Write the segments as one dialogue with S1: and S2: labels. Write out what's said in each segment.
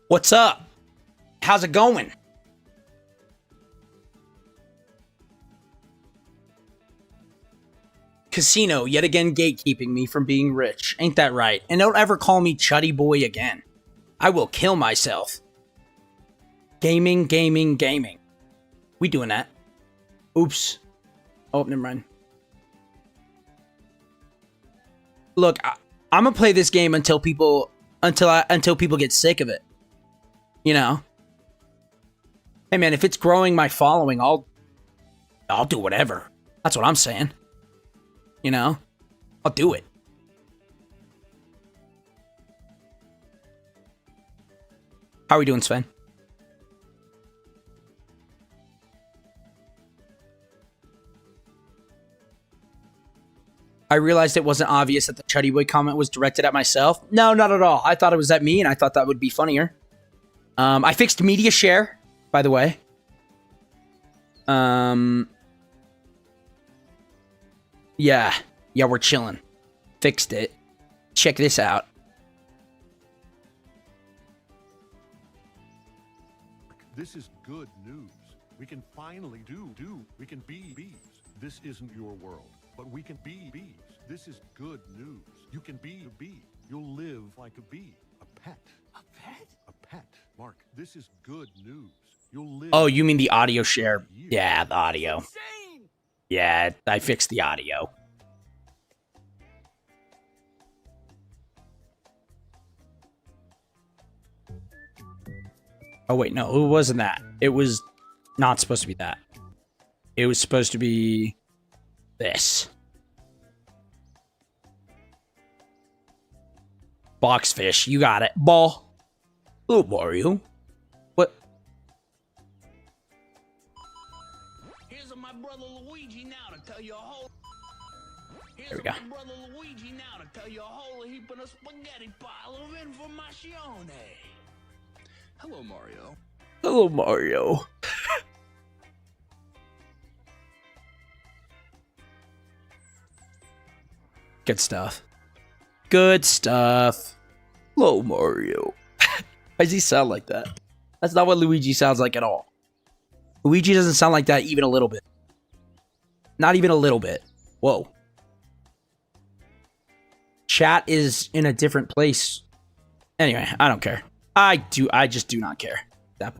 S1: What's up? How's it going? Casino, yet again gatekeeping me from being rich. Ain't that right? And don't ever call me Chuddy Boy again. I will kill myself. Gaming, gaming, gaming. We doing that. Oops. Oh, never mind. Look, I'm gonna play this game until people get sick of it. You know? Hey man, if it's growing my following, I'll do whatever. That's what I'm saying. You know? I'll do it. How are we doing, Sven? I realized it wasn't obvious that the Chuddy Boy comment was directed at myself. No, not at all. I thought it was at me, and I thought that would be funnier. I fixed media share, by the way. Yeah, we're chilling. Fixed it. Check this out.
S2: This is good news. We can finally we can be bees. This isn't your world, but we can be bees. This is good news. You can be a bee. You'll live like a bee. A pet. A pet? A pet. Mark, this is good news. You'll live.
S1: Oh, you mean the audio share? Yeah, the audio. Yeah, I fixed the audio. Oh, wait, no, it wasn't that. It was not supposed to be that. It was supposed to be this. Boxfish, you got it. Ball. Oh, Mario. What?
S3: Here's my brother Luigi now to tell you a whole.
S1: There we go.
S3: My brother Luigi now to tell you a whole heap of a spaghetti pile of information. Hello, Mario.
S1: Hello, Mario. Good stuff. Good stuff. Hello, Mario. Why does he sound like that? That's not what Luigi sounds like at all. Luigi doesn't sound like that even a little bit. Not even a little bit. Whoa. Chat is in a different place. Anyway, I don't care. I just do not care. That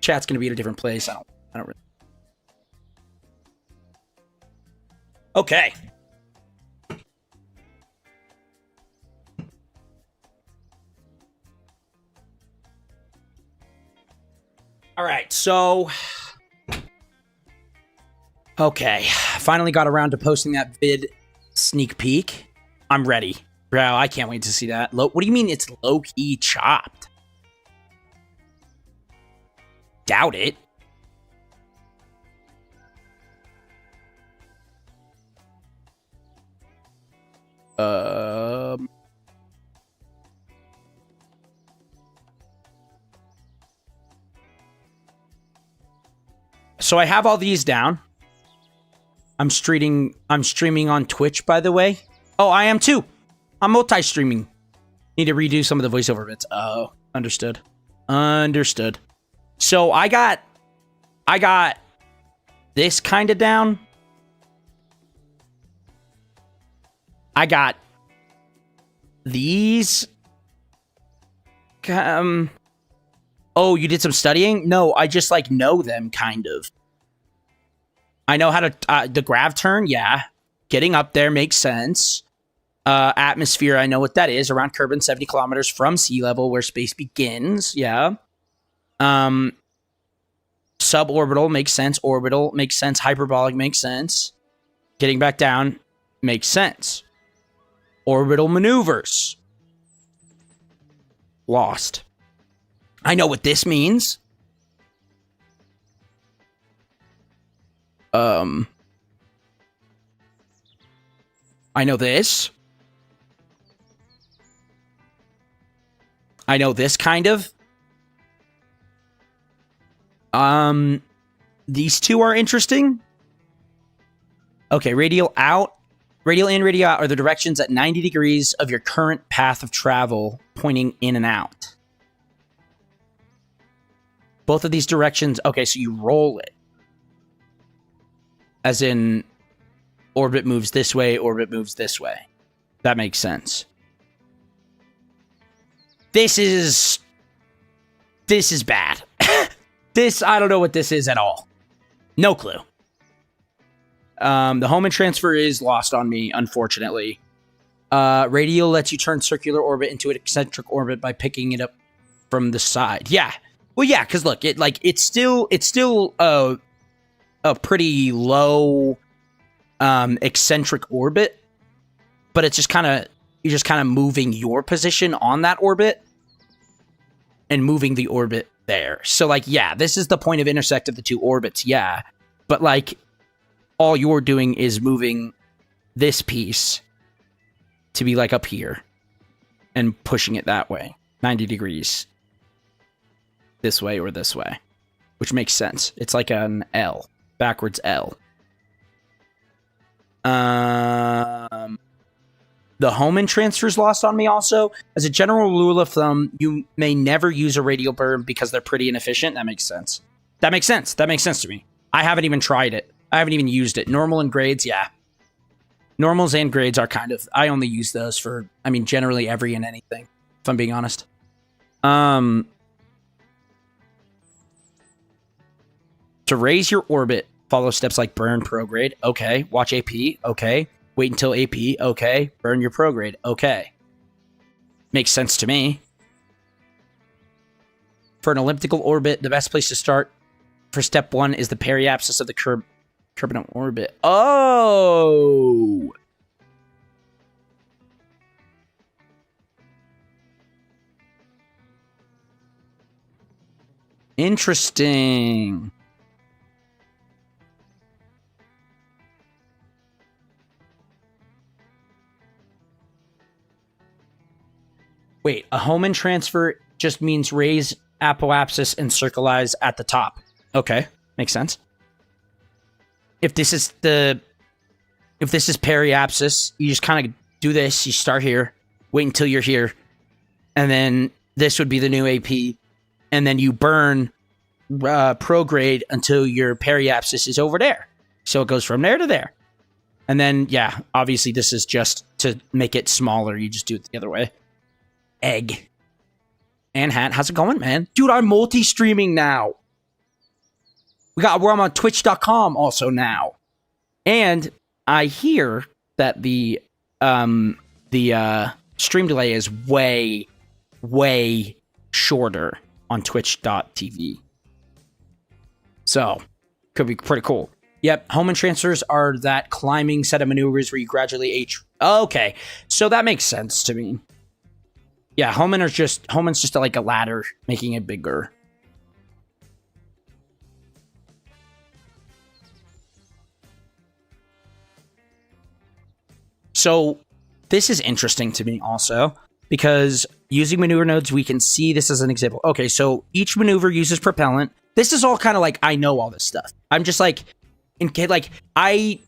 S1: chat's gonna be in a different place. I don't really. Okay. All right, so okay, finally got around to posting that vid sneak peek. I'm ready. Bro, I can't wait to see that. What do you mean it's low-key chopped? Doubt it. So I have all these down. I'm streaming on Twitch, by the way. Oh, I am too. I'm multi-streaming. Need to redo some of the voiceover bits. Oh, understood. Understood. So I got this kind of down. I got these. Oh, you did some studying? No, I just like know them kind of. I know how to the grav turn, yeah. Getting up there makes sense. Atmosphere, I know what that is. Around Kerbal, 70 kilometers from sea level, where space begins. Yeah. Suborbital makes sense. Orbital makes sense. Hyperbolic makes sense. Getting back down makes sense. Orbital maneuvers. Lost. I know what this means. I know this. I know this kind of. These two are interesting. Okay, radial out, radial in, radial out are the directions at 90 degrees of your current path of travel, pointing in and out. both of these directions. Okay, so you roll it. As in, orbit moves this way, orbit moves this way. That makes sense. This is bad. I don't know what this is at all. No clue. The Hohmann transfer is lost on me, unfortunately. Radial lets you turn circular orbit into an eccentric orbit by picking it up from the side. Yeah. Well, yeah, because look, it's still a pretty low eccentric orbit, but it's just you're just kind of moving your position on that orbit and moving the orbit there. So like, yeah, this is the point of intersect of the two orbits. Yeah. But like, all you're doing is moving this piece to be like up here and pushing it that way, 90 degrees this way or this way, which makes sense. It's like an L, backwards L. The Hohmann transfer is lost on me also. As a general rule of thumb, you may never use a radial burn because they're pretty inefficient. That makes sense. That makes sense to me. I haven't even tried it. I haven't even used it. Normal and grades, yeah. Normals and grades are kind of... I only use those for, I mean, generally every and anything, if I'm being honest. To raise your orbit, follow steps like burn prograde. Okay. Watch AP. Okay. Wait until AP. Okay. Burn your prograde. Okay. Makes sense to me. For an elliptical orbit, the best place to start for step 1 is the periapsis of the Kerbal orbit. Oh! Interesting. Wait, a Hohmann transfer just means raise apoapsis and circleize at the top. Okay, makes sense. If this is periapsis, you just kind of do this. You start here, wait until you're here, and then this would be the new AP, and then you burn prograde until your periapsis is over there. So it goes from there to there. And then, yeah, obviously this is just to make it smaller. You just do it the other way. Egg. And Hat, how's it going, man? Dude, I'm multi-streaming now. We're on twitch.com also now. And I hear that the stream delay is way, way shorter on twitch.tv. So, could be pretty cool. Yep, Hohmann transfers are that climbing set of maneuvers where you gradually age. Okay, so that makes sense to me. Yeah, Hohmann's just like a ladder, making it bigger. So this is interesting to me also, because using maneuver nodes, we can see this as an example. Okay, so each maneuver uses propellant. This is all kind of like, I know all this stuff. I'm just like, I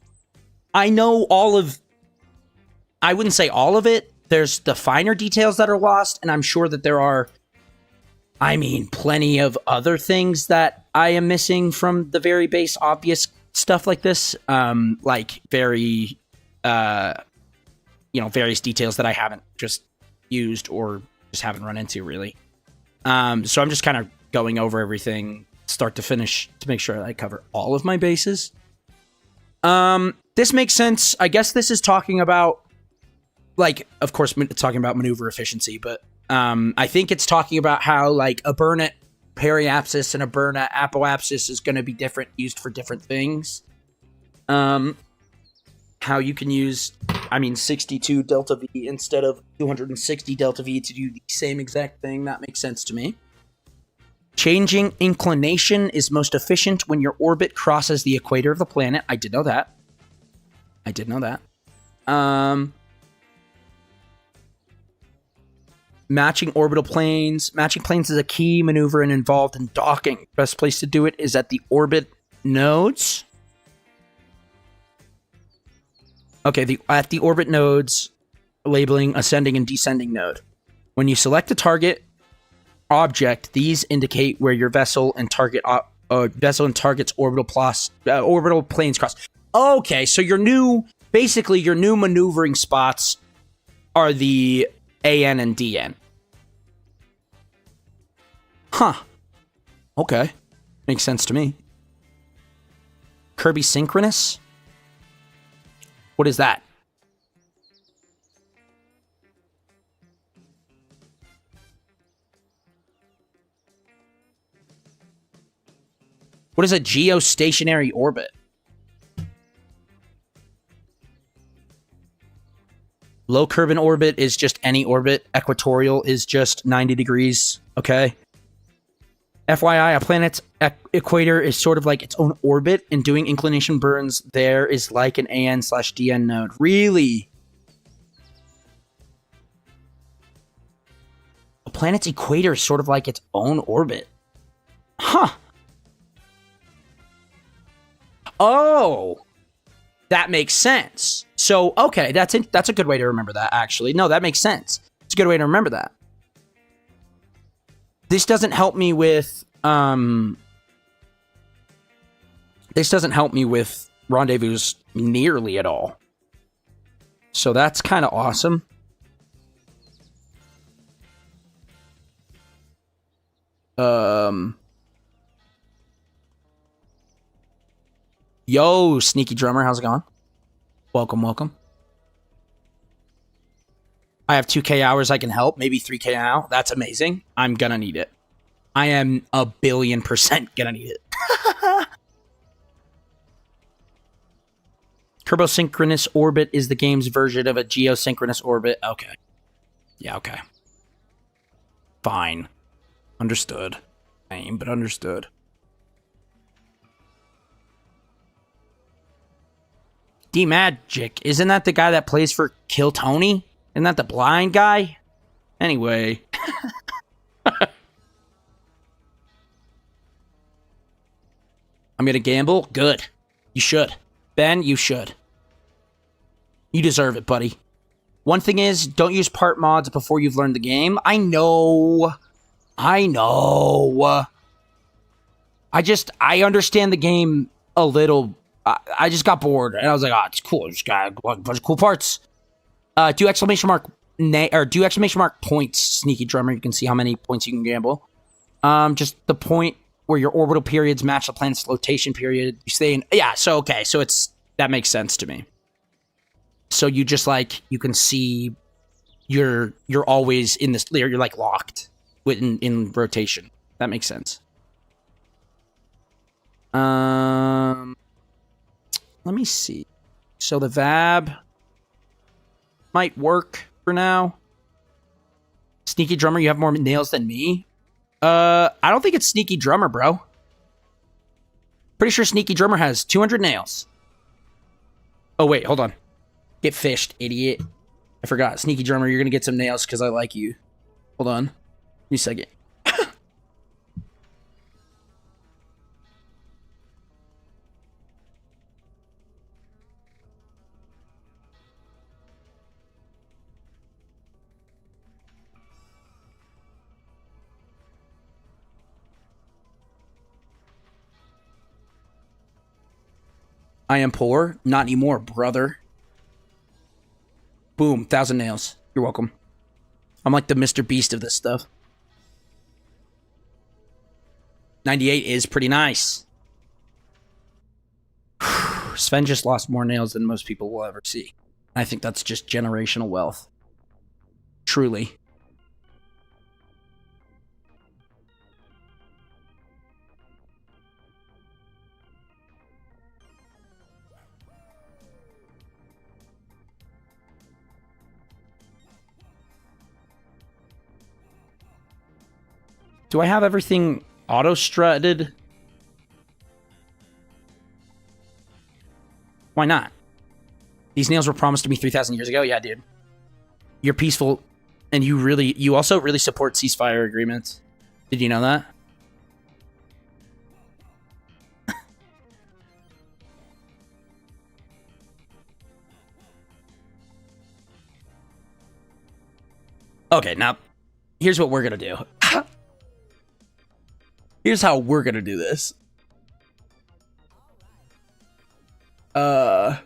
S1: know all of, I wouldn't say all of it. There's the finer details that are lost, and I'm sure that there are, I mean, plenty of other things that I am missing from the very base obvious stuff like this. Like very, various details that I haven't just used or just haven't run into really. So I'm just kind of going over everything start to finish to make sure that I cover all of my bases. This makes sense. I guess this is talking about, like, of course, it's talking about maneuver efficiency, but I think it's talking about how, like, a burn at periapsis and a burn at apoapsis is going to be different, used for different things. How you can use, 62 delta V instead of 260 delta V to do the same exact thing. That makes sense to me. Changing inclination is most efficient when your orbit crosses the equator of the planet. I did know that. Matching orbital planes. Matching planes is a key maneuver and involved in docking. Best place to do it is at the orbit nodes. Okay, at the orbit nodes, labeling ascending and descending node. When you select a target, object, these indicate where your vessel and target's orbital planes cross. Okay, so basically your new maneuvering spots are the AN and DN. Huh. Okay. Makes sense to me. Kirby Synchronous? What is that? What is a geostationary orbit? Low Kerbal orbit is just any orbit. Equatorial is just 90 degrees. Okay. FYI, a planet's equator is sort of like its own orbit, and doing inclination burns there is like an AN/DN node. Really? A planet's equator is sort of like its own orbit. Huh. Oh, that makes sense. So, okay, that's a good way to remember that, actually. No, that makes sense. It's a good way to remember that. This doesn't help me with, rendezvous nearly at all. So that's kind of awesome. Yo, Sneaky Drummer, how's it going? Welcome, welcome. I have 2K hours I can help, maybe 3K now. That's amazing. I'm gonna need it. I am 1,000,000,000% gonna need it. Kerbal orbit is the game's version of a geosynchronous orbit. Okay. Yeah, okay. Fine. Understood. Lame, but understood. DMagic, isn't that the guy that plays for Kill Tony? Isn't that the blind guy? Anyway. I'm gonna gamble? Good. You should. Ben, you should. You deserve it, buddy. One thing is, don't use part mods before you've learned the game. I know. I understand the game a little. I just got bored, and I was like, oh, it's cool. Just got a bunch of cool parts. Do exclamation mark points, Sneaky Drummer. You can see how many points you can gamble. Just the point where your orbital periods match the planet's flotation period. You stay in, yeah. So okay, so that makes sense to me. So you just you can see you're always in this. You're like locked in rotation. That makes sense. Let me see. So the VAB might work for now. Sneaky Drummer, you have more nails than me. I don't think it's Sneaky Drummer, bro. Pretty sure Sneaky Drummer has 200 nails. Oh, wait, hold on. Get fished, idiot. I forgot. Sneaky Drummer, you're going to get some nails because I like you. Hold on. Give me a second. I am poor. Not anymore, brother. Boom. 1,000 nails. You're welcome. I'm like the Mr. Beast of this stuff. 98 is pretty nice. Sven just lost more nails than most people will ever see. I think that's just generational wealth. Truly. Do I have everything auto-strutted? Why not? These nails were promised to me 3,000 years ago? Yeah, dude. You're peaceful, and you also really support ceasefire agreements. Did you know that? Okay, now, here's what we're gonna do. Here's how we're gonna do this. I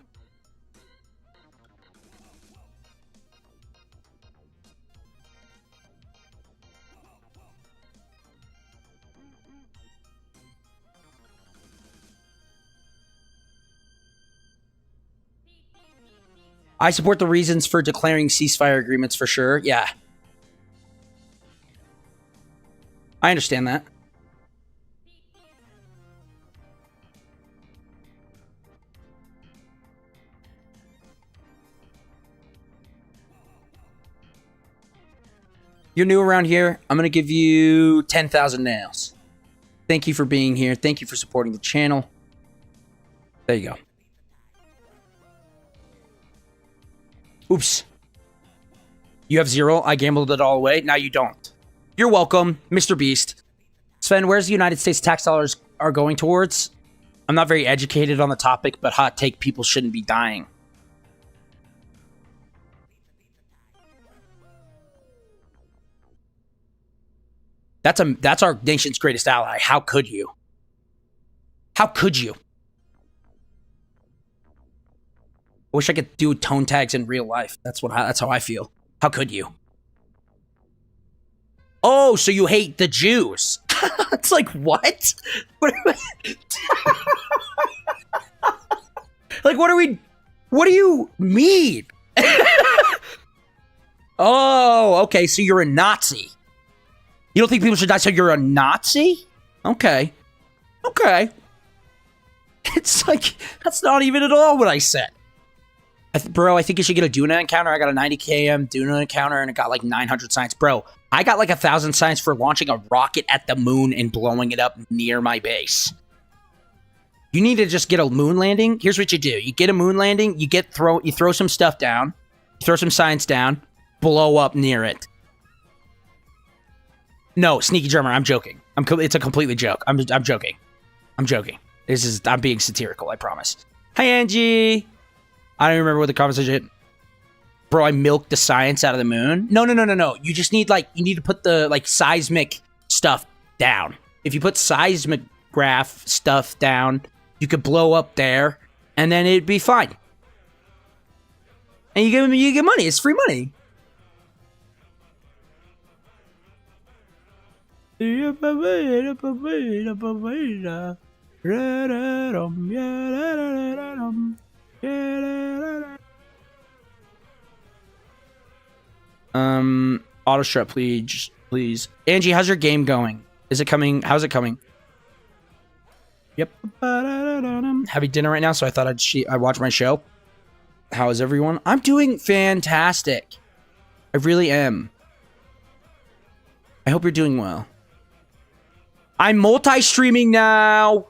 S1: support the reasons for declaring ceasefire agreements for sure. Yeah. I understand that. You're new around here. I'm going to give you 10,000 nails. Thank you for being here. Thank you for supporting the channel. There you go. Oops. You have 0. I gambled it all away. Now you don't. You're welcome, Mr. Beast. Sven, where's the United States tax dollars are going towards? I'm not very educated on the topic, but hot take, people shouldn't be dying. That's our nation's greatest ally. How could you? How could you? I wish I could do tone tags in real life. That's how I feel. How could you? Oh, so you hate the Jews? It's like what? Like what are we? What do you mean? Oh, okay. So you're a Nazi. You don't think people should die, so you're a Nazi? Okay. Okay. It's like, that's not even at all what I said. Bro, I think you should get a Duna encounter. I got a 90 km Duna encounter, and it got like 900 science. Bro, I got like 1,000 science for launching a rocket at the moon and blowing it up near my base. You need to just get a moon landing. Here's what you do. You get a moon landing, you throw some stuff down, throw some science down, blow up near it. No, Sneaky Drummer, I'm joking. It's a completely joke. I'm joking. I'm joking. I'm being satirical, I promise. Hi, Angie. I don't even remember what the conversation. Bro, I milked the science out of the moon. No. You just need you need to put the seismic stuff down. If you put seismograph stuff down, you could blow up there, and then it'd be fine. And you get money. It's free money. Auto strut, please. Angie, how's your game going? Is it coming? How's it coming? Yep. Having dinner right now, so I thought I'd watch my show. How is everyone? I'm doing fantastic. I really am. I hope you're doing well. I'm multi-streaming now.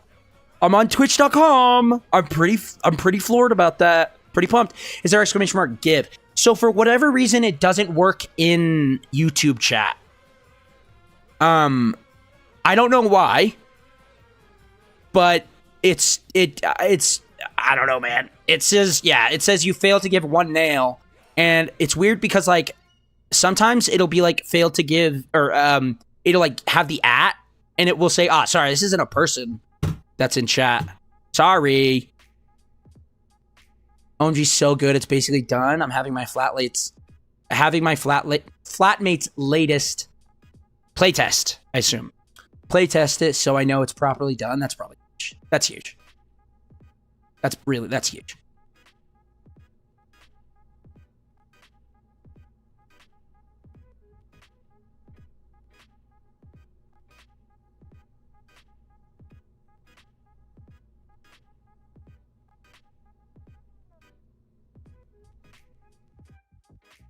S1: I'm on Twitch.com. I'm pretty floored about that. Pretty pumped. Is there exclamation mark give? So for whatever reason, it doesn't work in YouTube chat. I don't know why, but it's I don't know, man. It says you failed to give 1 nail, and it's weird because sometimes it'll be failed to give, or it'll have the @ and it will say, sorry, this isn't a person that's in chat. Sorry. OMG's so good, it's basically done. I'm having my flatmate's latest playtest, I assume. Playtest it so I know it's properly done. That's probably huge. That's huge. That's huge.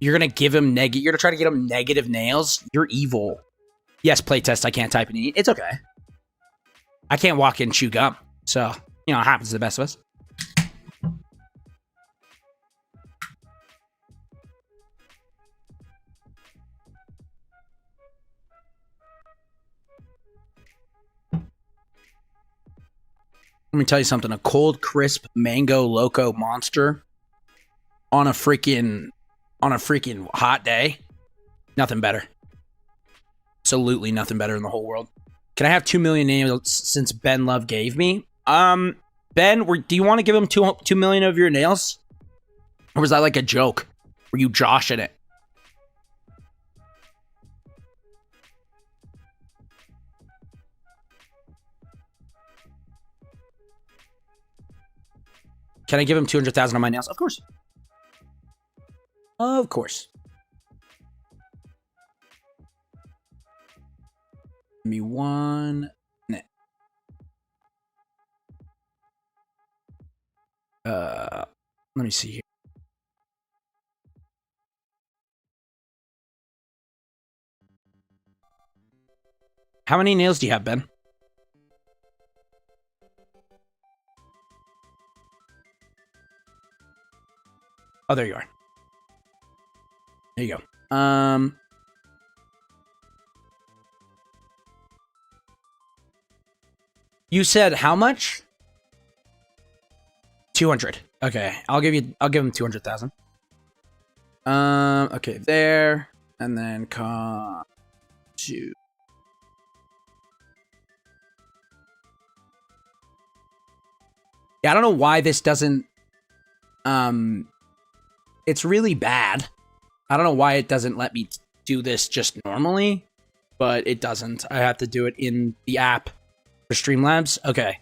S1: You're gonna give him you're gonna try to get him negative nails? You're evil. Yes, playtest, I can't type and eat. It's okay. I can't walk in and chew gum. So, it happens to the best of us. Let me tell you something. A cold, crisp mango loco monster on a freaking hot day. Nothing better. Absolutely nothing better in the whole world. Can I have 2 million nails since Ben Love gave me? Ben, do you want to give him 2 million of your nails? Or was that like a joke? Were you joshing it? Can I give him 200,000 on my nails? Of course. Of course. Give me 1 minute. Let me see here. How many nails do you have, Ben? Oh, there you are. There you go. You said how much? 200. Okay, I'll give him 200,000. Okay, there, and then come to. Yeah, I don't know why this doesn't. It's really bad. I don't know why it doesn't let me do this just normally, but it doesn't. I have to do it in the app for Streamlabs. Okay.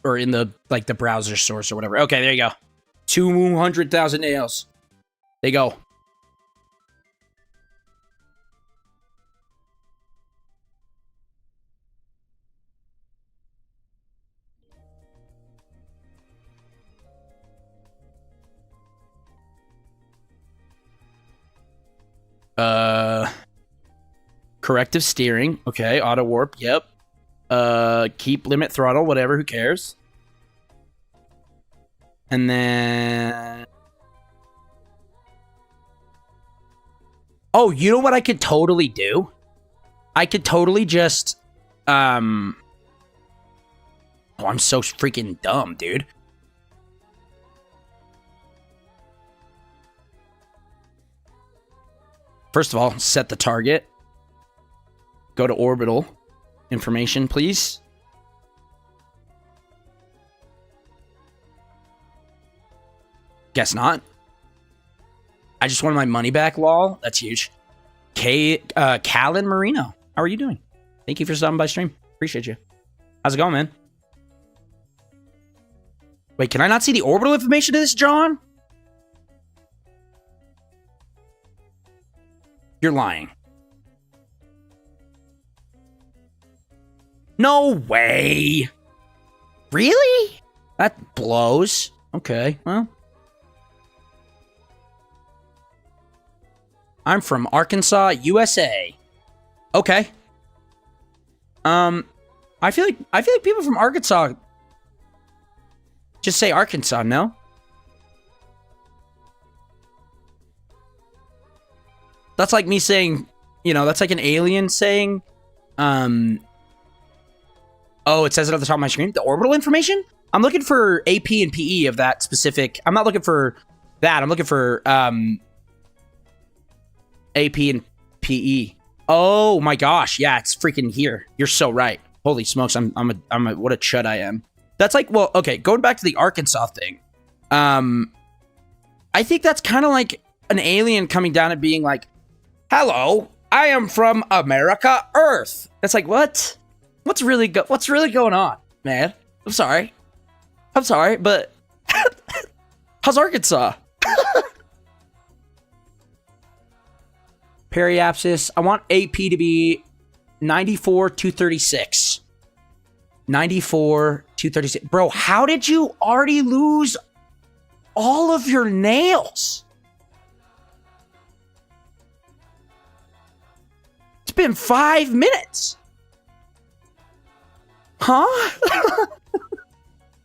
S1: Or in the, like, the browser source or whatever. Okay, there you go. 200,000 nails. There you go. Corrective steering. Okay, auto warp. Yep. Keep limit throttle, whatever, who cares? And then... Oh, you know what I could totally do? I could totally just... Oh, I'm so freaking dumb, dude. First of all, set the target. Go to Orbital. Information, please. Guess not. I just wanted my money back, lol. That's huge. Callan Marino. How are you doing? Thank you for stopping by stream. Appreciate you. How's it going, man? Wait, can I not see the orbital information to this, John? You're lying. No way. Really? That blows. Okay, well. I'm from Arkansas, USA. Okay. I feel like people from Arkansas just say Arkansas, no? That's like me saying, you know, that's like an alien saying, oh, it says it at the top of my screen. The orbital information? I'm looking for AP and PE of that specific. I'm not looking for that. I'm looking for AP and PE. Oh my gosh. Yeah, it's freaking here. You're so right. Holy smokes. I'm a what a chud I am. That's like, well, okay, going back to the Arkansas thing. I think that's kind of like an alien coming down and being like, hello, I am from America, Earth. It's like, what? What's really going on, man? I'm sorry, but how's Arkansas? Periapsis. I want AP to be 94,236. 94,236. Bro, how did you already lose all of your nails? It's been 5 minutes. Huh?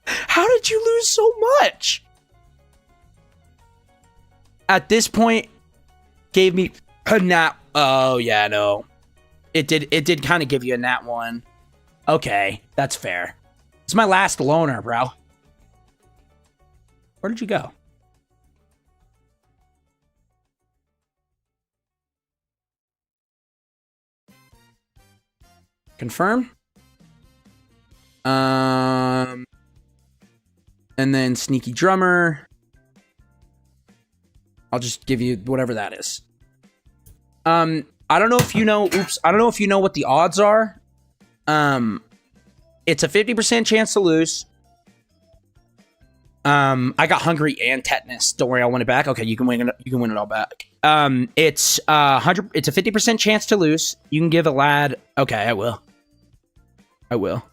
S1: How did you lose so much? At this point, gave me a nat. Oh yeah, no. It did kind of give you a nat one. Okay, that's fair. It's my last loner, bro. Where did you go? Confirm? And then Sneaky Drummer. I'll just give you whatever that is. I don't know if you know. Oops. I don't know if you know what the odds are. It's a 50% chance to lose. I got hungry and tetanus. Don't worry, I'll win it back. Okay, you can win it. You can win it all back. It's 100. It's a 50% chance to lose. You can give a lad. Okay, I will. I will.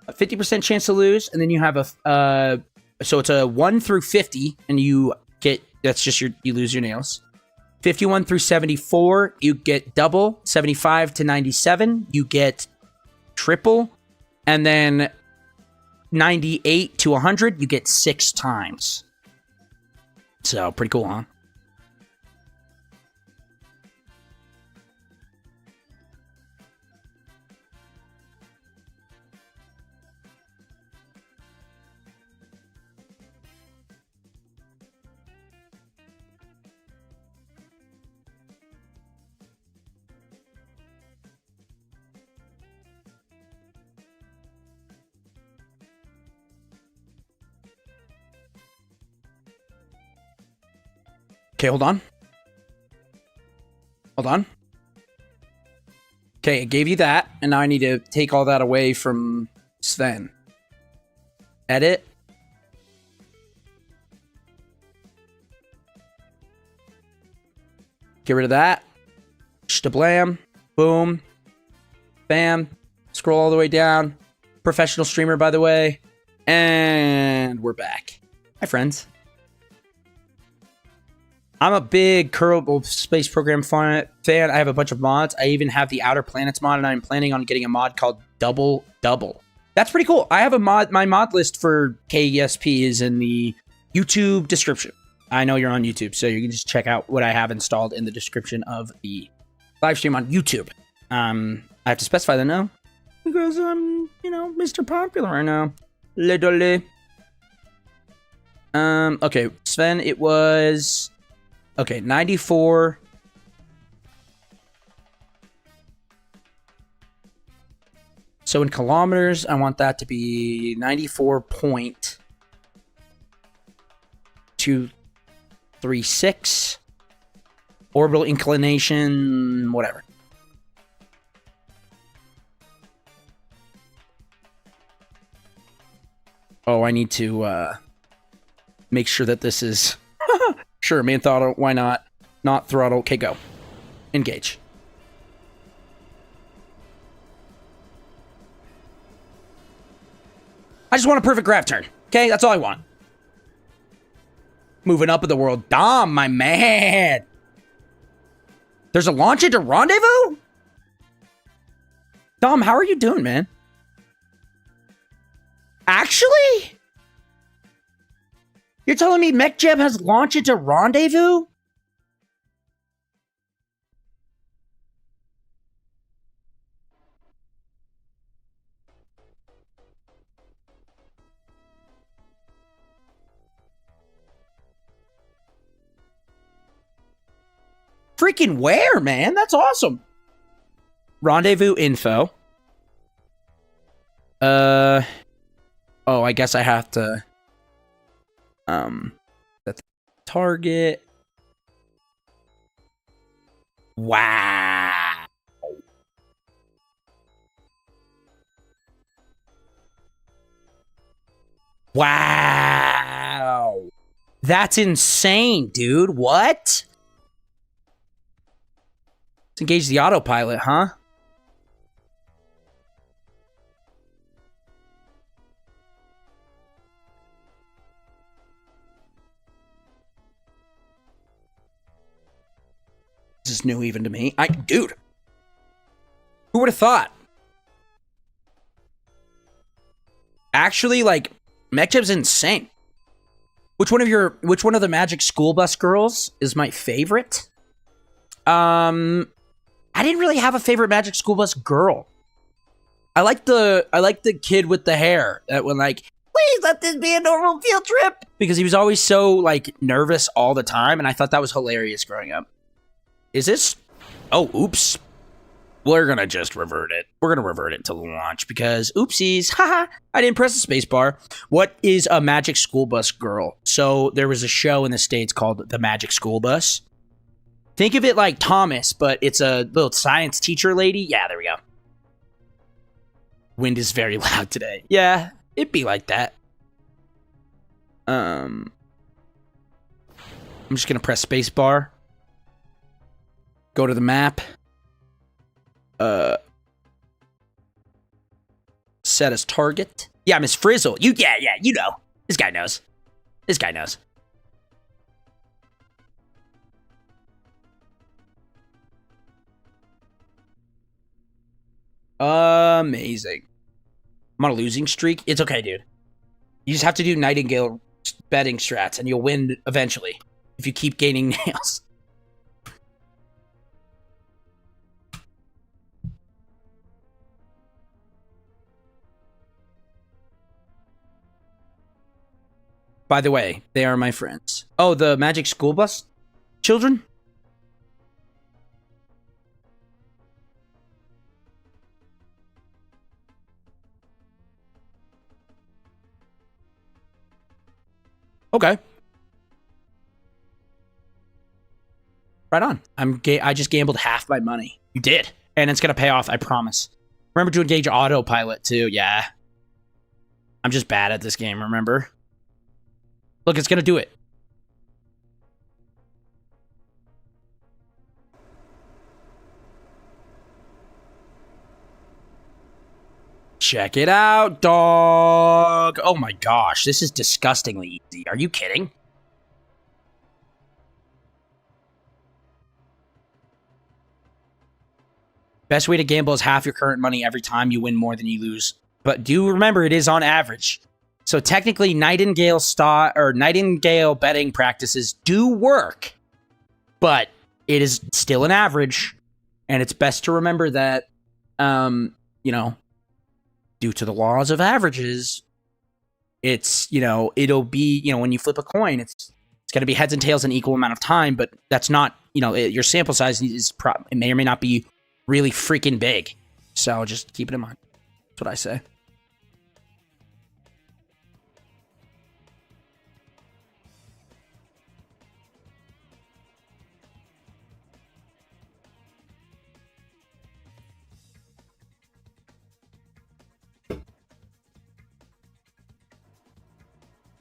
S1: A 50% chance to lose, and then you have a. So it's a 1 through 50, and you get. That's just you lose your nails. 51 through 74, you get double. 75 to 97, you get triple. And then 98 to 100, you get 6 times. So, pretty cool, huh? Okay, hold on. Hold on. Okay, I gave you that, and now I need to take all that away from Sven. Edit. Get rid of that. Shtablam. Boom. Bam. Scroll all the way down. Professional streamer, by the way. And we're back. Hi, friends. I'm a big Kerbal Space Program fan. I have a bunch of mods. I even have the Outer Planets mod, and I'm planning on getting a mod called Double Double. That's pretty cool. I have a mod. My mod list for KSP is in the YouTube description. I know you're on YouTube, so you can just check out what I have installed in the description of the live stream on YouTube. I have to specify that now because I'm, Mr. Popular right now. Literally. Okay, Sven, it was... Okay, 94. So in kilometers, I want that to be 94.236. Orbital inclination, whatever. Oh, I need to make sure that this is... Sure, main throttle, why not? Not throttle. Okay, go. Engage. I just want a perfect grav turn. Okay, that's all I want. Moving up in the world. Dom, my man. There's a launch into rendezvous? Dom, how are you doing, man? Actually? You're telling me MechJeb has launched into rendezvous? Freaking where, man? That's awesome. Rendezvous info. Oh, I guess I have to... That's target. Wow. Wow. That's insane, dude. What? Let's engage the autopilot, huh? This is new even to me. Dude. Who would have thought? Actually, like, MechJeb's insane. Which one of the Magic School Bus girls is my favorite? I didn't really have a favorite Magic School Bus girl. I like the kid with the hair that went like, please let this be a normal field trip, because he was always so like nervous all the time, and I thought that was hilarious growing up. Is this? Oh, oops. we're going to just revert it. We're going to revert it to launch because, oopsies, haha, I didn't press the space bar. What is a Magic School Bus girl? So there was a show in the States called The Magic School Bus. Think of it like Thomas, but it's a little science teacher lady. Yeah, there we go. Wind is very loud today. Yeah, it'd be like that. I'm just going to press space bar. Go to the map. Set as target. Yeah, Miss Frizzle. You know. This guy knows. This guy knows. Amazing. I'm on a losing streak. It's okay, dude. You just have to do Nightingale betting strats, and you'll win eventually if you keep gaining nails. By the way, they are my friends. Oh, the Magic School Bus children? Okay. Right on. I just gambled half my money. You did. And it's going to pay off, I promise. Remember to engage autopilot, too. Yeah. I'm just bad at this game, remember? Look, it's going to do it. Check it out, dog. Oh my gosh, this is disgustingly easy. Are you kidding? Best way to gamble is half your current money every time you win more than you lose. But do remember, it is on average. So technically, Nightingale betting practices do work, but it is still an average, and it's best to remember that, due to the laws of averages, it's, it'll be, when you flip a coin, it's going to be heads and tails in equal amount of time, but that's not, your sample size is it may or may not be really freaking big. So just keep it in mind. That's what I say.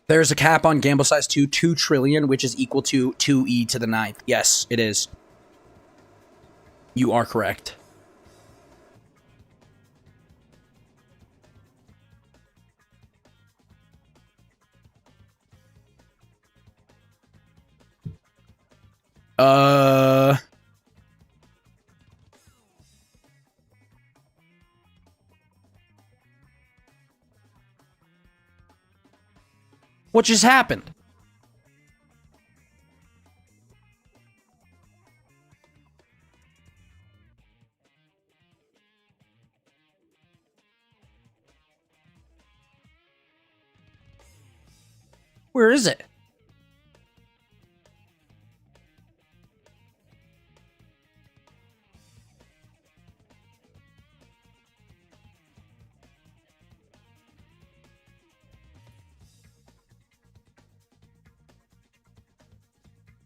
S1: There's a cap on gamble size 2 trillion, which is equal to 2e to the 9th. Yes, it is. You are correct. What just happened? Where is it?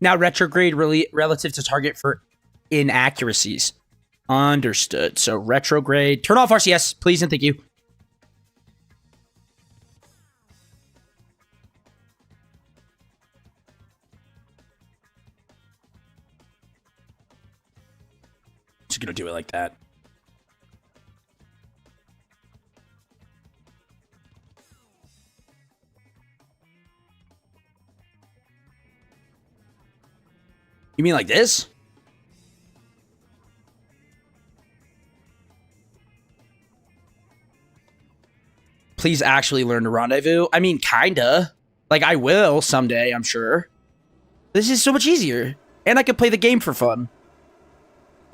S1: Now retrograde relative to target for inaccuracies. Understood. So retrograde. Turn off RCS, please and thank you. Just gonna do it like that. You mean like this? Please actually learn to rendezvous. I mean, kinda. Like, I will someday, I'm sure. This is so much easier. And I can play the game for fun.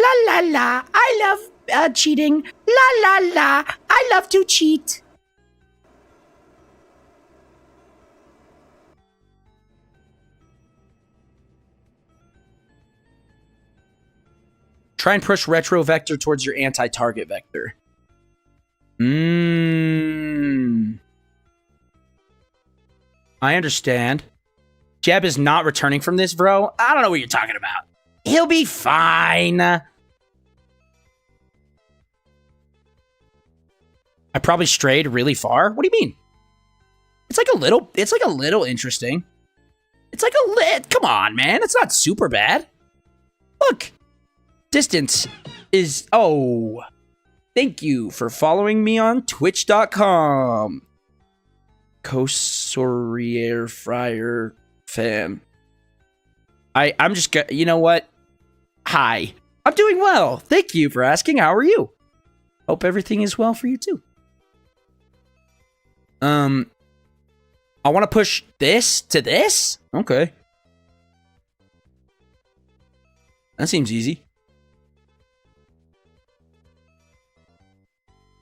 S1: La la la. I love cheating. La la la. I love to cheat. Try and push retro vector towards your anti-target vector. I understand. Jeb is not returning from this, bro. I don't know what you're talking about. He'll be fine. I probably strayed really far. What do you mean? It's like a little interesting. It's like a lit. Come on, man. It's not super bad. Look. Distance is... Oh. Thank you for following me on twitch.com. Consolidated Fryer fan. I'm just... You know what? Hi. I'm doing well. Thank you for asking. How are you? Hope everything is well for you too. I want to push this to this? Okay. That seems easy.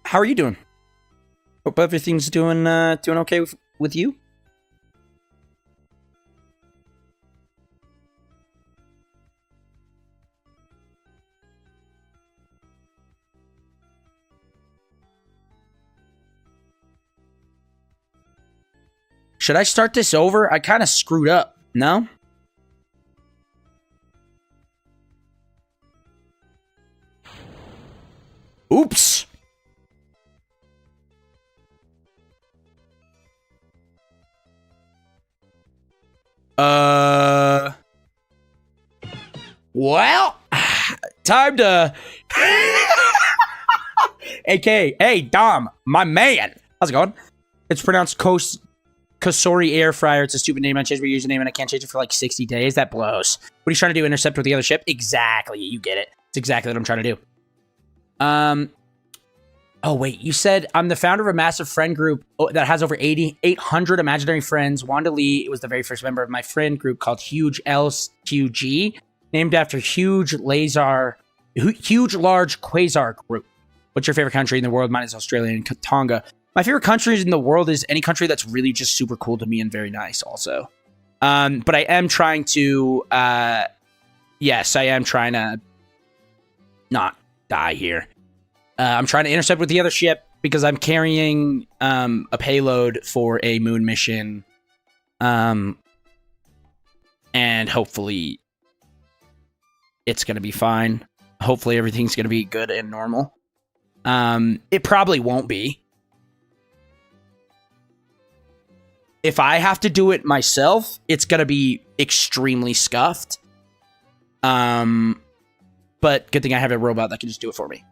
S1: How are you doing? Hope everything's doing okay with you. Should I start this over? I kind of screwed up. No? Oops. Well, time to... AK, hey, Dom, my man. How's it going? It's pronounced Kosori Air Fryer. It's a stupid name. I changed my username and I can't change it for like 60 days. That blows. What are you trying to do? Intercept with the other ship? Exactly. You get it. It's exactly what I'm trying to do. Oh, wait. You said I'm the founder of a massive friend group that has over 800 imaginary friends. Wanda Lee was the very first member of my friend group called Huge LQG, named after huge large quasar group. What's your favorite country in the world? Mine is Australia and Tonga. My favorite countries in the world is any country that's really just super cool to me and very nice also. But I am trying to, yes, I am trying to not die here. I'm trying to intercept with the other ship because I'm carrying a payload for a moon mission. And hopefully it's going to be fine. Hopefully everything's going to be good and normal. It probably won't be. If I have to do it myself, it's going to be extremely scuffed. But good thing I have a robot that can just do it for me.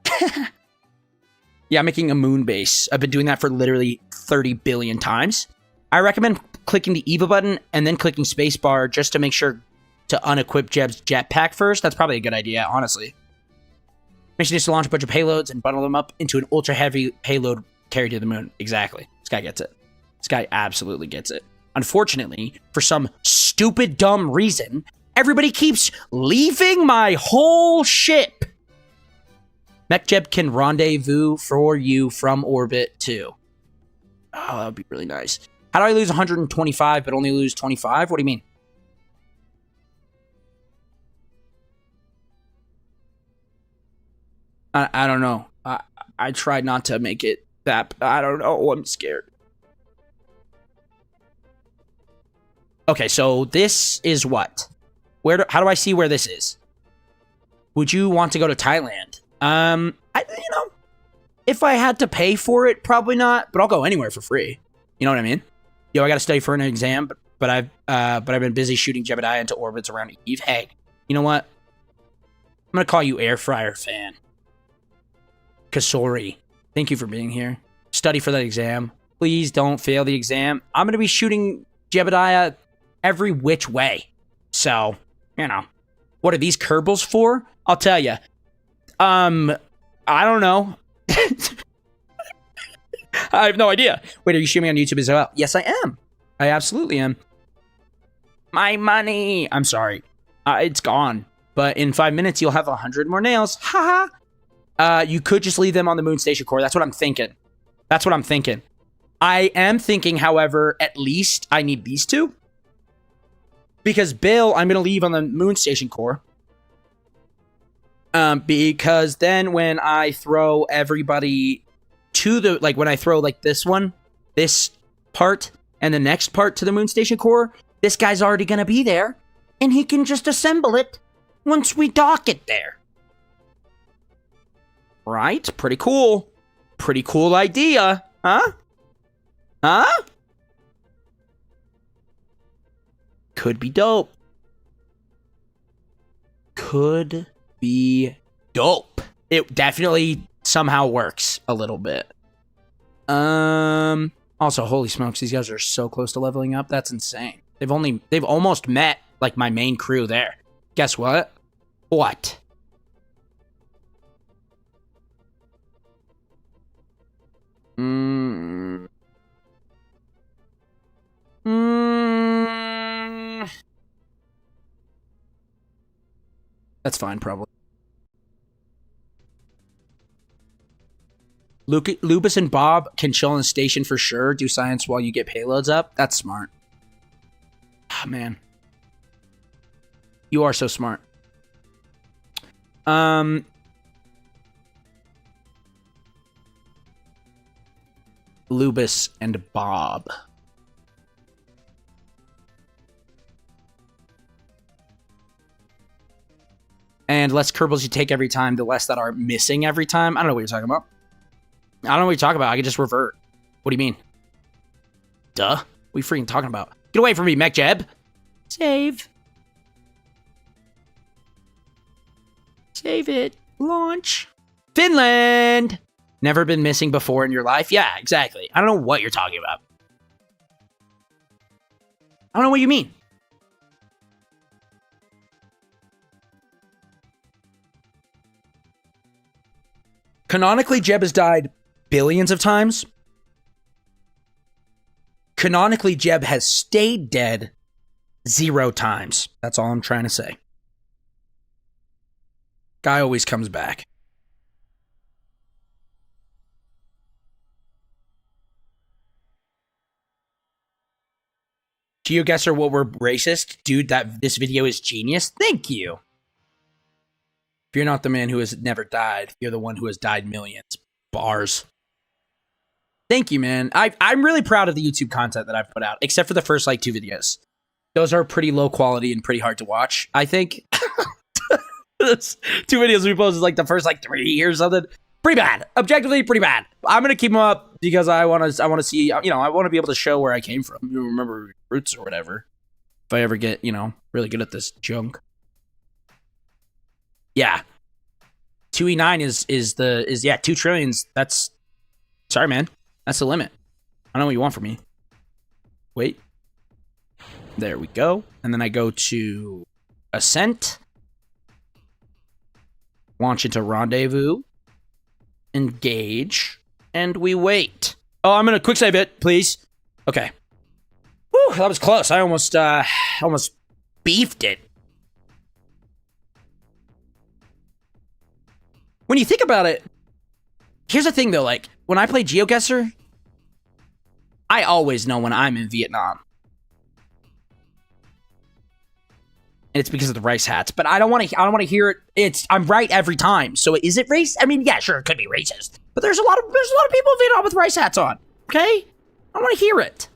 S1: Yeah, I'm making a moon base. I've been doing that for literally 30 billion times. I recommend clicking the EVA button and then clicking spacebar just to make sure to unequip Jeb's jetpack first. That's probably a good idea, honestly. Mission is to launch a bunch of payloads and bundle them up into an ultra-heavy payload carried to the moon. Exactly. This guy gets it. This guy absolutely gets it. Unfortunately, for some stupid, dumb reason, everybody keeps leaving my whole ship. MechJeb can rendezvous for you from orbit, too. Oh, that would be really nice. How do I lose 125 but only lose 25? What do you mean? I don't know. I tried not to make it that... I don't know. I'm scared. Okay, so this is what? How do I see where this is? Would you want to go to Thailand? If I had to pay for it, probably not, but I'll go anywhere for free. You know what I mean? Yo, I got to study for an exam, but I've been busy shooting Jebediah into orbits around Eve. Hey, you know what? I'm going to call you Air Fryer fan. Kasori, thank you for being here. Study for that exam. Please don't fail the exam. I'm going to be shooting Jebediah every which way. So, you know, what are these Kerbals for? I'll tell you. I don't know. I have no idea. Wait, are you streaming on YouTube as well? Yes, I am. I absolutely am. My money. I'm sorry. It's gone. But in 5 minutes, you'll have 100 more nails. Ha ha. You could just leave them on the moon station core. That's what I'm thinking. That's what I'm thinking. I am thinking, however, at least I need these two. Because Bill, I'm going to leave on the moon station core. Because then when I throw everybody to the, like when I throw like this part and the next part to the moon station core, this guy's already going to be there and he can just assemble it once we dock it there. Right? Pretty cool. Pretty cool idea. Huh? Huh? Could be dope. Could be dope. It definitely somehow works a little bit. Also, holy smokes, these guys are so close to leveling up. That's insane. They've almost met like my main crew there. Guess what? What? That's fine, probably. Lupus and Bob can chill on the station for sure. Do science while you get payloads up. That's smart. Oh, man. You are so smart. Lupus and Bob. And less Kerbals you take every time, the less that are missing every time. I don't know what you're talking about. I don't know what you're talking about. I could just revert. What do you mean? Duh. What are you freaking talking about? Get away from me, Mech Jeb. Save. Save it. Launch. Finland. Never been missing before in your life? Yeah, exactly. I don't know what you're talking about. I don't know what you mean. Canonically, Jeb has died billions of times. Canonically, Jeb has stayed dead 0 times. That's all I'm trying to say. Guy always comes back. GeoGuessr, what we're racist? Dude, this video is genius. Thank you. If you're not the man who has never died, you're the one who has died millions. Bars. Thank you, man. I'm really proud of the YouTube content that I've put out, except for the first, 2 videos. Those are pretty low quality and pretty hard to watch, I think. Those 2 videos we posted, the first, 3 or something. Pretty bad. Objectively, pretty bad. I'm going to keep them up because I want to see, I want to be able to show where I came from. You remember roots or whatever. If I ever get, really good at this junk. Yeah. 2E9 is 2 trillions. That's, sorry, man. That's the limit. I don't know what you want from me. Wait. There we go. And then I go to Ascent. Launch into Rendezvous. Engage. And we wait. Oh, I'm going to quick save it, please. Okay. Whew, that was close. I almost beefed it. When you think about it, here's the thing though, when I play GeoGuessr, I always know when I'm in Vietnam. And it's because of the rice hats, but I don't want to hear it. I'm right every time. So is it race? I mean, yeah, sure, it could be racist, but there's a lot of people in Vietnam with rice hats on. Okay? I don't want to hear it.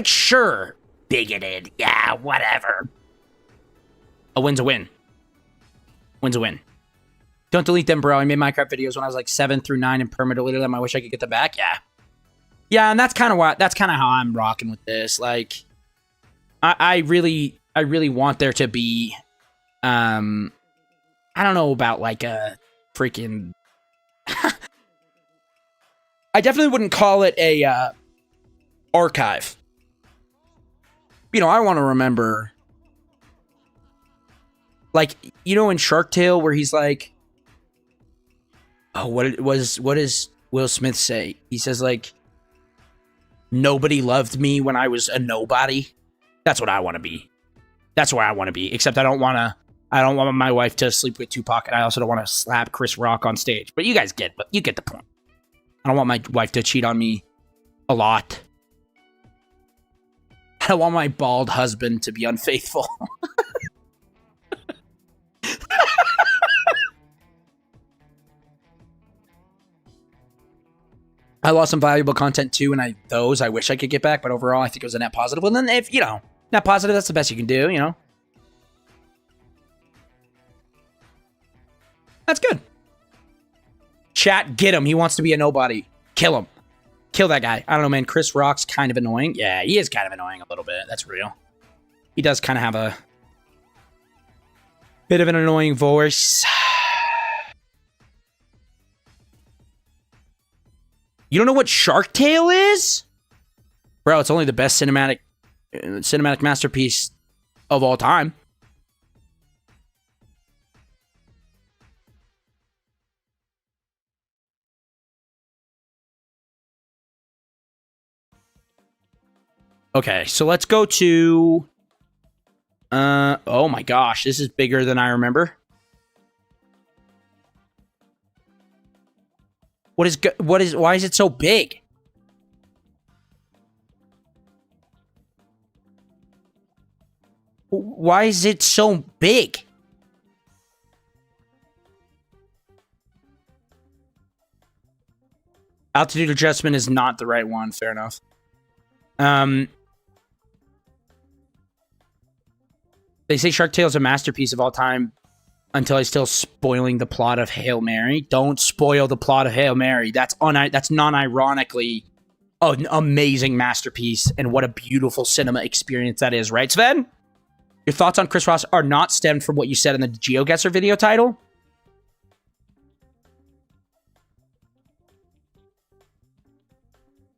S1: Sure, bigoted. Yeah, whatever. A win's a win. Win's a win. Don't delete them, bro. I made Minecraft videos when I was 7 through 9 and perma-deleted them. I wish I could get them back. Yeah. Yeah, and that's kind of how I'm rocking with this. I really want there to be, I don't know about a freaking, I definitely wouldn't call it a, archive. I want to remember, in Shark Tale where he's what does Will Smith say? He says nobody loved me when I was a nobody. That's what I want to be. That's where I want to be. Except I don't want my wife to sleep with Tupac, and I also don't want to slap Chris Rock on stage. But you guys get the point. I don't want my wife to cheat on me a lot. I don't want my bald husband to be unfaithful. I lost some valuable content too, and I wish I could get back, but overall, I think it was a net positive. And then if, net positive, that's the best you can do, That's good. Chat, get him. He wants to be a nobody. Kill him. Kill that guy. I don't know, man. Chris Rock's kind of annoying. Yeah, he is kind of annoying a little bit. That's real. He does kind of have a bit of an annoying voice. You don't know what Shark Tale is? Bro, it's only the best cinematic masterpiece of all time. Okay, so let's go to... oh my gosh, this is bigger than I remember. Why is it so big? Why is it so big? Altitude adjustment is not the right one, fair enough. They say Shark Tale is a masterpiece of all time until he's still spoiling the plot of Hail Mary. Don't spoil the plot of Hail Mary. That's non-ironically an amazing masterpiece, and what a beautiful cinema experience that is, right, Sven? Your thoughts on Chris Ross are not stemmed from what you said in the GeoGuessr video title?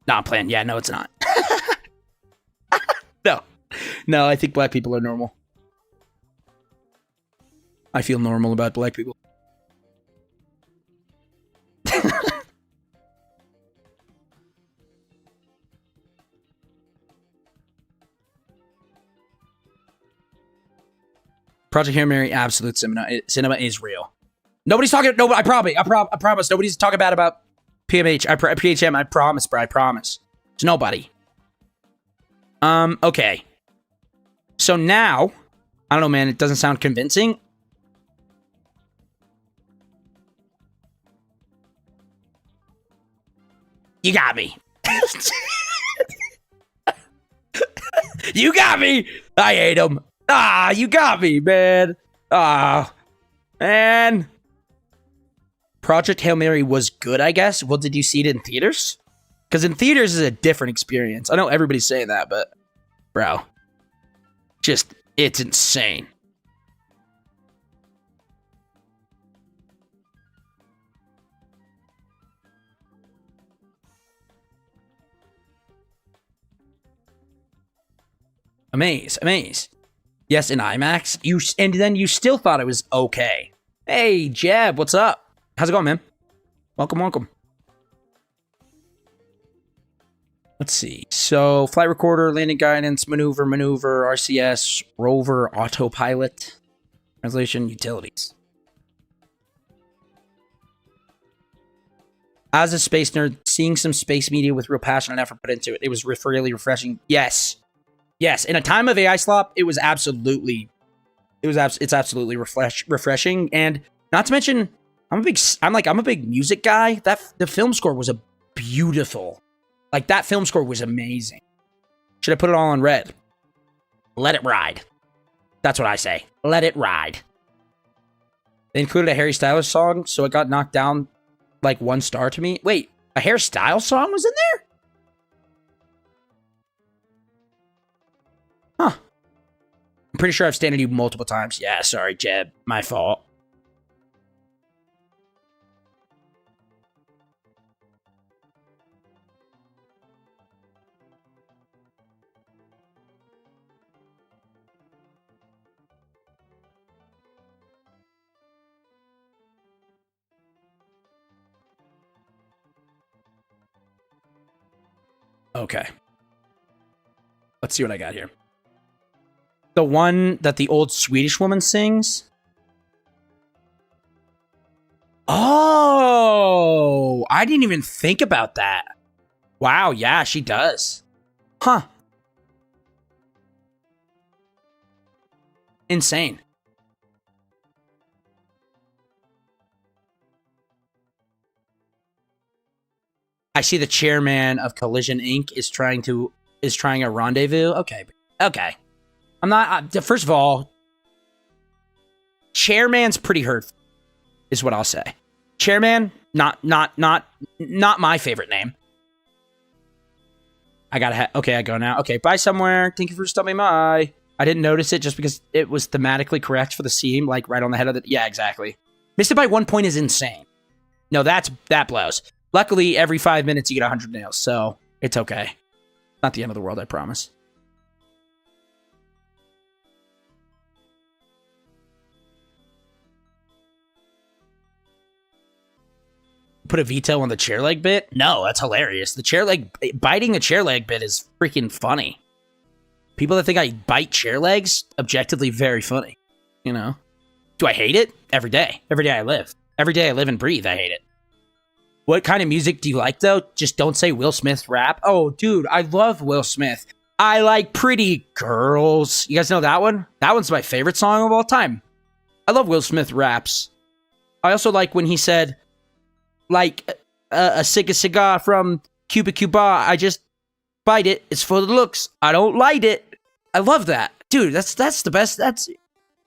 S1: No, I'm playing. Yeah, no, it's not. No, I think black people are normal. I feel normal about black people. Project Hail Mary, absolute cinema. Cinema is real. Nobody's talking. No, I promise. Nobody's talking bad about PMH. PHM. I promise, bro. I promise. It's nobody. Okay. So now, I don't know, man. It doesn't sound convincing. You got me. You got me. I hate him. You got me, man. Man. Project Hail Mary was good, I guess. Well, did you see it in theaters? Because in theaters is a different experience. I know everybody's saying that, but bro, it's insane. Amaze. Yes, in IMAX. And then you still thought it was okay. Hey, Jeb, what's up? How's it going, man? Welcome. Let's see. So, flight recorder, landing guidance, maneuver, RCS, rover, autopilot, translation, utilities. As a space nerd, seeing some space media with real passion and effort put into it, it was really refreshing. Yes. In a time of AI slop, it's absolutely refreshing. And not to mention, I'm a big music guy. The film score was beautiful. Like, that film score was amazing. Should I put it all on red? Let it ride. That's what I say. Let it ride. They included a Harry Styles song, so it got knocked down like 1 star to me. Wait, a Harry Styles song was in there? Huh. I'm pretty sure I've standed you multiple times. Yeah, sorry, Jeb. My fault. Okay. Let's see what I got here. The one that the old Swedish woman sings. Oh, I didn't even think about that. Wow, yeah, she does. Huh. Insane. I see the chairman of Collision Inc. is trying a rendezvous. Okay. I'm not. First of all, chairman's pretty hurtful, is what I'll say. Chairman, not my favorite name. I gotta. Okay, I go now. Okay, bye somewhere. Thank you for stopping by. I didn't notice it just because it was thematically correct for the seam, like right on the head of the. Yeah, exactly. Missed it by 1 point is insane. No, that blows. Luckily, every 5 minutes you get 100 nails, so it's okay. Not the end of the world, I promise. Put a veto on the chair leg bit? No, that's hilarious. Biting the chair leg bit is freaking funny. People that think I bite chair legs, objectively very funny. You know? Do I hate it? Every day. Every day I live. Every day I live and breathe, I hate it. What kind of music do you like, though? Just don't say Will Smith rap. Oh, dude, I love Will Smith. I like Pretty Girls. You guys know that one? That one's my favorite song of all time. I love Will Smith raps. I also like when he said, like, a cigar from Cuba Cuba. I just bite it. It's for the looks. I don't light it. I love that. Dude, that's the best.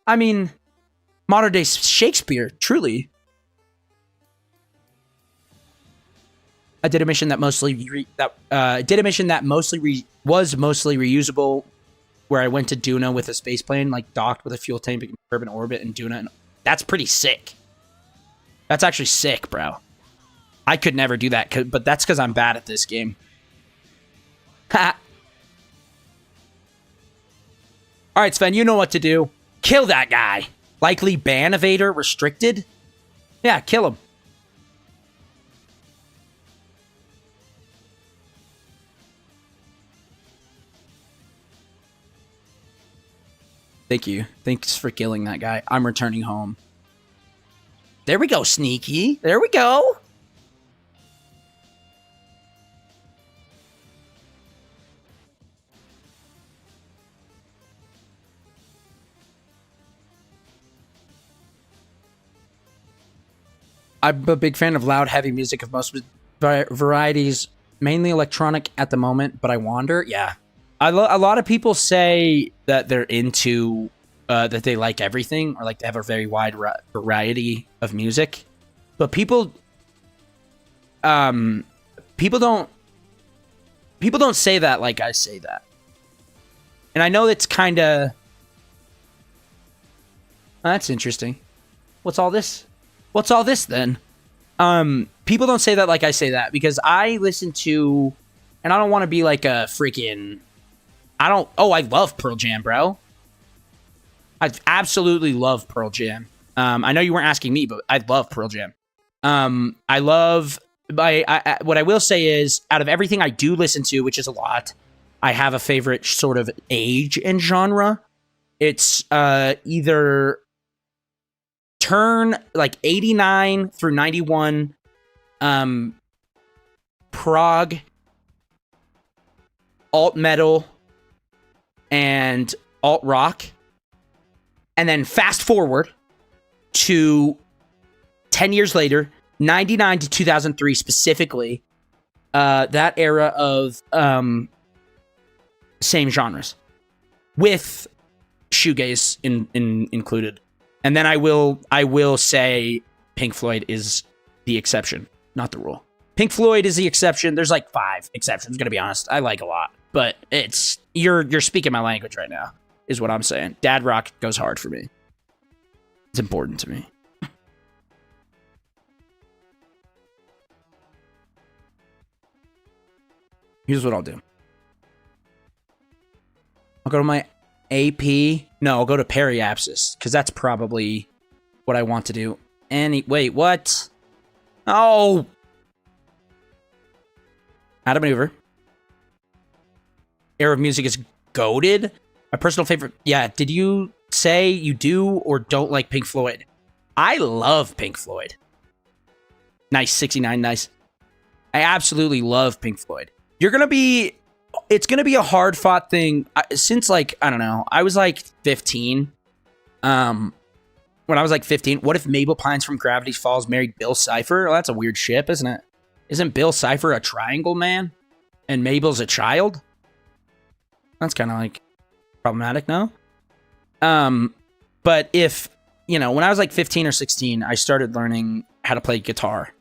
S1: I mean, modern day Shakespeare, truly. I did a mission that was mostly reusable, where I went to Duna with a space plane, like docked with a fuel tank in urban orbit in Duna. And that's pretty sick. That's actually sick, bro. I could never do that, but that's because I'm bad at this game. Ha! All right, Sven, you know what to do. Kill that guy. Likely ban evader restricted. Yeah, kill him. Thank you. Thanks for killing that guy. I'm returning home. There we go, Sneaky. There we go. I'm a big fan of loud, heavy music of most varieties, mainly electronic at the moment, but I wander. Yeah. A lot of people say that they're into, that they like everything, or like they have a very wide variety of music. But people don't say that like I say that. And I know it's kind of... that's interesting. What's all this? What's all this then? People don't say that like I say that, because I listen to... And I don't want to be like a freaking... I love Pearl Jam, bro. I absolutely love Pearl Jam. I know you weren't asking me, but I love Pearl Jam. What I will say is, out of everything I do listen to, which is a lot, I have a favorite sort of age and genre. It's either turn like 89 through 91, prog, alt metal, and alt rock, and then fast forward to 10 years later, 99 to 2003 specifically, that era of same genres with shoegaze included. And then I will say Pink Floyd is the exception, not the rule. Pink Floyd is the exception. There's like 5 exceptions, gonna be honest. I like a lot. But it's you're speaking my language right now, is what I'm saying. Dad rock goes hard for me. It's important to me. Here's what I'll do. I'll go to my AP. No, I'll go to periapsis, because that's probably what I want to do. Wait, what? Oh! Out of maneuver. Era of music is goated. My personal favorite. Yeah, did you say you do or don't like Pink Floyd? I love Pink Floyd. Nice, 69, nice. I absolutely love Pink Floyd. It's gonna be a hard fought thing since, like, I don't know, I was like 15. When I was like 15, what if Mabel Pines from Gravity Falls married Bill Cipher? Well, that's a weird ship, isn't it? Isn't Bill Cipher a triangle man? And Mabel's a child? That's kind of like problematic, no? But if, when I was like 15 or 16, I started learning how to play guitar.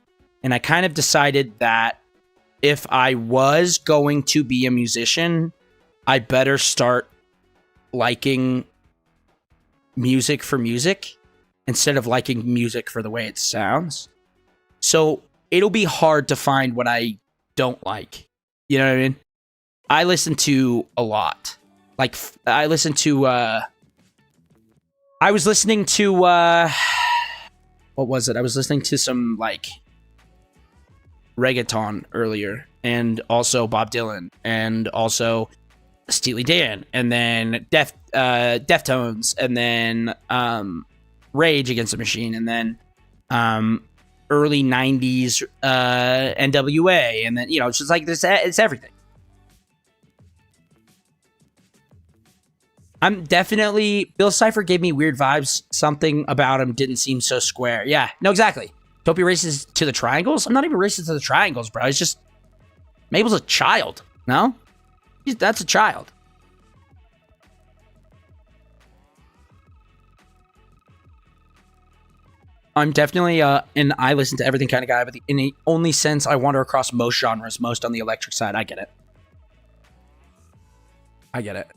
S1: And I kind of decided that if I was going to be a musician, I better start liking music for music instead of liking music for the way it sounds. So it'll be hard to find what I don't like. You know what I mean? I listen to a lot. Like, I was listening to, what was it? I was listening to some, like, reggaeton earlier, and also Bob Dylan, and also Steely Dan, and then Deftones, and then Rage Against the Machine, and then early 90s NWA, and then, it's just like this, it's everything. I'm definitely, Bill Cipher gave me weird vibes. Something about him didn't seem so square. Yeah, no, exactly. Don't be racist to the triangles. I'm not even racist to the triangles, bro. It's just, Mabel's a child, no? That's a child. I'm definitely an I listen to everything kind of guy, but in the only sense I wander across most genres, most on the electric side. I get it.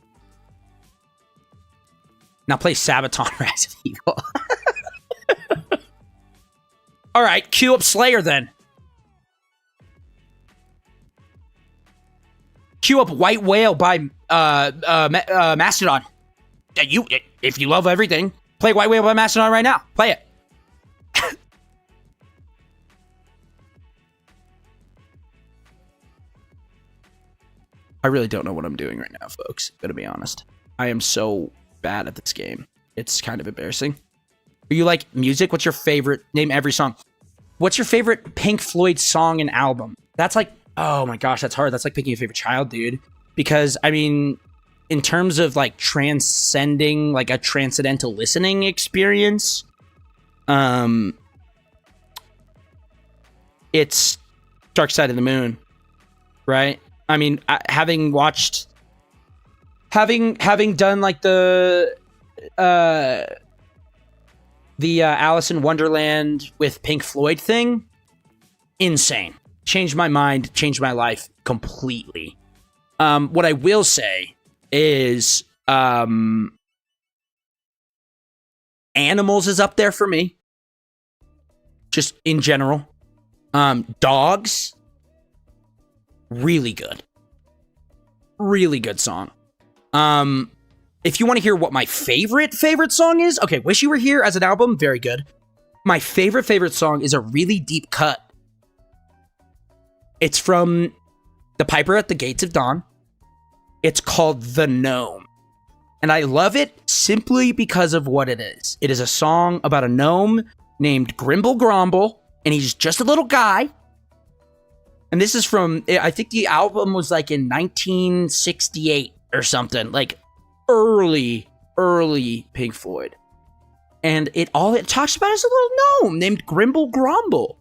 S1: Now play Sabaton Resident Evil. All right, cue up Slayer then. Cue up White Whale by Mastodon. If you love everything, play White Whale by Mastodon right now. Play it. I really don't know what I'm doing right now, folks. Gonna be honest. I am so bad at this game. It's kind of embarrassing. Are you like music? What's your favorite? Name every song. What's your favorite Pink Floyd song and album? That's like, oh my gosh, that's hard. That's like picking a favorite child, dude. Because, I mean, in terms of like transcending, like a transcendental listening experience, it's Dark Side of the Moon, right? I mean, having done like the Alice in Wonderland with Pink Floyd thing, insane. Changed my mind, changed my life completely. What I will say is Animals is up there for me. Just in general. Dogs, really good. Really good song. If you want to hear what my favorite song is, okay, Wish You Were Here as an album, very good. My favorite song is a really deep cut. It's from The Piper at the Gates of Dawn. It's called The Gnome. And I love it simply because of what it is. It is a song about a gnome named Grimble Gromble, and he's just a little guy. And this is from, I think the album was like in 1968 or something, like early Pink Floyd. And all it talks about is a little gnome named Grimble Gromble.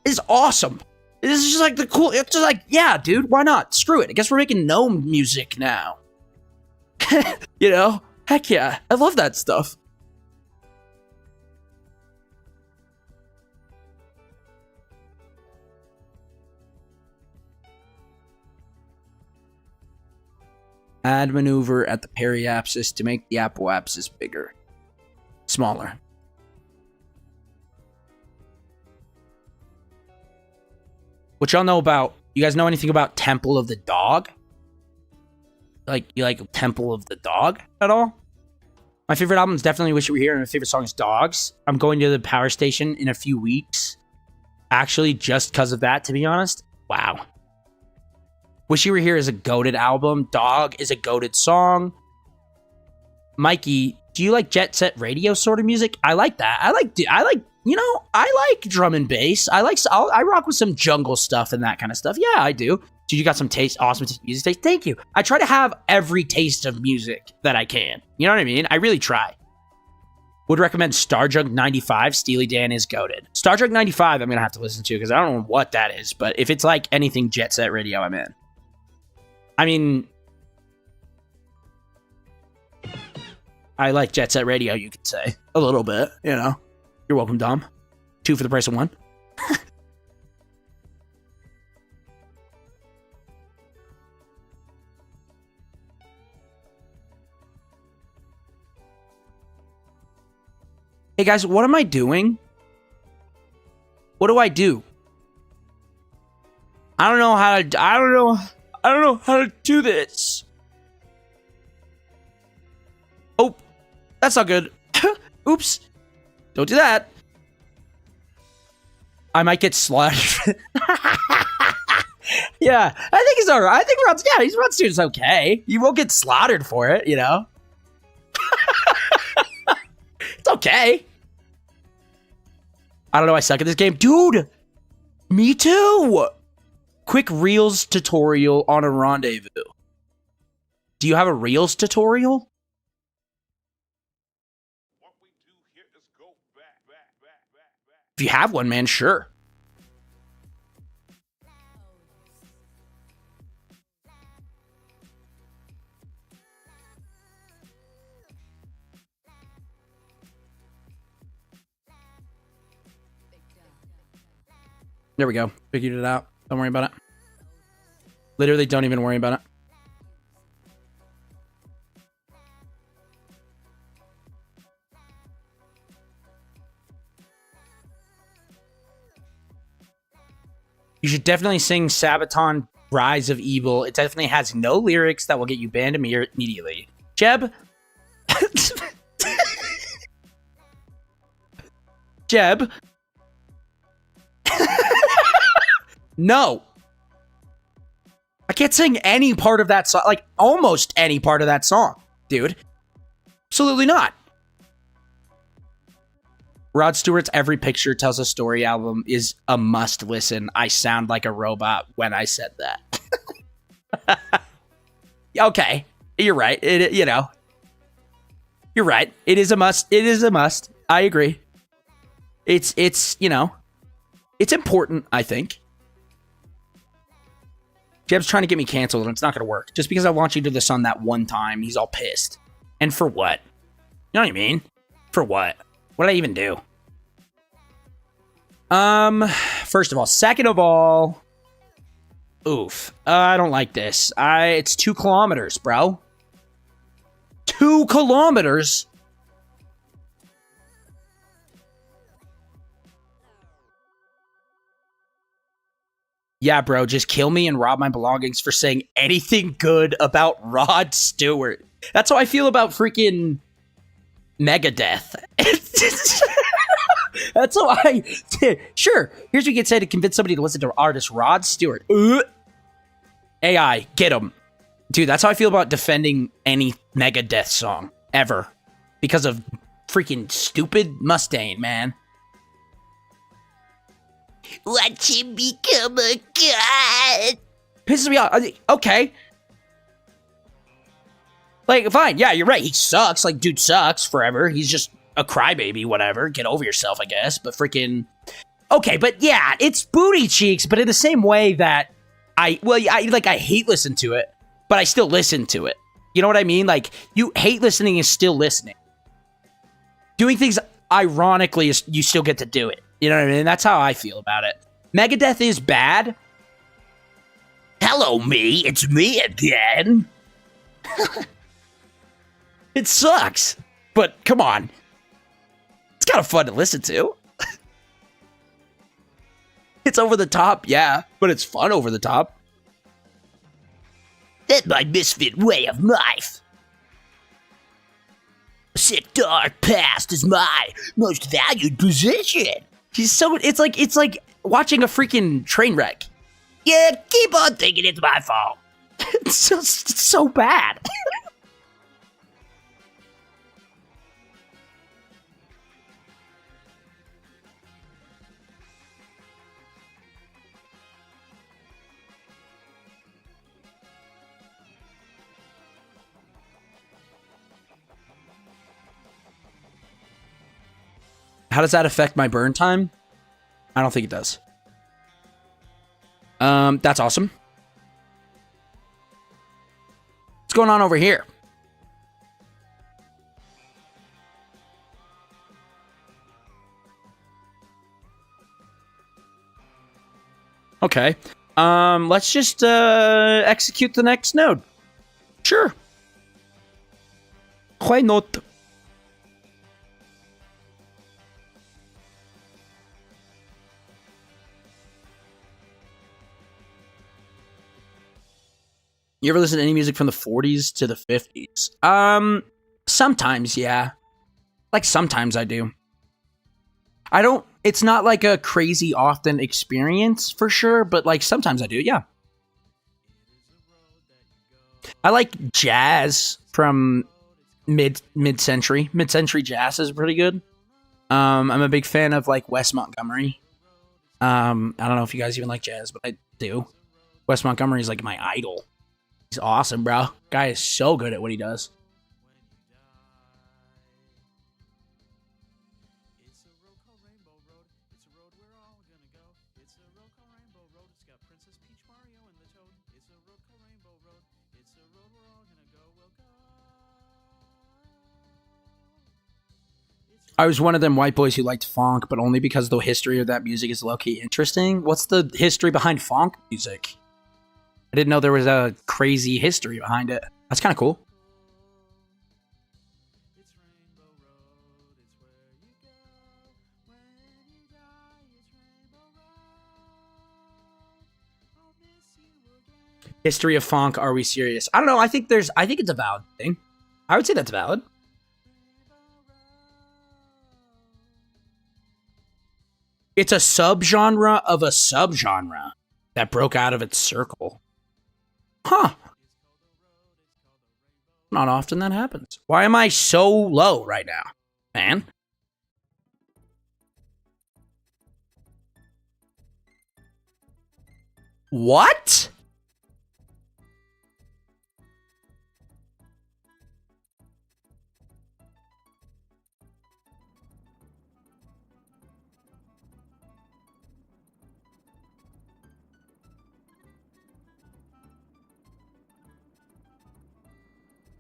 S1: It's awesome. This is just like the cool, it's just like, yeah, dude, why not? Screw it. I guess we're making gnome music now. You know? Heck yeah. I love that stuff. Add maneuver at the periapsis to make the apoapsis bigger. Smaller. What y'all know about, you guys know anything about Temple of the Dog? Like, you like Temple of the Dog at all? My favorite album is definitely Wish You Were Here, and my favorite song is Dogs. I'm going to the power station in a few weeks. Actually, just because of that, to be honest. Wow. Wish You Were Here is a goated album. Dog is a goated song. Mikey, do you like jet set radio sort of music? I like that. I like, I like drum and bass. I rock with some jungle stuff and that kind of stuff. Yeah, I do. Dude, you got some taste, awesome music taste. Thank you. I try to have every taste of music that I can. You know what I mean? I really try. Would recommend Stardrunk 95. Steely Dan is goated. Stardrunk 95, I'm going to have to listen to because I don't know what that is. But if it's like anything Jet Set Radio, I'm in. I mean, I like Jet Set Radio, you could say. A little bit, you know. You're welcome, Dom. 2 for the price of 1. Hey guys, what am I doing? What do I do? I don't know how to do this. Oh, that's not good. Oops. Don't do that. I might get slaughtered. Yeah, I think he's alright. I think Rod's doing okay. You won't get slaughtered for it, you know? It's okay. I don't know, I suck at this game. Dude! Me too! Quick Reels tutorial on a rendezvous. Do you have a Reels tutorial?
S4: What we do here is go back.
S1: If you have one, man, sure. There we go. Figured it out. Don't worry about it. Literally, don't even worry about it. You should definitely sing Sabaton Rise of Evil. It definitely has no lyrics that will get you banned immediately. Jeb? Jeb? No. I can't sing any part of that song. Like, almost any part of that song, dude. Absolutely not. Rod Stewart's Every Picture Tells a Story album is a must listen. I sound like a robot when I said that. Okay. You're right. You're right. It is a must. It is a must. I agree. It's important, I think. Jeb's trying to get me canceled, and it's not going to work. Just because I want you to do this on that one time, he's all pissed. And for what? You know what I mean? For what? What did I even do? First of all. Second of all, oof. I don't like this. It's 2 kilometers, bro. 2 kilometers? Yeah, bro, just kill me and rob my belongings for saying anything good about Rod Stewart. That's how I feel about freaking Megadeth. That's how I... Sure, here's what you can say to convince somebody to listen to artist Rod Stewart. AI, get him. Dude, that's how I feel about defending any Megadeth song, ever. Because of freaking stupid Mustaine, man. Watch him become a god. Pisses me off. Okay. Like, fine. Yeah, you're right. He sucks. Like, dude sucks forever. He's just a crybaby, whatever. Get over yourself, I guess. But freaking... Okay, but yeah, it's booty cheeks, but in the same way that I hate listen to it, but I still listen to it. You know what I mean? Like, you hate listening is still listening. Doing things ironically is you still get to do it. You know what I mean? That's how I feel about it. Megadeth is bad. Hello, me. It's me again. It sucks. But come on. It's kind of fun to listen to. It's over the top, yeah. But it's fun over the top. That's my misfit way of life. A sick dark past is my most valued possession. It's like watching a freaking train wreck. Yeah, keep on thinking it's my fault. It's so bad. How does that affect my burn time? I don't think it does. That's awesome. What's going on over here? Okay. Let's just execute the next node. Sure. Why not? You ever listen to any music from the 40s to the 50s? Sometimes, yeah. Like, sometimes I do. I don't, it's not like a crazy often experience for sure, but like sometimes I do, yeah. I like jazz from mid-century. Mid-century jazz is pretty good. I'm a big fan of like Wes Montgomery. I don't know if you guys even like jazz, but I do. Wes Montgomery is like my idol. He's awesome, bro. Guy is so good at what he does. I was one of them white boys who liked funk, but only because the history of that music is low-key interesting. What's the history behind funk music? I didn't know there was a crazy history behind it. That's kind of cool. History of funk, are we serious? I don't know, I think it's a valid thing. I would say that's valid. It's a subgenre of a subgenre that broke out of its circle. Huh. Not often that happens. Why am I so low right now, man? What?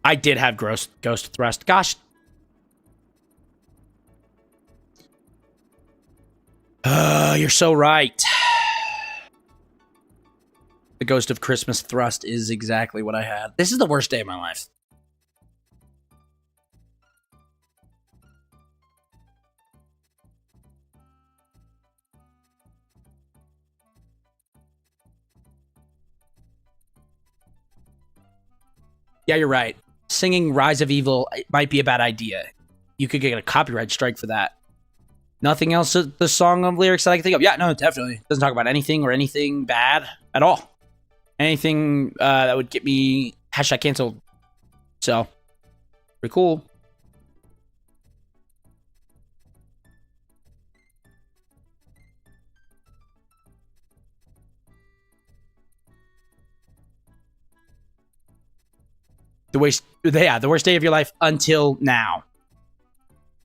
S1: I did have ghost thrust. Gosh. You're so right. The Ghost of Christmas thrust is exactly what I had. This is the worst day of my life. Yeah, you're right. Singing Rise of Evil might be a bad idea. You could get a copyright strike for that. Nothing else the song of lyrics that I can think of? Yeah, no, definitely. Doesn't talk about anything or anything bad at all. Anything that would get me hashtag canceled. So, pretty cool. The worst day of your life until now.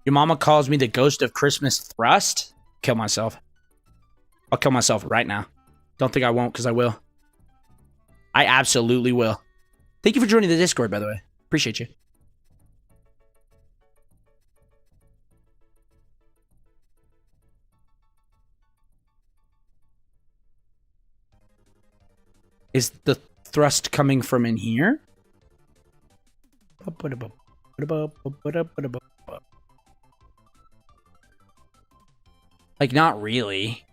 S1: Your mama calls me the Ghost of Christmas thrust. Kill myself. I'll kill myself right now. Don't think I won't, because I will. I absolutely will. Thank you for joining the Discord, by the way. Appreciate you. Is the thrust coming from in here? Like, not really.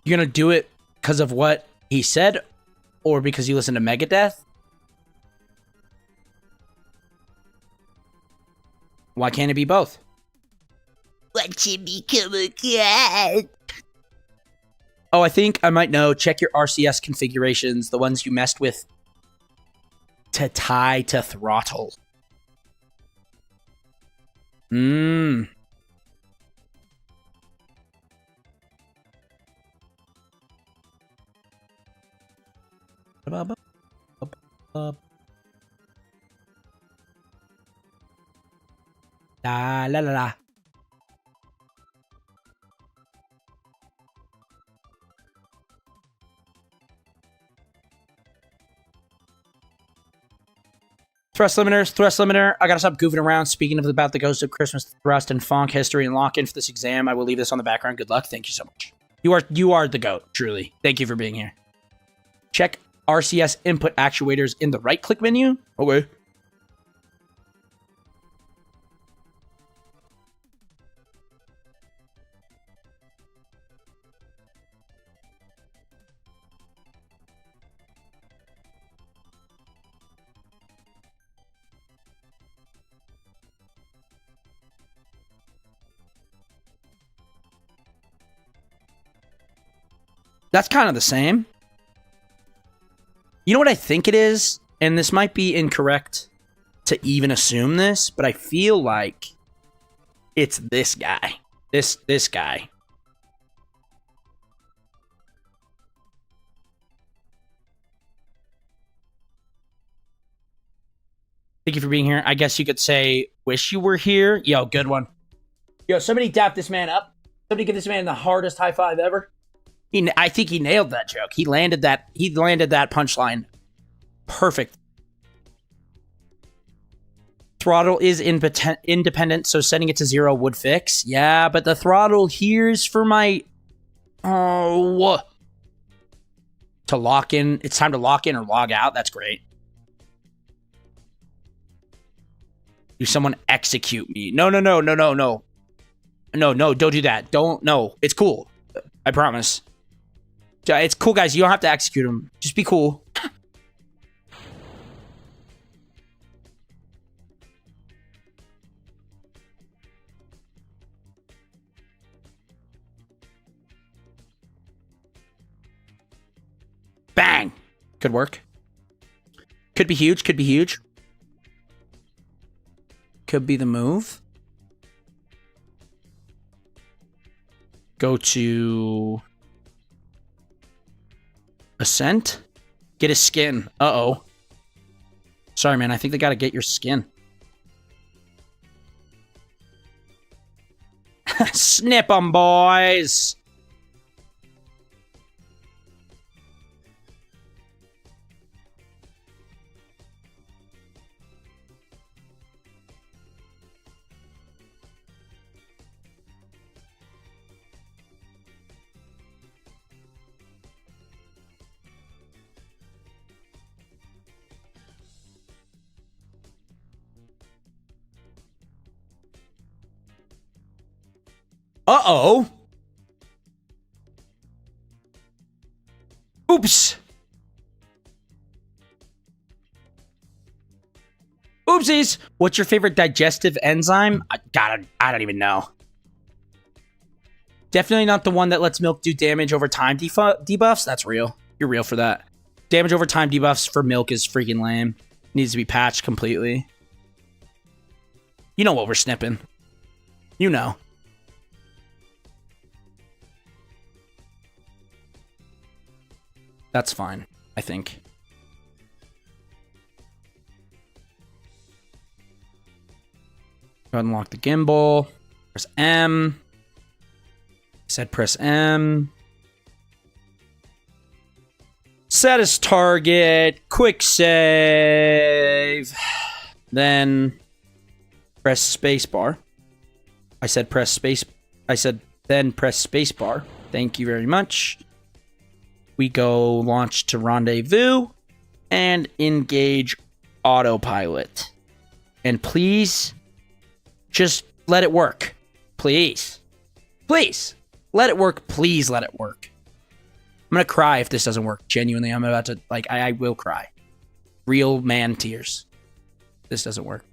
S1: You're gonna do it because of what he said, or because you listen to Megadeth? Why can't it be both? Watch it become a cat. Oh, I think I might know. Check your RCS configurations, the ones you messed with to tie to throttle. La la la la. Thrust limiter. I gotta stop goofing around. Speaking about the Ghost of Christmas thrust and Fonk history and lock in for this exam, I will leave this on the background. Good luck. Thank you so much. You are the GOAT, truly. Thank you for being here. Check RCS input actuators in the right-click menu. Okay. That's kind of the same. You know what I think it is? And this might be incorrect to even assume this, but I feel like it's this guy. This guy. Thank you for being here. I guess you could say, wish you were here. Yo, good one. Yo, somebody dap this man up. Somebody give this man the hardest high five ever. I think he nailed that joke. He landed that punchline. Perfect. Throttle is independent, so setting it to 0 would fix. Yeah, but the throttle here's for my... Oh. To lock in. It's time to lock in or log out. That's great. Do someone execute me? No. No, don't do that. No. It's cool. I promise. It's cool, guys. You don't have to execute him. Just be cool. Bang! Could work. Could be huge. Could be the move. Go to Ascent. Get his skin. Uh-oh. Sorry, man. I think they gotta get your skin. Snip 'em, boys. Uh-oh. Oops. Oopsies. What's your favorite digestive enzyme? I don't even know. Definitely not the one that lets milk do damage over time debuffs. That's real. You're real for that. Damage over time debuffs for milk is freaking lame. Needs to be patched completely. You know what we're snipping. You know. That's fine, I think. Go ahead and lock the gimbal. Press M. Said press M. Set as target. Quick save. Then press spacebar. I said press space. I said then press spacebar. Thank you very much. We go launch to rendezvous and engage autopilot. And please, just let it work. Please. Please. Let it work. Please let it work. I'm going to cry if this doesn't work. Genuinely, I'm about to, like, I will cry. Real man tears. This doesn't work.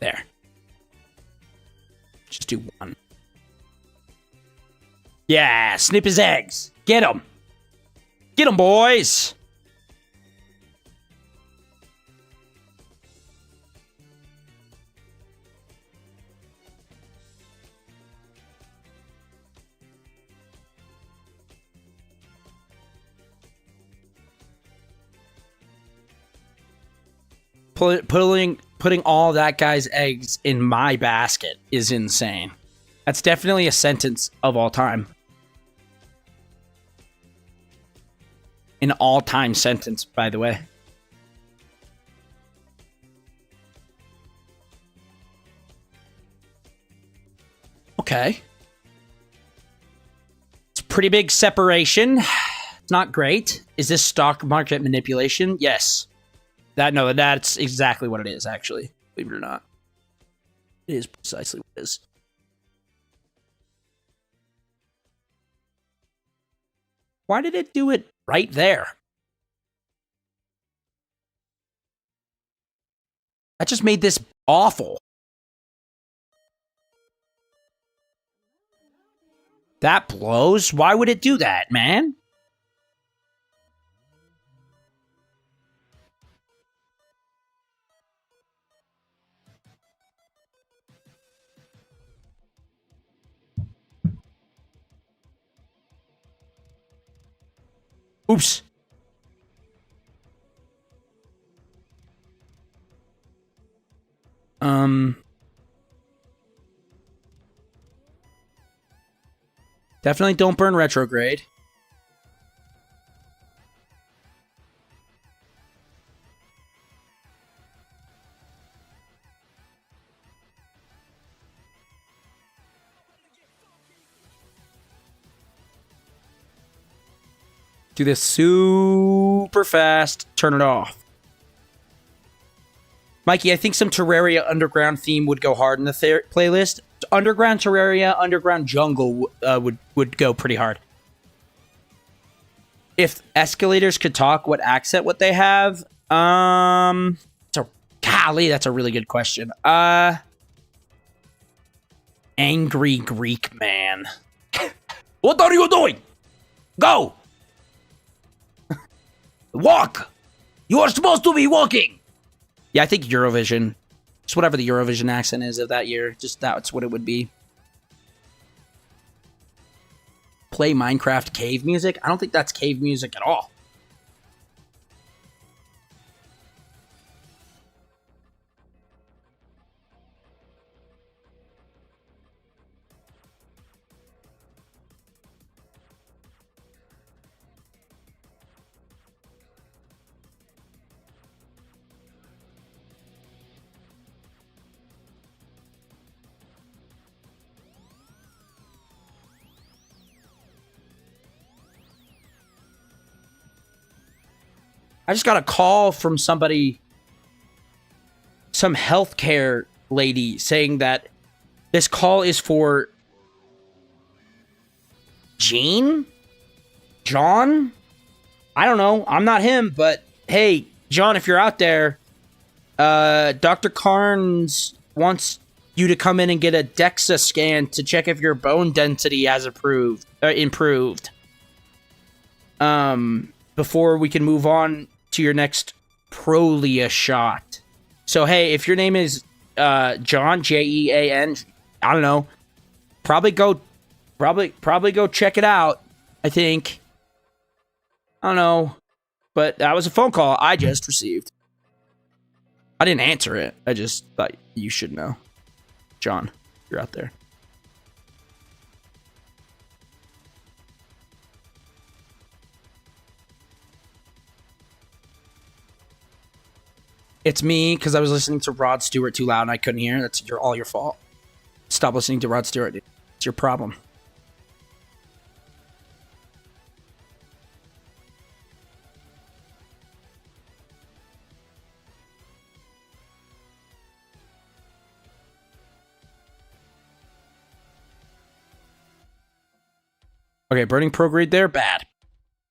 S1: There. Just do one. Yeah, snip his eggs. Get him. Get him, boys. Putting all that guy's eggs in my basket is insane. That's definitely a sentence of all time. An all-time sentence, by the way. Okay. It's a pretty big separation. It's not great. Is this stock market manipulation? Yes. That's exactly what it is, actually. Believe it or not. It is precisely what it is. Why did it do it right there? That just made this awful. That blows. Why would it do that, man? Oops. Definitely don't burn retrograde. Do this super fast. Turn it off. Mikey, I think some Terraria Underground theme would go hard in the playlist. Underground Terraria, Underground Jungle would go pretty hard. If escalators could talk, what accent would they have? Golly, that's a really good question. Angry Greek man. What are you doing? Go! Walk! You are supposed to be walking! Yeah, I think Eurovision. Just whatever the Eurovision accent is of that year. Just that's what it would be. Play Minecraft cave music? I don't think that's cave music at all. I just got a call from somebody, some healthcare lady, saying that this call is for John? I don't know. I'm not him, but hey, John, if you're out there, Dr. Carnes wants you to come in and get a DEXA scan to check if your bone density has improved. Before we can move on to your next Prolia shot. So hey, if your name is John, Jean, I don't know, probably go check it out. I think. I don't know, but that was a phone call I just received. I didn't answer it. I just thought you should know, John. You're out there. It's me, because I was listening to Rod Stewart too loud and I couldn't hear. That's all your fault. Stop listening to Rod Stewart, dude. It's your problem. Okay, burning prograde there, bad.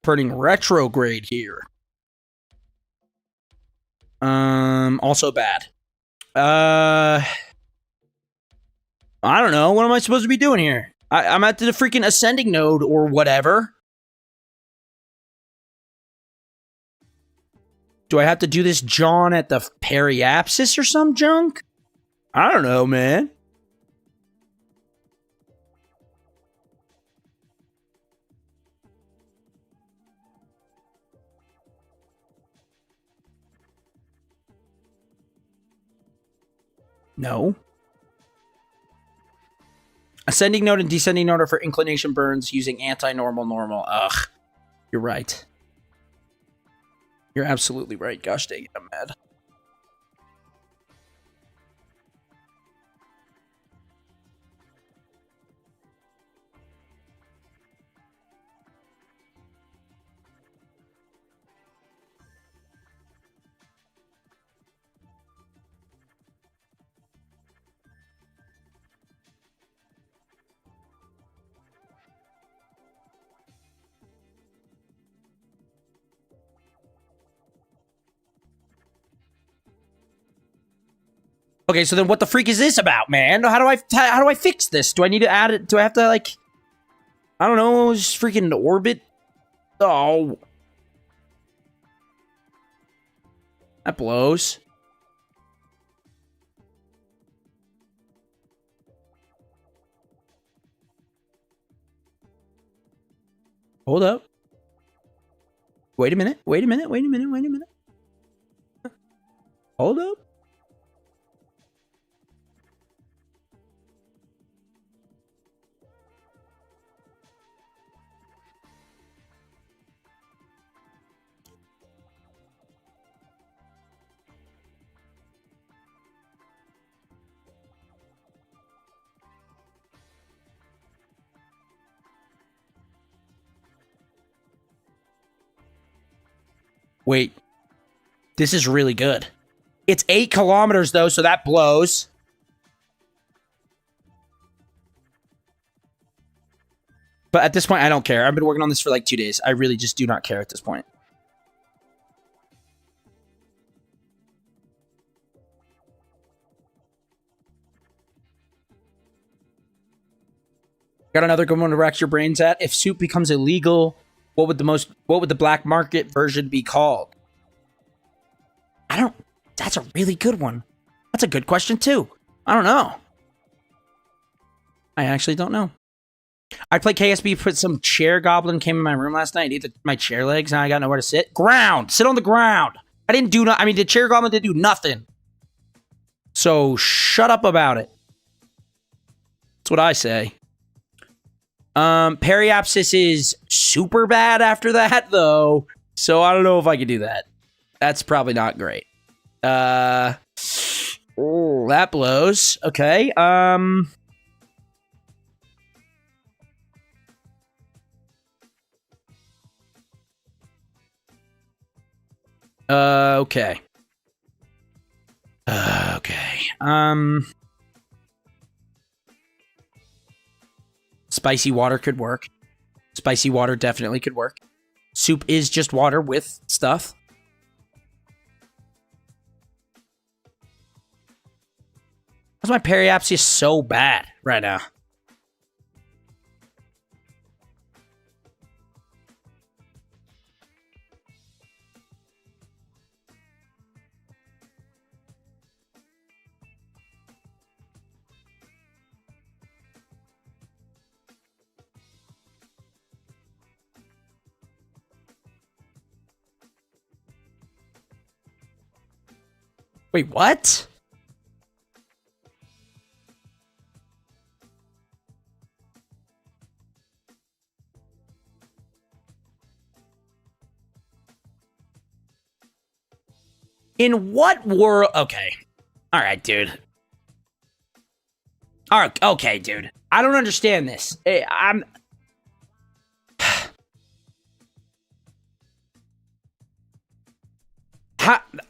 S1: Burning retrograde here. Also bad. I don't know. What am I supposed to be doing here? I'm at the freaking ascending node or whatever. Do I have to do this John at the periapsis or some junk? I don't know, man. No. Ascending node and descending node are for inclination burns using anti-normal normal. Ugh. You're right. You're absolutely right. Gosh dang it, I'm mad. Okay, so then what the freak is this about, man? How do I fix this? Do I need to add it? Do I have to, like, I don't know, just freaking orbit? Oh. That blows. Hold up. Wait a minute. Wait a minute. Wait a minute. Wait a minute. Hold up. Wait. This is really good. It's 8 kilometers, though, so that blows. But at this point, I don't care. I've been working on this for like 2 days. I really just do not care at this point. Got another good one to rack your brains at. If soup becomes illegal, what would the black market version be called? That's a really good one. That's a good question too. I don't know. I actually don't know. I played KSP, put some chair goblin came in my room last night. Ate my chair legs, now I got nowhere to sit. Ground! Sit on the ground! I didn't do I mean, the chair goblin didn't do nothing. So, shut up about it. That's what I say. Periapsis is super bad after that, though. So, I don't know if I can do that. That's probably not great. Oh, that blows. Okay, okay. Okay. Spicy water could work. Spicy water definitely could work. Soup is just water with stuff. Why's my periapsis so bad right now? Wait, what? In what world? Okay. All right, dude. All right, okay, dude. I don't understand this. I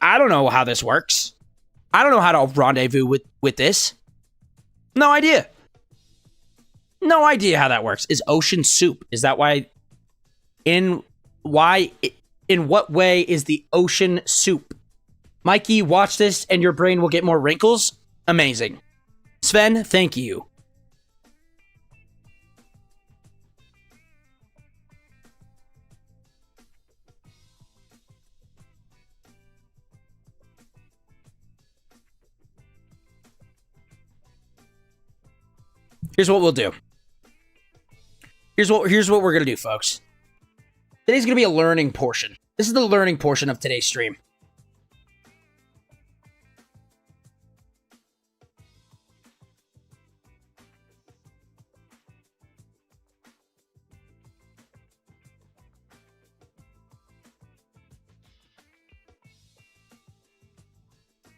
S1: don't know how this works. I don't know how to rendezvous with this. No idea. No idea how that works. Is ocean soup? Is that why? In what way is the ocean soup? Mikey, watch this and your brain will get more wrinkles. Amazing. Sven, thank you. Here's what we'll do. Here's what we're gonna do, folks. Today's gonna be a learning portion. This is the learning portion of today's stream.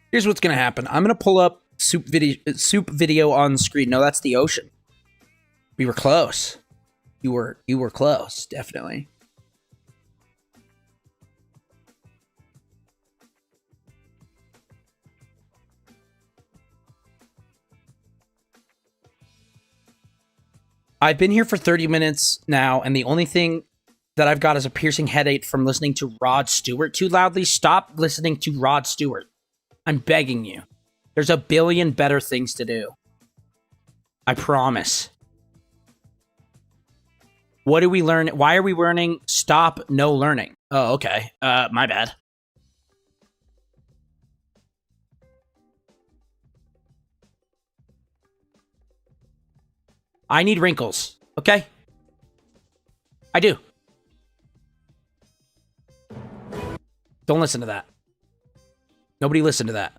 S1: Here's what's gonna happen. I'm gonna pull up soup video on screen. No, that's the ocean. We were close. You were close, definitely. I've been here for 30 minutes now, and the only thing that I've got is a piercing headache from listening to Rod Stewart too loudly. Stop listening to Rod Stewart. I'm begging you. There's a billion better things to do. I promise. What do we learn? Why are we learning? Stop no learning. Oh, okay. My bad. I need wrinkles, okay? I do. Don't listen to that. Nobody listen to that.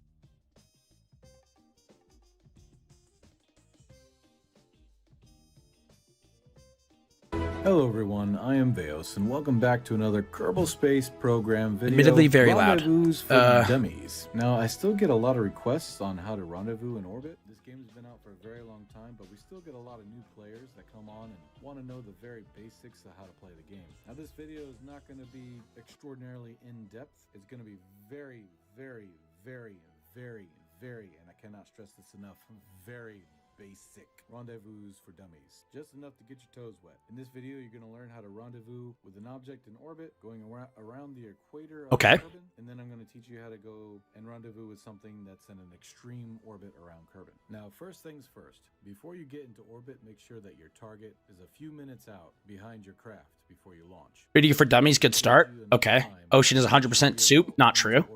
S5: Hello everyone, I am Veos, and welcome back to another Kerbal Space program video.
S1: Admittedly very loud.
S5: Rendezvous for dummies. Now, I still get a lot of requests on how to rendezvous in orbit. This game has been out for a very long time, but we still get a lot of new players that come on and want to know the very basics of how to play the game. Now, this video is not going to be extraordinarily in-depth. It's going to be very, very, very, very, very, and I cannot stress this enough, very basic rendezvous for dummies. Just enough to get your toes wet. In this video, you're going to learn how to rendezvous with an object in orbit, going around the equator of Kerbin, and then I'm going to teach you how to go and rendezvous with something that's in an extreme orbit around Kerbin. Now, first things first, before you get into orbit, make sure that your target is a few minutes out behind your craft before you launch.
S1: Video for dummies, good start. Okay. Ocean is 100% soup, not true.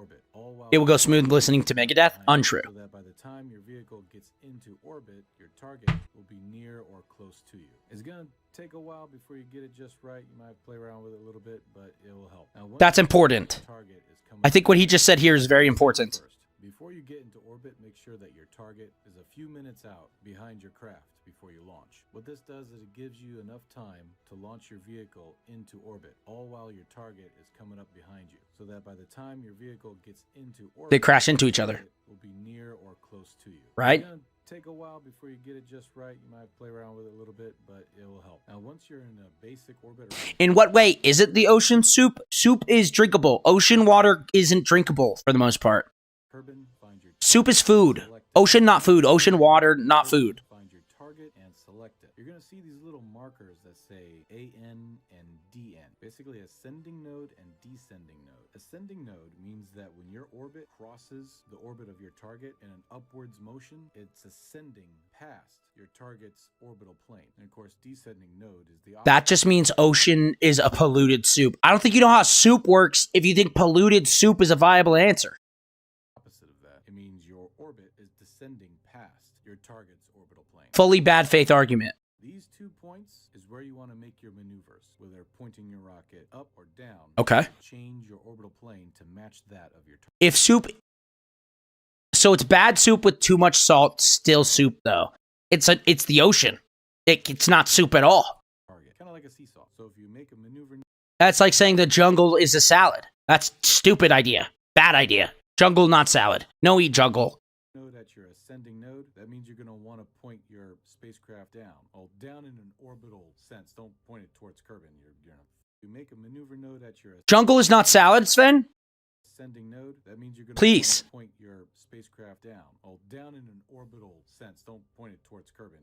S1: It will go smooth listening to Megadeth, untrue.
S5: So that by the time your vehicle gets into orbit, your target will be near or close to you. It's going to take a while before you get it just right. You might play around with it a little bit, but it will help. Now,
S1: that's important. I think what he just said here is very important.
S5: Before you get into orbit, make sure that your target is a few minutes out behind your craft before you launch. What this does is it gives you enough time to launch your vehicle into orbit, all while your target is coming up behind you, so that by the time your vehicle gets into orbit,
S1: they crash into each other.
S5: It will be near or close to you.
S1: Right?
S5: It's gonna take a while before you get it just right. You might play around with it a little bit, but it will help. Now, once you're in a basic orbit...
S1: In what way is it the ocean soup? Soup is drinkable. Ocean water isn't drinkable for the most part. Soup is food. Ocean, not food. Ocean water, not food.
S5: Find your target and select it. You're going to see these little markers that say AN and DN. Basically, ascending node and descending node. Ascending node means that when your orbit crosses the orbit of your target in an upwards motion, it's ascending past your target's orbital plane. And of course, descending node is the opposite.
S1: That just means ocean is a polluted soup. I don't think you know how soup works if you think polluted soup is a viable answer.
S5: It means your orbit is descending past your target's orbital plane.
S1: Fully bad faith argument.
S5: These 2 points is where you want to make your maneuvers, whether pointing your rocket up or down.
S1: Okay.
S5: Change your orbital plane to match that of your target.
S1: If soup... So it's bad soup with too much salt, still soup, though. It's the ocean. It's not soup at all.
S5: Kind of like a seesaw. So if you make a maneuver...
S1: That's like saying the jungle is a salad. That's stupid idea. Bad idea. Jungle, not salad. No eat jungle.
S5: Know that you're ascending node. That means you're going to want to point your spacecraft down. Oh, down in an orbital sense. Don't point it towards Kerbin. You make a maneuver node at your...
S1: Jungle is not salad, Sven?
S5: Ascending node. That means you're going
S1: to
S5: point your spacecraft down. Oh, down in an orbital sense. Don't point it towards Kerbin.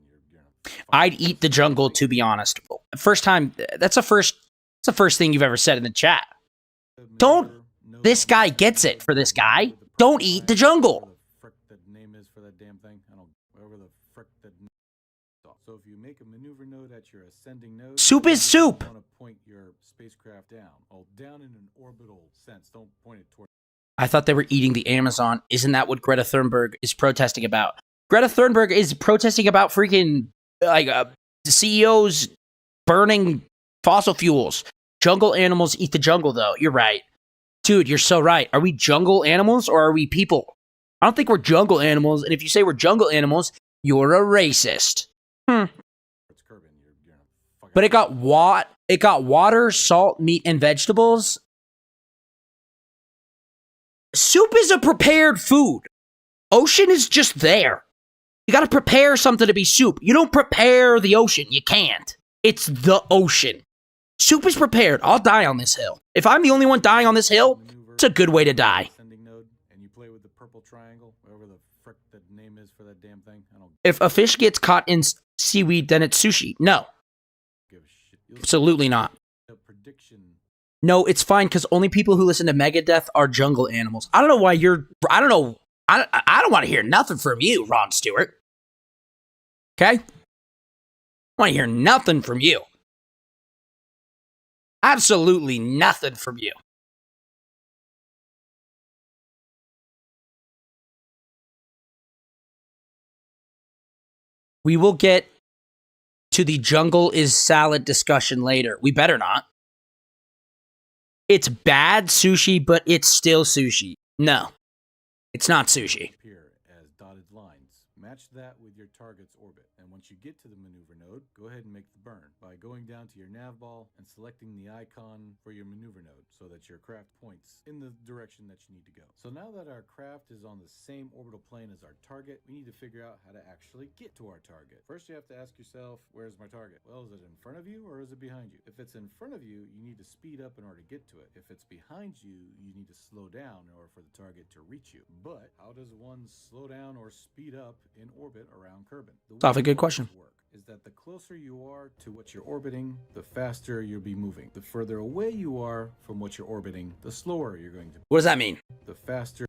S1: I'd eat the jungle, to be honest. First time... That's the first thing you've ever said in the chat. Don't... This guy gets it for this guy. Don't eat the jungle.
S5: Frick the name is for that damn thing. I don't... Whatever the frick that... So if you make a maneuver node at your ascending node...
S1: Soup is soup!
S5: You want to point your spacecraft down. Oh, down in an orbital sense. Don't point it toward...
S1: I thought they were eating the Amazon. Isn't that what Greta Thunberg is protesting about? Greta Thunberg is protesting about freaking the CEOs burning fossil fuels. Jungle animals eat the jungle, though. You're right. Dude, you're so right. Are we jungle animals or are we people? I don't think we're jungle animals. And if you say we're jungle animals, you're a racist. But it got water, salt, meat, and vegetables. Soup is a prepared food. Ocean is just there. You got to prepare something to be soup. You don't prepare the ocean. You can't. It's the ocean. Soup is prepared. I'll die on this hill. If I'm the only one dying on this hill, it's a good way to die.
S5: And you play with the purple triangle, whatever the frick that name is for that damn thing. I don't
S1: If a fish gets caught in seaweed, then it's sushi. No,
S5: give a shit.
S1: absolutely not.
S5: A prediction.
S1: No, it's fine because only people who listen to Megadeth are jungle animals. I don't know why you're. I don't know. I don't want to hear nothing from you, Ron Stewart. Okay? I want to hear nothing from you. Absolutely nothing from you. We will get to the jungle is salad discussion later. We better not. It's bad sushi, but it's still sushi. No, it's not sushi.
S5: Appear as dotted lines. Match that with your target's orbit. And once you get to the maneuver node, go ahead and make the burn by going down to your nav ball and selecting the icon for your maneuver node so that your craft points in the direction that you need to go. So now that our craft is on the same orbital plane as our target, we need to figure out how to actually get to our target. First, you have to ask yourself, where's my target? Well, is it in front of you or is it behind you? If it's in front of you, you need to speed up in order to get to it. If it's behind you, you need to slow down in order for the target to reach you. But how does one slow down or speed up in orbit around Kerbin?
S1: That's a good question.
S5: Is that the closer you are to what you're orbiting, the faster you'll be moving. The further away you are from what you're orbiting, the slower you're going to be.
S1: What does that mean?
S5: The faster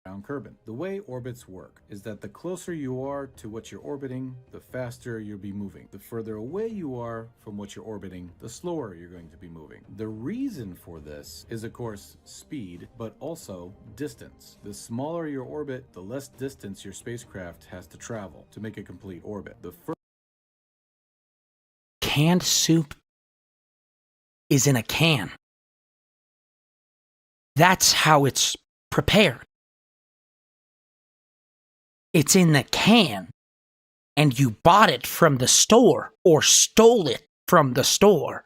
S5: around Kerbin. The way orbits work is that the closer you are to what you're orbiting, the faster you'll be moving. The further away you are from what you're orbiting, the slower you're going to be moving. The reason for this is, of course, speed, but also distance. The smaller your orbit, the less distance your spacecraft has to travel to make a complete orbit. The
S1: Canned soup is in a can. That's how it's prepared. It's in the can, and you bought it from the store or stole it from the store,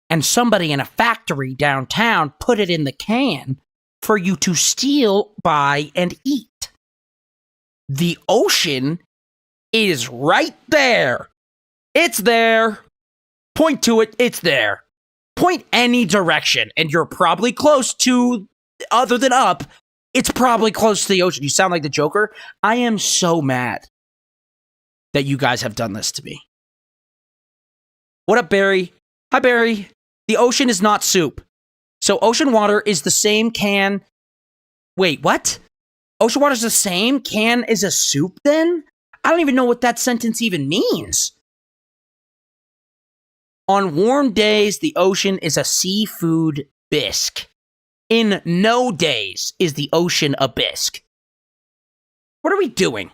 S1: and somebody in a factory downtown put it in the can for you to steal, buy, and eat. The ocean is right there. It's there. Point to it, it's there. Point any direction, and you're probably close to, other than up, it's probably close to the ocean. You sound like the Joker. I am so mad that you guys have done this to me. What up, Barry? Hi, Barry. The ocean is not soup. So ocean water is the same can. Wait, what? Ocean water is the same can as a soup, then? I don't even know what that sentence even means. On warm days, the ocean is a seafood bisque. In no days is the ocean a bisque. What are we doing?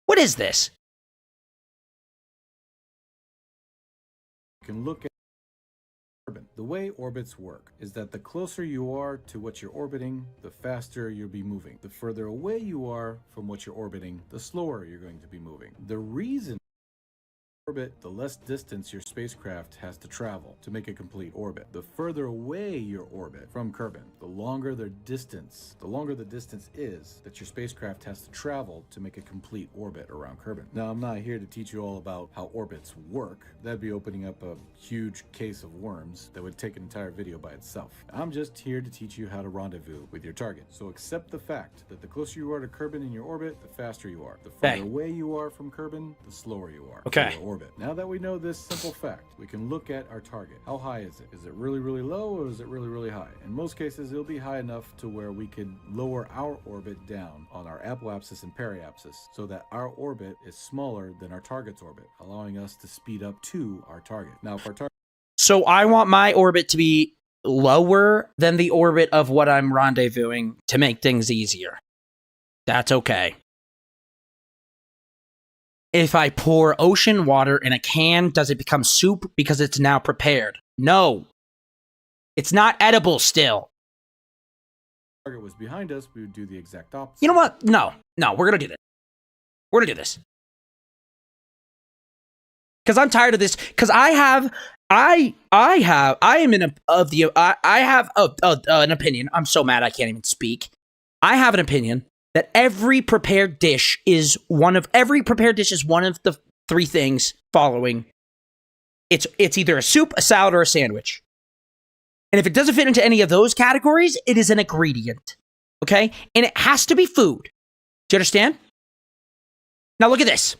S1: What is this?
S5: You can look at Kerbin. The way orbits work is that the closer you are to what you're orbiting, the faster you'll be moving. The further away you are from what you're orbiting, the slower you're going to be moving. The reason orbit, the less distance your spacecraft has to travel to make a complete orbit. The further away your orbit from Kerbin, the longer the distance is that your spacecraft has to travel to make a complete orbit around Kerbin. Now, I'm not here to teach you all about how orbits work. That'd be opening up a huge case of worms that would take an entire video by itself. I'm just here to teach you how to rendezvous with your target. So accept the fact that the closer you are to Kerbin in your orbit, the faster you are. The further away you are from Kerbin, the slower you are.
S1: Okay.
S5: Orbit. Now that we know this simple fact, we can look at our target. How high is it? Is it really, really low, or is it really, really high? In most cases, it'll be high enough to where we could lower our orbit down on our apoapsis and periapsis so that our orbit is smaller than our target's orbit, allowing us to speed up to our target. Now, if our target...
S1: So I want my orbit to be lower than the orbit of what I'm rendezvousing to make things easier. That's okay. If I pour ocean water in a can, does it become soup because it's now prepared? No. It's not edible still.
S5: If the target was behind us, we would do the exact opposite.
S1: You know what? No, we're gonna do this. We're gonna do this. Because I'm tired of this. Because I have an opinion. I'm so mad I can't even speak. I have an opinion that every prepared dish is one of the three things following. It's either a soup, a salad, or a sandwich. And if it doesn't fit into any of those categories, it is an ingredient. Okay? And it has to be food. Do you understand? Now look at this.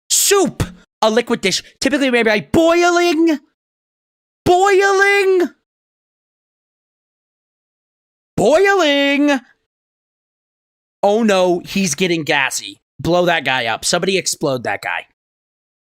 S1: Soup, a liquid dish, typically made by boiling. Oh no, he's getting gassy. Blow that guy up. Somebody explode that guy.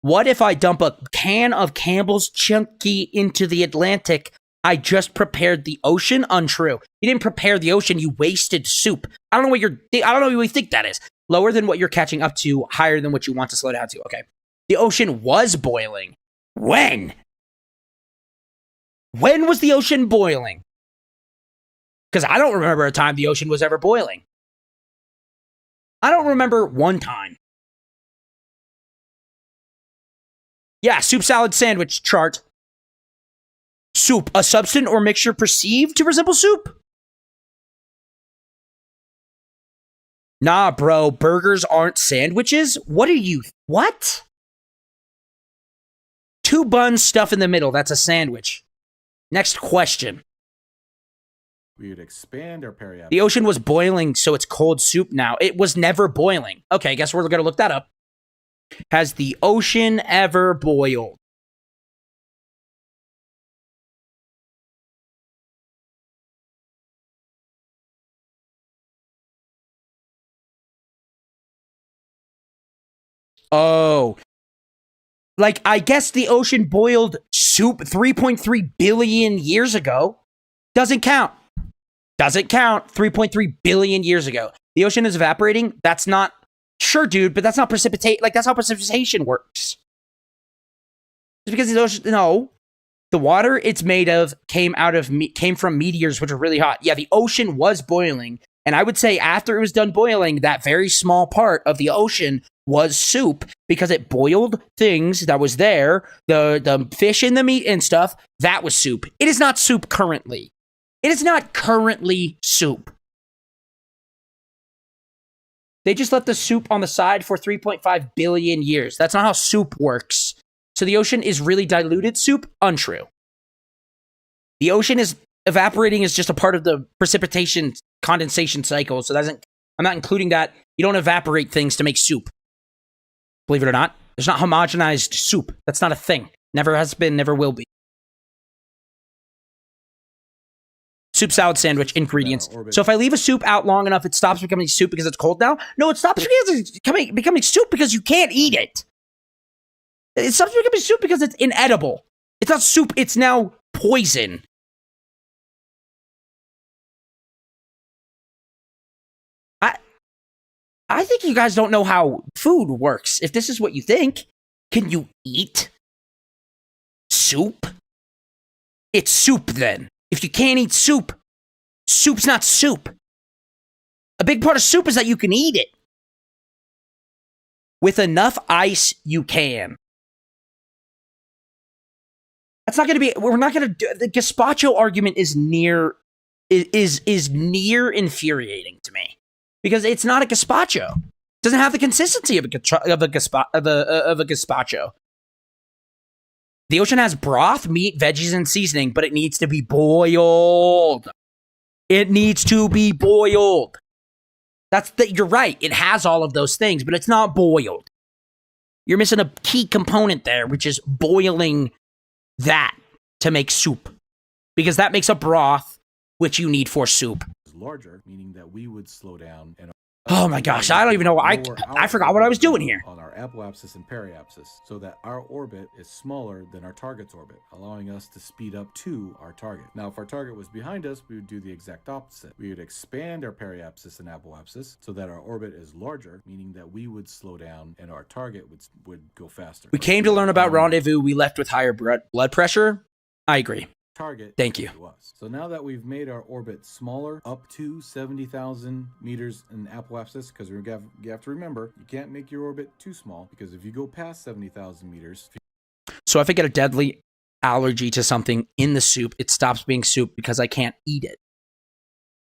S1: What if I dump a can of Campbell's Chunky into the Atlantic? I just prepared the ocean? Untrue. You didn't prepare the ocean, you wasted soup. I don't know what you think that is. Lower than what you're catching up to, higher than what you want to slow down to. Okay. The ocean was boiling. When? When was the ocean boiling? Because I don't remember a time the ocean was ever boiling. I don't remember one time. Yeah, soup, salad, sandwich chart. Soup, a substance or mixture perceived to resemble soup? Nah, bro, burgers aren't sandwiches? What? Two buns, stuff in the middle, that's a sandwich. Next question.
S5: We would expand our periapsis.
S1: The ocean was boiling, so it's cold soup now. It was never boiling. Okay, I guess we're going to look that up. Has the ocean ever boiled? Oh. Like, I guess the ocean boiled soup 3.3 billion years ago. Doesn't count. 3.3 billion years ago. The ocean is evaporating. That's not... Sure, dude, but that's not precipitate. Like, that's how precipitation works. It's because the ocean... No. The water it's made of came from meteors, which are really hot. Yeah, the ocean was boiling. And I would say after it was done boiling, that very small part of the ocean was soup because it boiled things that was there. The fish and the meat and stuff, that was soup. It is not soup currently. It is not currently soup. They just left the soup on the side for 3.5 billion years. That's not how soup works. So the ocean is really diluted soup? Untrue. The ocean is evaporating is just a part of the precipitation condensation cycle. So I'm not including that. You don't evaporate things to make soup. Believe it or not. There's not homogenized soup. That's not a thing. Never has been, never will be. Soup, salad, sandwich, ingredients. So if I leave a soup out long enough, it stops becoming soup because it's cold now? No, it stops because it's becoming soup because you can't eat it. It stops becoming soup because it's inedible. It's not soup, it's now poison. I think you guys don't know how food works. If this is what you think, can you eat soup? It's soup then. If you can't eat soup, soup's not soup. A big part of soup is that you can eat it. With enough ice, you can. That's not going to be... We're not going to do... The gazpacho argument is near infuriating to me. Because it's not a gazpacho. It doesn't have the consistency of a gazpacho. The ocean has broth, meat, veggies, and seasoning, but it needs to be boiled. It needs to be boiled. You're right. It has all of those things, but it's not boiled. You're missing a key component there, which is boiling that to make soup. Because that makes a broth, which you need for soup.
S5: Larger, meaning that we would slow down and
S1: oh my gosh, I don't even know. I forgot what I was doing here.
S5: On our apoapsis and periapsis so that our orbit is smaller than our target's orbit, allowing us to speed up to our target. Now, if our target was behind us, we would do the exact opposite. We would expand our periapsis and apoapsis so that our orbit is larger, meaning that we would slow down and our target would go faster.
S1: We came to learn about rendezvous. We left with higher blood pressure. I agree.
S5: Target.
S1: Thank you.
S5: To us. So now that we've made our orbit smaller, up to 70,000 meters in apoapsis, because you have to remember, you can't make your orbit too small, because if you go past 70,000 meters...
S1: So if I get a deadly allergy to something in the soup, it stops being soup because I can't eat it.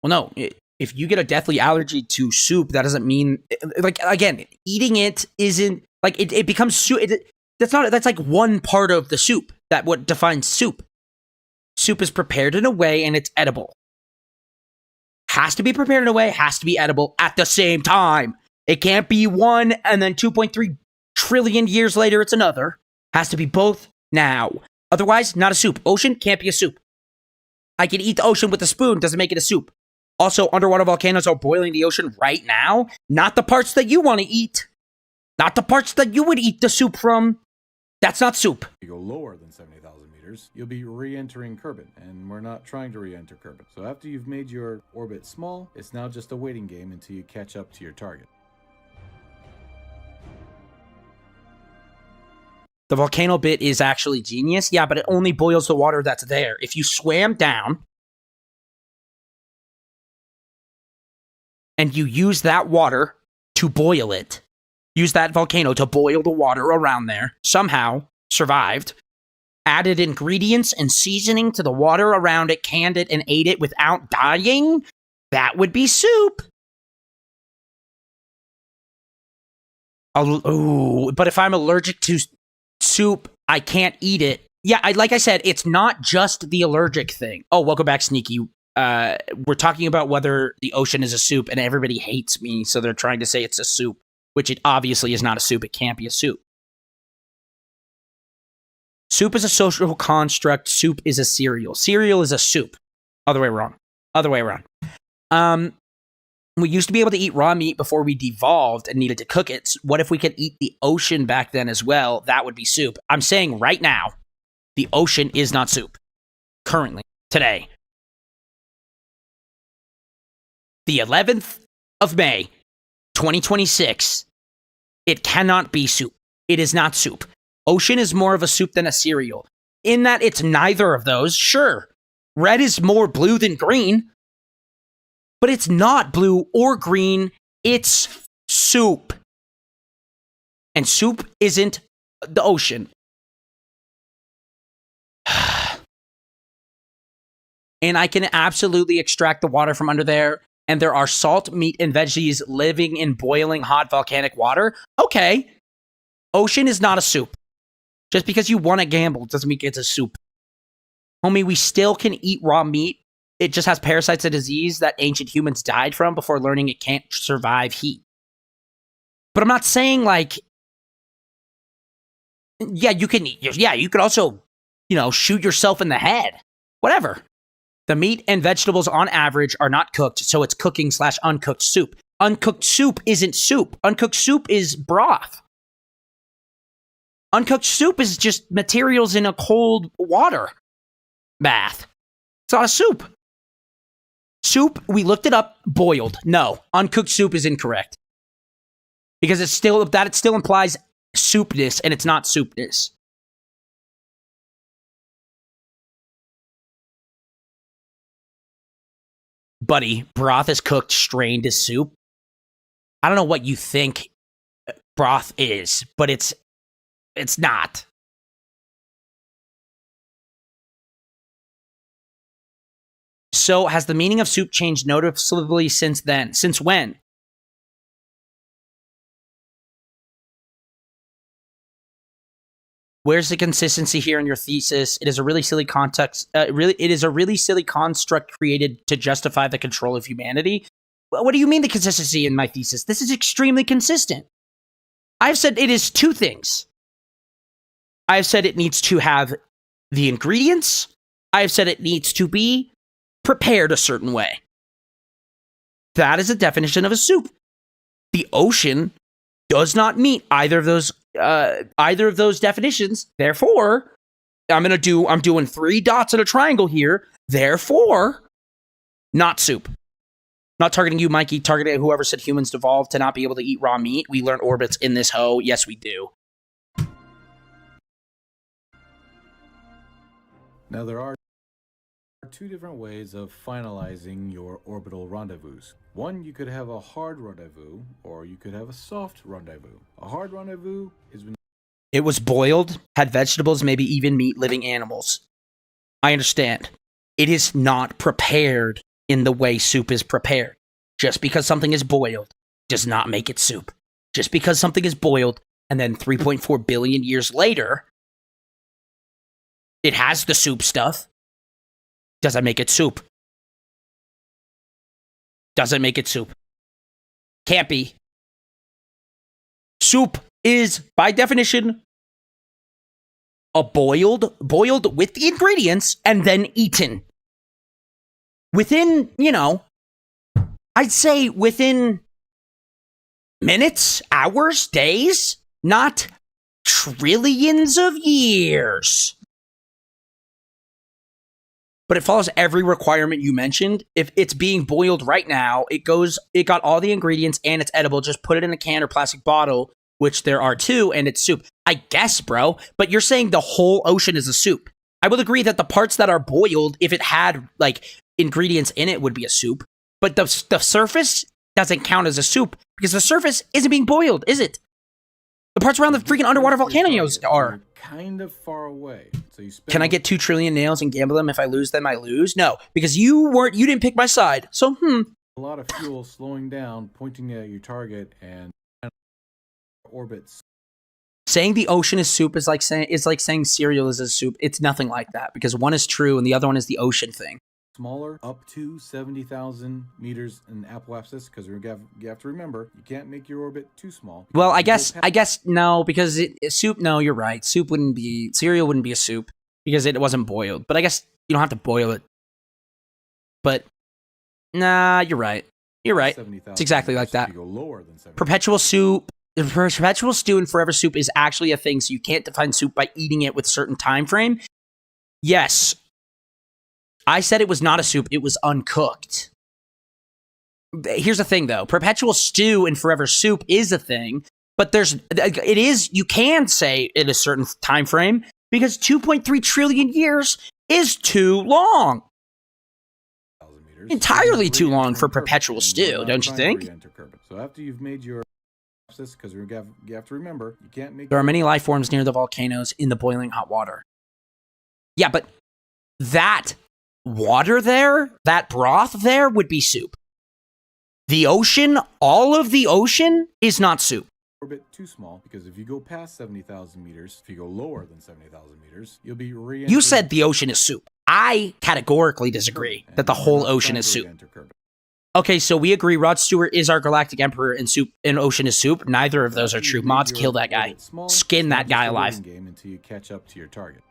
S1: Well, no. If you get a deathly allergy to soup, that doesn't mean... Like, again, eating it isn't... Like, it becomes soup. That's like one part of the soup. That what defines soup. Soup is prepared in a way and it's edible. Has to be prepared in a way, has to be edible at the same time. It can't be one and then 2.3 trillion years later it's another. Has to be both now. Otherwise, not a soup. Ocean can't be a soup. I can eat the ocean with a spoon, doesn't make it a soup. Also, underwater volcanoes are boiling the ocean right now. Not the parts that you want to eat. Not the parts that you would eat the soup from. That's not soup.
S5: You go lower than 70,000 meters, you'll be re-entering Kerbal, and we're not trying to re-enter Kerbal. So after you've made your orbit small, it's now just a waiting game until you catch up to your target.
S1: The volcano bit is actually genius. Yeah, but it only boils the water that's there. If you swam down and you use that water to boil it, use that volcano to boil the water around there, somehow survived, added ingredients and seasoning to the water around it, canned it, and ate it without dying, that would be soup. Ooh, but if I'm allergic to soup, I can't eat it. Yeah, like I said, it's not just the allergic thing. Oh, welcome back, Sneaky. We're talking about whether the ocean is a soup, and everybody hates me, so they're trying to say it's a soup, which it obviously is not a soup. It can't be a soup. Soup is a social construct. Soup is a cereal. Cereal is a soup. Other way around. We used to be able to eat raw meat before we devolved and needed to cook it. What if we could eat the ocean back then as well? That would be soup. I'm saying right now, the ocean is not soup. Currently. Today. The 11th of May, 2026. It cannot be soup. It is not soup. Ocean is more of a soup than a cereal. In that it's neither of those, sure. Red is more blue than green. But it's not blue or green. It's soup. And soup isn't the ocean. And I can absolutely extract the water from under there. And there are salt, meat, and veggies living in boiling hot volcanic water. Okay. Ocean is not a soup. Just because you want to gamble doesn't mean it's a soup. Homie, we still can eat raw meat. It just has parasites and disease that ancient humans died from before learning it can't survive heat. But I'm not saying like, yeah, you can eat. Yeah, you could also, shoot yourself in the head. Whatever. The meat and vegetables on average are not cooked, so it's cooking/uncooked soup. Uncooked soup isn't soup. Uncooked soup is broth. Uncooked soup is just materials in a cold water bath. It's not a soup. Soup, we looked it up, boiled. No, uncooked soup is incorrect. Because it still implies soupness, and it's not soupness. Buddy, broth is cooked, strained as soup. I don't know what you think broth is, but it's not. So, has the meaning of soup changed noticeably since then? Since when? Where's the consistency here in your thesis? It is a really silly context. It is a really silly construct created to justify the control of humanity. What do you mean the consistency in my thesis? This is extremely consistent. I've said it is two things. I've said it needs to have the ingredients. I've said it needs to be prepared a certain way. That is a definition of a soup. The ocean does not meet either of those definitions. Therefore, I'm doing 3 dots and a triangle here. Therefore, not soup. Not targeting you, Mikey. Targeting whoever said humans devolved to not be able to eat raw meat. We learn orbits in this hoe. Yes, we do.
S5: Now, there are 2 different ways of finalizing your orbital rendezvous. One, you could have a hard rendezvous, or you could have a soft rendezvous. A hard rendezvous is when
S1: it was boiled, had vegetables, maybe even meat, living animals. I understand. It is not prepared in the way soup is prepared. Just because something is boiled does not make it soup. Just because something is boiled and then 3.4 billion years later, it has the soup stuff, doesn't make it soup. Doesn't make it soup. Can't be. Soup is, by definition, a boiled with the ingredients and then eaten. Within, I'd say within minutes, hours, days, not trillions of years. But it follows every requirement you mentioned. If it's being boiled right now, it got all the ingredients and it's edible. Just put it in a can or plastic bottle, which there are 2, and it's soup. I guess, bro. But you're saying the whole ocean is a soup. I will agree that the parts that are boiled, if it had ingredients in it, would be a soup. But the surface doesn't count as a soup because the surface isn't being boiled, is it? The parts around the freaking underwater volcanoes are
S5: kind of far away. So you
S1: Can I get 2 trillion nails and gamble them? If I lose them, I lose? No, because you didn't pick my side. So,
S5: a lot of fuel slowing down, pointing at your target, and orbits.
S1: Saying the ocean is soup is like saying cereal is a soup. It's nothing like that because one is true and the other one is the ocean thing.
S5: Smaller, up to 70,000 meters in apoapsis, because you have to remember, you can't make your orbit too small.
S1: Well, I guess no, because soup. No, you're right. Cereal wouldn't be a soup because it wasn't boiled. But I guess you don't have to boil it. But nah, you're right. You're right. It's exactly like that. Perpetual stew and forever soup is actually a thing. So you can't define soup by eating it with certain time frame. Yes. I said it was not a soup. It was uncooked. Here's the thing, though. Perpetual stew and forever soup is a thing, but you can say in a certain time frame because 2.3 trillion years is too long. Entirely too long for perpetual stew, don't you think?
S5: So after you've made your because you have to remember, you can't make.
S1: There are many life forms near the volcanoes in the boiling hot water. Yeah, but that water there, that broth there would be soup. The ocean, all of the ocean is not soup.
S5: Orbit too small because if you go past 70,000 meters, if you go lower than 70,000 meters, you'll be re-entering.
S1: You said the ocean is soup. I categorically disagree that the whole ocean is soup. Okay, so we agree Rod Stewart is our galactic emperor and soup and ocean is soup. Neither of those are true. Mods, kill that guy. Skin that guy alive.
S5: Game until you catch up to your target.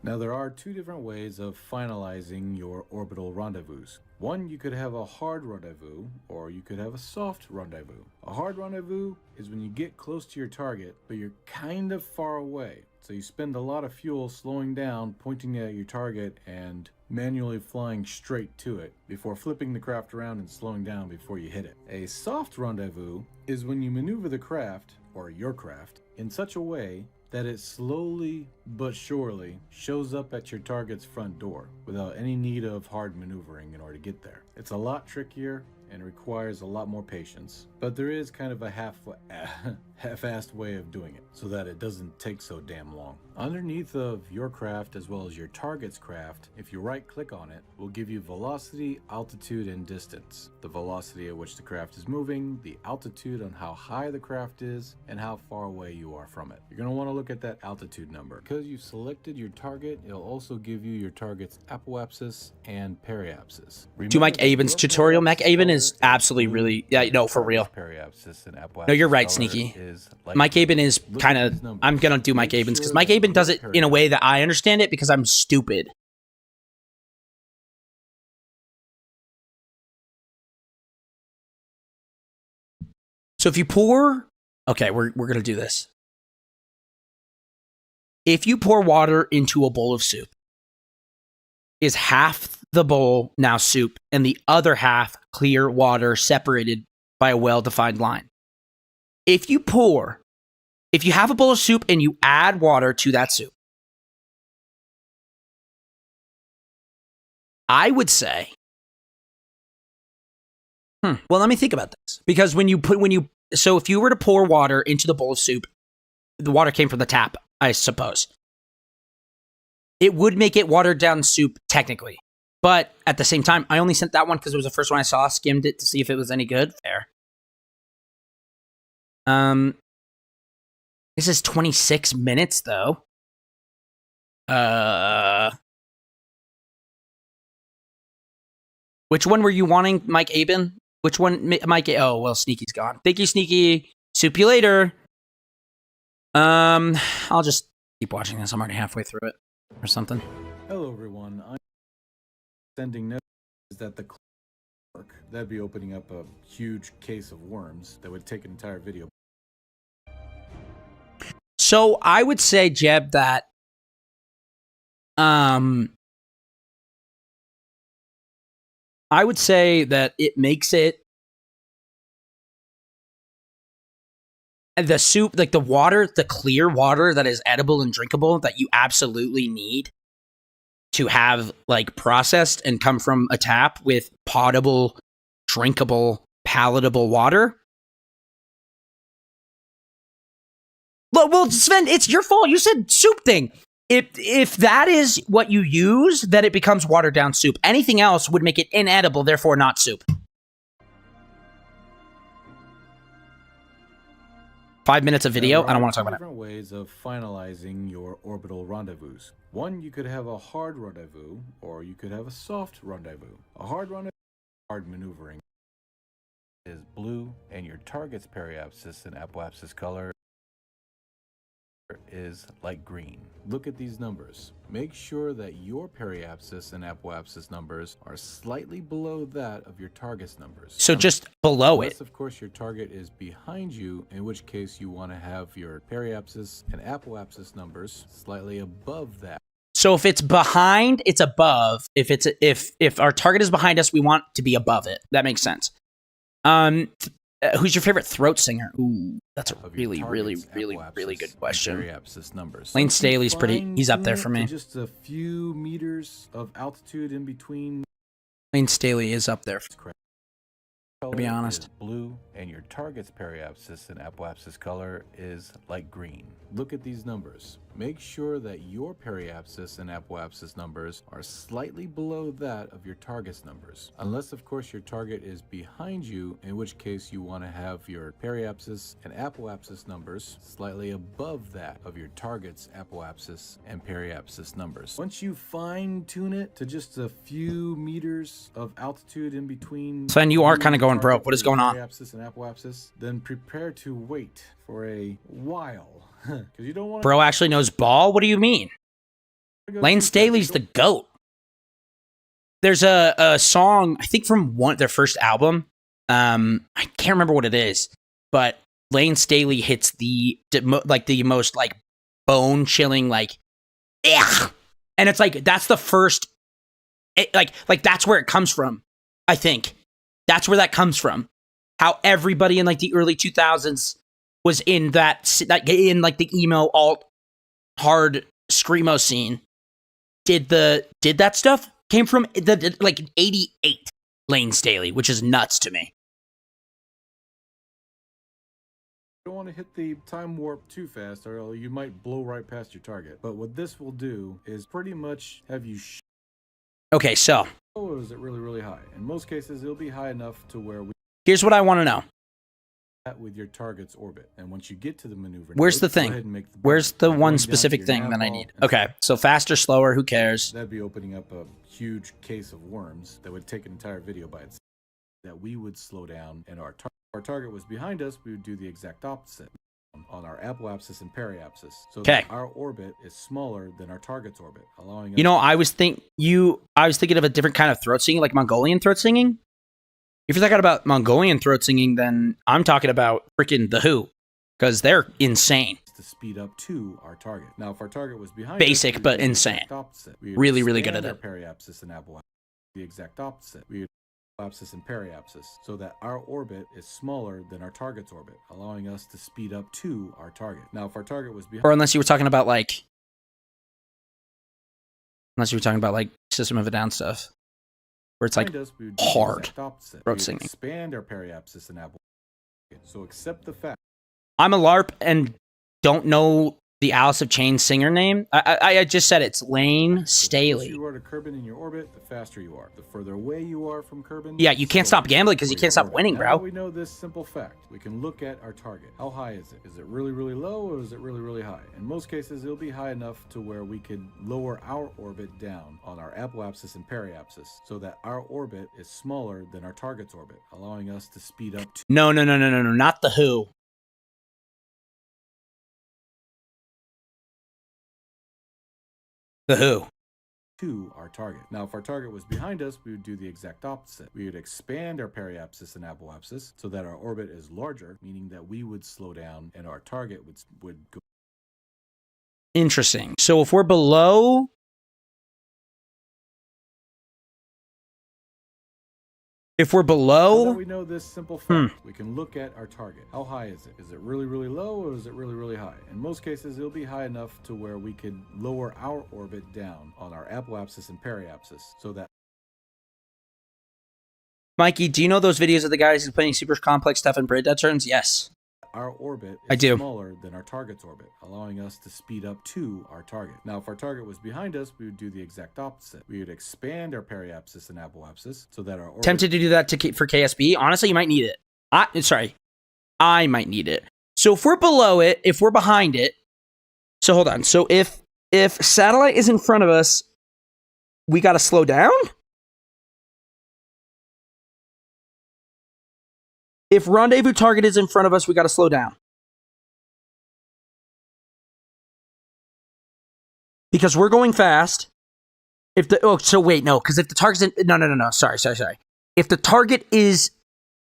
S5: Now, there are 2 different ways of finalizing your orbital rendezvous. One, you could have a hard rendezvous, or you could have a soft rendezvous. A hard rendezvous is when you get close to your target, but you're kind of far away. So you spend a lot of fuel slowing down, pointing at your target, and manually flying straight to it before flipping the craft around and slowing down before you hit it. A soft rendezvous is when you maneuver the craft, or your craft, in such a way that it slowly but surely shows up at your target's front door without any need of hard maneuvering in order to get there. It's a lot trickier and requires a lot more patience, but there is kind of a half-assed way of doing it so that it doesn't take so damn long. Underneath of your craft as well as your target's craft, if you right click on it, will give you velocity, altitude, and distance. The velocity at which the craft is moving, the altitude on how high the craft is, and how far away you are from it. You're going to want to look at that altitude number. Because you've selected your target, it'll also give you your target's apoapsis and periapsis.
S1: Do Mike Aben's tutorial. Mike Aben is absolutely really, for real. No, you're right, Sneaky. Mike Aben is kind of, I'm going to do Mike Aben's because Mike Aben does it in a way that I understand it because I'm stupid. So if you pour, okay, we're going to do this. If you pour water into a bowl of soup, is half the bowl now soup and the other half clear water separated by a well-defined line? If you have a bowl of soup and you add water to that soup, I would say, well, let me think about this. Because so if you were to pour water into the bowl of soup, the water came from the tap, I suppose. It would make it watered down soup technically. But at the same time, I only sent that one because it was the first one I saw, skimmed it to see if it was any good. Fair. This is 26 minutes though. Which one were you wanting, Mike Aben? Which one, Mike? Oh, well, Sneaky's gone. Thank you, Sneaky. Soup you later. I'll just keep watching this. I'm already halfway through it or something.
S5: Hello, everyone. I'm sending notice that the work that'd be opening up a huge case of worms that would take an entire video.
S1: So I would say, Jeb, that I would say that it makes it the soup, like the water, the clear water that is edible and drinkable that you absolutely need to have like processed and come from a tap with potable, drinkable, palatable water. Well, Sven, it's your fault. You said soup thing. If that is what you use, then it becomes watered down soup. Anything else would make it inedible, therefore not soup. 5 minutes of video. I don't want to talk about it.
S5: Different ways of finalizing your orbital rendezvous. One, you could have a hard rendezvous, or you could have a soft rendezvous. A hard rendezvous, hard maneuvering, is blue, and your target's periapsis and apoapsis color is light green. Look at these numbers. Make sure that your periapsis and apoapsis numbers are slightly below that of your target's numbers.
S1: So just below
S5: Unless,
S1: it.
S5: of course, your target is behind you, in which case you want to have your periapsis and apoapsis numbers slightly above that.
S1: So if it's behind, it's above. If our target is behind us, we want to be above it. That makes sense. Who's your favorite throat singer? Ooh, that's a really good question. Lane Staley's he's up there for me.
S5: Just a few meters of altitude in between.
S1: Lane Staley is up there, to be honest.
S5: Blue, and your target's periapsis and apoapsis color is light green. Look at these numbers. Make sure that your periapsis and apoapsis numbers are slightly below that of your target's numbers. Unless, of course, your target is behind you, in which case you want to have your periapsis and apoapsis numbers slightly above that of your target's apoapsis and periapsis numbers. Once you fine-tune it to just a few meters of altitude in between...
S1: Sven, you are kind of going broke. What is going on?
S5: Periapsis and apoapsis, then prepare to wait for a while. Because you don't want.
S1: Bro actually knows ball? What do you mean? Lane Staley's the GOAT. There's a song, I think from their first album. I can't remember what it is, but Lane Staley hits the most like bone chilling like, ugh! And it's like that's the first, like that's where it comes from. I think that's where that comes from. How everybody in like the early 2000s was in like the emo alt hard screamo scene. Did that stuff came from the like 88 Lane Staley, which is nuts to me.
S5: You don't want to hit the time warp too fast, or you might blow right past your target. But what this will do is pretty much have you.
S1: Okay, so.
S5: Or is it really high? In most cases, it'll be high enough to where we.
S1: Here's what I want to know.
S5: With your target's orbit, and once you get to the maneuver,
S1: where's the thing? Where's the one specific thing that I need? Okay, so faster, slower, who cares?
S5: That'd be opening up a huge case of worms that would take an entire video by itself. That we would slow down, and our target was behind us, we would do the exact opposite on our apoapsis and periapsis. So that our orbit is smaller than our target's orbit, allowing us.
S1: I was thinking of a different kind of throat singing, like Mongolian throat singing. If you're talking about Mongolian throat singing, then I'm talking about freaking The Who, because they're insane.
S5: To speed up to our target. Now, if our target was behind
S1: Basic,
S5: us, we would
S1: but
S5: do the
S1: insane.
S5: exact opposite. We would
S1: Really, really good
S5: expand
S1: at
S5: our
S1: it.
S5: periapsis and apoapsis. The exact opposite. We would apsis and periapsis, so that our orbit is smaller than our target's orbit, allowing us to speed up to our target. Now, if our target was behind,
S1: Or unless you were talking about like System of a Down stuff, where it's like
S5: us, we would do
S1: hard
S5: the exact opposite. We
S1: throat
S5: would
S1: singing.
S5: expand our periapsis and apoapsis. So accept the fact.
S1: I'm a LARP and don't know the Alice of Chains singer name. I just said it's Lane
S5: The closer
S1: Staley.
S5: you are to Kerbin in your orbit, the faster you are. The further away you are from Kerbin,
S1: Yeah, you can't
S5: the
S1: stop gambling because
S5: slower
S1: you can't
S5: your
S1: stop
S5: orbit.
S1: winning,
S5: Now
S1: bro.
S5: we know this simple fact. We can look at our target. How high is it? Is it really, really low, or is it really, really high? In most cases, it'll be high enough to where we could lower our orbit down on our apoapsis and periapsis, so that our orbit is smaller than our target's orbit, allowing us to speed up to
S1: No, not The Who. The Who.
S5: our target. Now, if our target was behind us, we would do the exact opposite. We would expand our periapsis and apoapsis so that our orbit is larger, meaning that we would slow down and our target would go.
S1: Interesting. So if we're below,
S5: Now that we know this simple fact, we can look at our target. How high is it? Is it really, really low, or is it really, really high? In most cases, it'll be high enough to where we could lower our orbit down on our apoapsis and periapsis, so that
S1: Mikey, do you know those videos of the guys who's playing super complex stuff in braid dead turns? Yes.
S5: our orbit
S1: I
S5: is
S1: do.
S5: smaller than our target's orbit, allowing us to speed up to our target. Now, if our target was behind us, we would do the exact opposite. We would expand our periapsis and apoapsis so that our orbit...
S1: Tempted to do that for KSP? Honestly, you might need it. I might need it. So if we're below it, if we're behind it, so hold on. So if satellite is in front of us, we got to slow down? If rendezvous target is in front of us, we got to slow down. Because we're going fast. Because if the target's in, no. Sorry.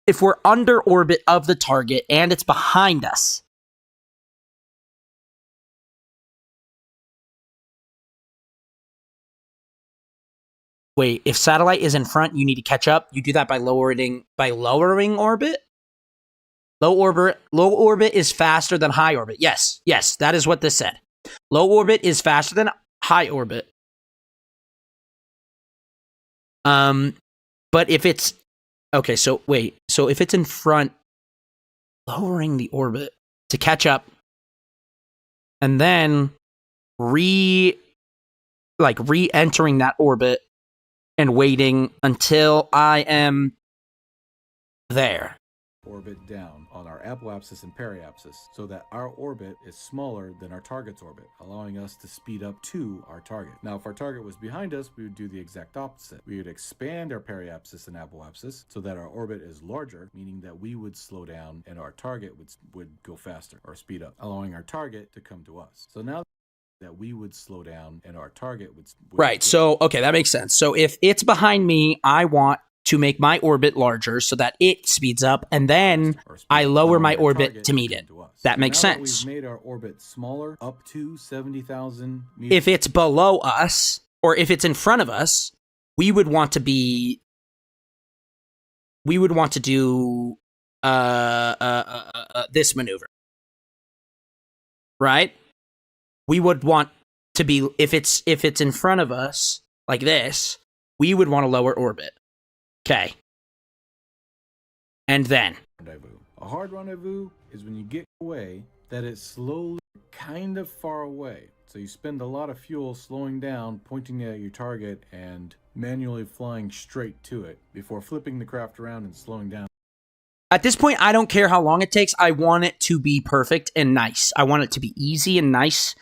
S1: If we're under orbit of the target and it's behind us. Wait, if satellite is in front, you need to catch up. You do that by lowering orbit. Low orbit is faster than high orbit. Yes, that is what this said. Low orbit is faster than high orbit. But if it's so if it's in front, lowering the orbit to catch up, and then re-entering that orbit and waiting until I am there.
S5: Orbit down on our apoapsis and periapsis so that our orbit is smaller than our target's orbit, allowing us to speed up to our target. Now, if our target was behind us, we would do the exact opposite. We would expand our periapsis and apoapsis so that our orbit is larger, meaning that we would slow down and our target would go faster or speed up, allowing our target to come to us. So now that we would slow down and our target would
S1: right. So, okay, that makes sense. So if it's behind me, I want to make my orbit larger so that it speeds up, and then I lower my orbit to meet it. That makes sense.
S5: We've made our orbit smaller up to 70,000 meters.
S1: If it's below us, or if it's in front of us, we would want to do this maneuver. Right? We would want to be, if it's in front of us, like this, we would want to lower orbit. Okay. And then.
S5: Rendezvous. A hard rendezvous is when you get away that it's slowly kind of far away. So you spend a lot of fuel slowing down, pointing at your target, and manually flying straight to it before flipping the craft around and slowing down.
S1: At this point, I don't care how long it takes. I want it to be perfect and nice. I want it to be easy and nice.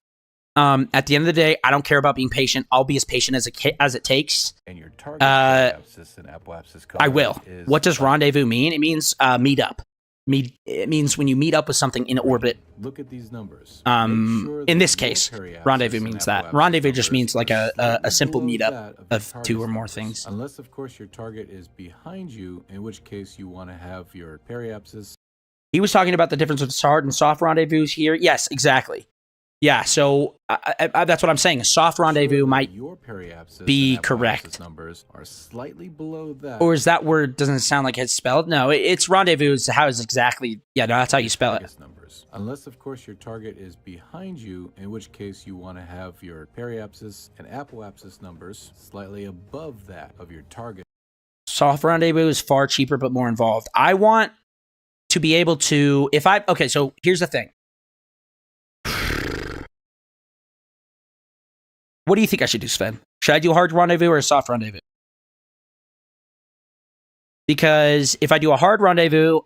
S1: At the end of the day, I don't care about being patient. I'll be as patient as it takes.
S5: And your target periapsis and apoapsis
S1: I will. What does rendezvous mean? It means meet up. it means when you meet up with something in orbit.
S5: Look at these numbers.
S1: In this case, rendezvous means that. Rendezvous just means like a simple meetup of two or more things.
S5: Unless, of course, your target is behind you, in which case you want to have your periapsis.
S1: He was talking about the difference with hard and soft rendezvous here. Yes, exactly. Yeah, so that's what I'm saying. A soft rendezvous might be correct.
S5: Numbers are slightly below that.
S1: Or is that word doesn't sound like it's spelled? No, it's rendezvous is how is exactly. Yeah, no, that's how you spell it.
S5: Numbers. Unless, of course, your target is behind you, in which case you want to have your periapsis and apoapsis numbers slightly above that of your target.
S1: Soft rendezvous is far cheaper but more involved. I want to be able to, okay, so here's the thing. What do you think I should do, Sven? Should I do a hard rendezvous or a soft rendezvous? Because if I do a hard rendezvous,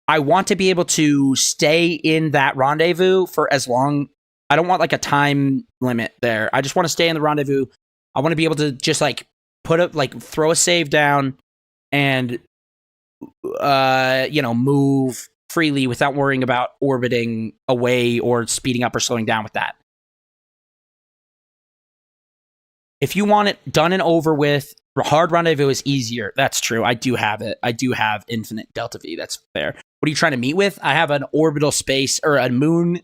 S1: I want to be able to stay in that rendezvous for as long. I don't want like a time limit there. I just want to stay in the rendezvous. I want to be able to just like throw a save down and move freely without worrying about orbiting away or speeding up or slowing down with that. If you want it done and over with, hard rendezvous is easier. That's true. I do have it. I do have infinite delta V. That's fair. What are you trying to meet with? I have an orbital space or a moon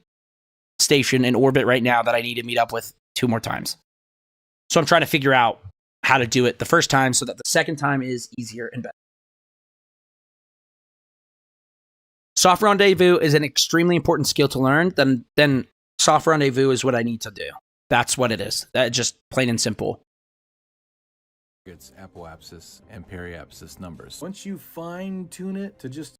S1: station in orbit right now that I need to meet up with 2 more times. So I'm trying to figure out how to do it the first time so that the second time is easier and better. Soft rendezvous is an extremely important skill to learn. Then soft rendezvous is what I need to do. That's what it is. That just plain and simple.
S5: It's apoapsis and periapsis numbers. Once you fine tune it to just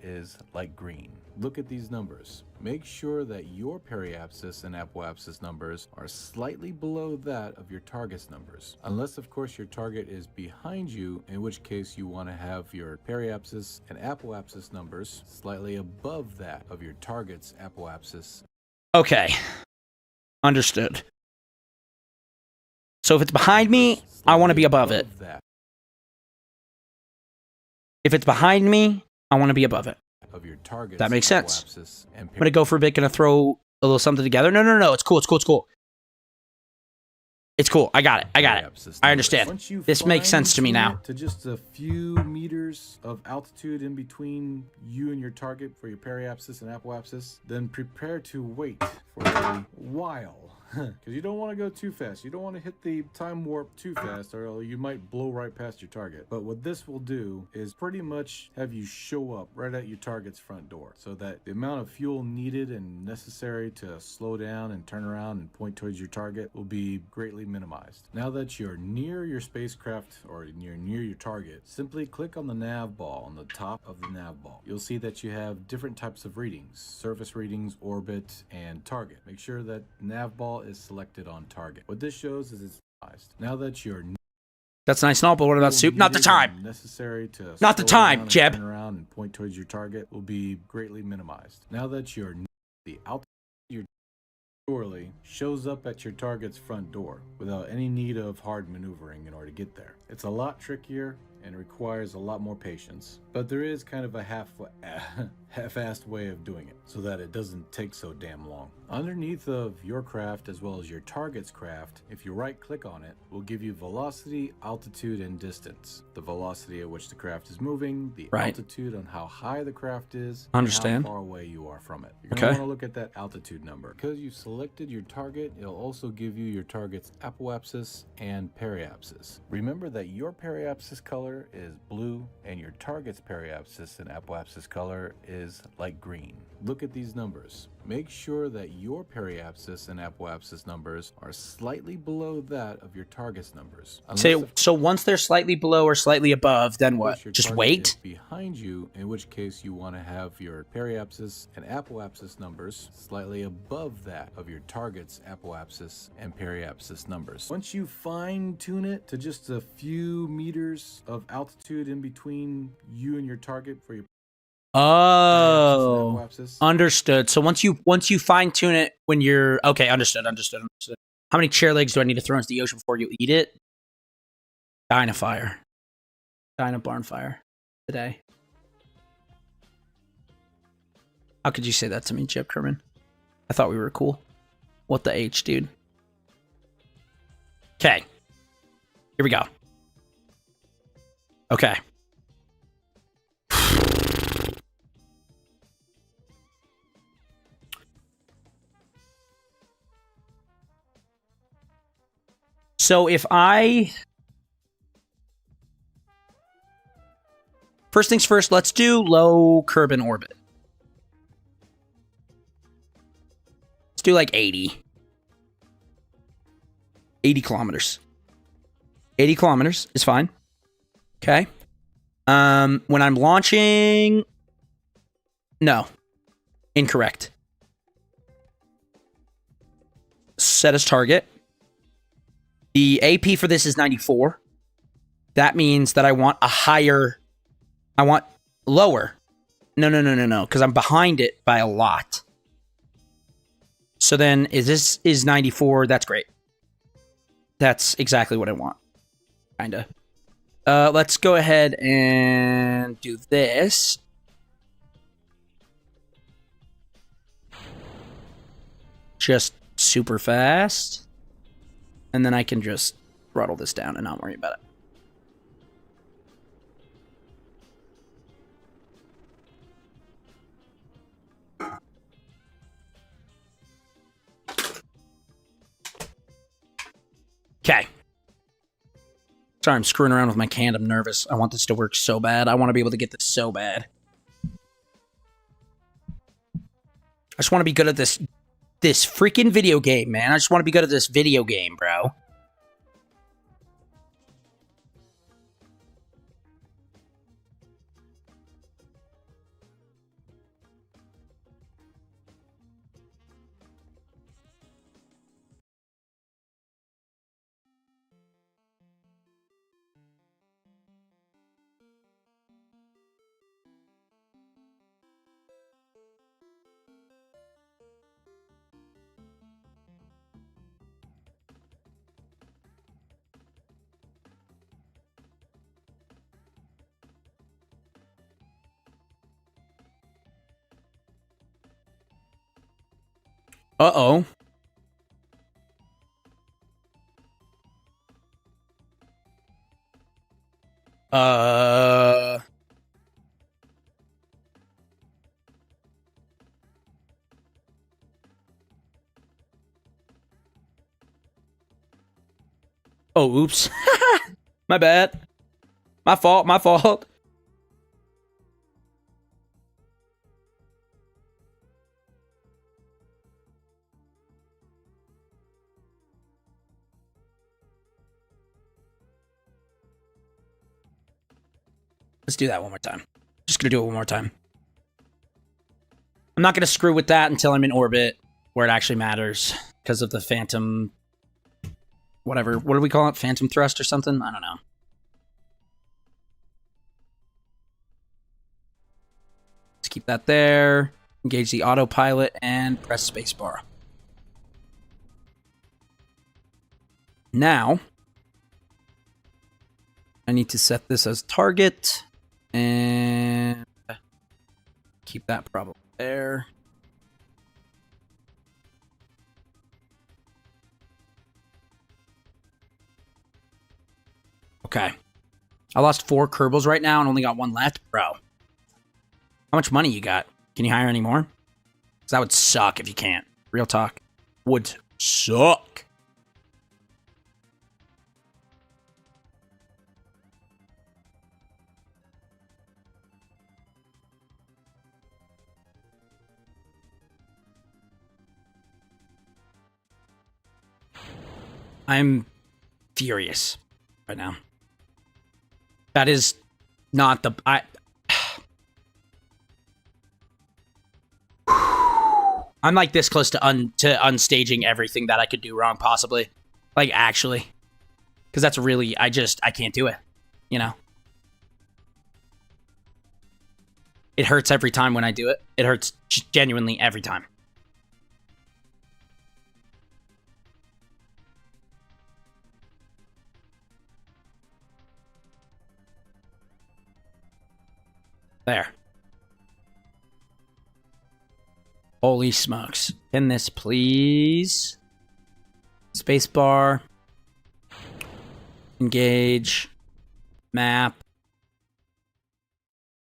S5: is like green. Look at these numbers. Make sure that your periapsis and apoapsis numbers are slightly below that of your target's numbers. Unless, of course, your target is behind you, in which case you want to have your periapsis and apoapsis numbers slightly above that of your target's apoapsis.
S1: Okay. Understood. So if it's behind me, I want to be above it. If it's behind me, I want to be above it. That makes sense. I'm going to go for a bit, going to throw a little something together. No. It's cool. It's cool. I got it. I understand. This makes sense to me now.
S5: To just a few meters of altitude in between you and your target for your periapsis and apoapsis, then prepare to wait for a while. Because you don't want to go too fast. You don't want to hit the time warp too fast, or you might blow right past your target. But what this will do is pretty much have you show up right at your target's front door, so that the amount of fuel needed and necessary to slow down and turn around and point towards your target will be greatly minimized. Now that you're near your spacecraft or you're near your target, simply click on the nav ball on the top of the nav ball. You'll see that you have different types of readings: surface readings, orbit, and target. Make sure that nav ball is selected on target. What this shows is it's minimized. Now that you're
S1: that's nice and all, but what about soup? Not the time.
S5: Necessary to
S1: not the time, Jeb.
S5: Turn around and point towards your target will be greatly minimized. Now that you're the altitude your surely shows up at your target's front door without any need of hard maneuvering in order to get there. It's a lot trickier and requires a lot more patience, but there is kind of a half-assed way of doing it so that it doesn't take so damn long. Underneath of your craft as well as your target's craft, if you right click on it, will give you velocity, altitude, and distance. The velocity at which the craft is moving, the altitude on how high the craft is,
S1: understand,
S5: and how far away you are from it. You're going to want to look at that altitude number. Because you've selected your target, it'll also give you your target's apoapsis and periapsis. Remember that your periapsis color is blue and your target's periapsis and apoapsis color is light green. Look at these numbers. Make sure that your periapsis and apoapsis numbers are slightly below that of your target's numbers.
S1: So once they're slightly below or slightly above, then what? Just wait?
S5: Behind you, in which case you want to have your periapsis and apoapsis numbers slightly above that of your target's apoapsis and periapsis numbers. Once you fine tune it to just a few meters of altitude in between you and your target for your
S1: understood. So once you fine tune it when you're okay, understood. How many chair legs do I need to throw into the ocean before you eat it? Dynafire. Dynabarnfire. today. How could you say that to me, Chip Kerman? I thought we were cool. What the H, dude? Okay. Here we go. Okay. So if I... First things first, let's do low curb and orbit. Let's do like 80. 80 kilometers. 80 kilometers is fine. Okay. When I'm launching... No. Incorrect. Set as target. The AP for this is 94. That means that I want a higher... I want lower. No. Because I'm behind it by a lot. So then, this is 94. That's great. That's exactly what I want. Kinda. Let's go ahead and do this. Just super fast. And then I can just throttle this down and not worry about it. Okay. Sorry, I'm screwing around with my can. I'm nervous. I want this to work so bad. I want to be able to get this so bad. I just want to be good at this freaking video game, man. I just want to be good at this video game, bro. Uh-oh. Oh, oops. My bad. My fault. Let's do that one more time. Just gonna do it one more time. I'm not gonna screw with that until I'm in orbit, where it actually matters, because of the phantom... Whatever. What do we call it? Phantom thrust or something? I don't know. Let's keep that there. Engage the autopilot and press spacebar. Now, I need to set this as target and keep that probably there. Okay. I lost 4 Kerbals right now and only got 1 left. Bro. How much money you got? Can you hire any more? Because that would suck if you can't. Real talk. Would suck. I'm furious right now. That is not the... I'm like this close to unstaging everything that I could do wrong, possibly. Like, actually. Because that's really... I can't do it. You know? It hurts every time when I do it. It hurts genuinely every time. There. Holy smokes. Can this please? Spacebar. Engage. Map.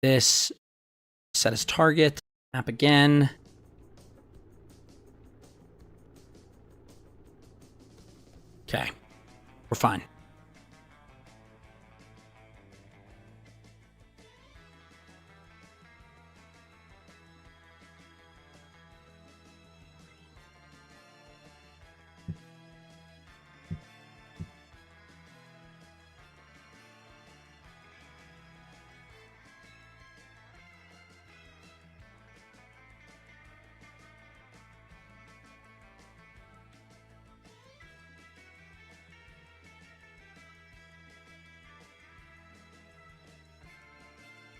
S1: This. Set as target. Map again. Okay. We're fine.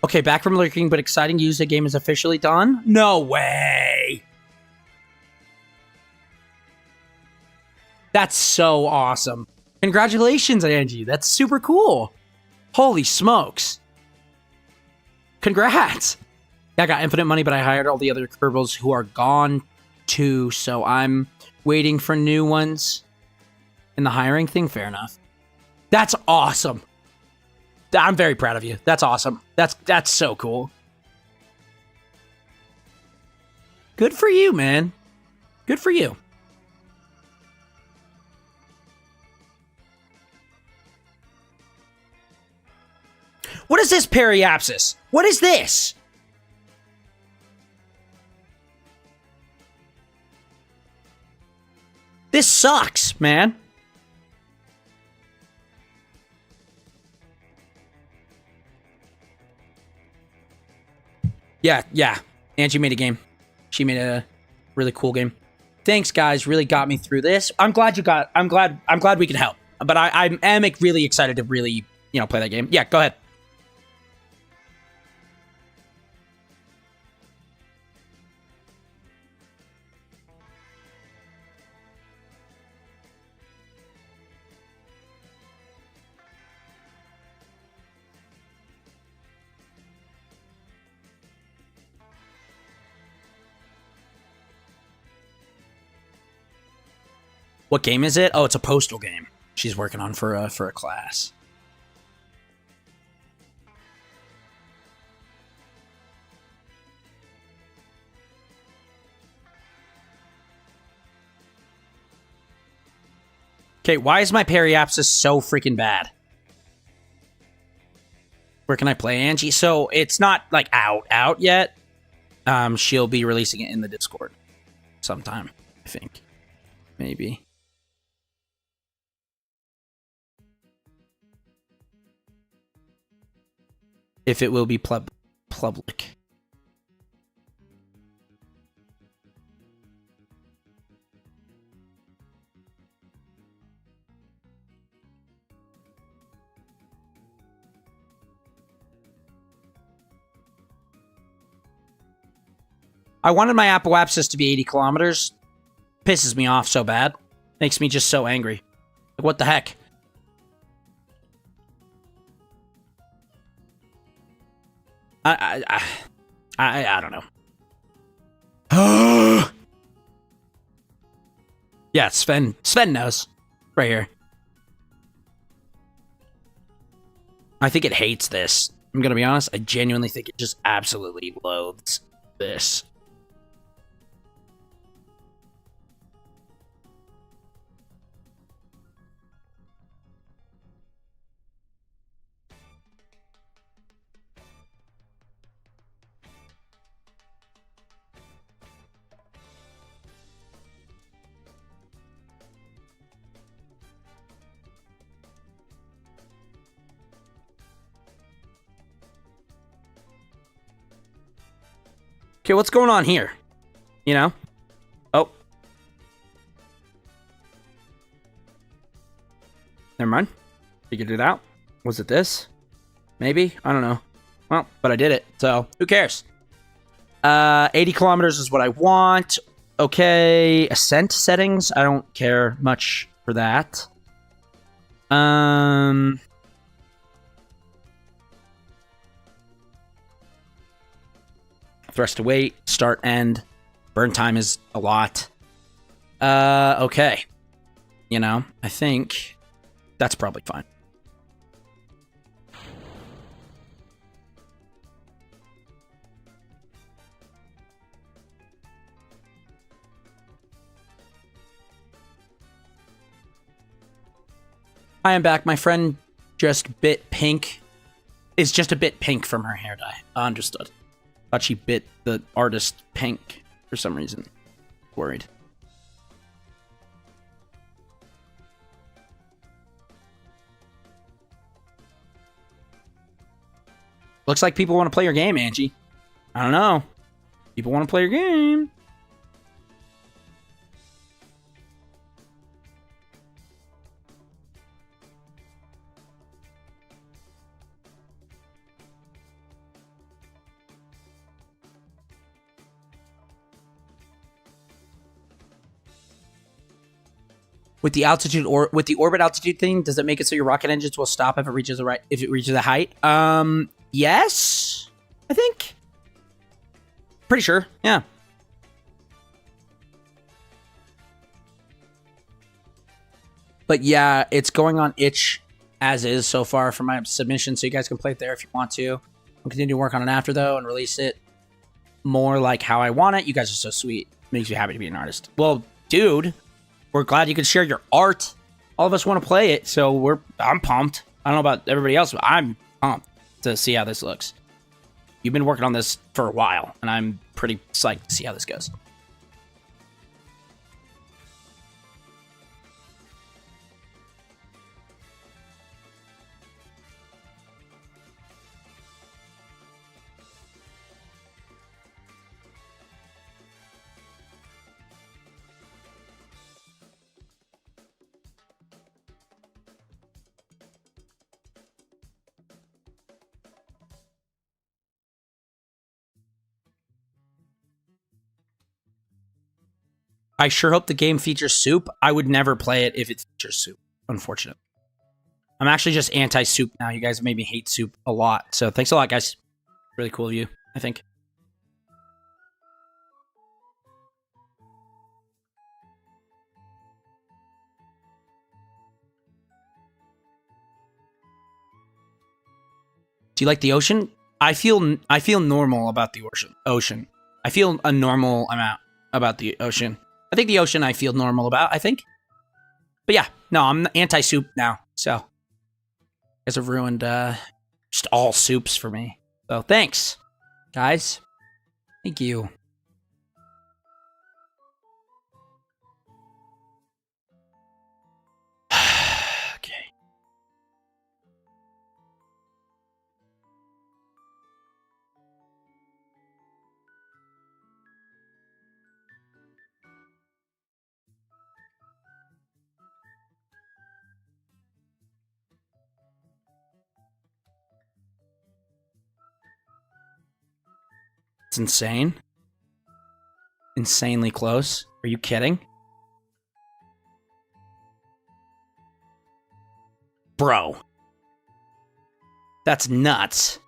S1: Okay, back from lurking, but exciting news. The game is officially done. No way. That's so awesome. Congratulations, Angie. That's super cool. Holy smokes. Congrats. Yeah, I got infinite money, but I hired all the other Kerbals who are gone too, so I'm waiting for new ones. And the hiring thing, fair enough. That's awesome. I'm very proud of you. That's awesome. That's so cool. Good for you, man. Good for you. What is this periapsis? What is this? This sucks, man. Yeah. Angie made a game. She made a really cool game. Thanks, guys. Really got me through this. I'm glad we can help. But I am really excited to really, play that game. Yeah, go ahead. What game is it? Oh, it's a postal game. She's working on for a class. Okay, why is my periapsis so freaking bad? Where can I play Angie? So it's not like out yet. She'll be releasing it in the Discord sometime, I think. Maybe. If it will be public. I wanted my apoapsis to be 80 kilometers. Pisses me off so bad. Makes me just so angry. Like, what the heck? I don't know. Yeah, Sven knows. Right here. I think it hates this. I'm gonna be honest. I genuinely think it just absolutely loathes this. Okay, what's going on here? Oh. Never mind. Figured it out. Was it this? Maybe? I don't know. Well, but I did it, so who cares? 80 kilometers is what I want. Okay, ascent settings. I don't care much for that. rest to wait. Start, end. Burn time is a lot. Okay. You know, I think that's probably fine. I am back. My friend just bit pink. It's just a bit pink from her hair dye. Understood. Thought she bit the artist pink for some reason. Worried. Looks like people want to play your game, Angie. I don't know. People want to play your game. With the altitude or with the orbit altitude thing, does it make it so your rocket engines will stop if it reaches the height? Yes, I think. Pretty sure. Yeah. But yeah, it's going on itch as is so far for my submission, so you guys can play it there if you want to. I'll continue to work on it after though and release it more like how I want it. You guys are so sweet. Makes me happy to be an artist. Well, dude. We're glad you could share your art. All of us want to play it, so I'm pumped. I don't know about everybody else, but I'm pumped to see how this looks. You've been working on this for a while, and I'm pretty psyched to see how this goes. I sure hope the game features soup. I would never play it if it features soup, unfortunately. I'm actually just anti-soup now. You guys made me hate soup a lot. So thanks a lot, guys. Really cool of you, I think. Do you like the ocean? I feel normal about the ocean. I feel a normal amount about the ocean. I think the ocean I feel normal about, I think. But yeah, no, I'm anti-soup now. So, you guys have ruined just all soups for me. So, thanks, guys. Thank you. Okay. It's insane. Insanely close. Are you kidding? Bro. That's nuts.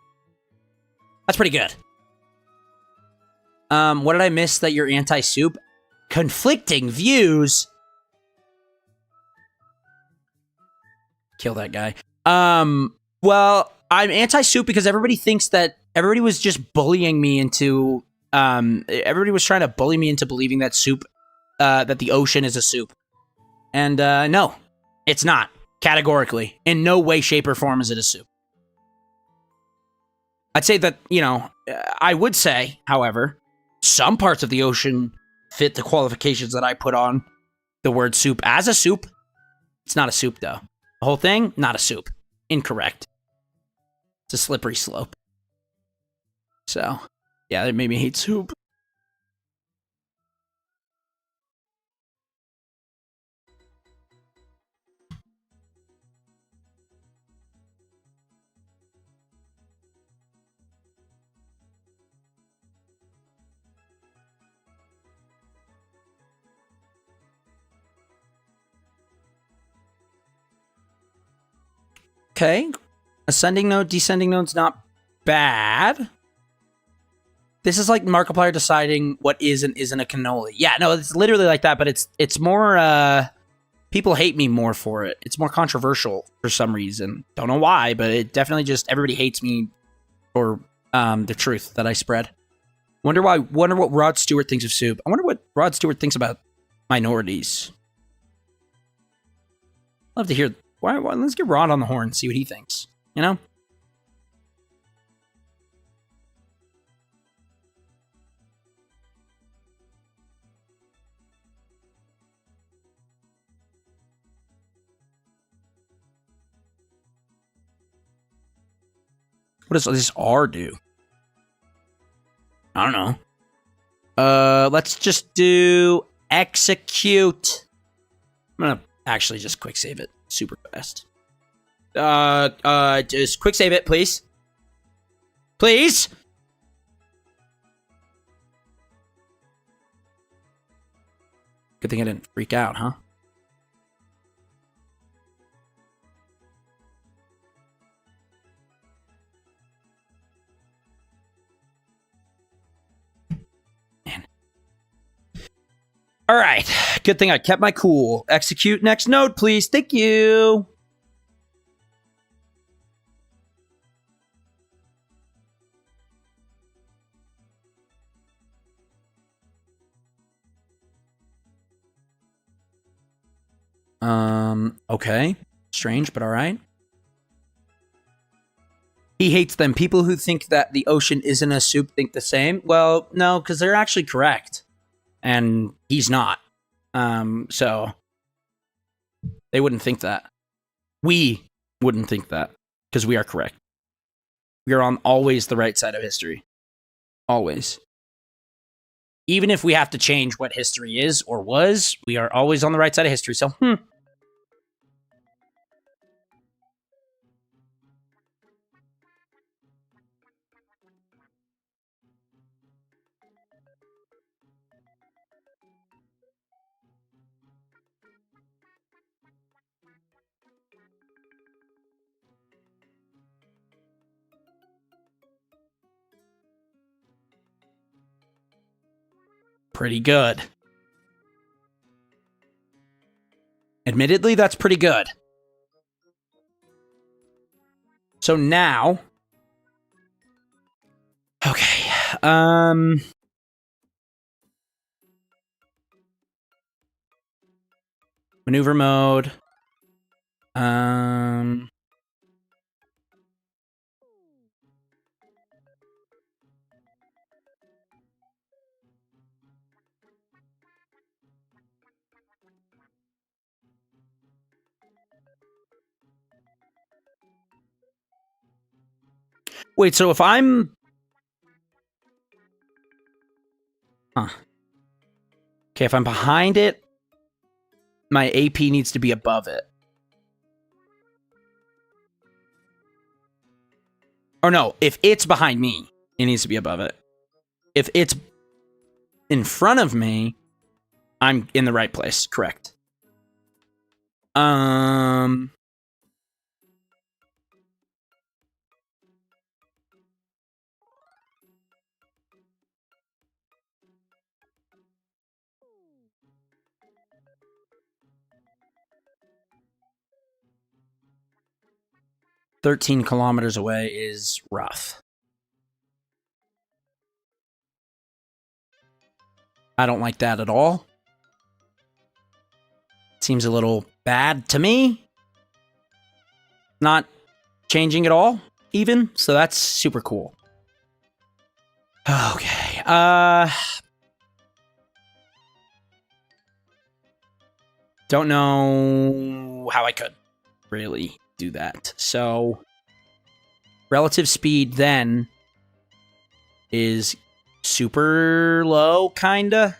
S1: That's pretty good. What did I miss that you're anti-soup? Conflicting views. Kill that guy. Well, I'm anti-soup because everybody thinks that everybody was just bullying me into everybody was trying to bully me into believing that soup that the ocean is a soup. And no, it's not. Categorically. In no way, shape, or form is it a soup. I'd say that, you know, I would say, however, some parts of the ocean fit the qualifications that I put on the word soup as a soup. It's not a soup, though. The whole thing, not a soup. Incorrect. It's a slippery slope. So, yeah, that made me hate soup. Okay. Ascending node, descending node's not bad. This is like Markiplier deciding what is and isn't a cannoli. Yeah, no, it's literally like that, but it's more, people hate me more for it. It's more controversial for some reason. Don't know why, but it definitely just, everybody hates me for the truth that I spread. Wonder what Rod Stewart thinks of soup. I wonder what Rod Stewart thinks about minorities. Love to hear, let's get Rod on the horn and see what he thinks, you know? What does this R do? I don't know. Let's just do execute. I'm gonna actually just quick save it super fast. Just quick save it, please. Please. Good thing I didn't freak out, huh? All right. Good thing I kept my cool. Execute next node, please. Thank you. Okay. Strange, but all right. He hates them. People who think that the ocean isn't a soup think the same. Well, no, because they're actually correct. And he's not. So they wouldn't think that. We wouldn't think that because we are correct. We are on always the right side of history. Always. Even if we have to change what history is or was, we are always on the right side of history. So, Pretty good. Admittedly, that's pretty good. So now... Okay. Maneuver mode. Wait, so if I'm... Huh. Okay, if I'm behind it, my AP needs to be above it. Or no, if it's behind me, it needs to be above it. If it's in front of me, I'm in the right place. Correct. 13 kilometers away is rough. I don't like that at all. Seems a little bad to me. Not changing at all, even. So that's super cool. Okay. Don't know how I could really do that. So relative speed then is super low, kinda.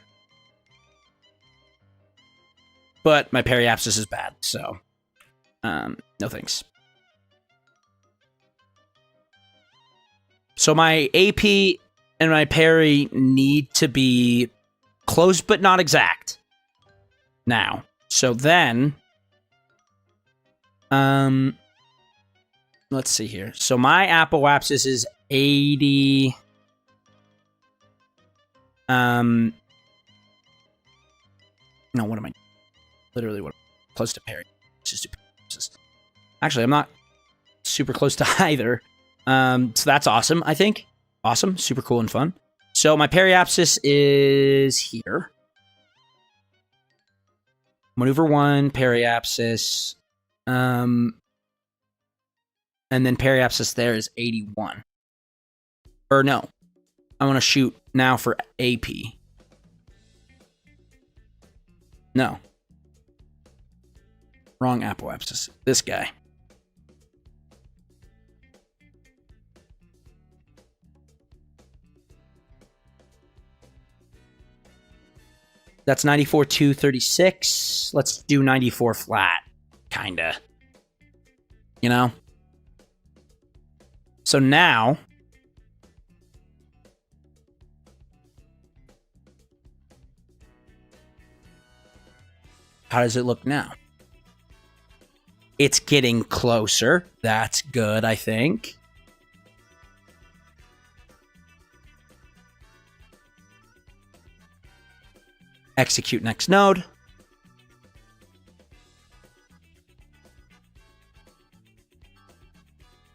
S1: But my periapsis is bad, so no thanks. So my AP and my parry need to be close but not exact. Now. So then let's see here. So my apoapsis is 80. No, what am I? Literally, what? Close to parry. Just do parry. Actually, I'm not super close to either. So that's awesome, I think. Awesome. Super cool and fun. So my periapsis is here. Maneuver 1, periapsis. And then periapsis there is 81. Or no. I want to shoot now for AP. No. Wrong apoapsis. This guy. That's 94 to 36. Let's do 94 flat. Kinda. You know? So now... how does it look now? It's getting closer. That's good, I think. Execute next node.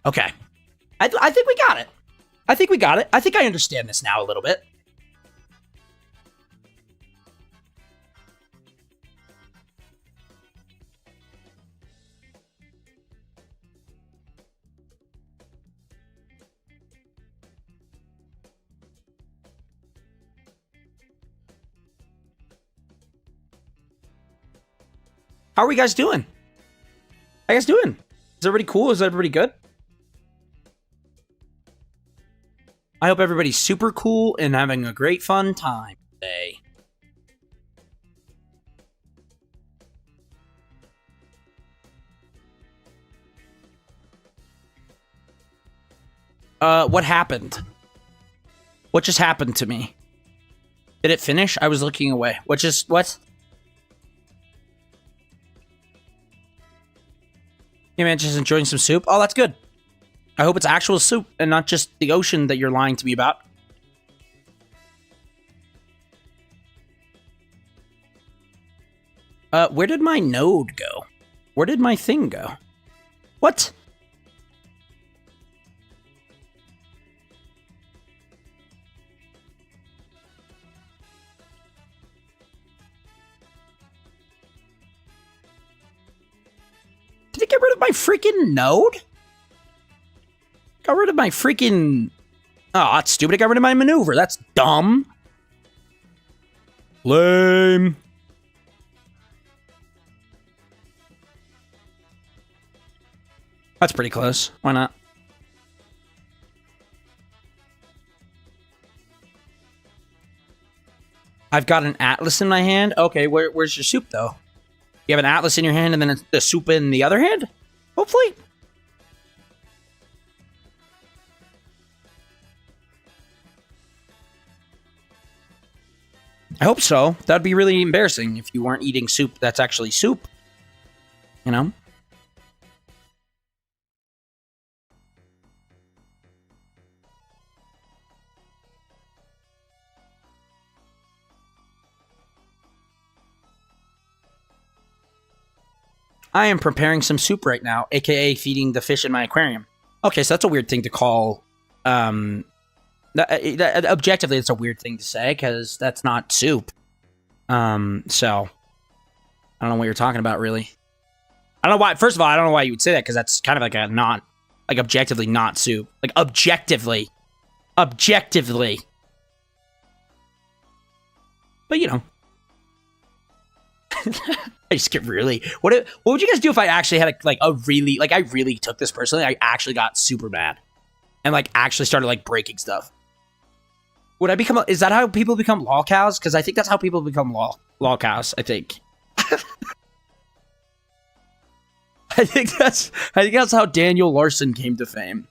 S1: Okay. I think we got it. I think we got it. I think I understand this now a little bit. How are we guys doing? How you guys doing? Is everybody cool? Is everybody good? I hope everybody's super cool and having a great fun time today. What happened? What just happened to me? Did it finish? I was looking away. What? Yeah, man, just enjoying some soup. Oh, that's good. I hope it's actual soup and not just the ocean that you're lying to me about. Where did my node go? Where did my thing go? What? Did it get rid of my freaking node? Got rid of my freaking... oh, that's stupid. It got rid of my maneuver. That's dumb. Lame. That's pretty close. Why not? I've got an atlas in my hand. Okay, where's your soup, though? You have an atlas in your hand and then the soup in the other hand? Hopefully. I hope so. That'd be really embarrassing if you weren't eating soup that's actually soup. You know? I am preparing some soup right now, aka feeding the fish in my aquarium. Okay, so that's a weird thing to call. Objectively, it's a weird thing to say because that's not soup. So I don't know what you're talking about, really. I don't know why. First of all, I don't know why you would say that because that's kind of like a not, like objectively not soup. Like objectively. But you know. I just get really... What would you guys do if I actually had a really... like, I really took this personally. I actually got super mad. And, like, actually started, like, breaking stuff. Would I become... is that how people become lol cows? Because I think that's how people become lol cows, I think. I think that's how Daniel Larson came to fame.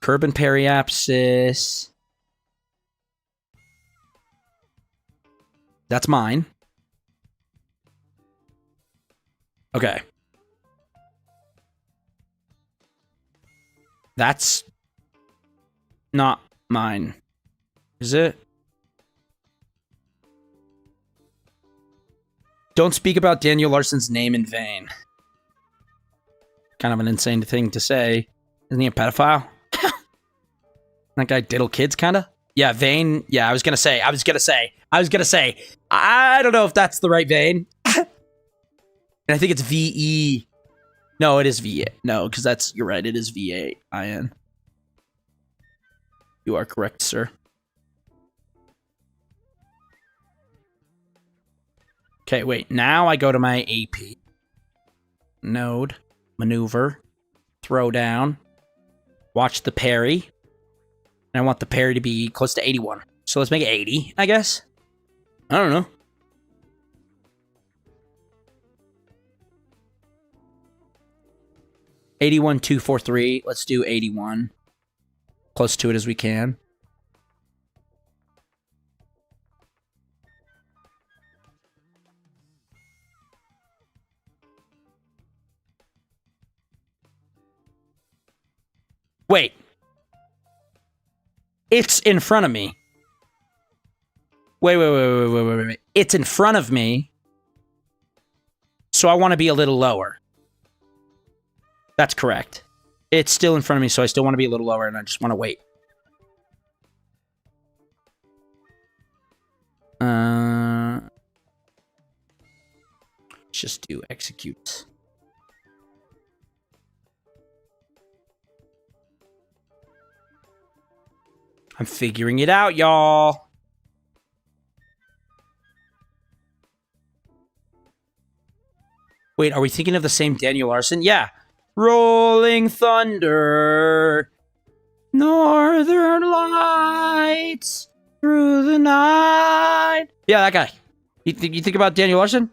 S1: Curb and periapsis. That's mine. Okay. That's not mine. Is it? Don't speak about Daniel Larson's name in vain. Kind of an insane thing to say. Isn't he a pedophile? That guy diddle kids, kind of? Yeah, vein. Yeah, I was gonna say. I don't know if that's the right vein. And I think it's VE. No, it is V8. No, because that's, you're right, it is V8IN. You are correct, sir. Okay, wait. Now I go to my AP. Node. Maneuver. Throw down. Watch the parry. And I want the parry to be close to 81. So let's make it 80, I guess. I don't know. $81,243. Let's do 81. Close to it as we can. Wait. It's in front of me. Wait. It's in front of me. So I want to be a little lower. That's correct. It's still in front of me, so I still want to be a little lower, and I just want to wait. Just do execute. I'm figuring it out, y'all. Wait, are we thinking of the same Daniel Larson? Yeah. Rolling Thunder, Northern Lights, through the night. Yeah, that guy. You think about Daniel Larson?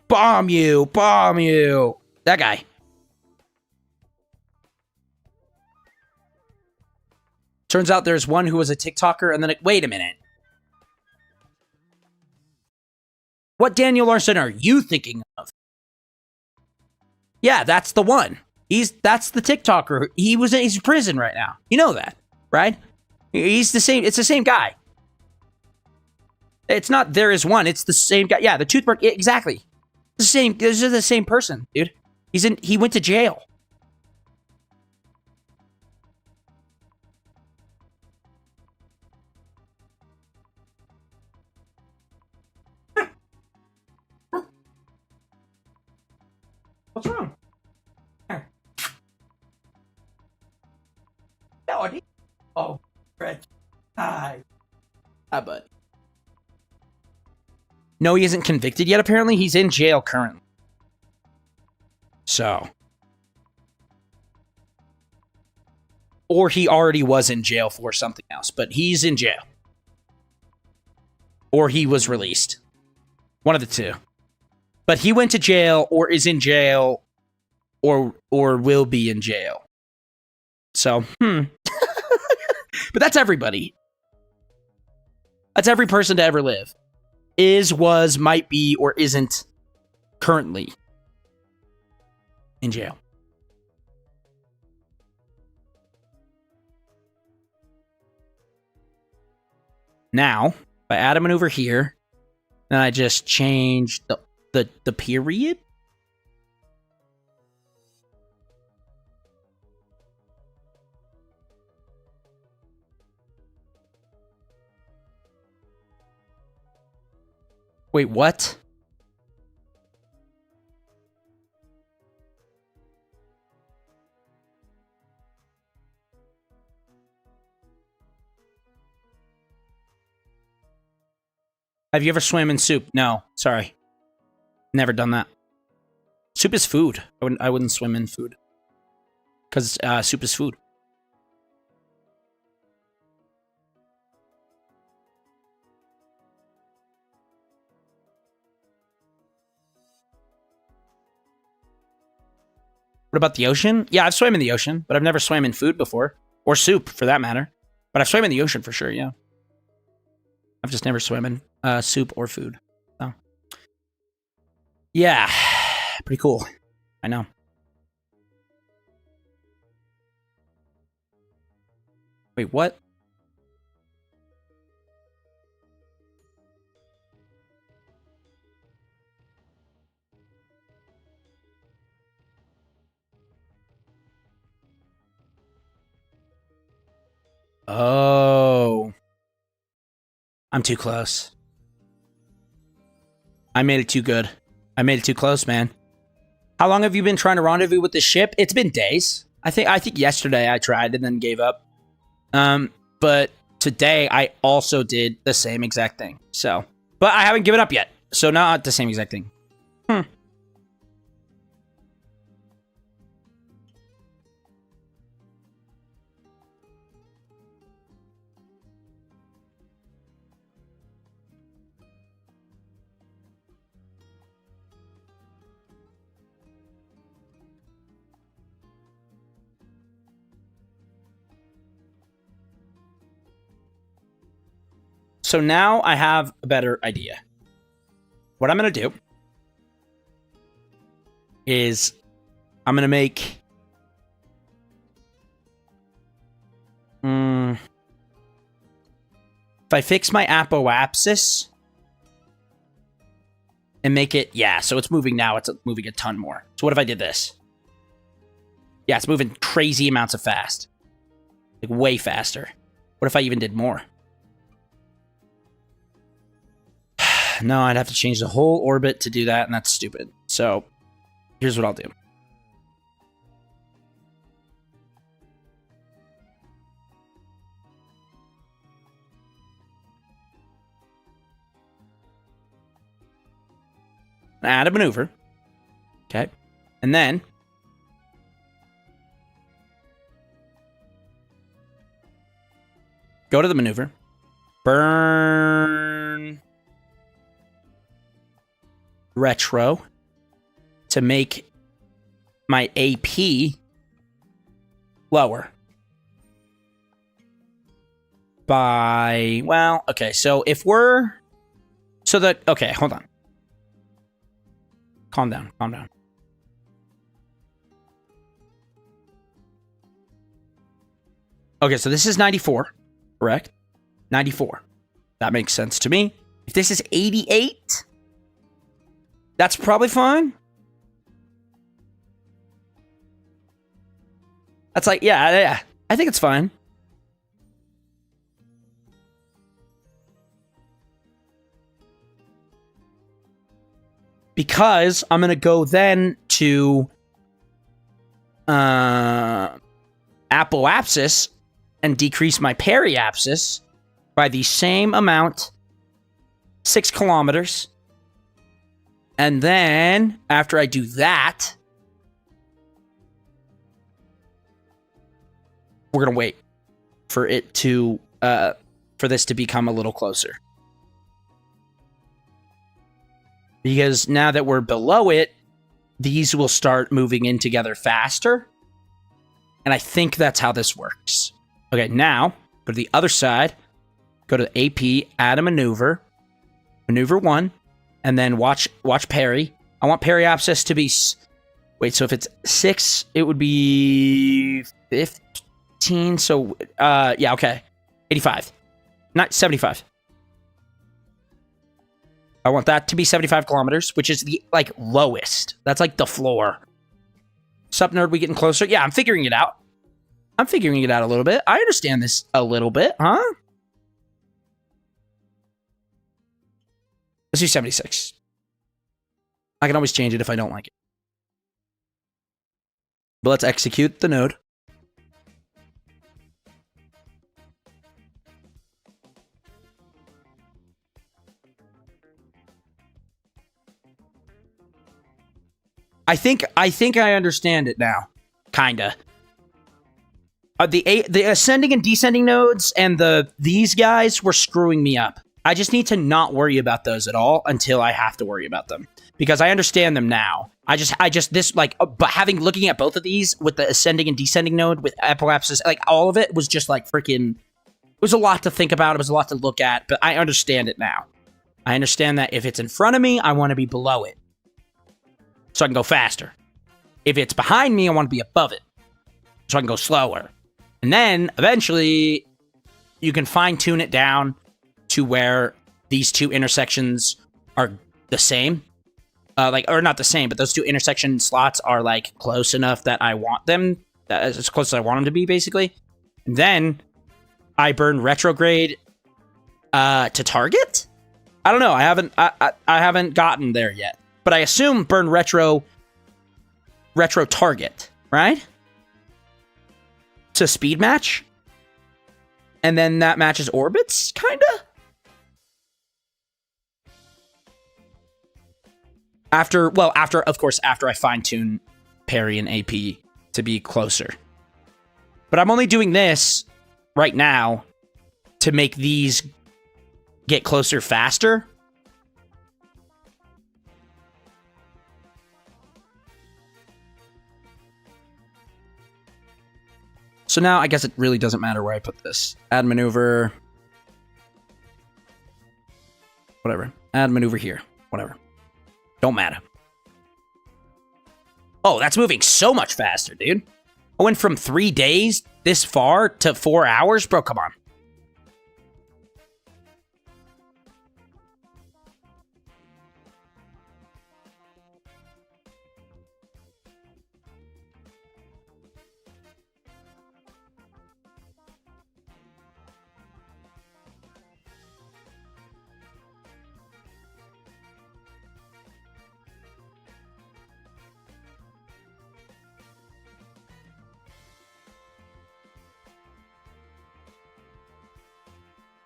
S1: Bomb you. That guy. Turns out there's one who was a TikToker, and then wait a minute. What Daniel Larson are you thinking of? Yeah, that's the one. That's the TikToker. He's in prison right now. You know that, right? He's the same. It's the same guy. It's not there is one. It's the same guy. Yeah, the toothbrush. Exactly. The same. This is the same person, dude. He went to jail. What's wrong? Oh, Fred. Hi, bud. No, he isn't convicted yet, apparently. He's in jail currently. So. Or he already was in jail for something else, but he's in jail. Or he was released. One of the two. But he went to jail, or is in jail, or will be in jail. So, But that's everybody. That's every person to ever live. Is, was, might be, or isn't currently in jail. Now, if I add a maneuver here, then I just change the period. Wait, what? Have you ever swam in soup? No, sorry. Never done that. Soup is food. I wouldn't swim in food. Because soup is food. What about the ocean? Yeah, I've swam in the ocean, but I've never swam in food before. Or soup, for that matter. But I've swam in the ocean for sure, yeah. I've just never swam in soup or food. So. Yeah, pretty cool. I know. Wait, what? Oh. I'm too close. I made it too good. I made it too close, man. How long have you been trying to rendezvous with the ship? It's been days. I think yesterday I tried and then gave up. But today I also did the same exact thing. So, but I haven't given up yet. So not the same exact thing. So now I have a better idea. What I'm going to do is I'm going to make... if I fix my apoapsis and make it... Yeah, so it's moving now. It's moving a ton more. So what if I did this? Yeah, it's moving crazy amounts of fast. Like way faster. What if I even did more? No, I'd have to change the whole orbit to do that, and that's stupid. So, here's what I'll do. Add a maneuver. Okay. And then... go to the maneuver. Burn... retro to make my AP lower by, well, okay, so if we're, so that, okay, hold on. Calm down, calm down. Okay, so this is 94, correct? 94. That makes sense to me. If this is 88, that's probably fine. That's like, yeah, I think it's fine. Because I'm going to go then to apoapsis and decrease my periapsis by the same amount, 6 kilometers. And then, after I do that, we're going to wait for it to, for this to become a little closer. Because now that we're below it, these will start moving in together faster. And I think that's how this works. Okay, now, go to the other side, go to AP, add a maneuver, maneuver 1. And then watch parry. I want periapsis to be... wait, so if it's 6, it would be 15. So, yeah, okay. 85. Not 75. I want that to be 75 kilometers, which is the, like, lowest. That's, like, the floor. Sup, nerd, we getting closer? Yeah, I'm figuring it out. I'm figuring it out a little bit. I understand this a little bit, huh? Let's do 76. I can always change it if I don't like it. But let's execute the node. I think I understand it now. Kinda. The ascending and descending nodes and these guys were screwing me up. I just need to not worry about those at all until I have to worry about them. Because I understand them now. But looking at both of these with the ascending and descending node with apoapsis, like all of it was just like freaking was a lot to think about. It was a lot to look at, but I understand it now. I understand that if it's in front of me, I want to be below it so I can go faster. If it's behind me, I want to be above it so I can go slower. And then eventually you can fine tune it down to where these two intersections are the same. Or not the same, but those two intersection slots are like close enough that I want them, as close as I want them to be, basically. And then I burn retrograde to target. I don't know. I haven't gotten there yet, but I assume burn retro target, right? To speed match, and then that matches orbits, kinda. After I fine tune parry and AP to be closer. But I'm only doing this right now to make these get closer faster. So now I guess it really doesn't matter where I put this. Add maneuver. Whatever. Add maneuver here. Whatever. Don't matter. Oh, that's moving so much faster, dude. I went from 3 days this far to 4 hours? Bro, come on.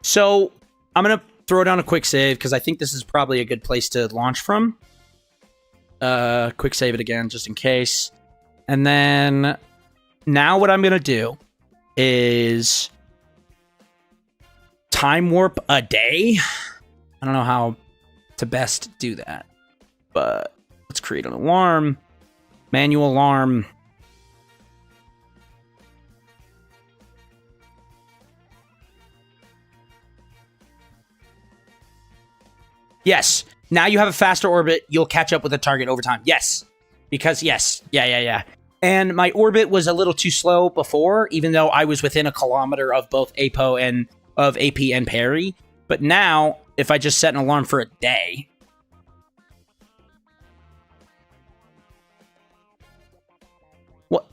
S1: So I'm going to throw down a quick save because I think this is probably a good place to launch from. Quick save it again just in case. And then now what I'm going to do is time warp a day. I don't know how to best do that, but let's create an alarm. Manual alarm. Yes. Now you have a faster orbit. You'll catch up with the target over time. Yes. Because, yes. Yeah. And my orbit was a little too slow before, even though I was within a kilometer of both APO and of AP and parry. But now, if I just set an alarm for a day... What?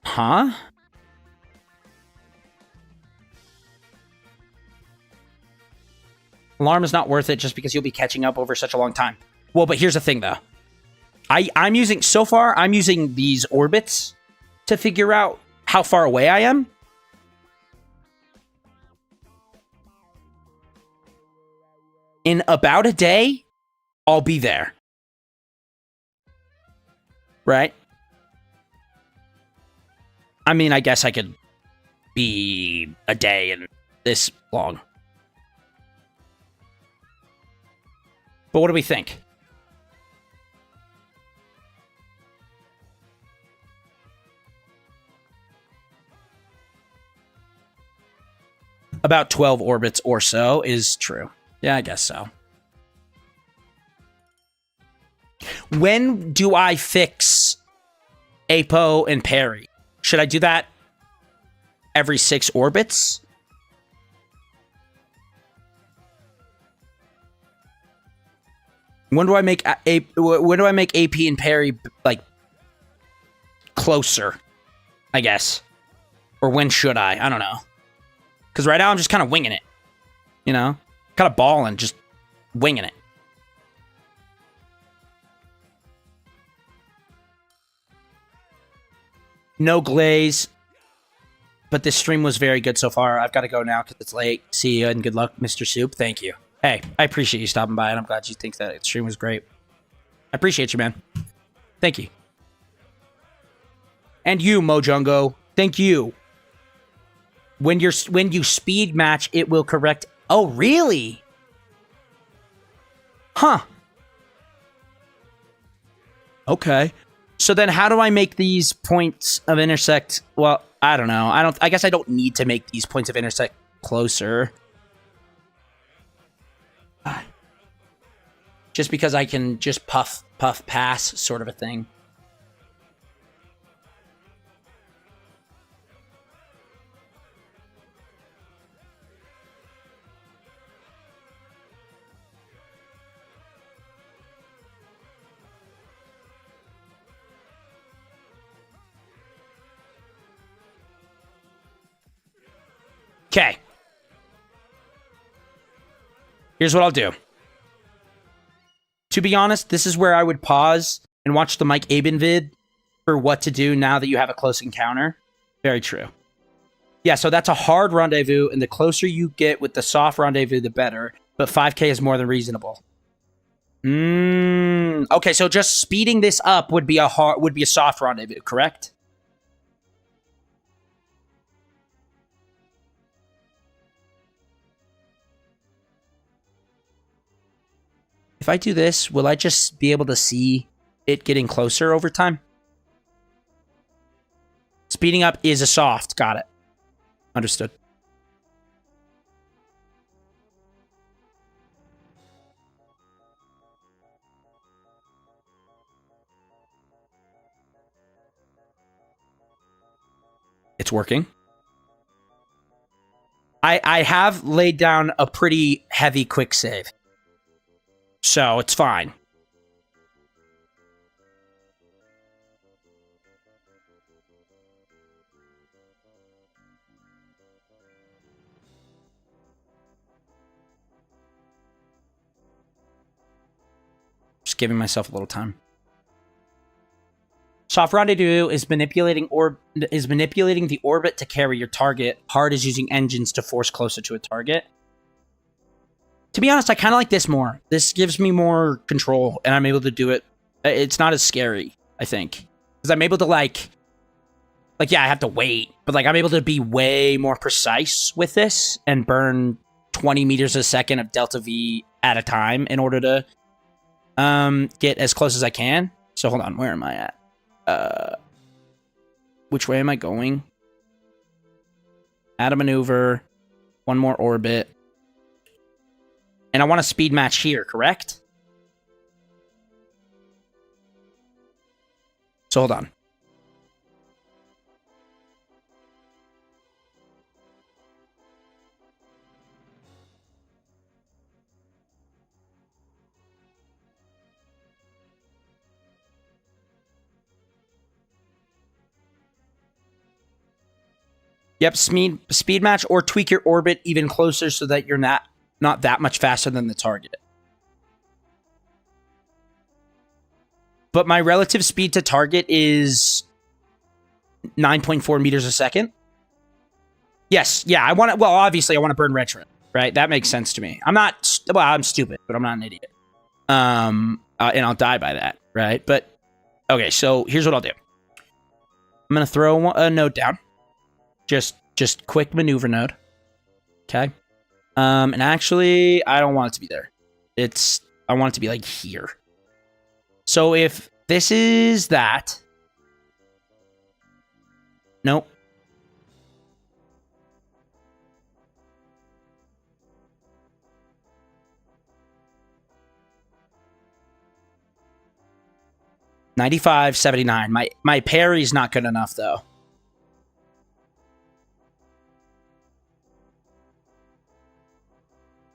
S1: Huh? Alarm is not worth it just because you'll be catching up over such a long time. Well, but here's the thing, though. I'm using these orbits to figure out how far away I am. In about a day, I'll be there. Right? I mean, I guess I could be a day and this long. But what do we think? About 12 orbits or so is true. Yeah, I guess so. When do I fix APO and parry? Should I do that every 6 orbits? When do I make AP and parry like closer? I guess, or when should I? I don't know. Because right now I'm just kind of winging it, you know, kind of balling, just winging it. No glaze, but this stream was very good so far. I've got to go now because it's late. See you and good luck, Mr. Soup. Thank you. Hey, I appreciate you stopping by, and I'm glad you think that stream was great. I appreciate you, man. Thank you. And you, Mojungo. Thank you. When you speed match, it will correct... Oh, really? Huh. Okay. So then how do I make these points of intersect? Well, I don't know. I guess I don't need to make these points of intersect closer. Just because I can just puff pass sort of a thing. Okay. Here's what I'll do. To be honest, this is where I would pause and watch the Mike Aben vid for what to do now that you have a close encounter. Very true. Yeah, so that's a hard rendezvous, and the closer you get with the soft rendezvous, the better. But 5K is more than reasonable. Okay, so just speeding this up would be a soft rendezvous, correct? If I do this, will I just be able to see it getting closer over time? Speeding up is a soft. Got it. Understood. It's working. I have laid down a pretty heavy quick save. So it's fine. Just giving myself a little time. Soft rendezvous is manipulating the orbit to carry your target. Hard is using engines to force closer to a target. To be honest, I kind of like this more. This gives me more control, and I'm able to do it. It's not as scary, I think. Because I'm able to, like, yeah, I have to wait. But, like, I'm able to be way more precise with this and burn 20 meters a second of delta V at a time in order to get as close as I can. So, hold on. Where am I at? Which way am I going? Add a maneuver. One more orbit. And I want a speed match here, correct? So hold on. Yep, speed match or tweak your orbit even closer so that you're not that much faster than the target. But my relative speed to target is 9.4 meters a second. Yes, yeah, obviously I want to burn retro, right? That makes sense to me. I'm stupid, but I'm not an idiot. And I'll die by that, right? But, okay, so here's what I'll do. I'm going to throw a node down. Just quick maneuver node. Okay. And actually, I don't want it to be there. I want it to be like here. So if this is that. Nope. $95.79. My parry's not good enough though.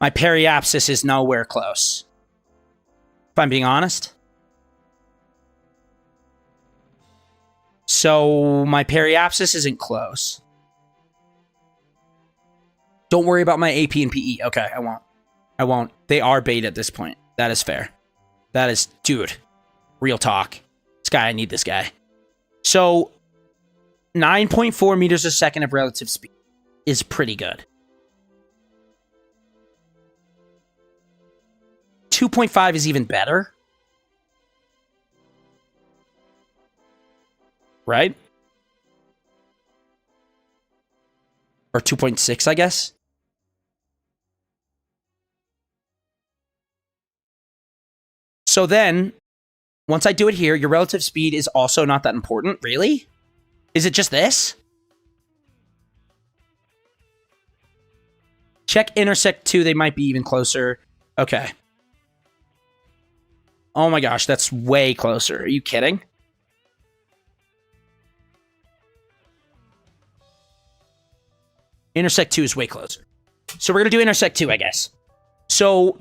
S1: My periapsis is nowhere close. If I'm being honest. So my periapsis isn't close. Don't worry about my AP and PE. Okay, I won't. They are bait at this point. That is fair. That is, dude, real talk. This guy, I need this guy. So 9.4 meters a second of relative speed is pretty good. 2.5 is even better. Right? Or 2.6, I guess. So then, Once I do it here, your relative speed is also not that important. Really? Is it just this? Check intersect 2. They might be even closer. Okay. Oh my gosh, that's way closer. Are you kidding? Intersect 2 is way closer. So we're going to do intersect 2, I guess. So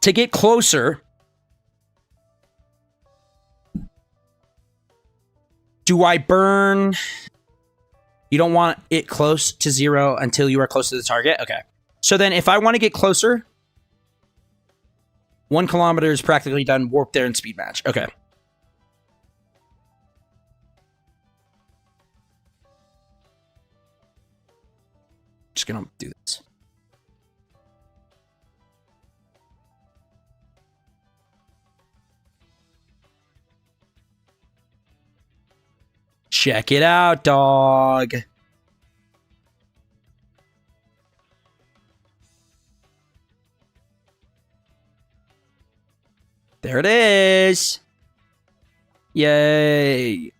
S1: to get closer, do I burn? You don't want it close to 0 until you are close to the target? Okay. So then if I want to get closer, 1 kilometer is practically done. Warp there and speed match. Okay. Just going to do this. Check it out, dog. There it is. Yay.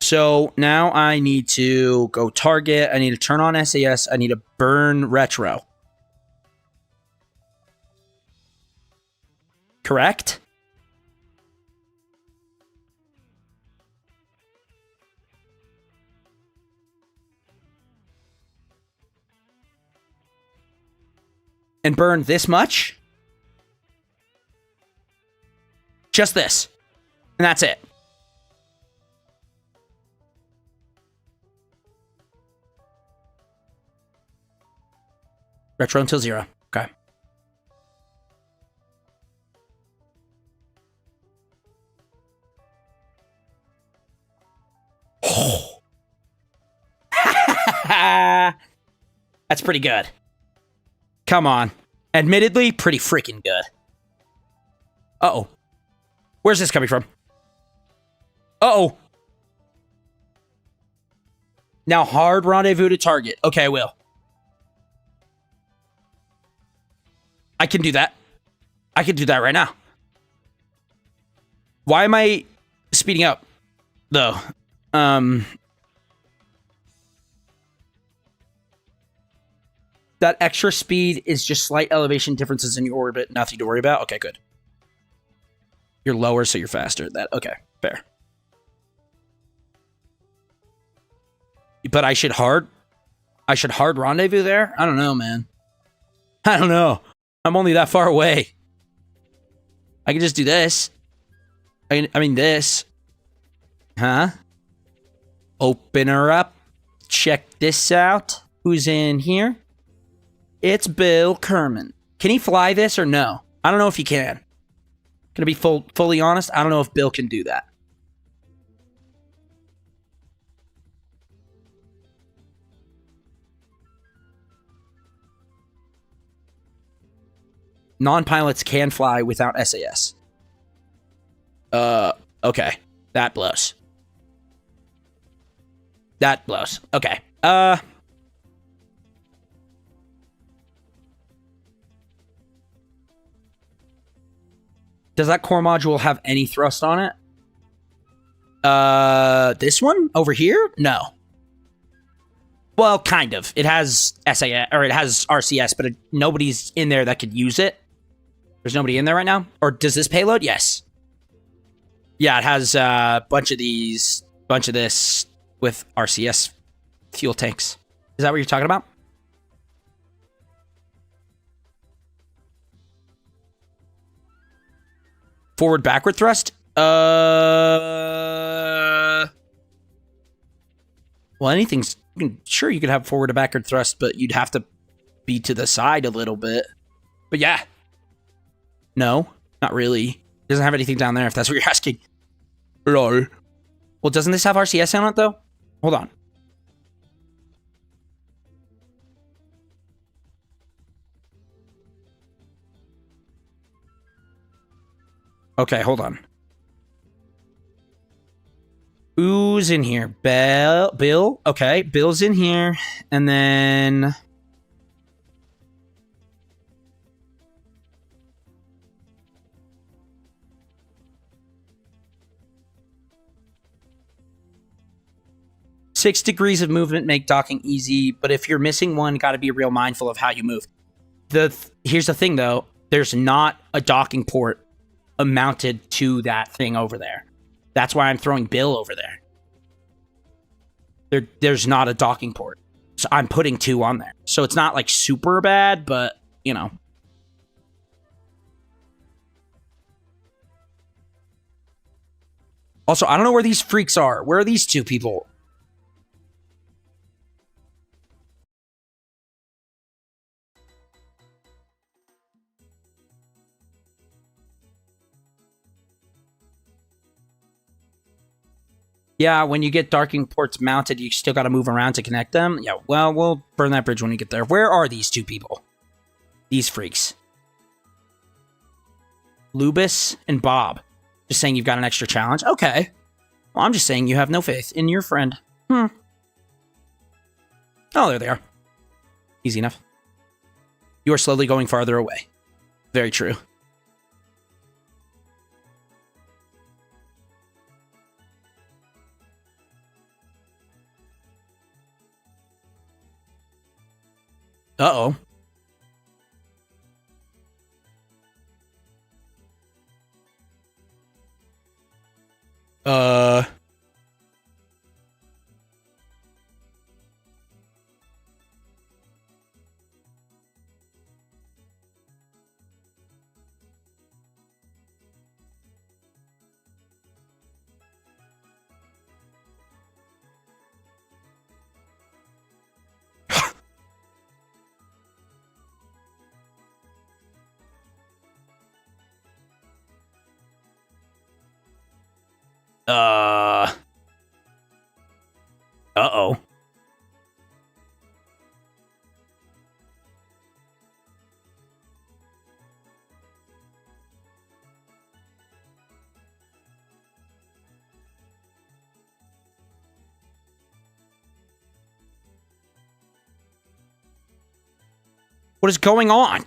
S1: So now I need to go target. I need to turn on SAS. I need to burn retro. Correct? And burn this much? Just this. And that's it. Retro until 0. Okay. Oh. That's pretty good. Come on. Admittedly, pretty freaking good. Uh-oh. Where's this coming from? Uh-oh. Now hard rendezvous to target. Okay, I will. I can do that. I can do that right now. Why am I speeding up, though? That extra speed is just slight elevation differences in your orbit. Nothing to worry about. Okay, good. You're lower, so you're faster. That okay, fair. But I should hard rendezvous there? I don't know, man. I don't know. I'm only that far away. I can just do this. I mean this. Huh? Open her up. Check this out. Who's in here? It's Bill Kerman. Can he fly this or no? I don't know if he can. Gonna be fully honest, I don't know if Bill can do that. Non-pilots can fly without SAS. Okay. That blows. That blows. Okay. Does that core module have any thrust on it? This one over here? No. Well, kind of. It has SAS, or it has RCS, but nobody's in there that could use it. There's nobody in there right now? Or does this payload? Yes. Yeah, it has a bunch of these, bunch of this with RCS fuel tanks. Is that what you're talking about? Forward backward thrust? Well, anything's... Sure, you could have forward to backward thrust, but you'd have to be to the side a little bit. But yeah. No, not really. It doesn't have anything down there, if that's what you're asking. Hello. Well, doesn't this have RCS on it, though? Hold on. Okay, hold on. Who's in here? Bill? Okay, Bill's in here. And then... 6 degrees of movement make docking easy, but if you're missing one, got to be real mindful of how you move. Here's the thing, though. There's not a docking port mounted to that thing over there. That's why I'm throwing Bill over there. There's not a docking port. So I'm putting 2 on there. So it's not like super bad, but, you know. Also, I don't know where these freaks are. Where are these 2 people? Yeah, when you get docking ports mounted, you still got to move around to connect them. Yeah, well, we'll burn that bridge when we get there. Where are these 2 people? These freaks. Lubis and Bob. Just saying you've got an extra challenge? Okay. Well, I'm just saying you have no faith in your friend. Oh, there they are. Easy enough. You are slowly going farther away. Very true. Uh-oh. Uh-oh. What is going on?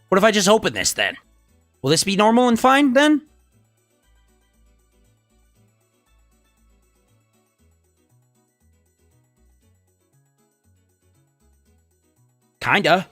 S1: What if I just open this then? Will this be normal and fine then? Kinda.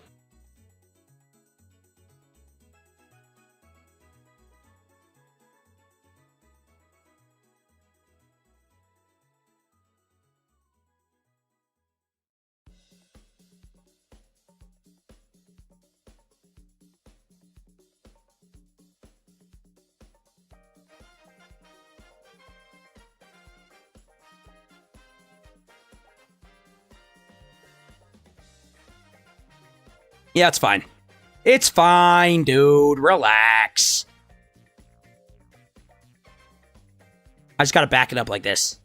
S1: Yeah, it's fine. It's fine, dude. Relax. I just gotta back it up like this.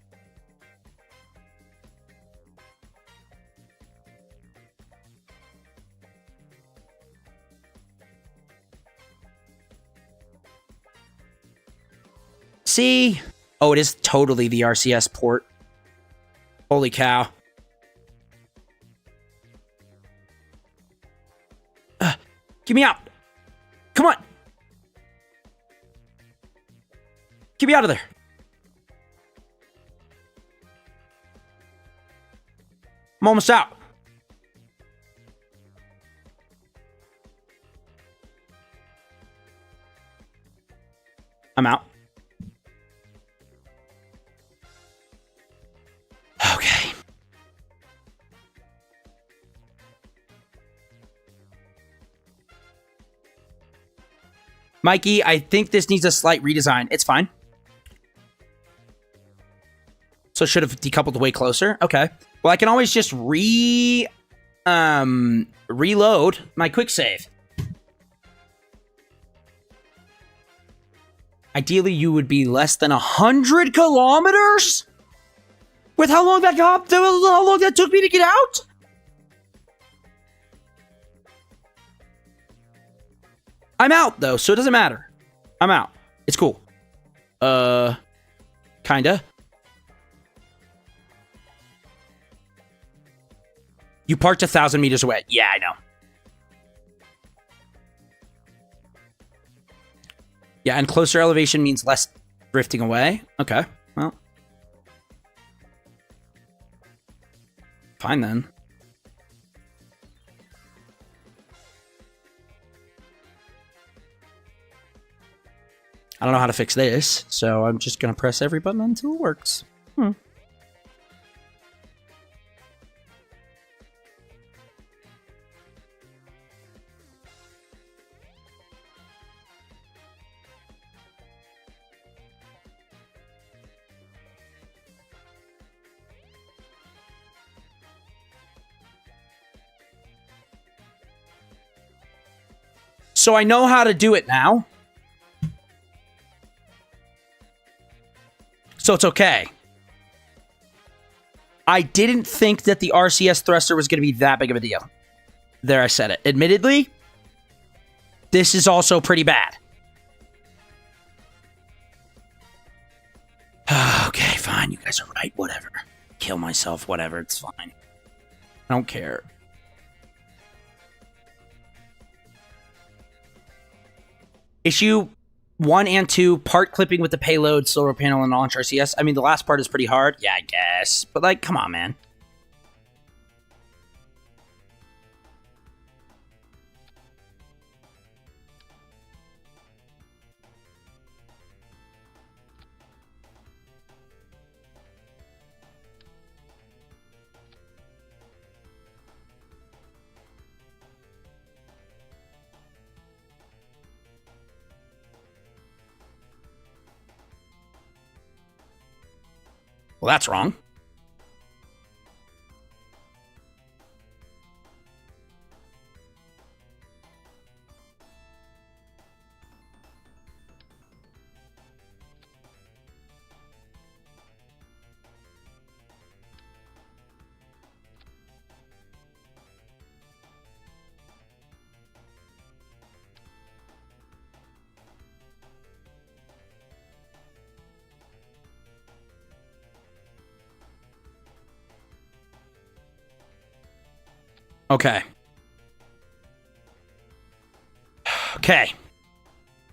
S1: See? Oh, it is totally the RCS port. Holy cow. Get me out. Come on. Get me out of there. I'm almost out. I'm out. Okay. Mikey, I think this needs a slight redesign. It's fine. So it should have decoupled way closer. Okay. Well, I can always just reload my quick save. Ideally, you would be less than 100 kilometers? With how long that took me to get out? I'm out, though, so it doesn't matter. I'm out. It's cool. Kinda. You parked 1,000 meters away. Yeah, I know. Yeah, and closer elevation means less drifting away. Okay, well. fine then. I don't know how to fix this, so I'm just going to press every button until it works. So I know how to do it now. So it's okay. I didn't think that the RCS thruster was going to be that big of a deal. There, I said it. Admittedly, this is also pretty bad. Okay, fine. You guys are right. Whatever. Kill myself. Whatever. It's fine. I don't care. Issue 1 and 2, part clipping with the payload, solar panel, and launch RCS. I mean, the last part is pretty hard. Yeah, I guess. But, like, come on, man. Well, that's wrong. Okay. Okay.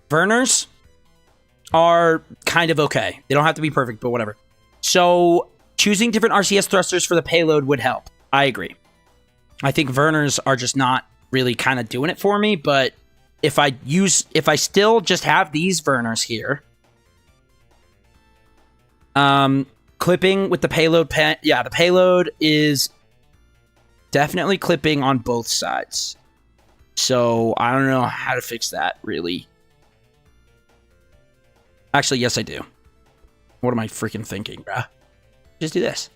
S1: Burners are kind of okay. They don't have to be perfect, but whatever. So, choosing different RCS thrusters for the payload would help. I agree. I think Verners are just not really kind of doing it for me, but if I still just have these Verners here, clipping with the payload, the payload is definitely clipping on both sides. So, I don't know how to fix that, really. Actually, yes, I do. What am I freaking thinking, bruh? Just do this.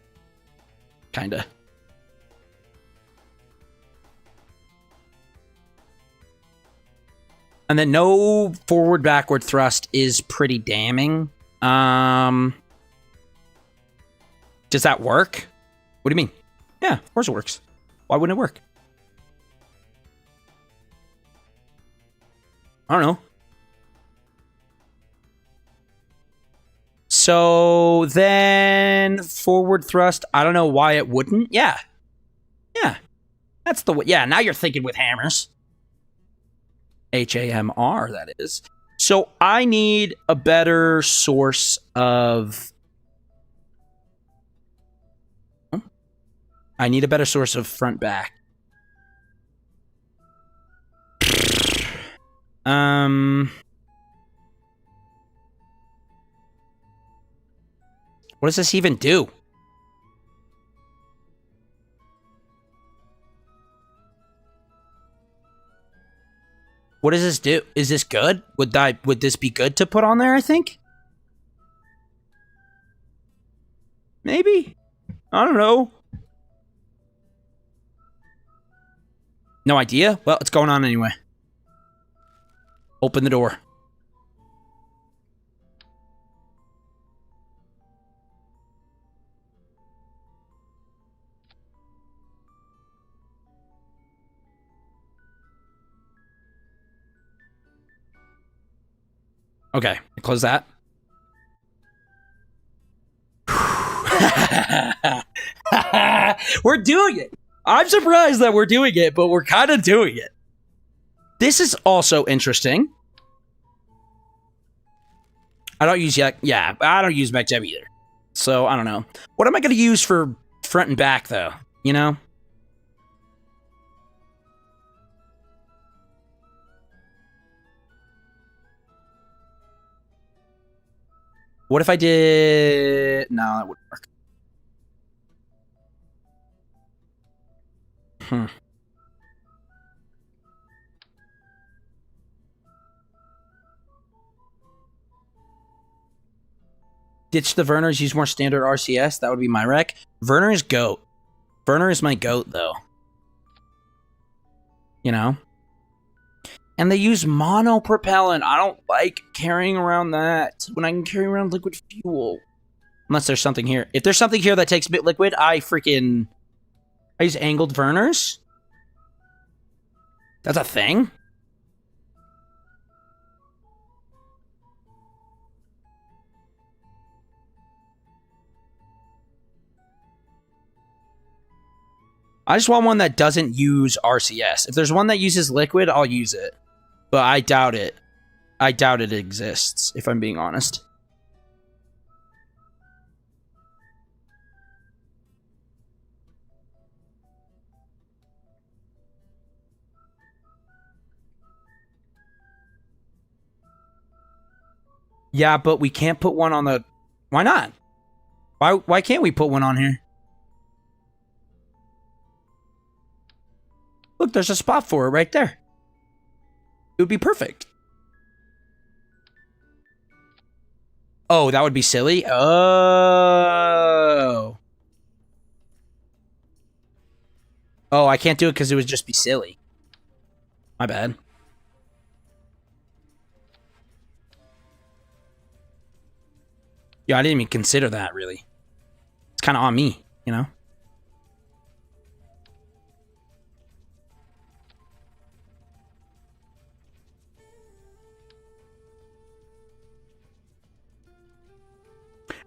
S1: Kinda. And then no forward-backward thrust is pretty damning. Does that work? What do you mean? Yeah, of course it works. Why wouldn't it work? I don't know. So then forward thrust, I don't know why it wouldn't. Yeah. Yeah. That's the way. Yeah, now you're thinking with hammers. HAMR, that is. So I need a better source of... I need a better source of front back. What does this even do? What does this do? Is this good? Would this be good to put on there, I think? Maybe? I don't know. No idea? Well, it's going on anyway. Open the door. Okay, close that. We're doing it. I'm surprised that we're doing it, but we're kind of doing it. This is also interesting. I don't use I don't use MechJeb either. So, I don't know. What am I going to use for front and back, though? You know? What if I did... No, that wouldn't work. Ditch the Verners, use more standard RCS. That would be my rec. Werner is GOAT. Werner is my GOAT, though. You know? And they use monopropellant. I don't like carrying around that when I can carry around liquid fuel. Unless there's something here. If there's something here that takes bit liquid, I use angled Verners. That's a thing? I just want one that doesn't use RCS. If there's one that uses liquid, I'll use it. But I doubt it. I doubt it exists, if I'm being honest. Yeah, but we can't put one on the... Why not? Why can't we put one on here? Look, there's a spot for it right there. It would be perfect. Oh, that would be silly? Oh. Oh, I can't do it because it would just be silly. My bad. Yeah, I didn't even consider that, really. It's kind of on me, you know?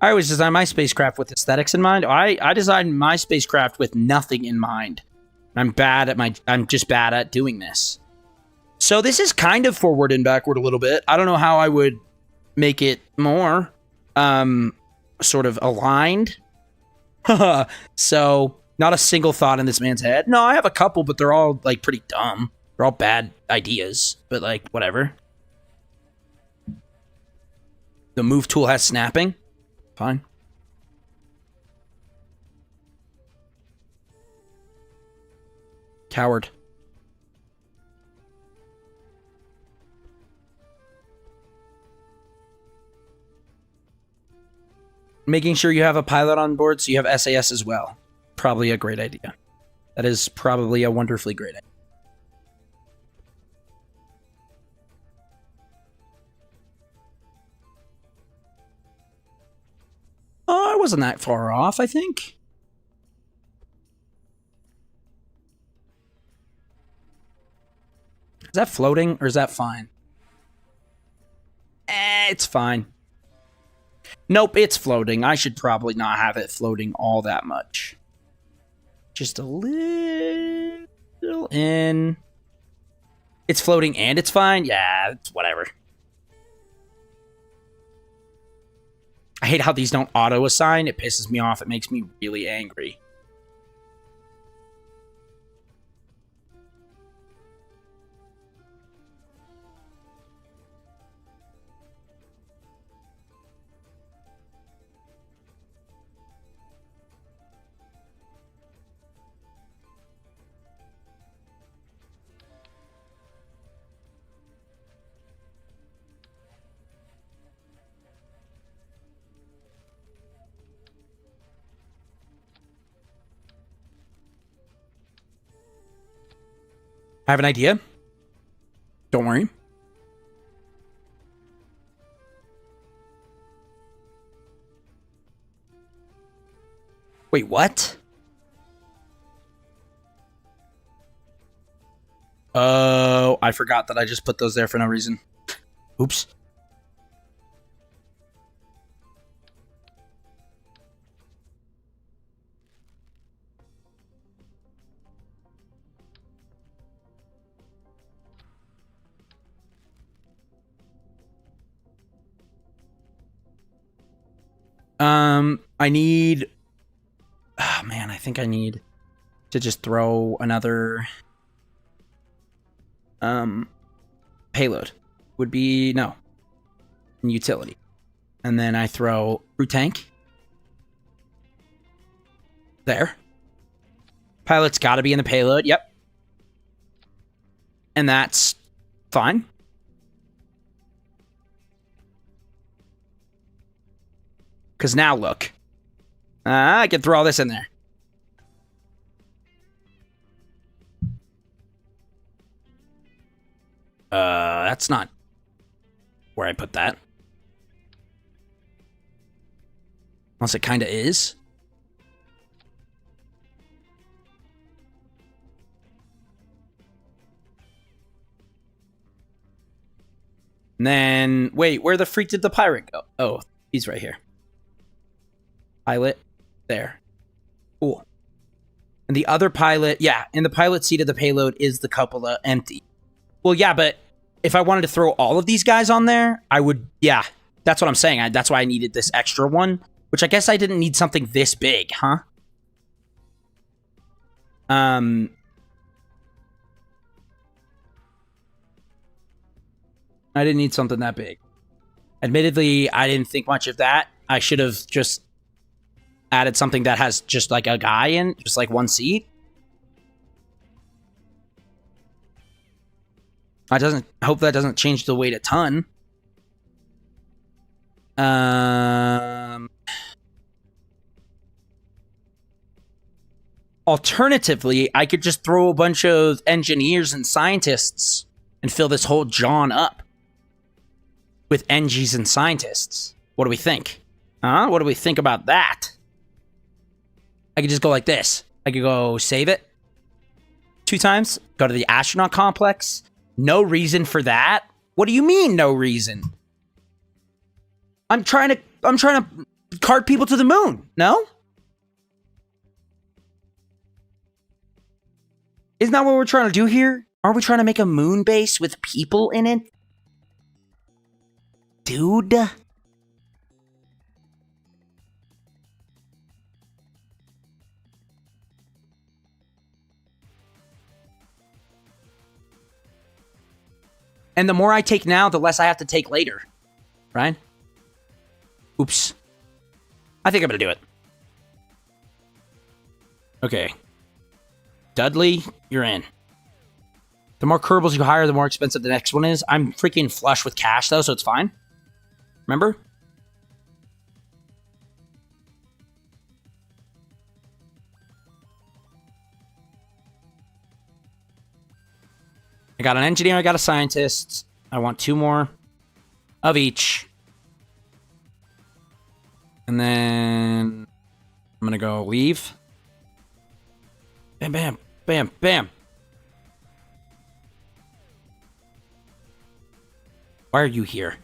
S1: I always design my spacecraft with aesthetics in mind. I designed my spacecraft with nothing in mind. I'm just bad at doing this. So this is kind of forward and backward a little bit. I don't know how I would make it more sort of aligned. So not a single thought in this man's head. No, I have a couple, but they're all like pretty dumb. They're all bad ideas, but like whatever. The move tool has snapping. Fine. Coward. Making sure you have a pilot on board so you have SAS as well. Probably a great idea. That is probably a wonderfully great idea. Oh, I wasn't that far off, I think. Is that floating or is that fine? It's fine. Nope, it's floating. I should probably not have it floating all that much. Just a little in. It's floating and it's fine? Yeah, it's whatever. I hate how these don't auto-assign. It pisses me off. It makes me really angry. I have an idea. Don't worry. Wait, what? Oh, I forgot that I just put those there for no reason. Oops. I need... Oh, man, I think I need... to just throw another payload. Would be no utility. And then I throw crew tank there. Pilot's got to be in the payload. Yep. And that's fine. Because now look. I can throw all this in there. That's not where I put that. Unless it kind of is. And then, wait, where the freak did the pirate go? Oh, he's right here. Pilot, there. Cool. And the other pilot, yeah, in the pilot seat of the payload is the cupola empty. Well, yeah, but if I wanted to throw all of these guys on there, I would, yeah, that's what I'm saying. That's why I needed this extra one, which I guess I didn't need something this big, huh? I didn't need something that big. Admittedly, I didn't think much of that. I should have just added something that has just like a guy in, just like one seat. I hope that doesn't change the weight a ton. Alternatively, I could just throw a bunch of engineers and scientists and fill this whole John up with engies and scientists. What do we think? Huh? What do we think about that? I could just go like this. I could go save it 2 times, go to the astronaut complex. No reason for that. What do you mean, no reason? I'm trying to cart people to the moon. No? Isn't that what we're trying to do here? Aren't we trying to make a moon base with people in it? Dude. And the more I take now, the less I have to take later. Right? Oops. I think I'm going to do it. Okay. Dudley, you're in. The more Kerbals you hire, the more expensive the next one is. I'm freaking flush with cash, though, so it's fine. Remember? I got an engineer, I got a scientist. I want 2 more of each. And then I'm gonna go leave. Bam, bam, bam, bam. Why are you here?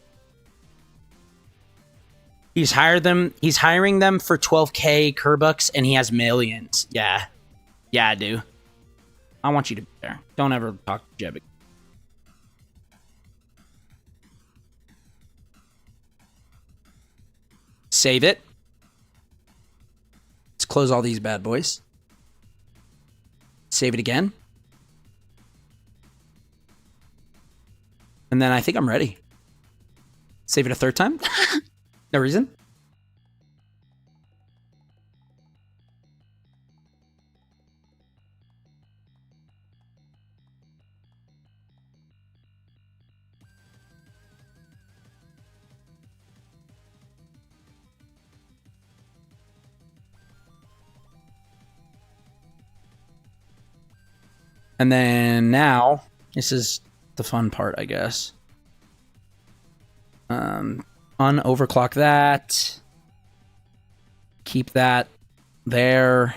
S1: He's hired them. He's hiring them for 12K Kerbucks, and he has millions. Yeah. Yeah, I do. I want you to be there. Don't ever talk to Jeb. Save it. Let's close all these bad boys. Save it again. And then I think I'm ready. Save it a 3rd time. No reason. And then now, this is the fun part, I guess. Unoverclock that. Keep that there.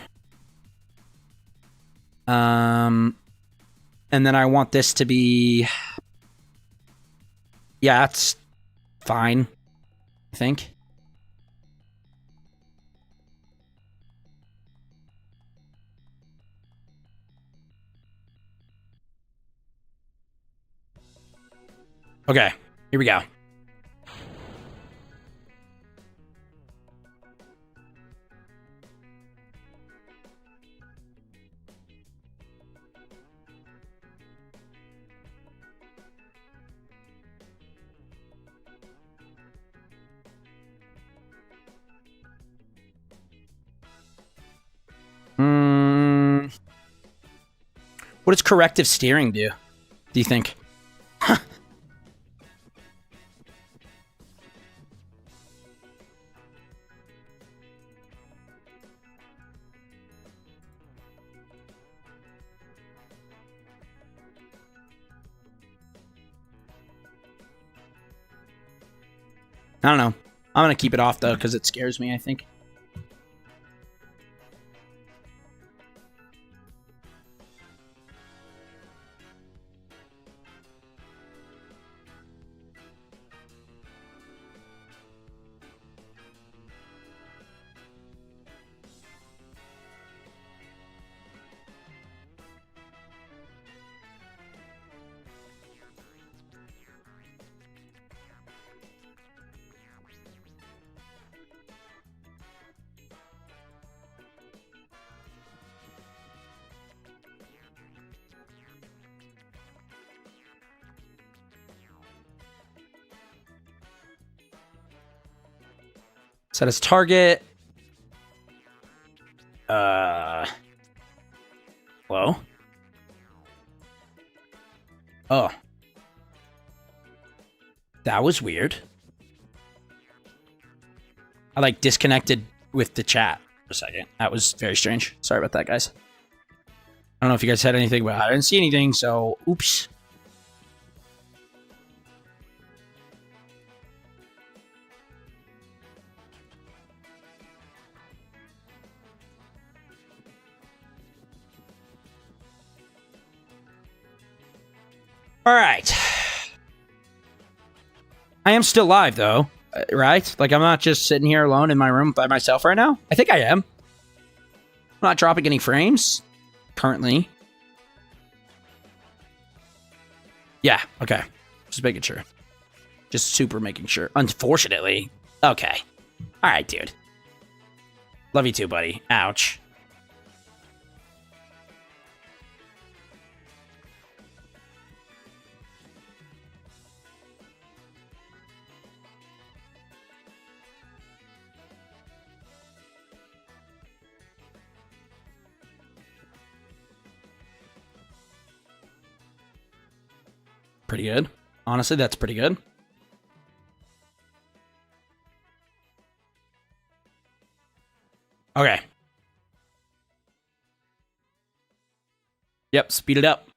S1: And then I want this to be... Yeah, that's fine, I think. Okay, here we go. What does corrective steering do you think? I don't know. I'm going to keep it off, though, because it scares me, I think. Set as target. Hello? Oh. That was weird. I like disconnected with the chat for a second. That was very strange. Sorry about that, guys. I don't know if you guys had anything, but I didn't see anything, so oops. All right. I am still live, though, right? Like, I'm not just sitting here alone in my room by myself right now. I think I am. I'm not dropping any frames currently. Yeah, okay. Just making sure. Just super making sure. Unfortunately. Okay. All right, dude. Love you too, buddy. Ouch. Pretty good. Honestly, that's pretty good. Okay. Yep, speed it up.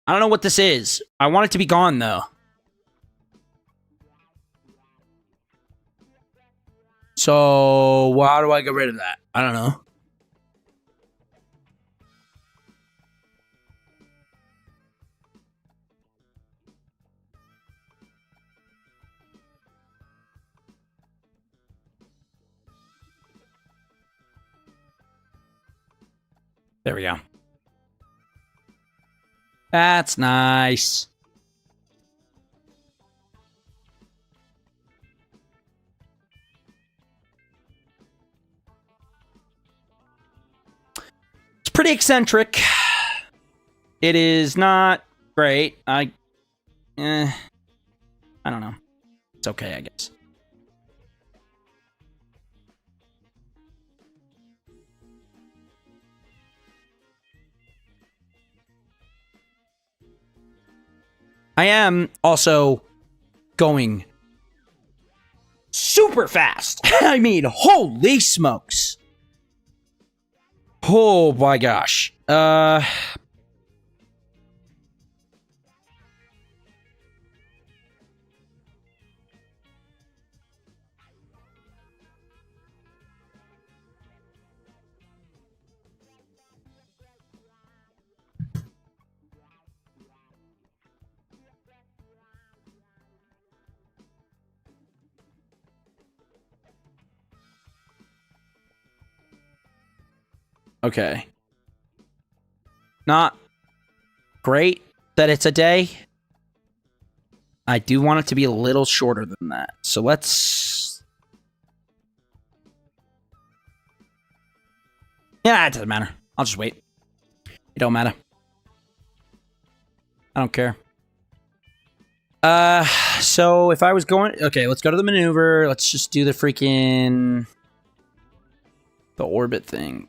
S1: I don't know what this is. I want it to be gone, though. So, how do I get rid of that? I don't know. There we go. That's nice. It's pretty eccentric. It is not great. I don't know. It's okay, I guess. I am also going super fast. I mean, holy smokes. Oh my gosh. Okay. Not great that it's a day. I do want it to be a little shorter than that. So let's... Yeah, it doesn't matter. I'll just wait. It don't matter. I don't care. So if I was going... Okay, let's go to the maneuver. Let's just do the freaking... The orbit thing.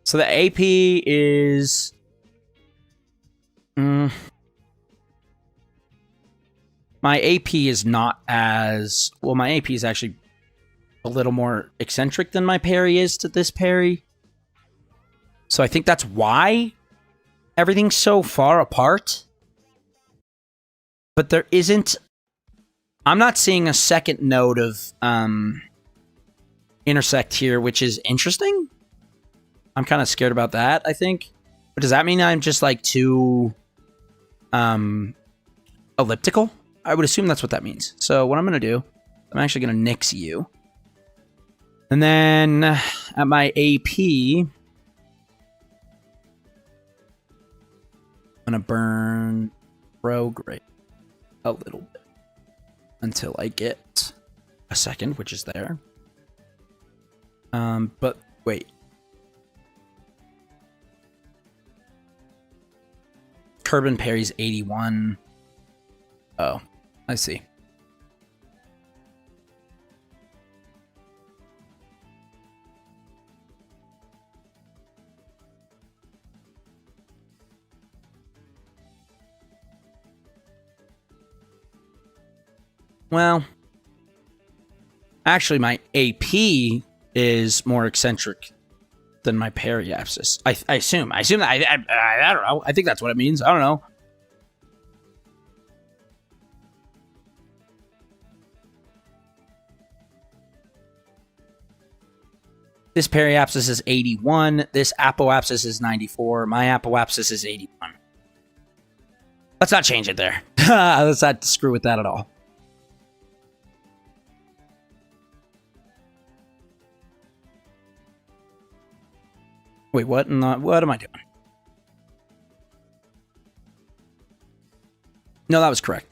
S1: So the AP is... my AP is not as... Well, my AP is actually a little more eccentric than my parry is to this parry. So I think that's why everything's so far apart. But there isn't... I'm not seeing a second node of intersect here, which is interesting. I'm kind of scared about that, I think. But does that mean I'm just like too elliptical? I would assume that's what that means. So what I'm going to do, I'm actually going to nix you. And then at my AP, I'm going to burn prograde a little bit until I get a second, which is there. But wait. Kerbal parries 81. Oh, I see. Well, actually, my AP is more eccentric than my parry axis. I assume. I assume that. I don't know. I think that's what it means. I don't know. This periapsis is 81. This apoapsis is 94. My apoapsis is 81. Let's not change it there. Let's not screw with that at all. Wait, what? What am I doing? No, that was correct.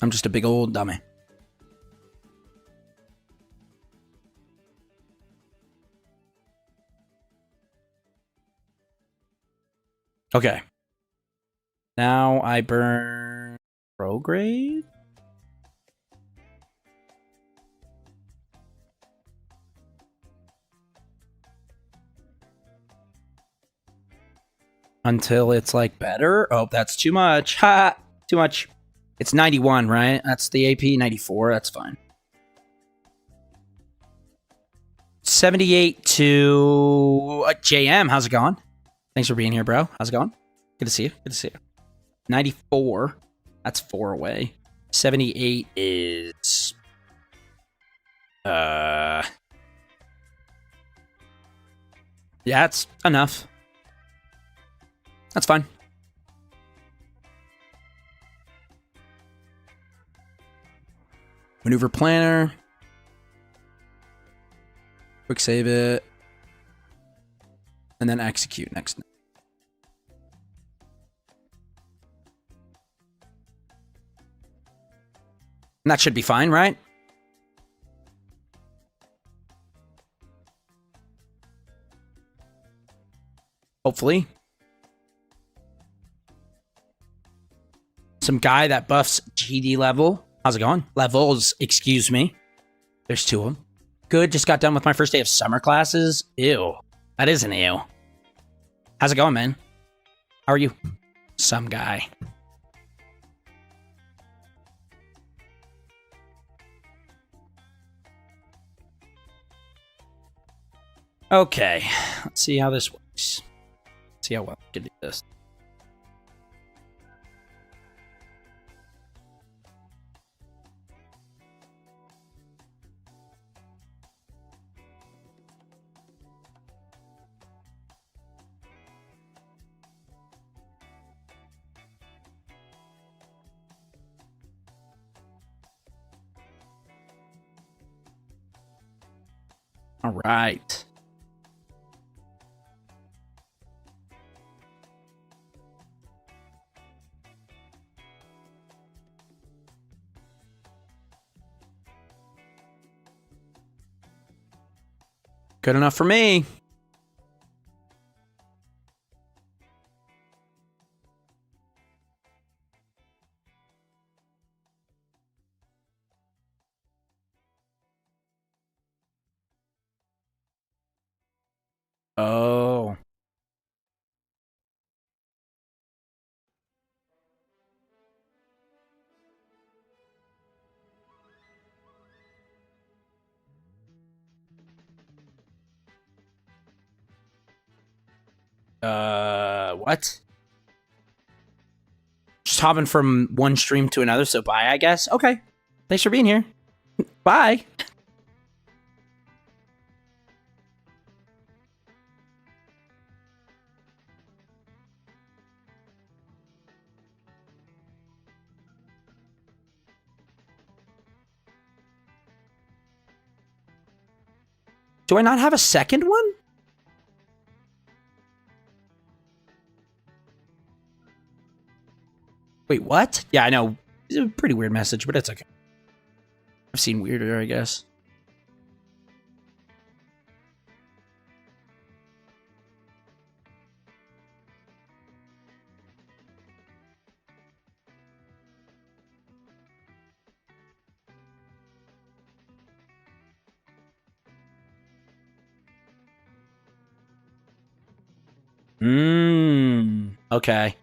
S1: I'm just a big old dummy. Okay. Now I burn prograde. Until it's like better. Oh, that's too much. Ha! Too much. It's 91, right? That's the AP. 94. That's fine. 78 to JM. How's it going? Thanks for being here, bro. How's it going? Good to see you. Good to see you. 94. That's 4 away. 78 is... Yeah, it's enough. That's fine. Maneuver planner. Quick save it. And then execute next. And that should be fine, right? Hopefully. Some guy that buffs GD level. How's it going? Levels, excuse me. There's 2 of them. Good, just got done with my first day of summer classes. Ew. That is an ew. How's it going, man? How are you? Some guy. Okay, let's see how this works. See how well I can do this. All right. Good enough for me. Oh. What? Just hopping from one stream to another, so bye, I guess. Okay. Thanks for being here. Bye. Do I not have a second one? Wait, what? Yeah, I know. It's a pretty weird message, but it's okay. I've seen weirder, I guess. Okay.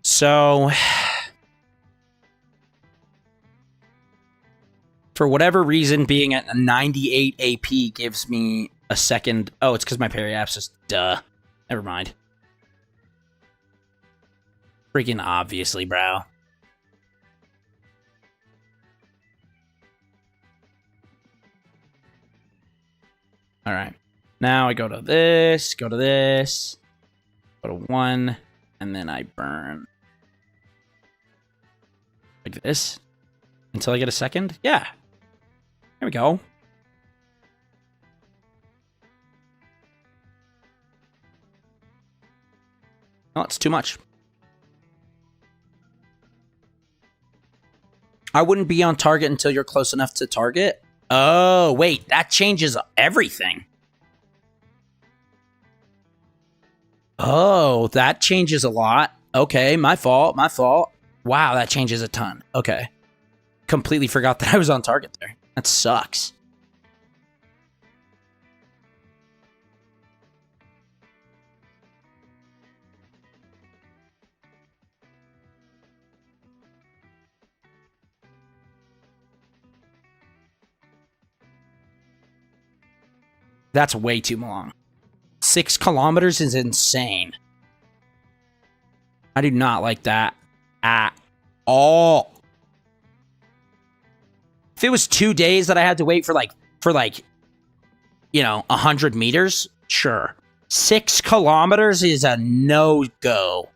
S1: So, for whatever reason, being at a 98 AP gives me a second. Oh, it's because my periapsis. Duh. Never mind. Freaking obviously, bro. All right. Now I go to this, go to 1, and then I burn. Like this. Until I get a second? Yeah. There we go. Oh, it's too much. I wouldn't be on target until you're close enough to target. Oh, wait. That changes everything. Oh, that changes a lot. Okay, my fault, my fault. Wow, that changes a ton. Okay. Completely forgot that I was on target there. That sucks. That's way too long. 6 kilometers is insane. I do not like that at all. If it was 2 days that I had to wait for like, you know, 100 meters, sure. 6 kilometers is a no-go.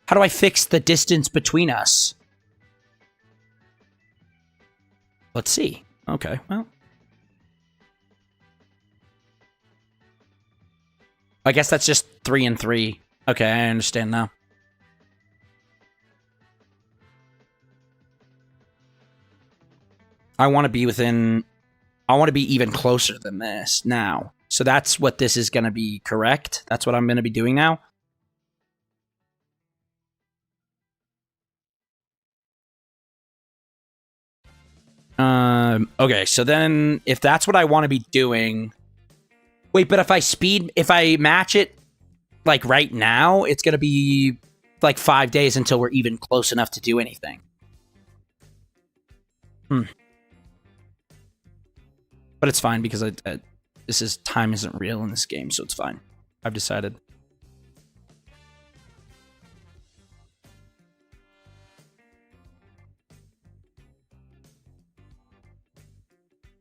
S1: How do I fix the distance between us? Let's see. Okay, well. I guess that's just 3 and 3. Okay, I understand now. I want to be within... I want to be even closer than this now. So that's what this is going to be, correct? That's what I'm going to be doing now? Okay, so then if that's what I want to be doing... Wait, but if I match it, like, right now, it's going to be, like, 5 days until we're even close enough to do anything. But it's fine, because time isn't real in this game, so it's fine. I've decided.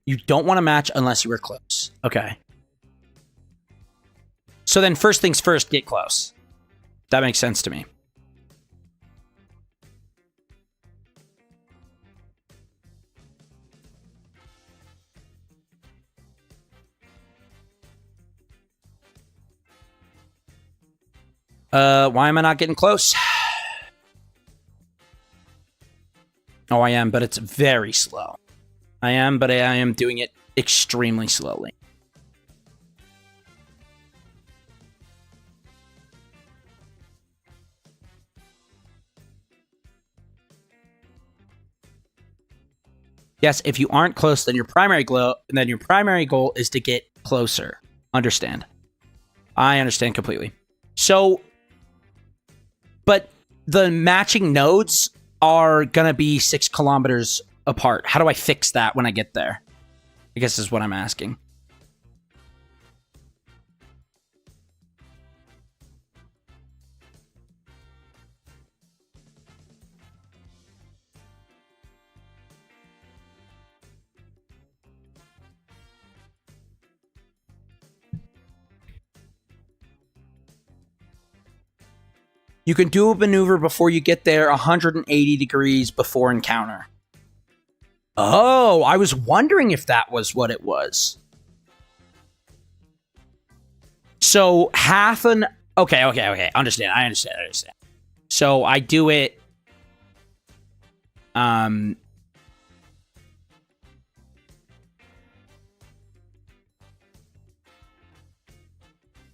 S1: You don't want to match unless you were close. Okay. So then first things first, get close. That makes sense to me. Why am I not getting close? Oh, I am, but it's very slow. I am, but I am doing it. extremely slowly. Yes, if you aren't close, then your primary goal is to get closer. Understand. I understand completely. So, but the matching nodes are gonna be 6 kilometers apart. How do I fix that when I get there? I guess is what I'm asking. You can do a maneuver before you get there 180 degrees before encounter. Oh, I was wondering if that was what it was. So half an... Okay. Understand. I understand. So I do it...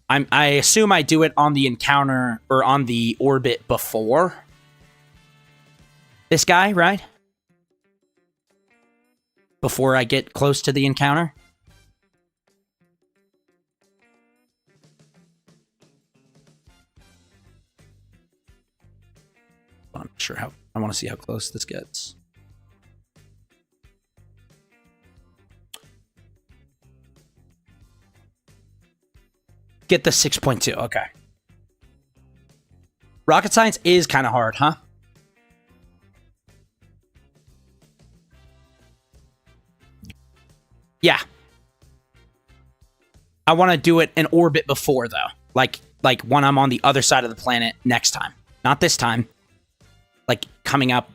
S1: I assume I do it on the encounter or on the orbit before this guy, right? Before I get close to the encounter. I'm not sure how. I want to see how close this gets. Get the 6.2. Okay. Rocket science is kind of hard, huh? Yeah. I want to do it in orbit before, though. Like when I'm on the other side of the planet next time. Not this time. Like, coming up.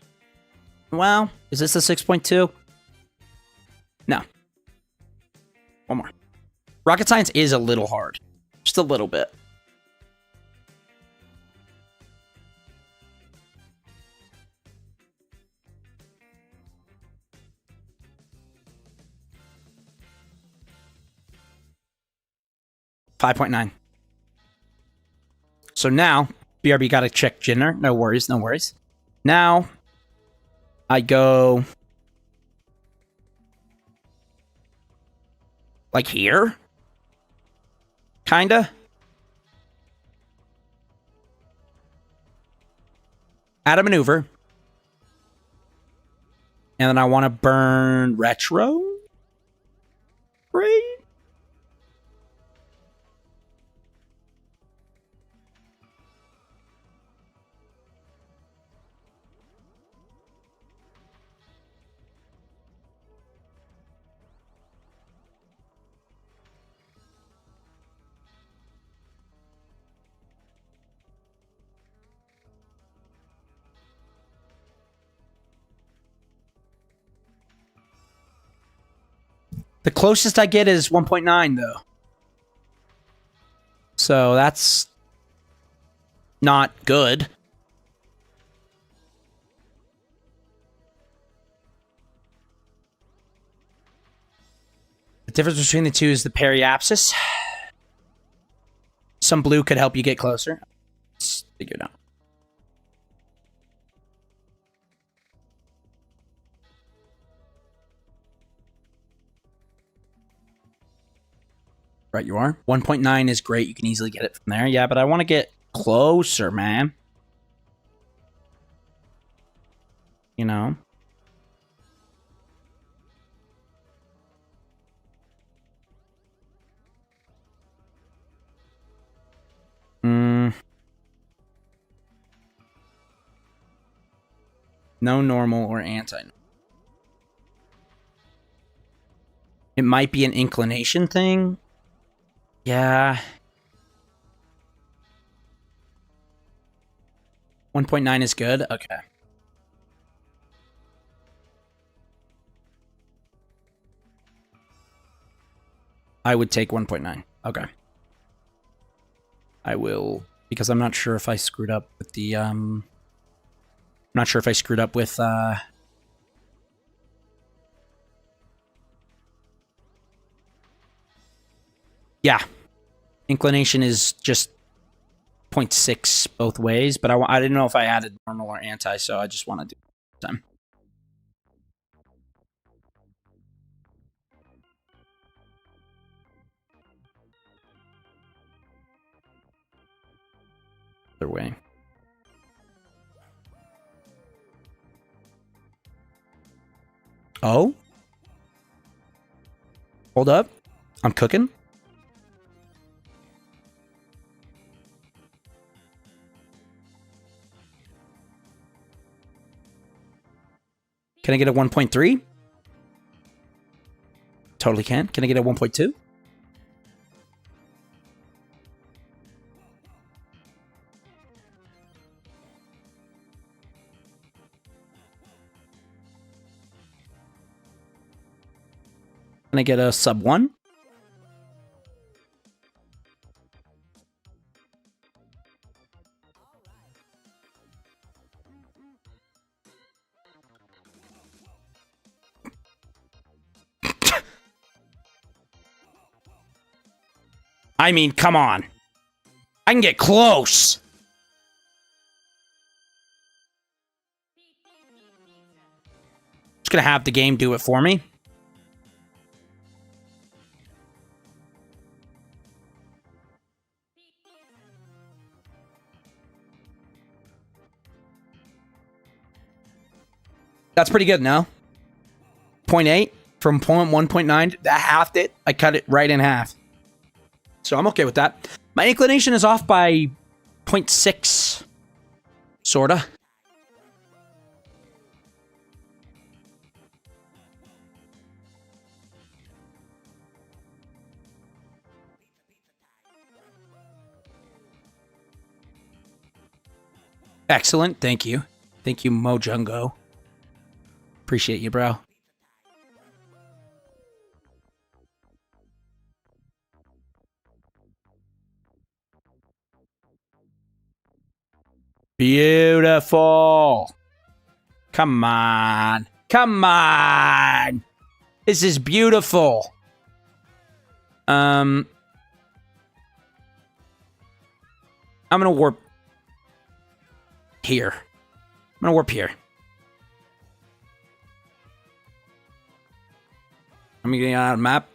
S1: Well, is this the 6.2? No. One more. Rocket science is a little hard. Just a little bit. $5.9. So now, BRB got to check Jinner. No worries. Now, I go... like here? Kinda. Add a maneuver. And then I want to burn retro. Great. The closest I get is 1.9, though. So that's not good. The difference between the two is the periapsis. Some blue could help you get closer. Let's figure it out. Right, you are. 1.9 is great. You can easily get it from there. Yeah, but I want to get closer, man. You know? No normal or anti. It might be an inclination thing. Yeah. 1.9 is good? Okay. I would take 1.9. Okay. I will, because I'm not sure if I screwed up with the, I'm not sure if I screwed up with, Yeah. Inclination is just 0.6 both ways, but I didn't know if I added normal or anti, so I just want to do it time. Other way. Oh? Hold up. I'm cooking. Can I get a 1.3? Totally can. Can I get a 1.2? Can I get a sub 1? I mean, come on. I can get close. Just gonna have the game do it for me. That's pretty good now. 0.8 from 1.9. That halved it. I cut it right in half. So I'm okay with that. My inclination is off by 0.6. Sorta. Excellent. Thank you. Thank you, Mojungo. Appreciate you, bro. Beautiful. Come on. Come on. This is beautiful. I'm going to warp here. I'm going to warp here. I'm getting out of the map.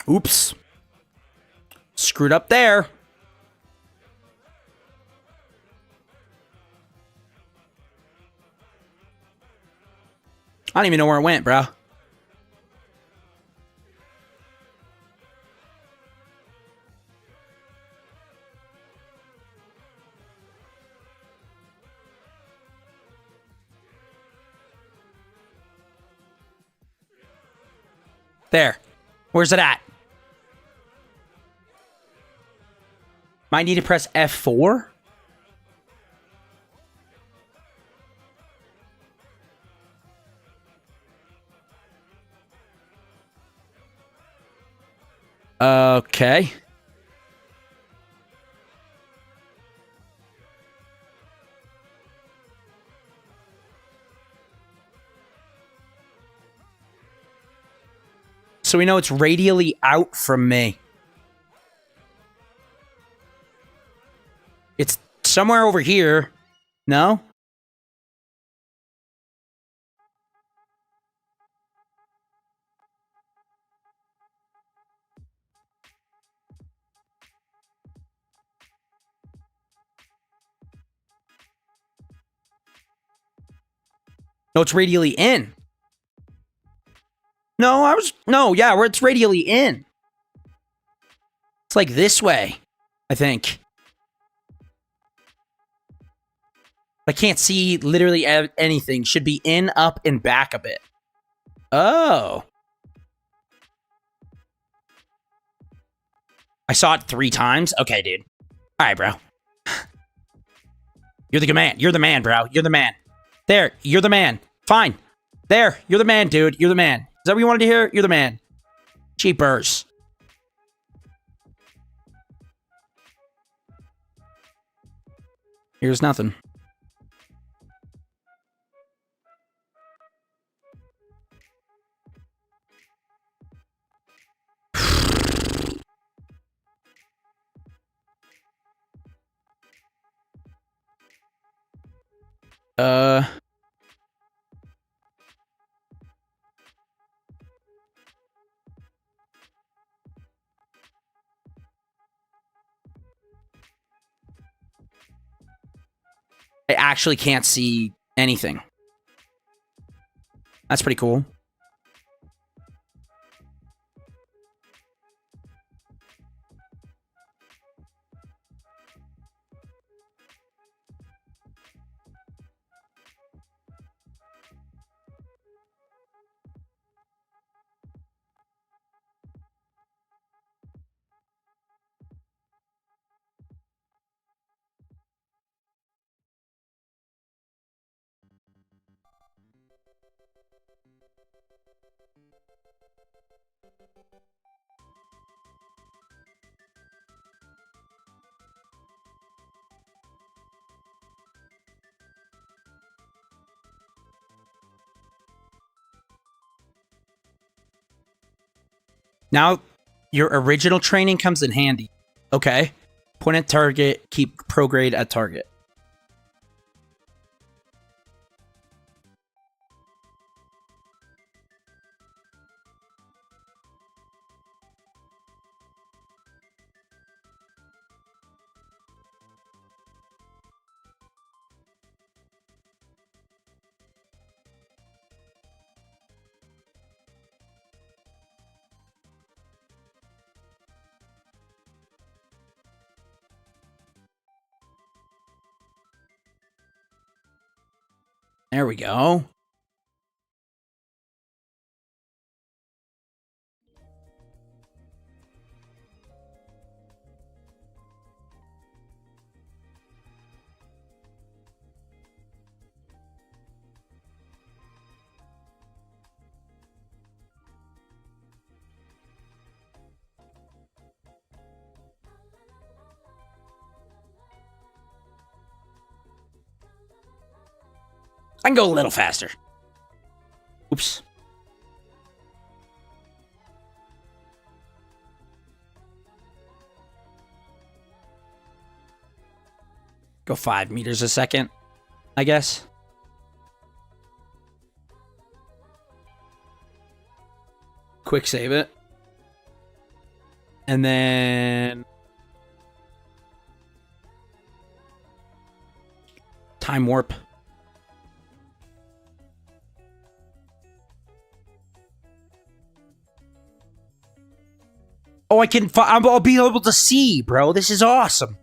S1: Oops. Screwed up there. I don't even know where it went, bro. There. Where's it at? Might need to press F4. Okay. So we know it's radially out from me. It's somewhere over here. No? No, it's radially in. No, yeah, where it's radially in. It's like this way, I think. I can't see literally anything. Should be in, up, and back a bit. Oh. I saw it 3 times? Okay, dude. All right, bro. You're the man. You're the man, bro. You're the man. There. You're the man. Fine. There. You're the man, dude. You're the man. Is that what you wanted to hear? You're the man. Cheapers. Here's nothing. I actually can't see anything. That's pretty cool. Now, your original training comes in handy. Okay. Point at target, keep prograde at target. There we go. I can go a little faster. Oops. Go 5 meters a second, I guess. Quick save it. And then time warp. Oh, I'll be able to see, bro. This is awesome.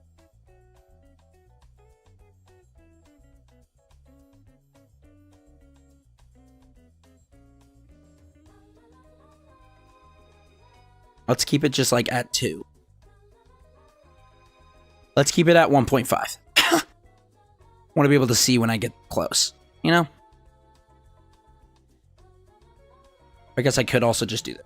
S1: Let's keep it just like at 2. Let's keep it at 1.5. Want to be able to see when I get close, you know? I guess I could also just do that.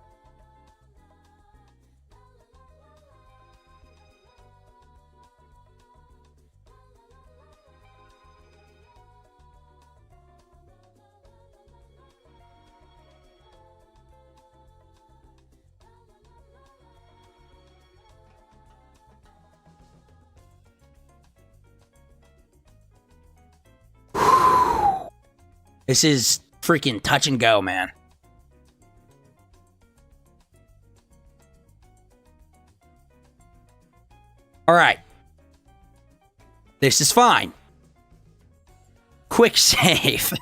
S1: This is freaking touch and go, man. All right. This is fine. Quick save.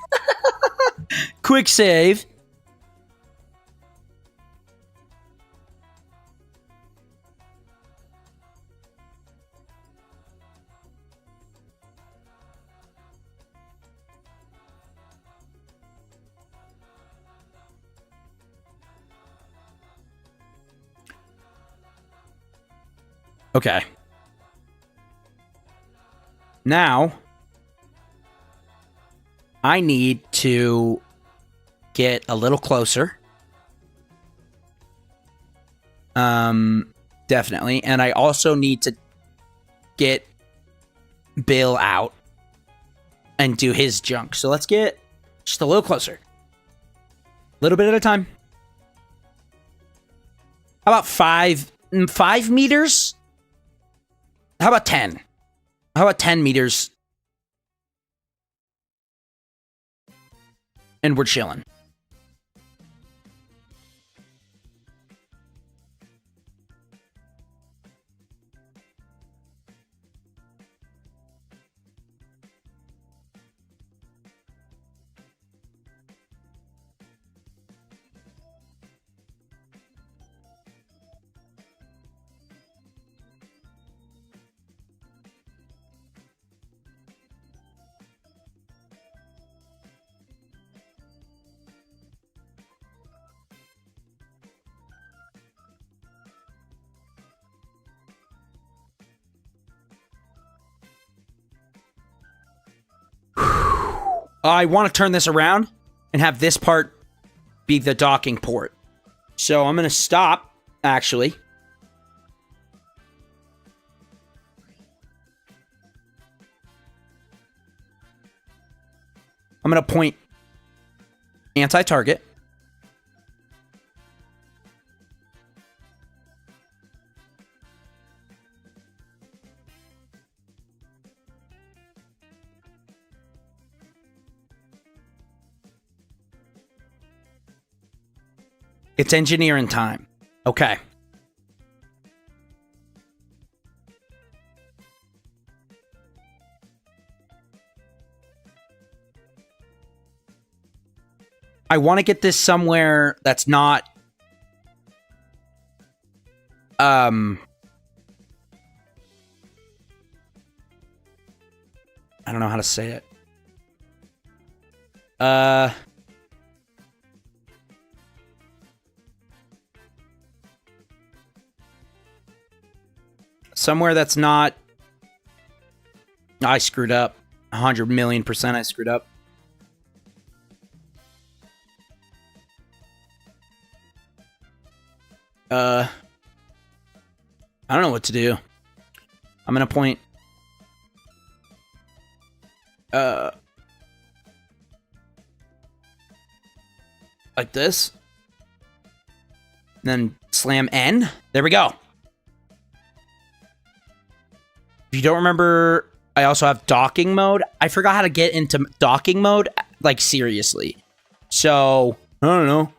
S1: Quick save. Okay. Now, I need to get a little closer. Definitely. And I also need to get Bill out and do his junk. So let's get just a little closer. A little bit at a time. How about 5 meters? How about 10? How about 10 meters? And we're chilling. I want to turn this around and have this part be the docking port. So I'm going to stop, actually. I'm going to point anti-target. It's engineering time. Okay. I want to get this somewhere that's not... I don't know how to say it. Somewhere that's not... I screwed up. 100,000,000% I screwed up. I don't know what to do. I'm gonna point... like this. And then slam N. There we go. If you don't remember, I also have docking mode. I forgot how to get into docking mode, like, seriously. So, I don't know.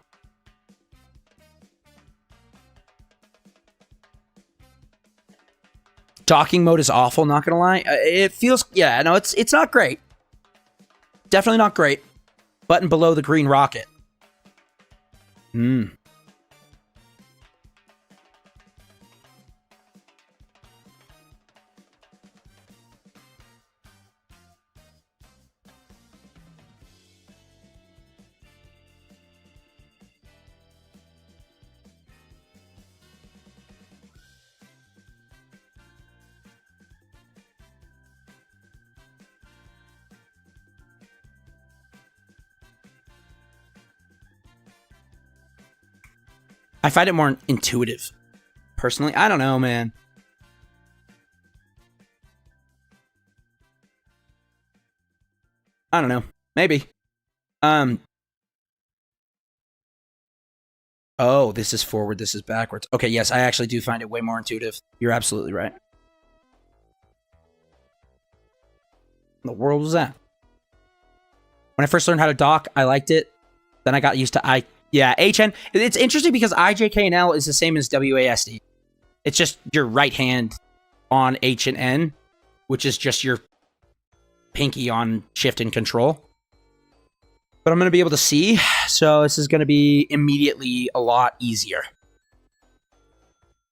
S1: Docking mode is awful, not gonna lie. It feels, yeah, no, it's not great. Definitely not great. Button below the green rocket. I find it more intuitive. Personally, I don't know, man. I don't know. Maybe. Oh, this is forward, this is backwards. Okay, yes, I actually do find it way more intuitive. You're absolutely right. What the world was that? When I first learned how to dock, I liked it. Then I got used to Yeah, HN. It's interesting because IJKNL is the same as WASD. It's just your right hand on H and N, which is just your pinky on shift and control. But I'm going to be able to see, so this is going to be immediately a lot easier.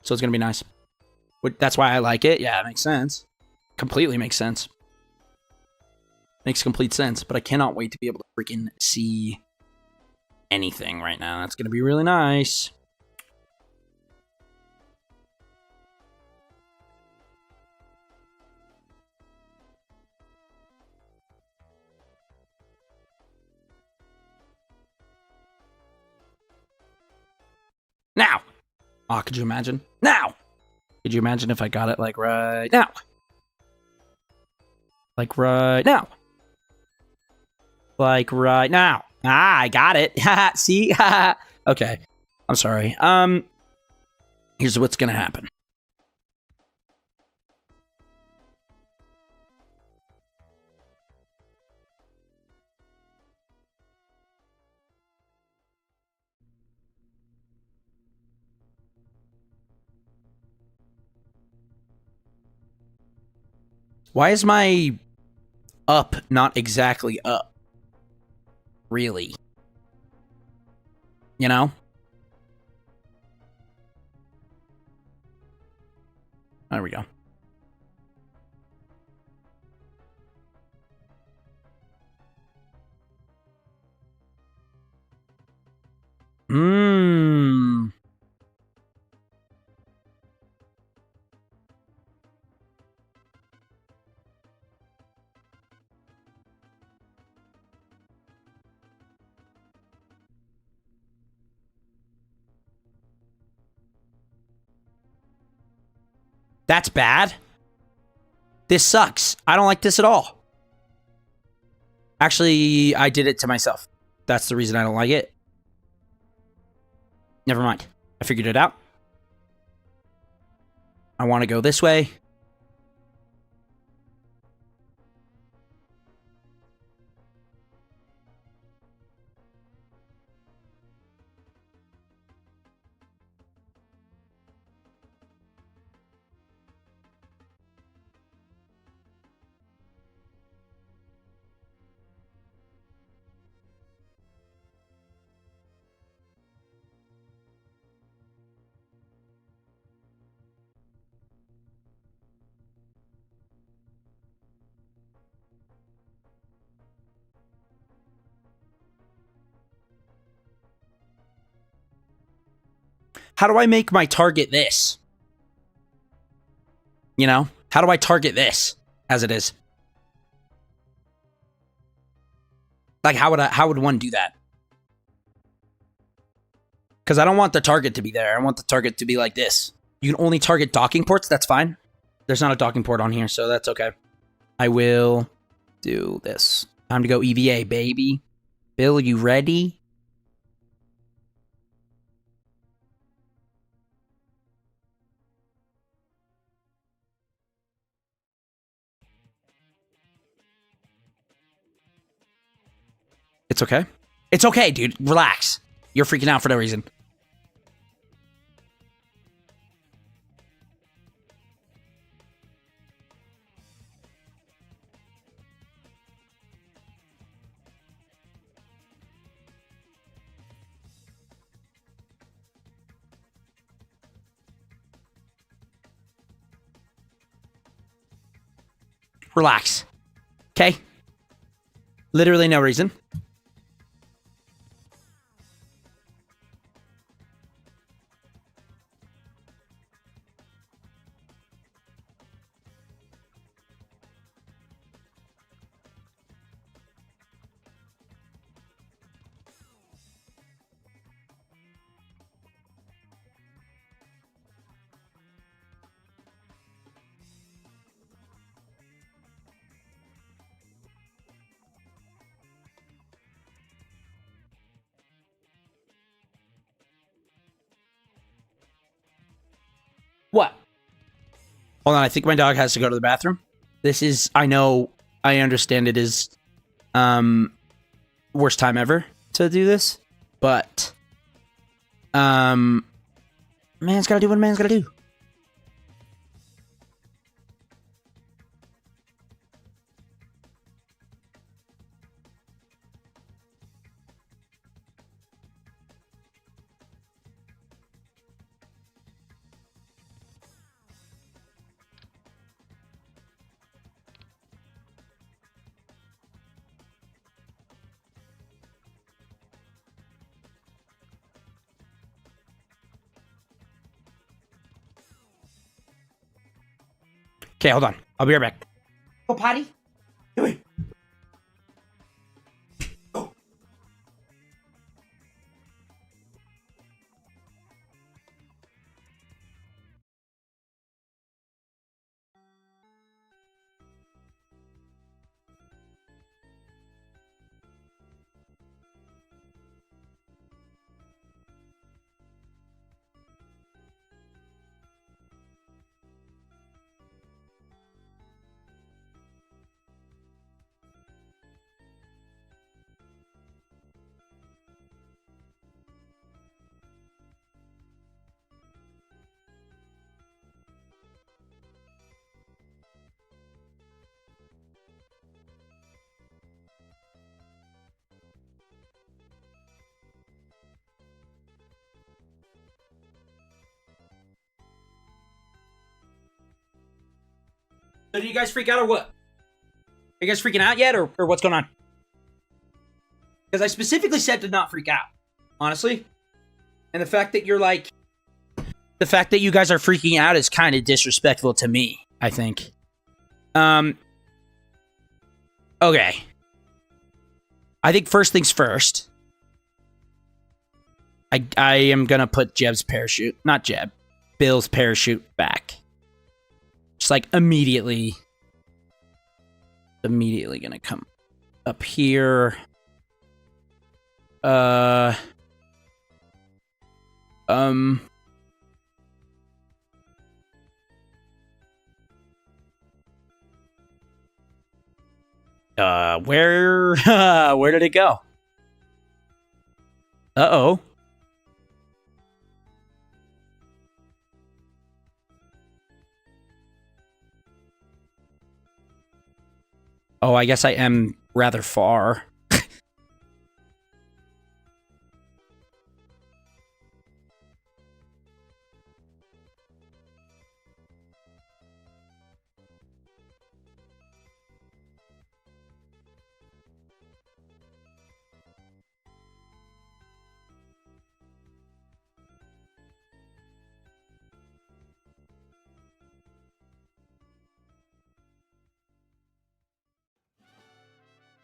S1: So it's going to be nice. That's why I like it. Yeah, it makes sense. Completely makes sense. Makes complete sense, but I cannot wait to be able to freaking see anything right now. That's going to be really nice. Now. Oh, could you imagine? Now. Could you imagine if I got it like right now? Like right now. Like right now. Ah, I got it. See? Okay. I'm sorry. Here's what's gonna happen. Why is my up not exactly up? Really? You know? There we go. Mmm. That's bad. This sucks. I don't like this at all. Actually, I did it to myself. That's the reason I don't like it. Never mind. I figured it out. I want to go this way. How do I make my target this? You know? How do I target this as it is? Like, how would one do that? Because I don't want the target to be there. I want the target to be like this. You can only target docking ports. That's fine. There's not a docking port on here, so that's okay. I will do this. Time to go EVA, baby. Bill, you ready? It's okay. It's okay, dude. Relax. You're freaking out for no reason. Relax. Okay? Literally no reason. What? Hold on, I think my dog has to go to the bathroom. This is, I know, I understand it is, worst time ever to do this, but, man's gotta do what a man's gotta do. Okay, hold on. I'll be right back. Go potty. Come here. Go. So did you guys freak out or what? Are you guys freaking out yet or what's going on? Because I specifically said to not freak out, honestly. And the fact that you're like, the fact that you guys are freaking out is kind of disrespectful to me, I think. Okay. I think first things first. I am going to put Jeb's parachute, not Jeb, Bill's parachute back. Just like immediately going to come up here. Where did it go? Uh-oh. Oh, I guess I am rather far.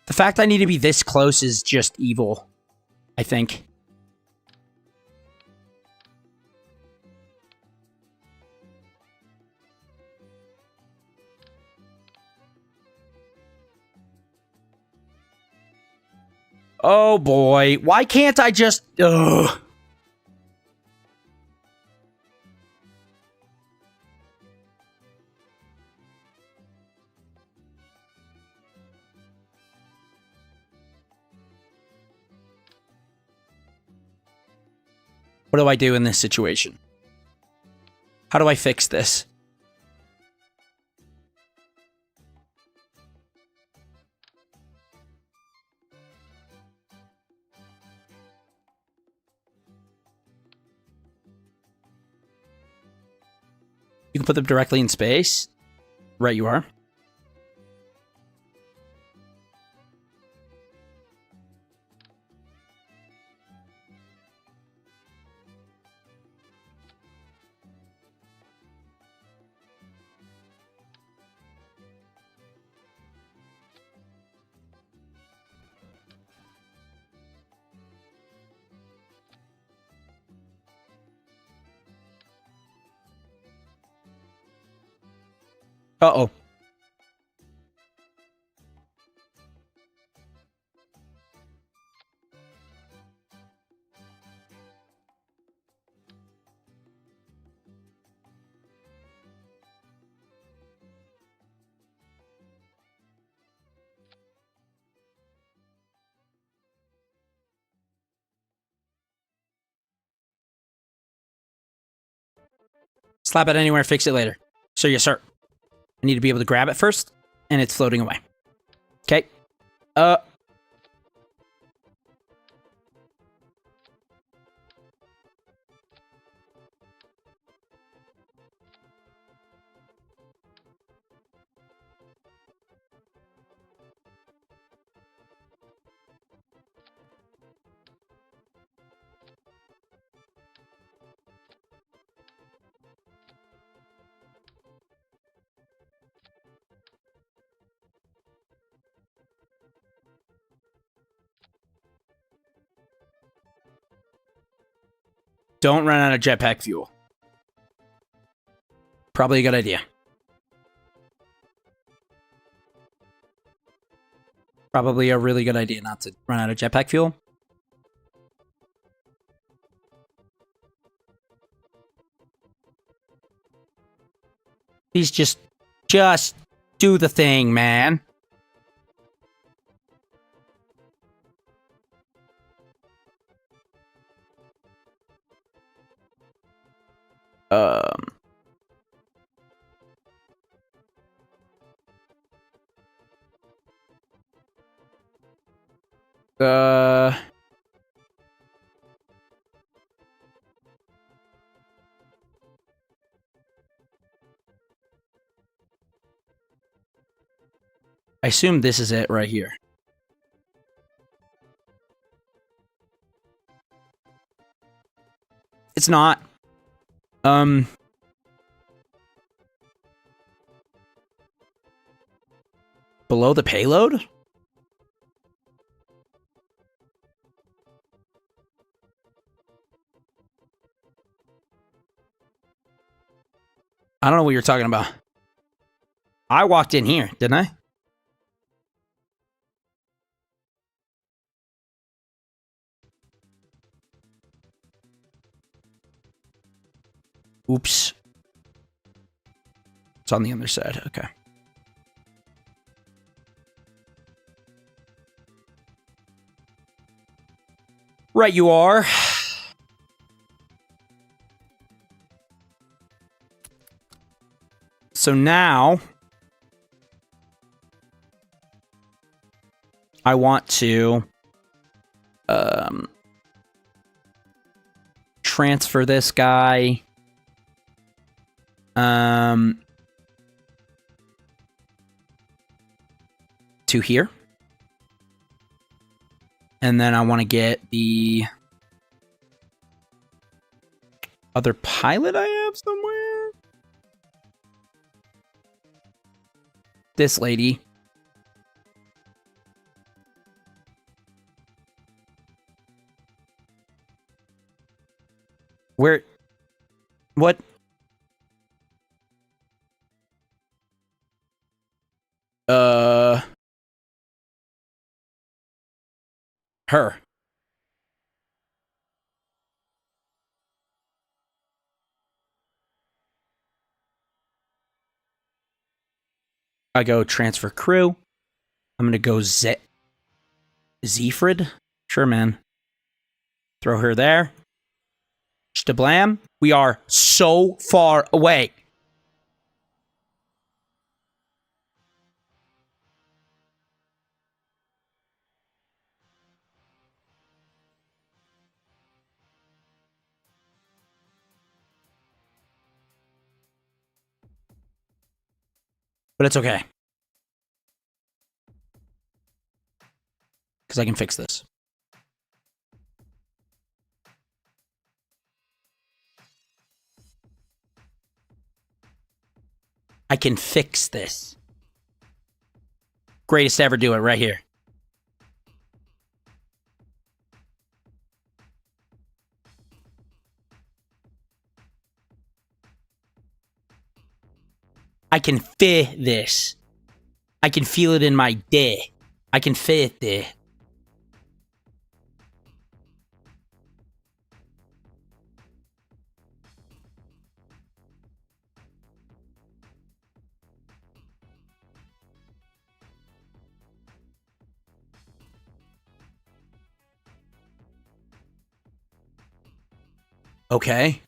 S1: The fact I need to be this close is just evil, I think. Oh boy, why can't I just... Ugh. What do I do in this situation? How do I fix this? You can put them directly in space. Right, you are. Uh-oh. Slap it anywhere, fix it later. So yes, sir. I need to be able to grab it first, and it's floating away. Okay. Don't run out of jetpack fuel. Probably a good idea. Probably a really good idea not to run out of jetpack fuel. Please just do the thing, man. I assume this is it right here. It's not. Below the payload? I don't know what you're talking about. I walked in here, didn't I? Oops. It's on the other side. Okay. Right, you are. So now I want to transfer this guy to here. And then I want to get the other pilot I have somewhere. This lady. Where? What? Her. I go transfer crew. I'm going to go Zefrid. Sure, man. Throw her there. Stablam. We are so far away. But it's okay. Because I can fix this. I can fix this. Greatest to ever do it right here. I can feel this. I can feel it in my day. I can feel it there. Okay.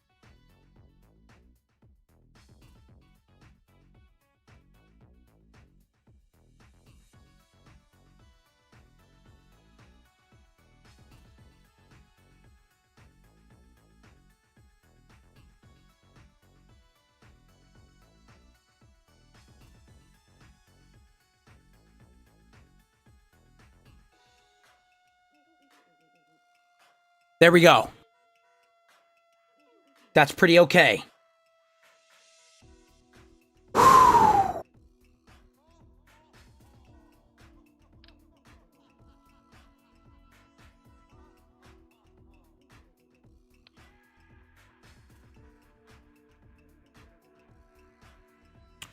S1: There we go. That's pretty okay.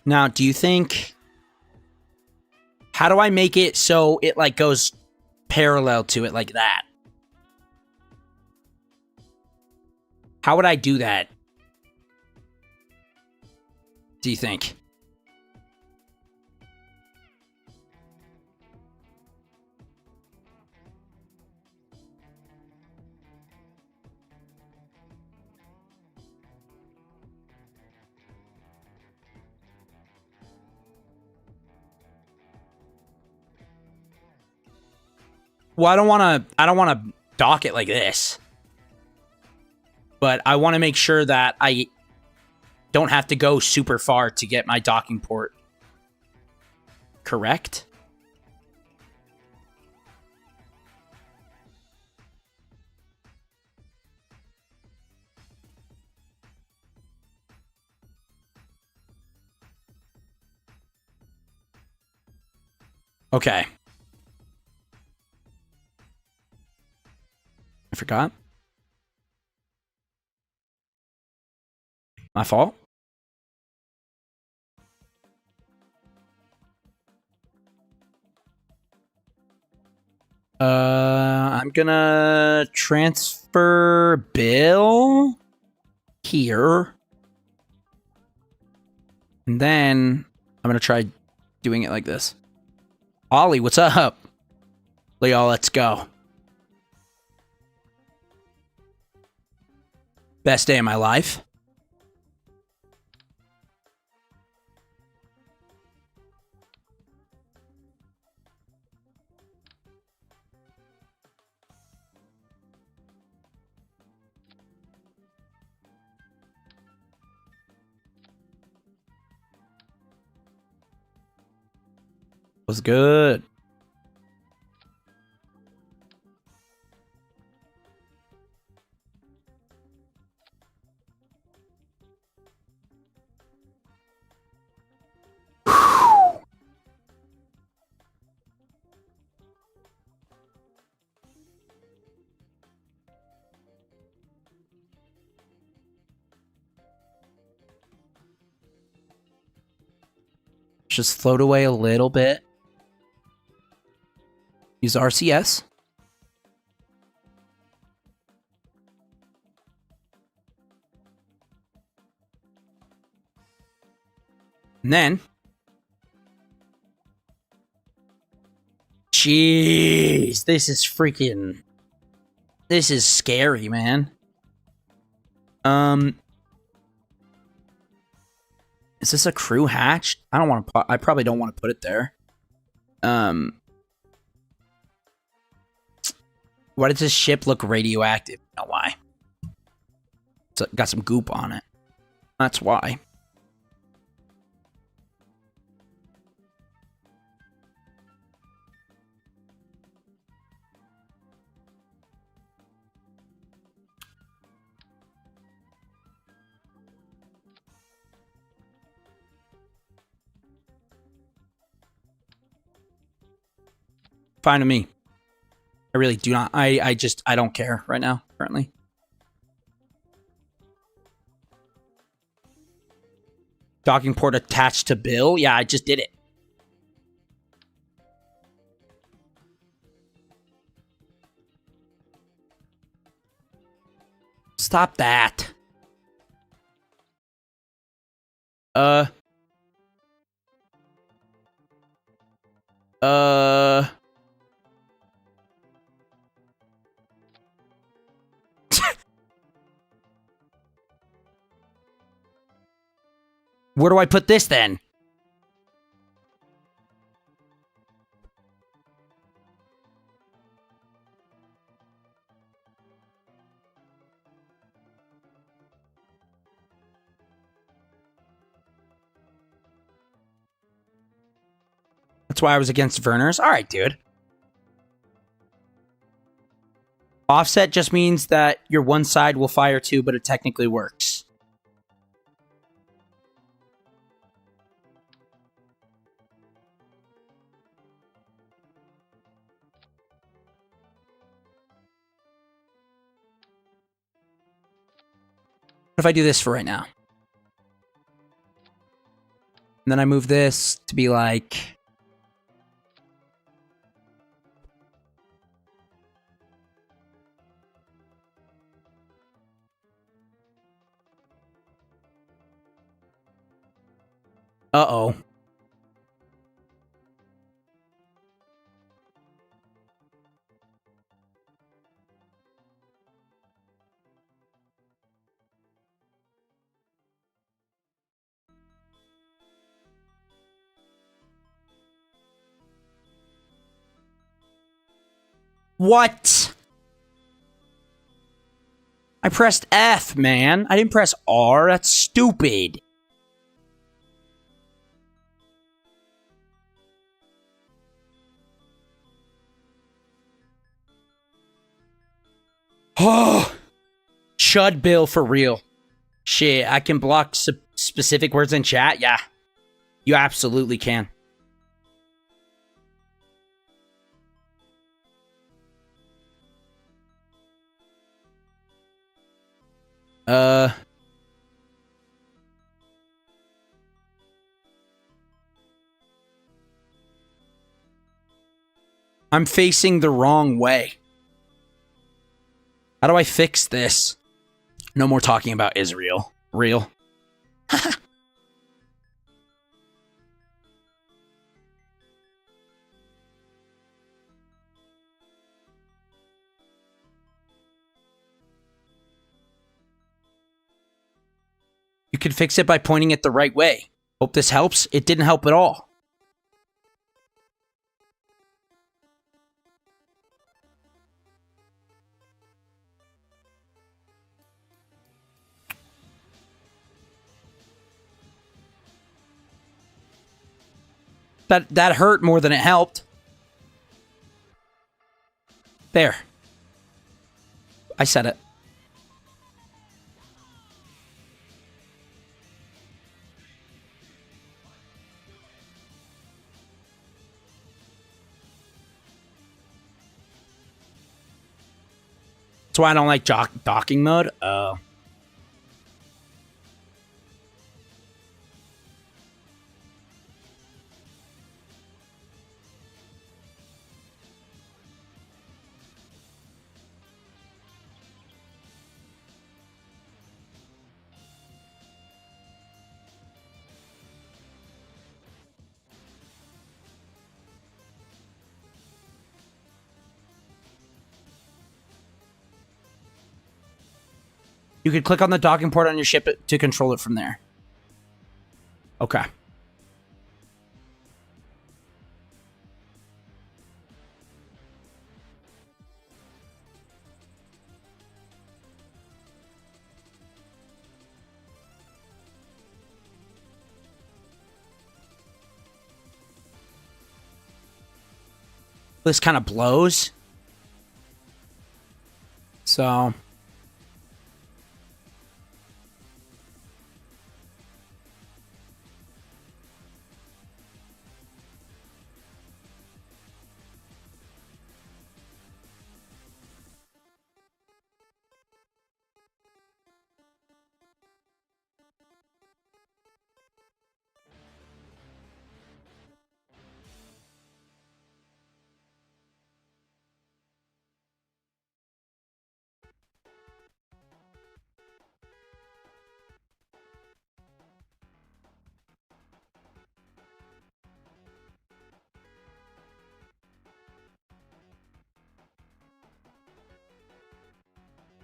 S1: Now, do you think... How do I make it so it, like, goes parallel to it like that? How would I do that? Do you think? Well, I don't want to dock it like this. But I want to make sure that I don't have to go super far to get my docking port correct. Okay. I forgot. My fault. I'm gonna transfer Bill here. And then I'm gonna try doing it like this. Ollie, what's up? Leo, let's go. Best day of my life. Was good. Just float away a little bit. Use RCS. And then, jeez, this is scary, man. Is this a crew hatch? I don't want to. I probably don't want to put it there. Why does this ship look radioactive? I don't know why. It's got some goop on it. That's why. Fine to me. I really do not. I don't care right now, currently. Docking port attached to Bill? Yeah, I just did it. Stop that. Where do I put this then? That's why I was against Werner's. All right, dude. Offset just means that your one side will fire too, but it technically works. What if I do this for right now? And then I move this to be like... Uh-oh. What? I pressed F, man. I didn't press R. That's stupid. Oh, Chud Bill for real. Shit, I can block specific words in chat? Yeah, you absolutely can. I'm facing the wrong way. How do I fix this? No more talking about Israel. Real. You can fix it by pointing it the right way. Hope this helps. It didn't help at all. That hurt more than it helped. There. I said it. That's why I don't like docking mode. Oh. You could click on the docking port on your ship to control it from there. Okay. This kind of blows. So...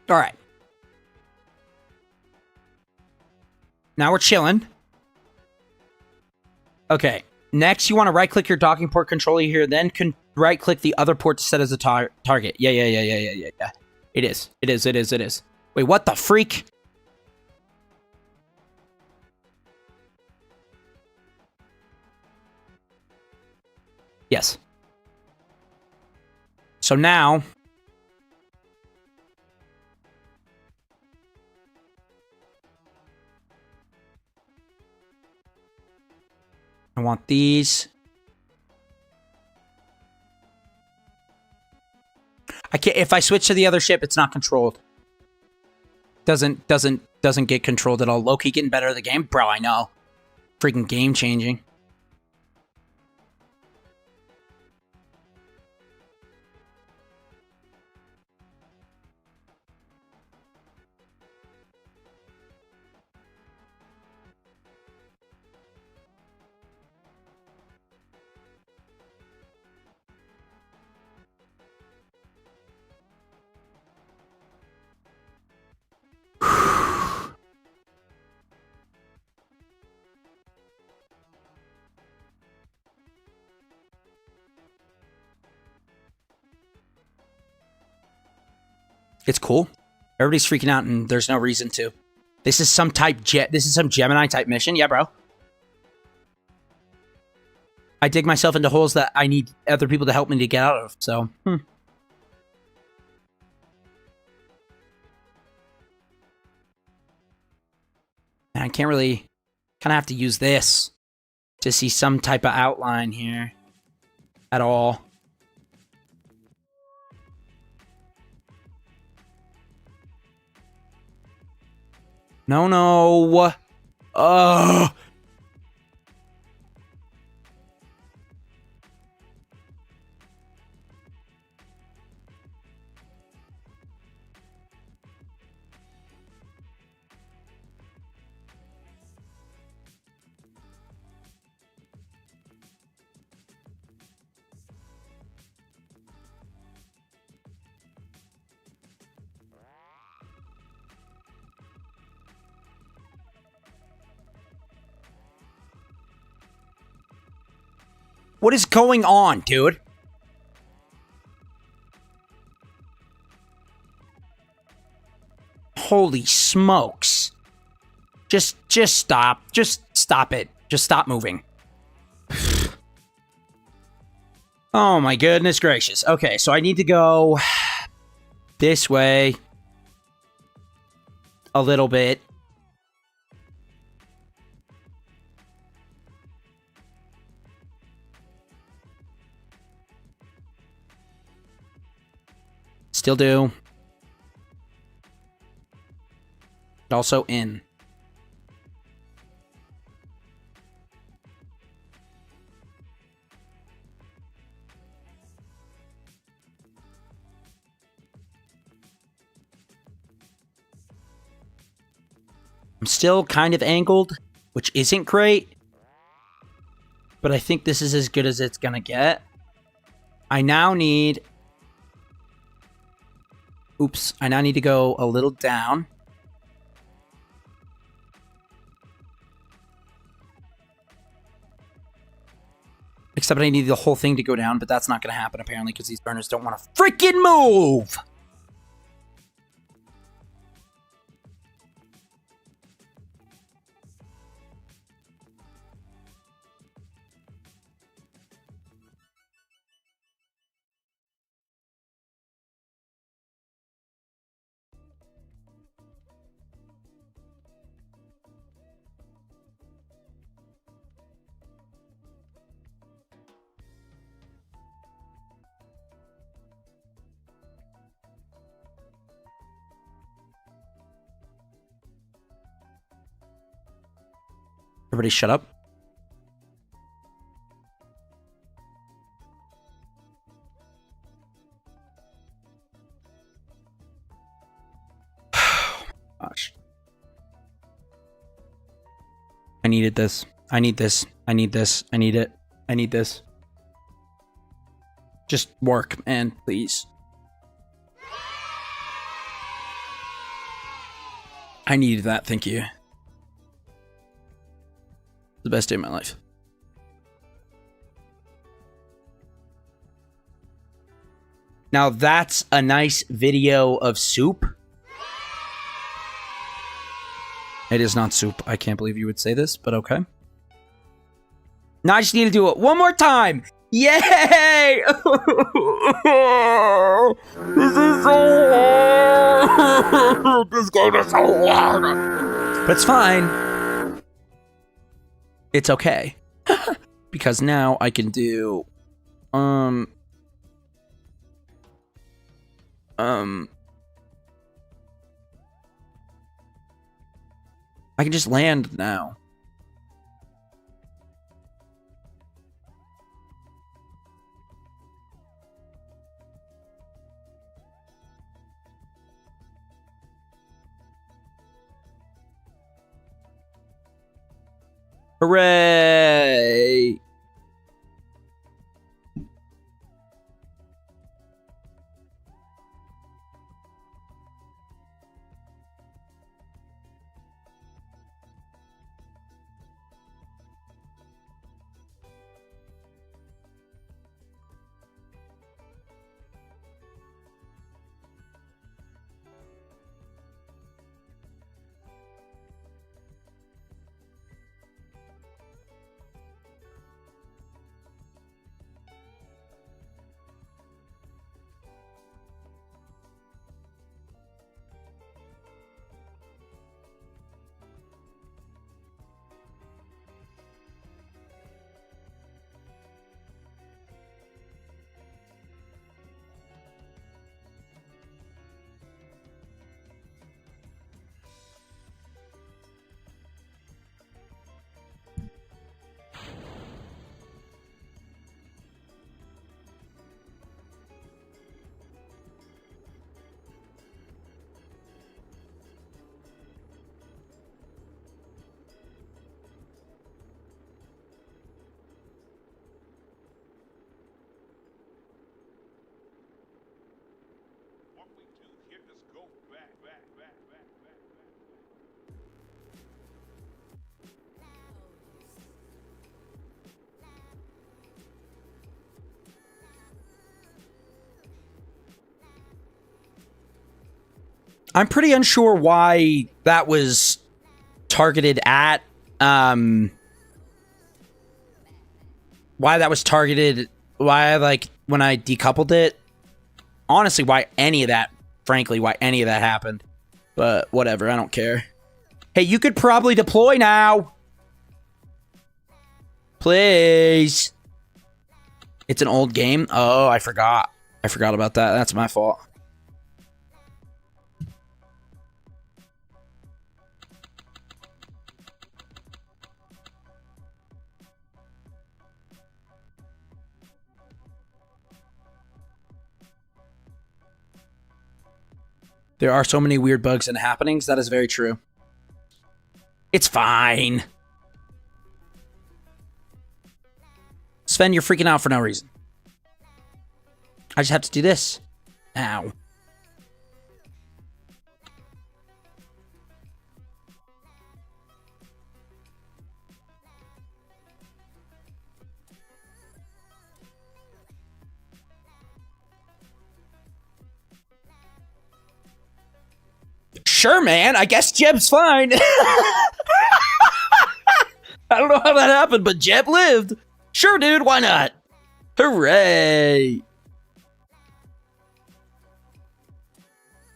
S1: All right. Now we're chilling. Okay. Next, you want to right-click your docking port controller here, then right-click the other port to set as a target. Yeah. It is. Wait, what the freak? Yes. So now... I want these. I can't. If I switch to the other ship, it's not controlled. Doesn't get controlled at all. Low-key getting better at the game, bro. I know. Freaking game changing. It's cool. Everybody's freaking out, and there's no reason to. This is some This is some Gemini type mission. Yeah, bro. I dig myself into holes that I need other people to help me to get out of. So, And I can't really... Kind of have to use this to see some type of outline here at all. No, no. Ugh. What is going on, dude? Holy smokes. Just stop. Just stop it. Just stop moving. Oh my goodness gracious. Okay, so I need to go this way a little bit. Still do. Also in. I'm still kind of angled, which isn't great. But I think this is as good as it's gonna get. I now need... Oops, I now need to go a little down. Except I need the whole thing to go down, but that's not going to happen apparently because these burners don't want to freaking move! Everybody shut up. Gosh. I needed this. I need this. I need this. I need it. I need this. Just work, man, please. I needed that, thank you. The best day of my life. Now that's a nice video of soup. It is not soup. I can't believe you would say this, but okay. Now I just need to do it one more time. Yay! This is so hard. This game is so hard. But it's fine. It's okay. Because now I can do I can just land now. Hooray! I'm pretty unsure why that was targeted at, why like when I decoupled it. Honestly, why any of that happened. But whatever, I don't care. Hey, you could probably deploy now. Please. It's an old game. Oh, I forgot. I forgot about that. That's my fault. There are so many weird bugs and happenings. That is very true. It's fine. Sven, you're freaking out for no reason. I just have to do this. Ow. Sure, man. I guess Jeb's fine. I don't know how that happened, but Jeb lived. Sure, dude. Why not? Hooray.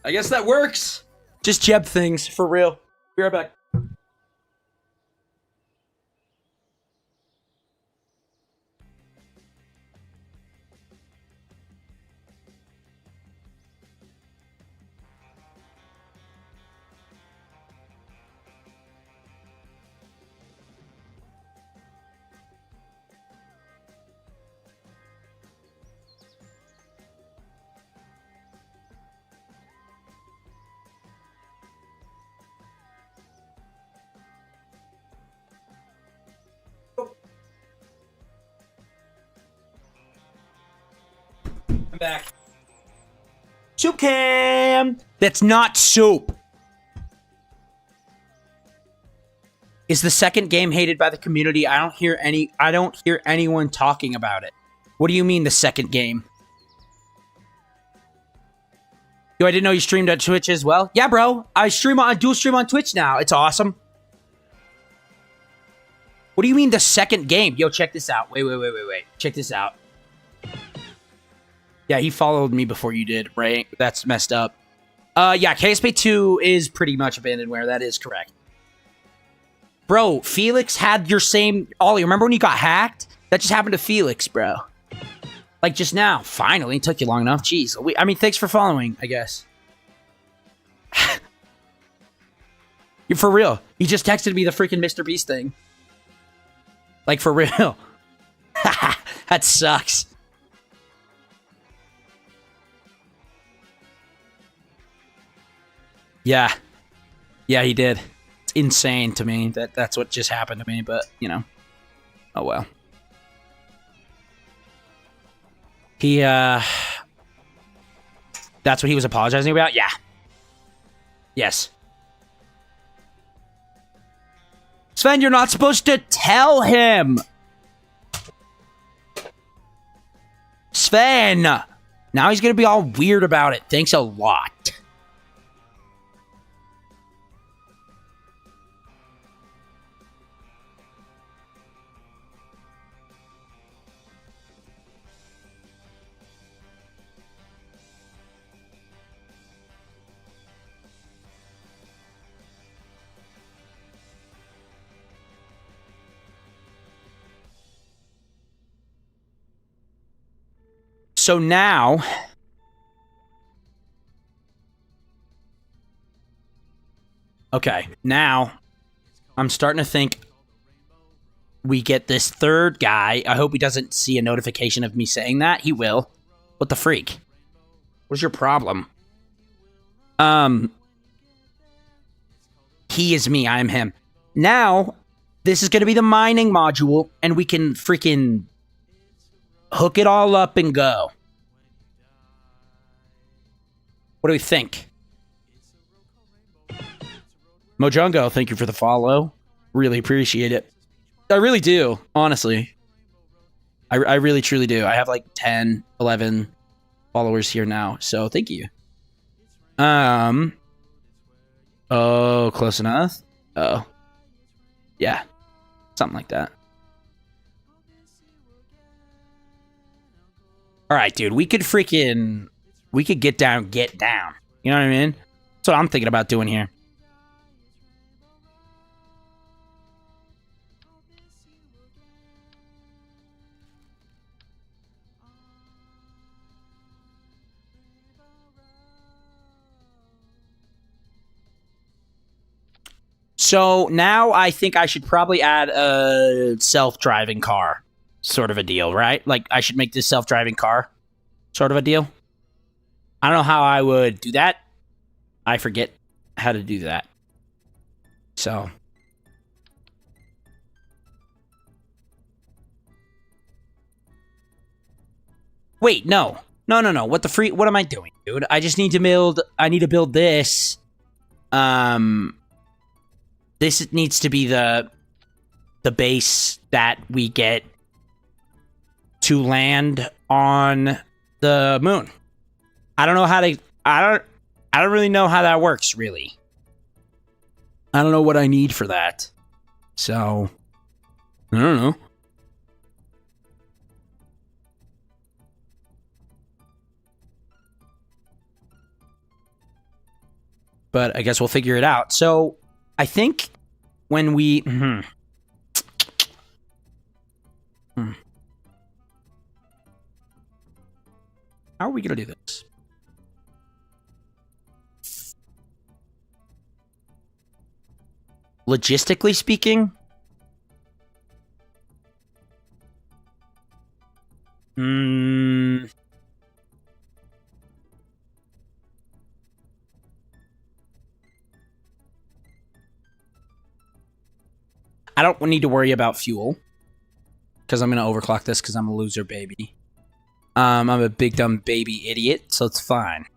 S1: I guess that works. Just Jeb things, for real. Be right back. I'm back. Soup cam. That's not soup. Is the second game hated by the community? I don't hear anyone talking about it. What do you mean the second game? Yo, I didn't know you streamed on Twitch as well. Yeah, bro. I dual stream on Twitch now. It's awesome. What do you mean the second game? Yo, check this out. Wait. Check this out. Yeah, he followed me before you did, right? That's messed up. Yeah, KSP 2 is pretty much abandonware. That is correct. Bro, Felix had your same... Ollie, remember when you got hacked? That just happened to Felix, bro. Like, just now. Finally. It took you long enough. Jeez. I mean, thanks for following, I guess. You're for real. He just texted me the freaking Mr. Beast thing. Like, for real. That sucks. Yeah. Yeah, he did. It's insane to me that that's what just happened to me, but, you know. Oh, well. He, that's what he was apologizing about? Yeah. Yes. Sven, you're not supposed to tell him! Sven! Now he's gonna be all weird about it. Thanks a lot. So now, okay, now I'm starting to think we get this third guy. I hope he doesn't see a notification of me saying that. He will. What the freak? What's your problem? He is me. I am him. Now, this is going to be the mining module, and we can freaking hook it all up and go. What do we think? Mojongo, thank you for the follow. Really appreciate it. I really do, honestly. I really, truly do. I have like 10, 11 followers here now, so thank you. Oh, close enough? Oh. Yeah. Something like that. Alright, dude. We could get down. You know what I mean? That's what I'm thinking about doing here. So now I think I should probably add a self-driving car sort of a deal, right? Like I should make this self-driving car sort of a deal. I don't know how I would do that. I forget how to do that. So. Wait, no. No. What am I doing, dude? I just need to build this. This needs to be the base that we get to land on the moon. I don't know how to I don't really know how that works, really. I don't know what I need for that. So I don't know. But I guess we'll figure it out. So I think when we... How are we going to do this? Logistically speaking... I don't need to worry about fuel because I'm going to overclock this because I'm a loser baby. I'm a big dumb baby idiot, so it's fine.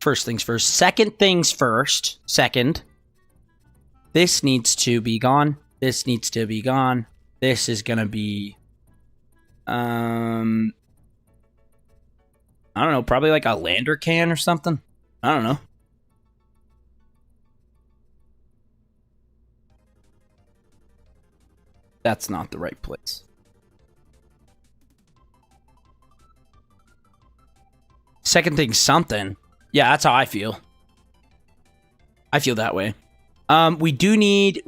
S1: First things first. Second things first. Second. This needs to be gone. This needs to be gone. This is going to be... I don't know, probably like a lander can or something. I don't know. That's not the right place. Second thing, something. Yeah, that's how I feel. I feel that way. We do need,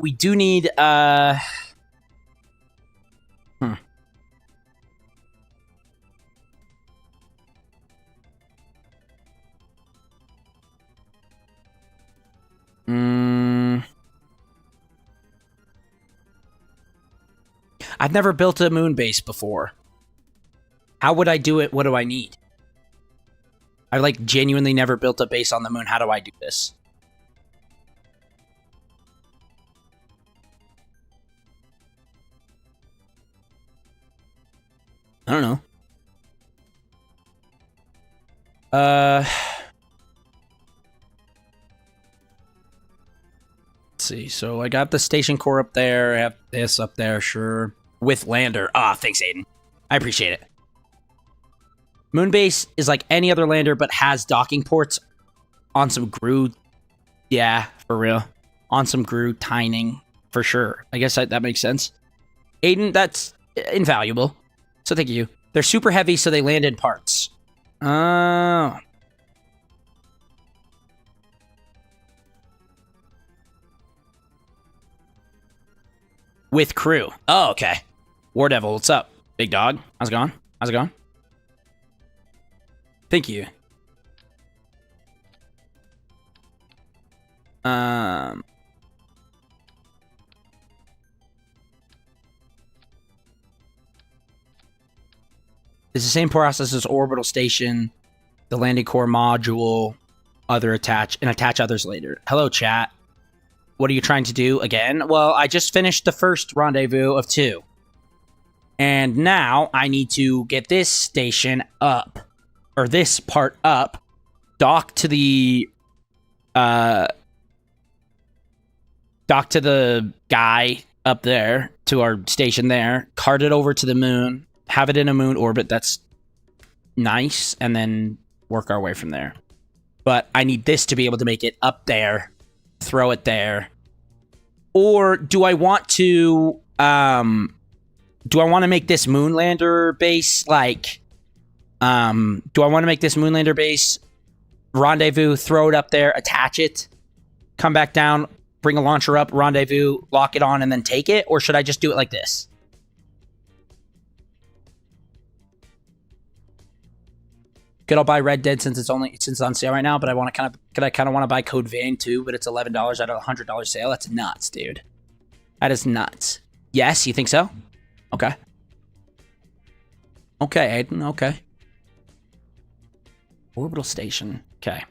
S1: I've never built a moon base before. How would I do it? What do I need? I've like genuinely never built a base on the moon. How do I do this? I don't know. Let's see. So I got the station core up there. I have this up there, sure. With lander. Ah, thanks, Aiden. I appreciate it. Moonbase is like any other lander, but has docking ports on some GRU. Yeah, for real. On some GRU tining, for sure. I guess that makes sense. Aiden, that's invaluable. So thank you. They're super heavy, so they land in parts. Oh. With crew. Oh, okay. War Devil, what's up? Big dog. How's it going? How's it going? Thank you. It's the same process as orbital station, the landing core module, attach others later. Hello, chat. What are you trying to do again? Well, I just finished the first rendezvous of 2. And now I need to get this station up. Or this part up. Dock to the guy up there. To our station there. Cart it over to the moon. Have it in a moon orbit. That's nice. And then work our way from there. but I need this to be able to make it up there, throw it there. Or do I want to make this Moonlander base like, do I want to make this Moonlander base rendezvous, throw it up there, attach it, come back down, bring a launcher up, rendezvous, lock it on, and then take it? Or should I just do it like this? Good, I'll buy Red Dead since it's on sale right now, but I want to kind of want to buy Code Vein too, but it's $11 out of a $100 sale. That's nuts, dude. That is nuts. Yes, you think so? Okay. Okay, Aiden, okay. Orbital station. Okay.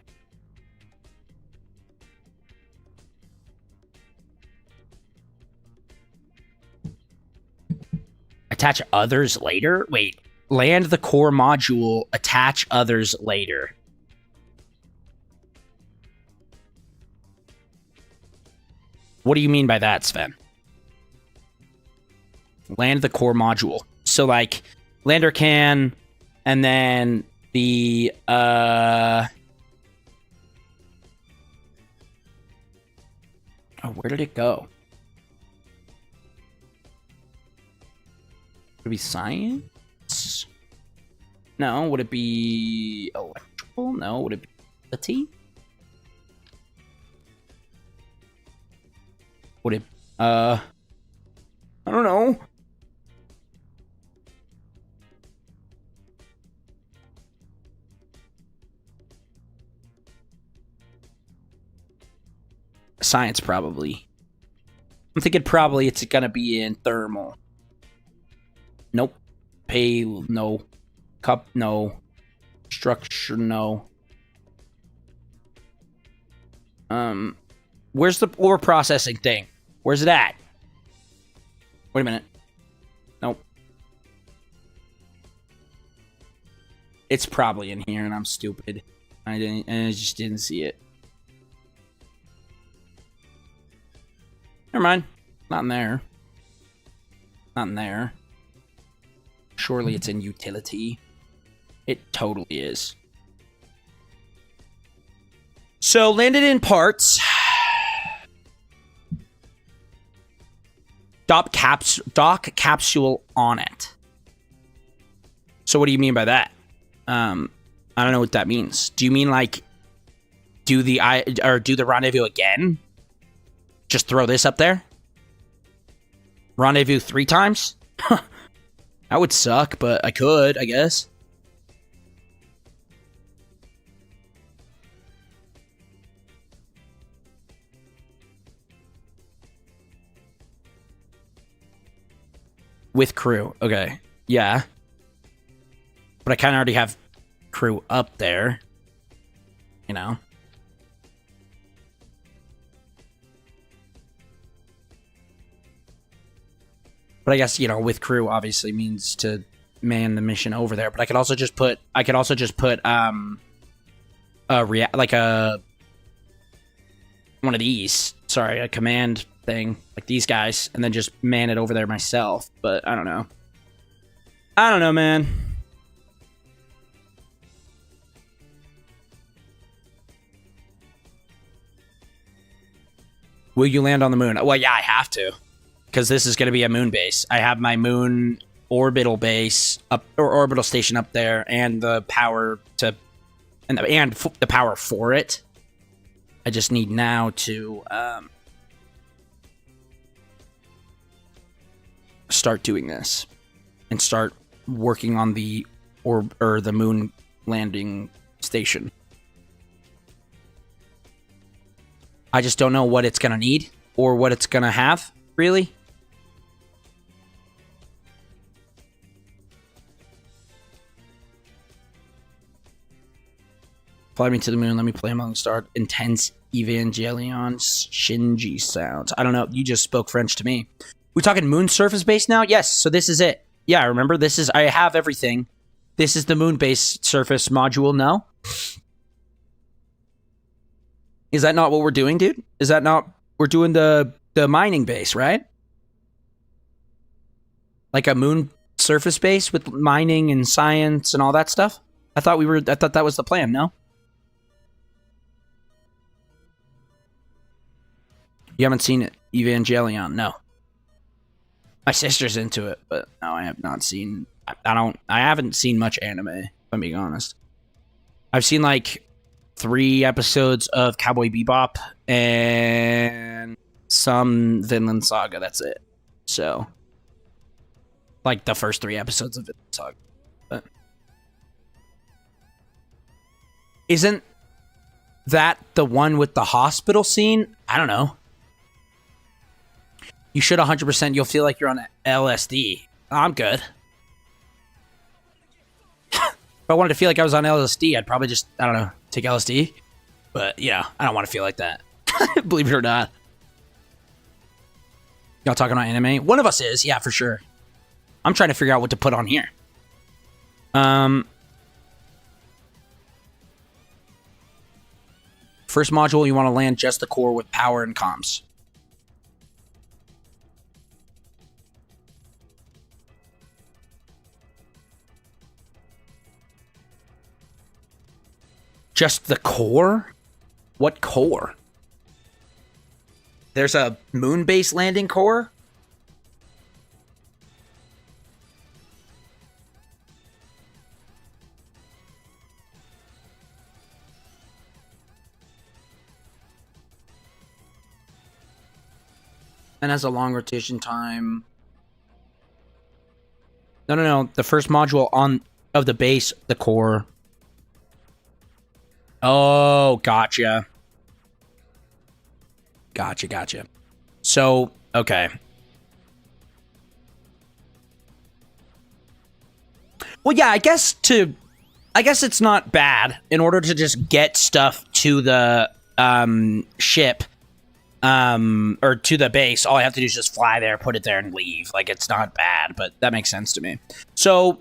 S1: Attach others later? Wait. Land the core module, attach others later. What do you mean by that, Sven? Land the core module. So, like, lander can, and then the, oh, where did it go? Would it be science? No. Would it be electrical? No. Would it be utility? Would it, I don't know. Science, probably. I'm thinking probably it's gonna be in thermal. Nope. Pale, no. Cup, no. Structure, no. Where's the ore processing thing? Where's it at? Wait a minute. Nope. It's probably in here, and I'm stupid. I just didn't see it. Never mind. Not in there. Not in there. Surely it's in utility. It totally is. So, landed in parts. Dock capsule on it. So what do you mean by that? I don't know what that means. Do you mean like do the rendezvous again? Just throw this up there? Rendezvous 3 times? That would suck, but I could, I guess. With crew. Okay. Yeah. But I kind of already have crew up there. You know? But I guess, you know, with crew obviously means to man the mission over there. But I could also just put one of these. Sorry, a command thing like these guys, and then just man it over there myself. But I don't know. I don't know, man. Will you land on the moon? Well, yeah, I have to. Because this is going to be a moon base. I have my moon orbital base up, or orbital station up there, and the power to, and the power for it. I just need now to start doing this and start working on the or the moon landing station. I just don't know what it's going to need or what it's going to have, really. Fly me to the moon, let me play among the stars. Intense Evangelion Shinji sounds. I don't know, you just spoke French to me. We talking moon surface base now? Yes, so this is it. Yeah, remember, this is, I have everything. This is the moon base surface module, no? Is that not what we're doing, dude? Is that not, we're doing the mining base, right? Like a moon surface base with mining and science and all that stuff? I thought that was the plan, no? You haven't seen it, Evangelion? No. My sister's into it, but no, I have not seen. I haven't seen much anime, if I'm being honest. I've seen like 3 episodes of Cowboy Bebop and some Vinland Saga. That's it. So, like the first 3 episodes of Vinland Saga. But isn't that the one with the hospital scene? I don't know. You should 100%. You'll feel like you're on LSD. I'm good. If I wanted to feel like I was on LSD, I'd probably just, I don't know, take LSD. But, yeah, I don't want to feel like that. Believe it or not. Y'all talking about anime? One of us is, yeah, for sure. I'm trying to figure out what to put on here. First module, you want to land just the core with power and comms. Just the core? What core? There's a moon-based landing core? And has a long rotation time. No. The first module of the base, the core. Oh, gotcha. Gotcha. So, okay. Well, yeah, I guess it's not bad. In order to just get stuff to the ship, or to the base, all I have to do is just fly there, put it there, and leave. Like, it's not bad, but that makes sense to me. So,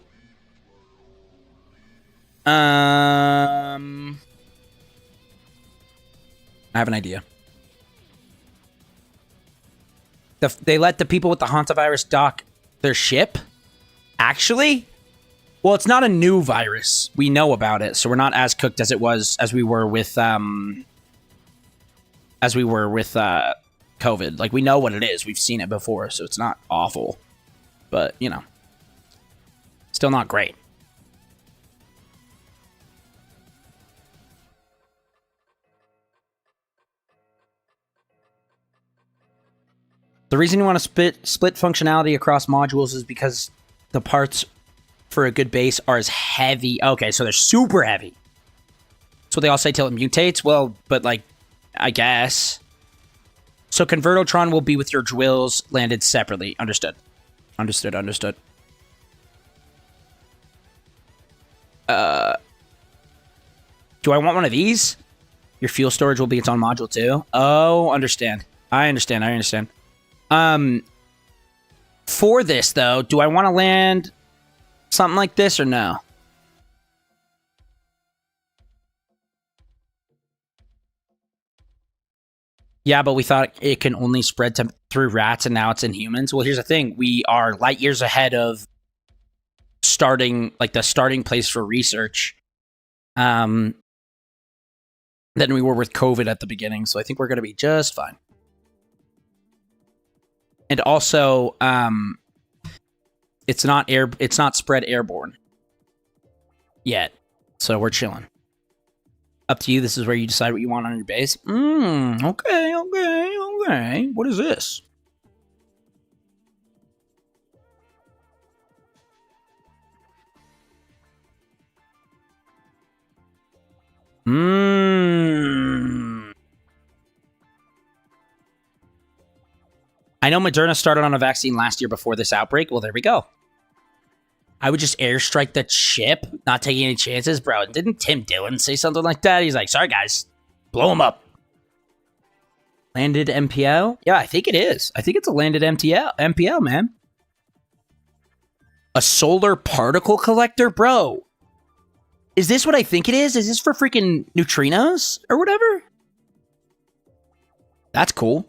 S1: I have an idea. They let the people with the hantavirus dock their ship? Actually? Well, it's not a new virus. We know about it, so we're not as cooked as we were with COVID. Like, we know what it is. We've seen it before, so it's not awful. But, you know, still not great. The reason you want to split functionality across modules is because the parts for a good base are as heavy. Okay, so they're super heavy. That's what they all say till it mutates. Well, but like, I guess. So Convertotron will be with your drills landed separately. Understood. Understood. Do I want one of these? Your fuel storage will be its own module too. Oh, understand. I understand. For this, though, do I want to land something like this or no? Yeah, but we thought it can only spread through rats, and now it's in humans. Well, here's the thing. We are light years ahead of the starting place for research than we were with COVID at the beginning, so I think we're going to be just fine. And also, it's not spread airborne yet, so we're chilling. Up to you. This is where you decide what you want on your base. Okay. What is this? I know Moderna started on a vaccine last year before this outbreak. Well, there we go. I would just airstrike that ship, not taking any chances. Bro, didn't Tim Dillon say something like that? He's like, sorry, guys. Blow him up. Landed MPL? Yeah, I think it is. I think it's a landed MPL, man. A solar particle collector? Bro, is this what I think it is? Is this for freaking neutrinos or whatever? That's cool.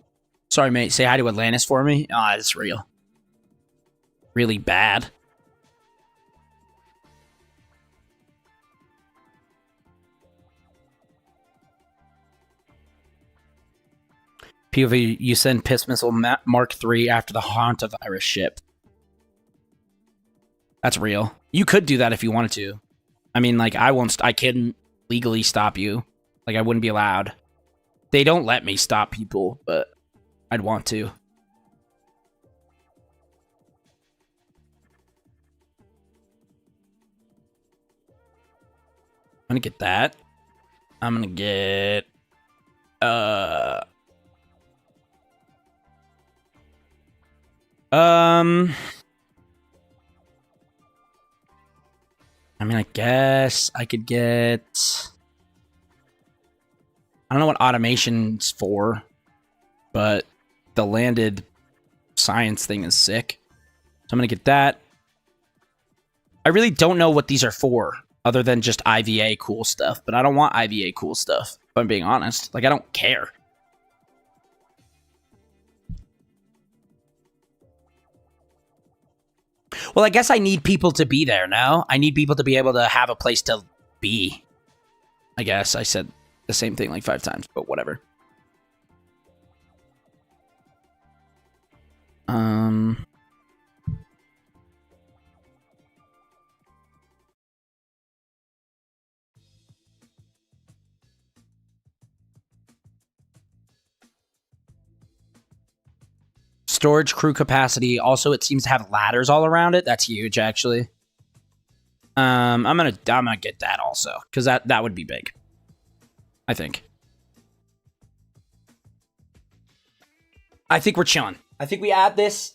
S1: Sorry, mate. Say hi to Atlantis for me. Ah, it's real. Really bad. POV, you send Piss Missile Mark III after the Hantavirus ship. That's real. You could do that if you wanted to. I mean, like, I couldn't legally stop you. Like, I wouldn't be allowed. They don't let me stop people, but I'd want to. I'm gonna get that. I'm gonna get... I mean, I guess I could get... I don't know what automation's for, but the landed science thing is sick. So I'm gonna get that. I really don't know what these are for, other than just IVA cool stuff, but I don't want IVA cool stuff, if I'm being honest. Like, I don't care. Well, I guess I need people to be there now. I need people to be able to have a place to be. I guess I said the same thing like 5 times, but whatever. Storage crew capacity. Also, it seems to have ladders all around it. That's huge, actually. I'm gonna get that also, because that would be big. I think we're chilling. I think we add this.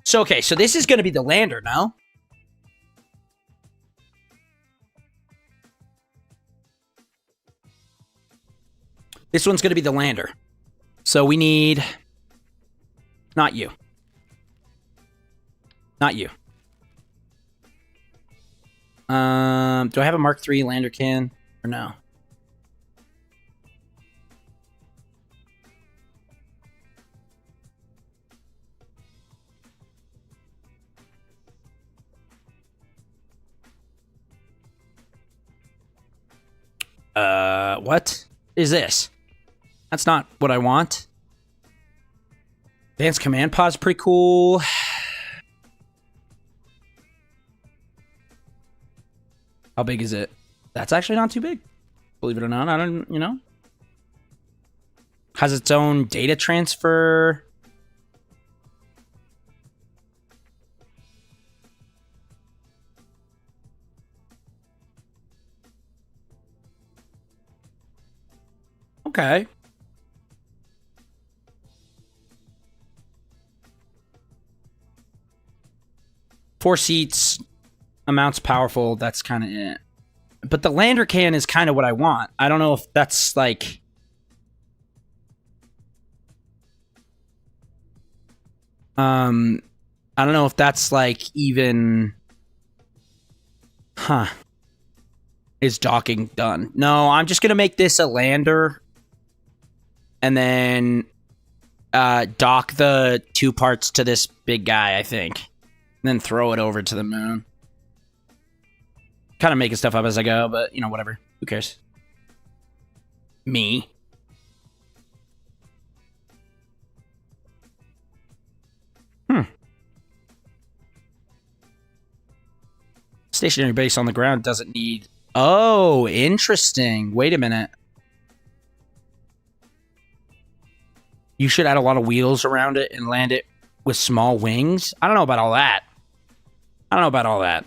S1: So okay, so this is gonna be the lander, no? This one's gonna be the lander. So we need. Not you. Not you. Do I have a Mark III lander can or no? What is this? That's not what I want. Advanced command pod's pretty cool. How big is it? That's actually not too big. Believe it or not, I don't, you know. Has its own data transfer. Okay. Four seats, amounts powerful, that's kind of it. But the lander can is kind of what I want. I don't know if that's like... I don't know if that's like even... Huh. Is docking done? No, I'm just going to make this a lander. And then dock the 2 parts to this big guy, I think. And then throw it over to the moon. Kind of making stuff up as I go, but, you know, whatever. Who cares? Me. Stationary base on the ground doesn't need... Oh, interesting. Wait a minute. You should add a lot of wheels around it and land it with small wings. I don't know about all that. I don't know about all that.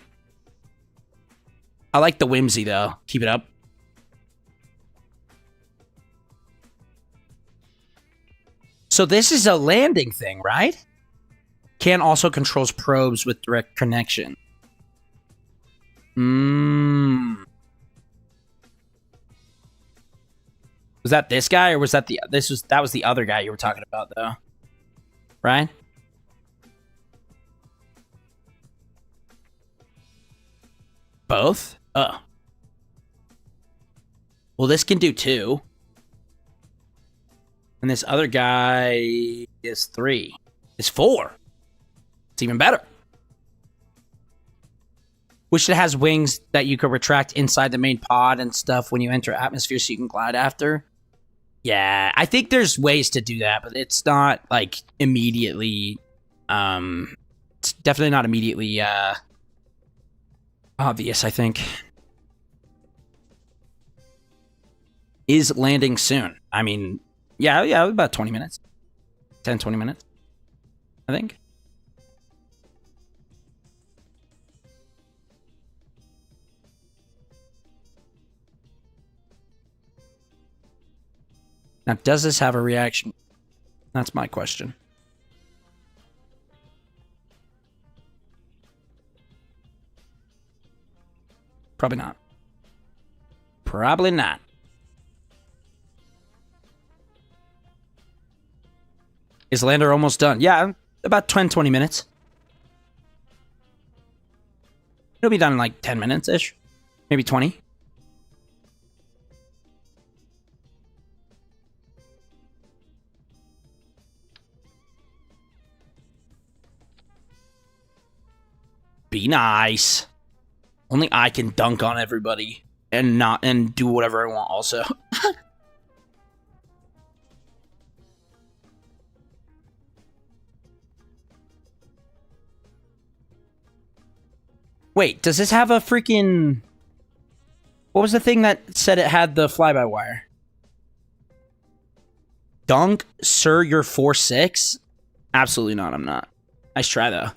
S1: I like the whimsy, though. Keep it up. So this is a landing thing, right? Can also controls probes with direct connection. Was that this guy, or was that that was the other guy you were talking about, though? Right? Both? Oh. Well, this can do 2. And this other guy is 3. Is 4. It's even better. Wish it has wings that you could retract inside the main pod and stuff when you enter atmosphere so you can glide after. Yeah, I think there's ways to do that, but it's not like immediately. It's definitely not immediately obvious. I think. Is landing soon? I mean, yeah, about 20 minutes, 10, 20 minutes. I think. Now, does this have a reaction? That's my question. Probably not. Probably not. Is lander almost done? Yeah, about 10, 20 minutes. It'll be done in like 10 minutes-ish. Maybe 20. Be nice. Only I can dunk on everybody and do whatever I want also. Wait, does this have a freaking... What was the thing that said it had the fly-by-wire? Dunk, sir, you're 4'6"? Absolutely not, I'm not. Nice try, though.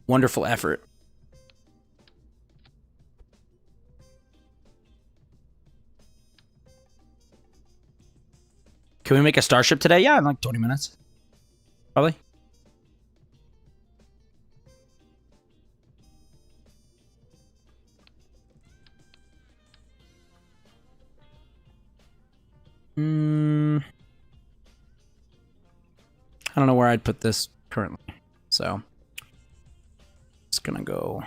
S1: Wonderful effort. Can we make a starship today? Yeah, in like 20 minutes. Probably. I don't know where I'd put this currently. So, it's gonna go...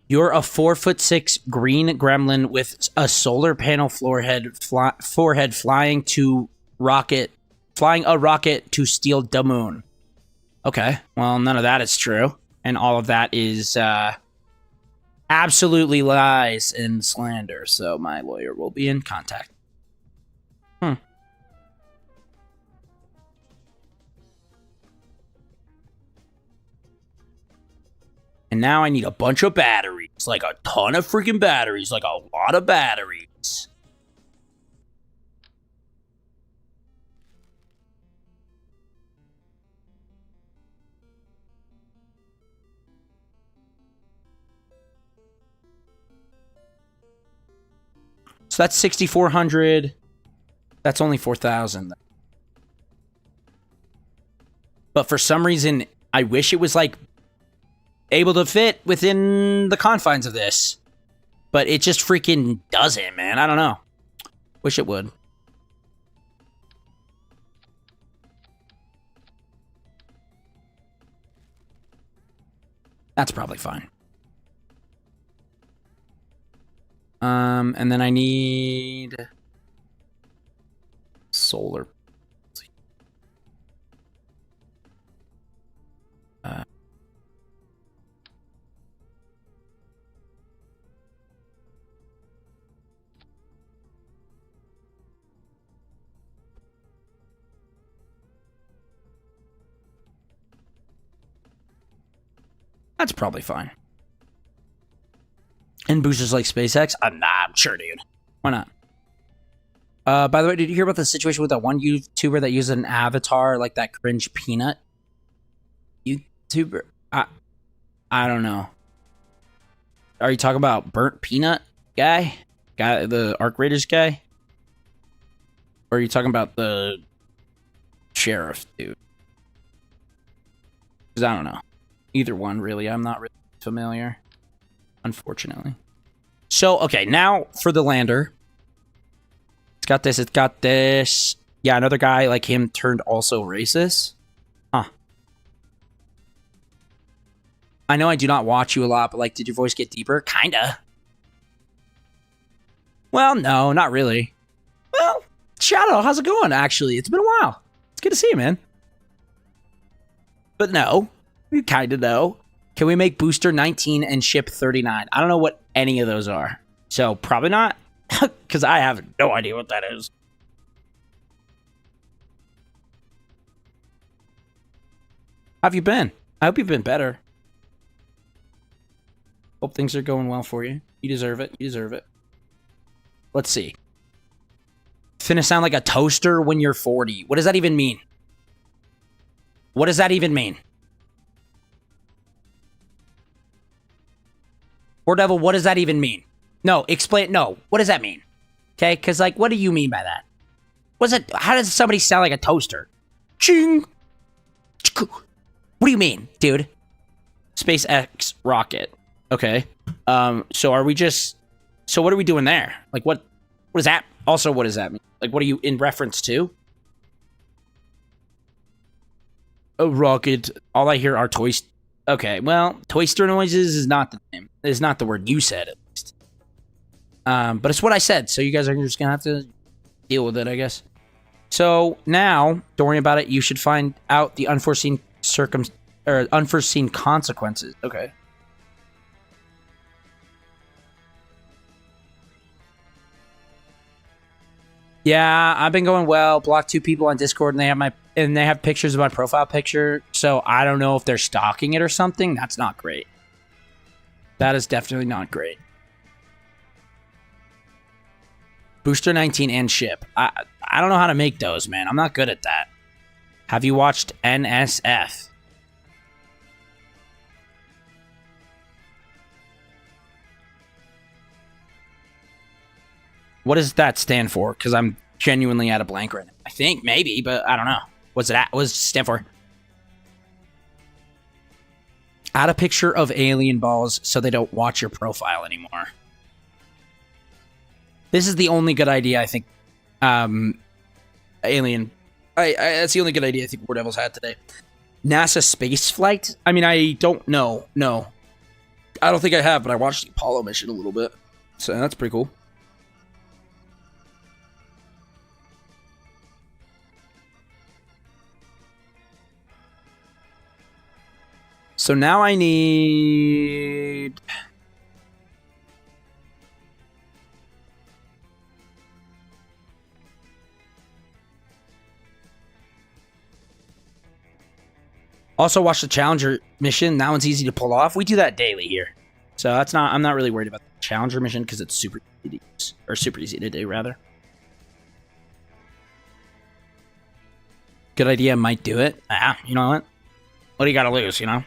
S1: You're a 4'6" green gremlin with a solar panel forehead flying a rocket to steal the moon. Okay, well, none of that is true. And all of that is absolutely lies and slander. So my lawyer will be in contact. And now I need a bunch of batteries. Like a ton of freaking batteries. Like a lot of batteries. So that's 6,400. That's only 4,000. But for some reason, I wish it was like able to fit within the confines of this. But it just freaking doesn't, man. I don't know. Wish it would. That's probably fine. And then I need solar. That's probably fine. And boosters like SpaceX? Nah, I'm sure, dude. Why not? By the way, did you hear about the situation with that one YouTuber that used an avatar like that cringe peanut? YouTuber? I don't know. Are you talking about burnt peanut guy? The Arc Raiders guy? Or are you talking about the sheriff dude? Because I don't know. Either one, really. I'm not really familiar. Unfortunately. So, okay, now for the lander. It's got this, it's got this. Yeah, another guy like him turned also racist. Huh. I know I do not watch you a lot, but like, did your voice get deeper? Kinda. Well, no, not really. Well, Shadow, how's it going, actually? It's been a while. It's good to see you, man. But no, you kinda know. Can we make booster 19 and ship 39? I don't know what any of those are. So probably not, because I have no idea what that is. How have you been? I hope you've been better. Hope things are going well for you. You deserve it. You deserve it. Let's see. Finna sound like a toaster when you're 40. What does that even mean? What does that even mean? War Devil, what does that even mean? No, explain. No, what does that mean? Okay, because, like, what do you mean by that? What's it? How does somebody sound like a toaster? Ching! What do you mean, dude? SpaceX rocket. Okay. So are we just... So what are we doing there? Like, what is that? Also, what does that mean? Like, what are you in reference to? A rocket. All I hear are toys. Okay, well, toaster noises is not the name. Is not the word you said, at least. But it's what I said, so you guys are just gonna have to deal with it, I guess. So now, don't worry about it. You should find out the unforeseen unforeseen consequences. Okay. Yeah, I've been going well. Blocked 2 people on Discord, and they have pictures of my profile picture. So I don't know if they're stalking it or something. That's not great. That is definitely not great. Booster 19 and ship. I don't know how to make those, man. I'm not good at that. Have you watched NSF? What does that stand for? Because I'm genuinely at a blank right now. I think, maybe, but I don't know. What's it at? What does it stand for? Add a picture of alien balls so they don't watch your profile anymore. This is the only good idea I think alien... that's the only good idea I think War Devil's had today. NASA space flight? I mean, I don't know. No. I don't think I have, but I watched the Apollo mission a little bit. So that's pretty cool. So now I need... Also watch the Challenger mission. That one's easy to pull off. We do that daily here. So that's not... I'm not really worried about the Challenger mission because it's super easy to use. Or super easy to do, rather. Good idea, might do it. You know what? What do you gotta lose, you know?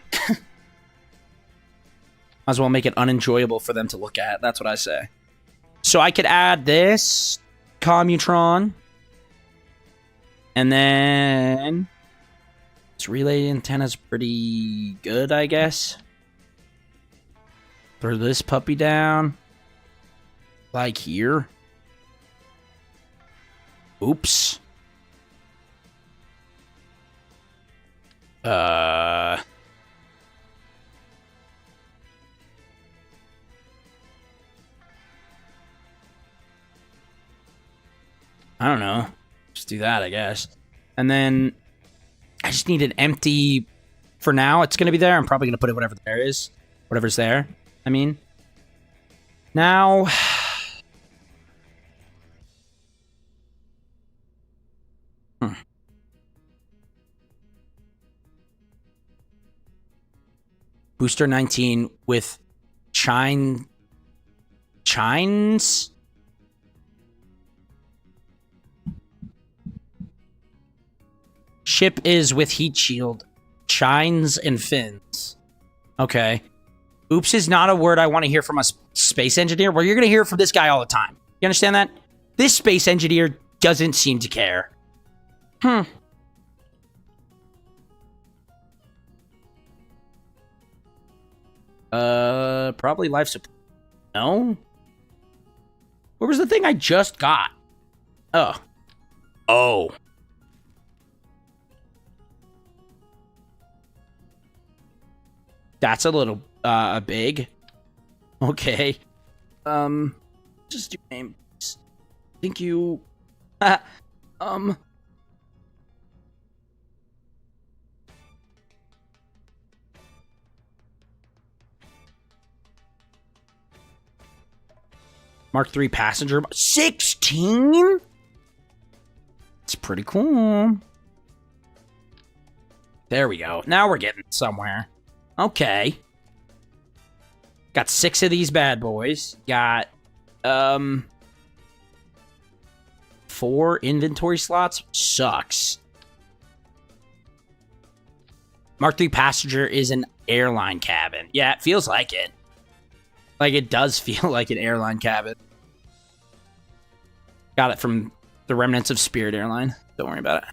S1: Might as well make it unenjoyable for them to look at. That's what I say. So I could add this Commutron. And then... This relay antenna's pretty good, I guess. Throw this puppy down. Like here. Oops. I don't know. Just do that, I guess. And then I just need an empty... For now, it's going to be there. I'm probably going to put it whatever there is. Whatever's there. I mean. Now... Booster 19 with Chines? Ship is with heat shield, chines, and fins. Okay. Oops is not a word I want to hear from a space engineer. Well, you're going to hear it from this guy all the time. You understand that? This space engineer doesn't seem to care. Probably life support. No? Where was the thing I just got? Oh. That's a little, big. Okay. Just do name. Thank you. Mark III passenger. 16? It's pretty cool. There we go. Now we're getting somewhere. Okay. Got 6 of these bad boys. Got, 4 inventory slots. Sucks. Mark III passenger is an airline cabin. Yeah, it feels like it. Like, it does feel like an airline cabin. Got it from the remnants of Spirit Airline. Don't worry about it.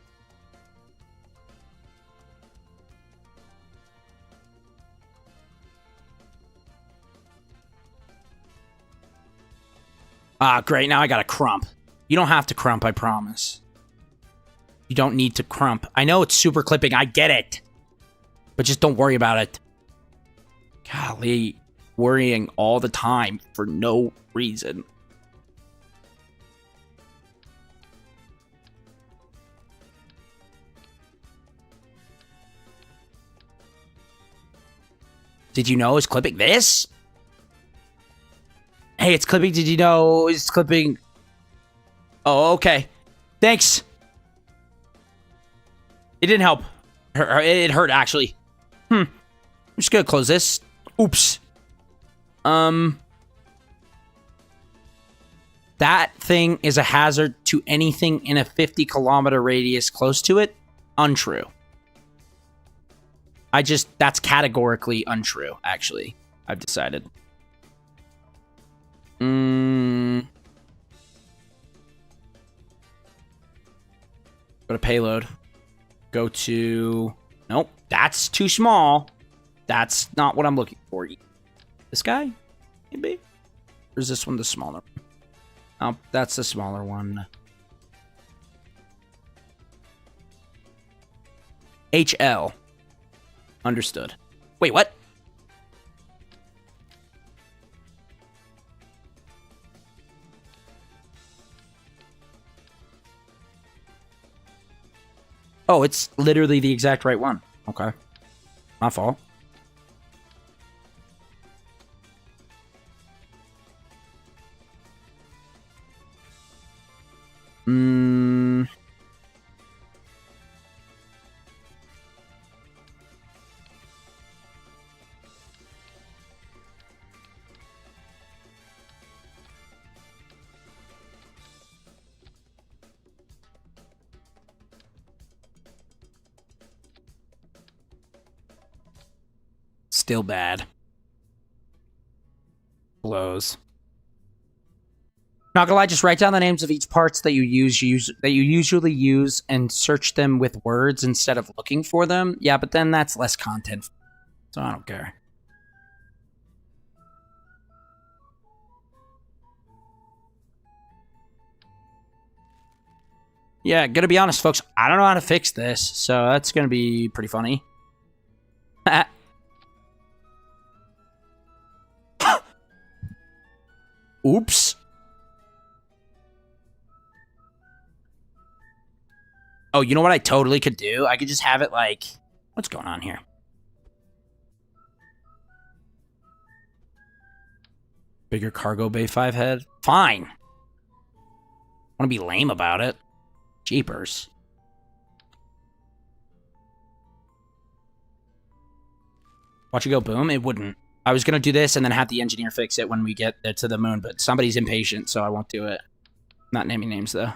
S1: Ah, great. Now I got to crump. You don't have to crump, I promise. You don't need to crump. I know it's super clipping. I get it. But just don't worry about it. Golly. Worrying all the time for no reason. Did you know it's clipping this? Hey, it's clipping. Did you know it's clipping? Oh, okay. Thanks. It didn't help. It hurt, actually. I'm just gonna close this. Oops. That thing is a hazard to anything in a 50-kilometer radius close to it. Untrue. That's categorically untrue, actually. I've decided. Go to payload. Go to... Nope, that's too small. That's not what I'm looking for. This guy? Maybe? Or is this one the smaller? Oh, that's the smaller one. HL. Understood. Wait, what? Oh, it's literally the exact right one. Okay. My fault. Still bad. Blows. Not gonna lie, just write down the names of each parts that you usually use and search them with words instead of looking for them. Yeah, but then that's less content. So I don't care. Yeah, gonna be honest, folks. I don't know how to fix this, so that's gonna be pretty funny. Oops. Oh, you know what I totally could do? I could just have it like... What's going on here? Bigger cargo bay 5 head? Fine. Want to be lame about it. Jeepers. Watch it go boom? It wouldn't. I was going to do this and then have the engineer fix it when we get to the moon, but somebody's impatient, so I won't do it. Not naming names, though.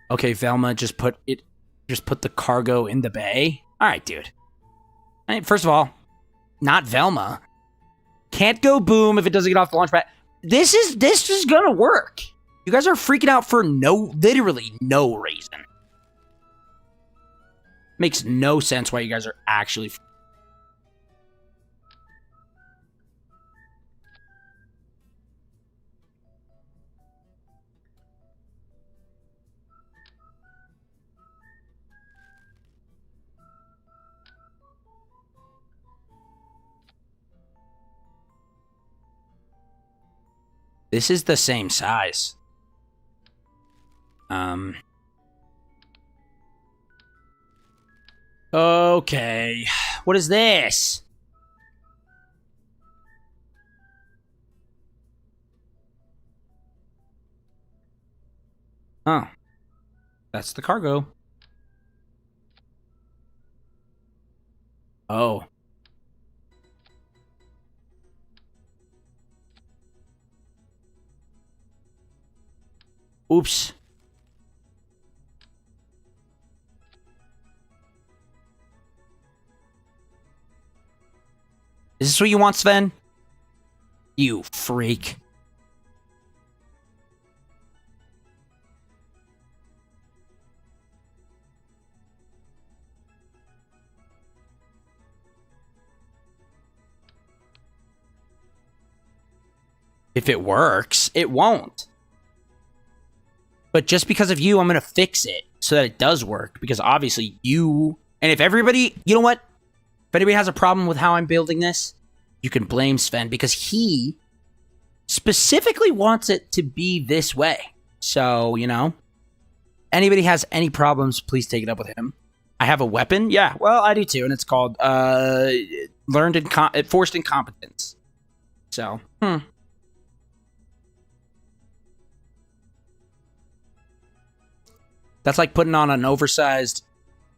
S1: Okay, Velma, just put the cargo in the bay. All right, dude. I mean, first of all, not Velma. Can't go boom if it doesn't get off the launch pad. This is gonna work. You guys are freaking out for literally no reason. Makes no sense why you guys are actually... This is the same size. Okay. What is this? Oh. That's the cargo. Oh. Oops. Is this what you want, Sven? You freak. If it works, it won't. But just because of you, I'm going to fix it so that it does work. Because obviously you... And if everybody... You know what? If anybody has a problem with how I'm building this, you can blame Sven. Because he specifically wants it to be this way. So, you know. Anybody has any problems, please take it up with him. I have a weapon? Yeah, well, I do too. And it's called Forced Incompetence. So, That's like putting on an oversized,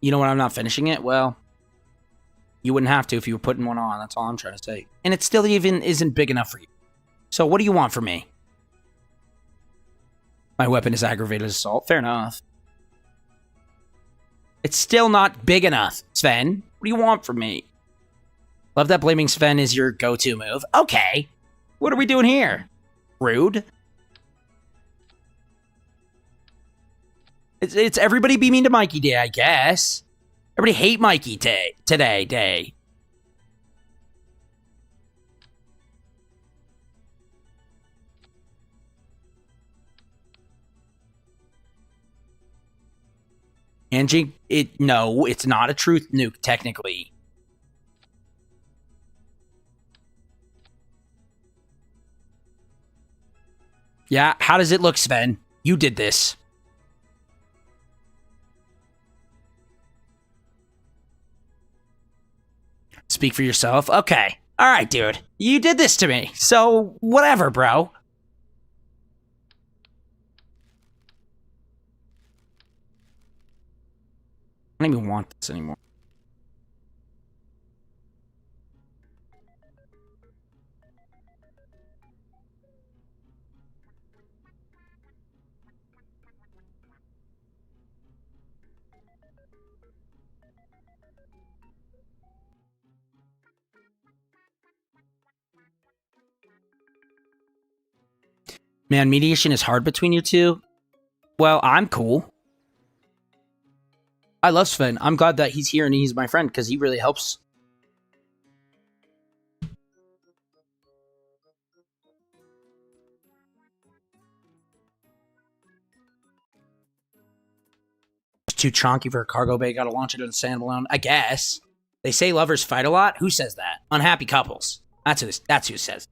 S1: you know what, I'm not finishing it? Well, you wouldn't have to if you were putting one on. That's all I'm trying to say. And it still even isn't big enough for you. So what do you want from me? My weapon is aggravated assault. Fair enough. It's still not big enough, Sven. What do you want from me? Love that blaming Sven is your go-to move. Okay. What are we doing here? Rude. It's everybody be mean to Mikey day, I guess. Everybody hate Mikey today. Angie, no, it's not a truth nuke, technically. Yeah, how does it look, Sven? You did this. Speak for yourself? Okay. Alright, dude. You did this to me. So, whatever, bro. I don't even want this anymore. Man, mediation is hard between you two. Well, I'm cool. I love Sven. I'm glad that he's here and he's my friend because he really helps. It's too chonky for a cargo bay. Gotta launch it in a standalone. I guess. They say lovers fight a lot. Who says that? Unhappy couples. That's who says.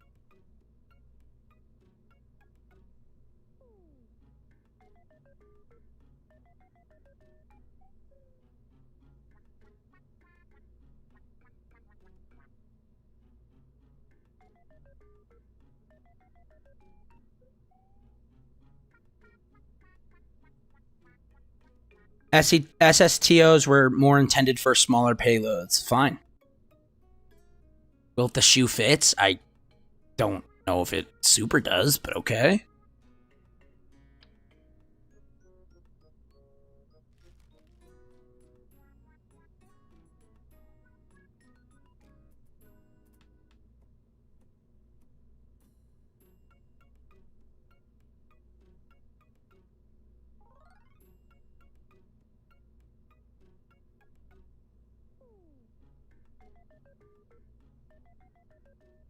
S1: SSTOs were more intended for smaller payloads. Fine. Well, if the shoe fits, I don't know if it super does, but okay.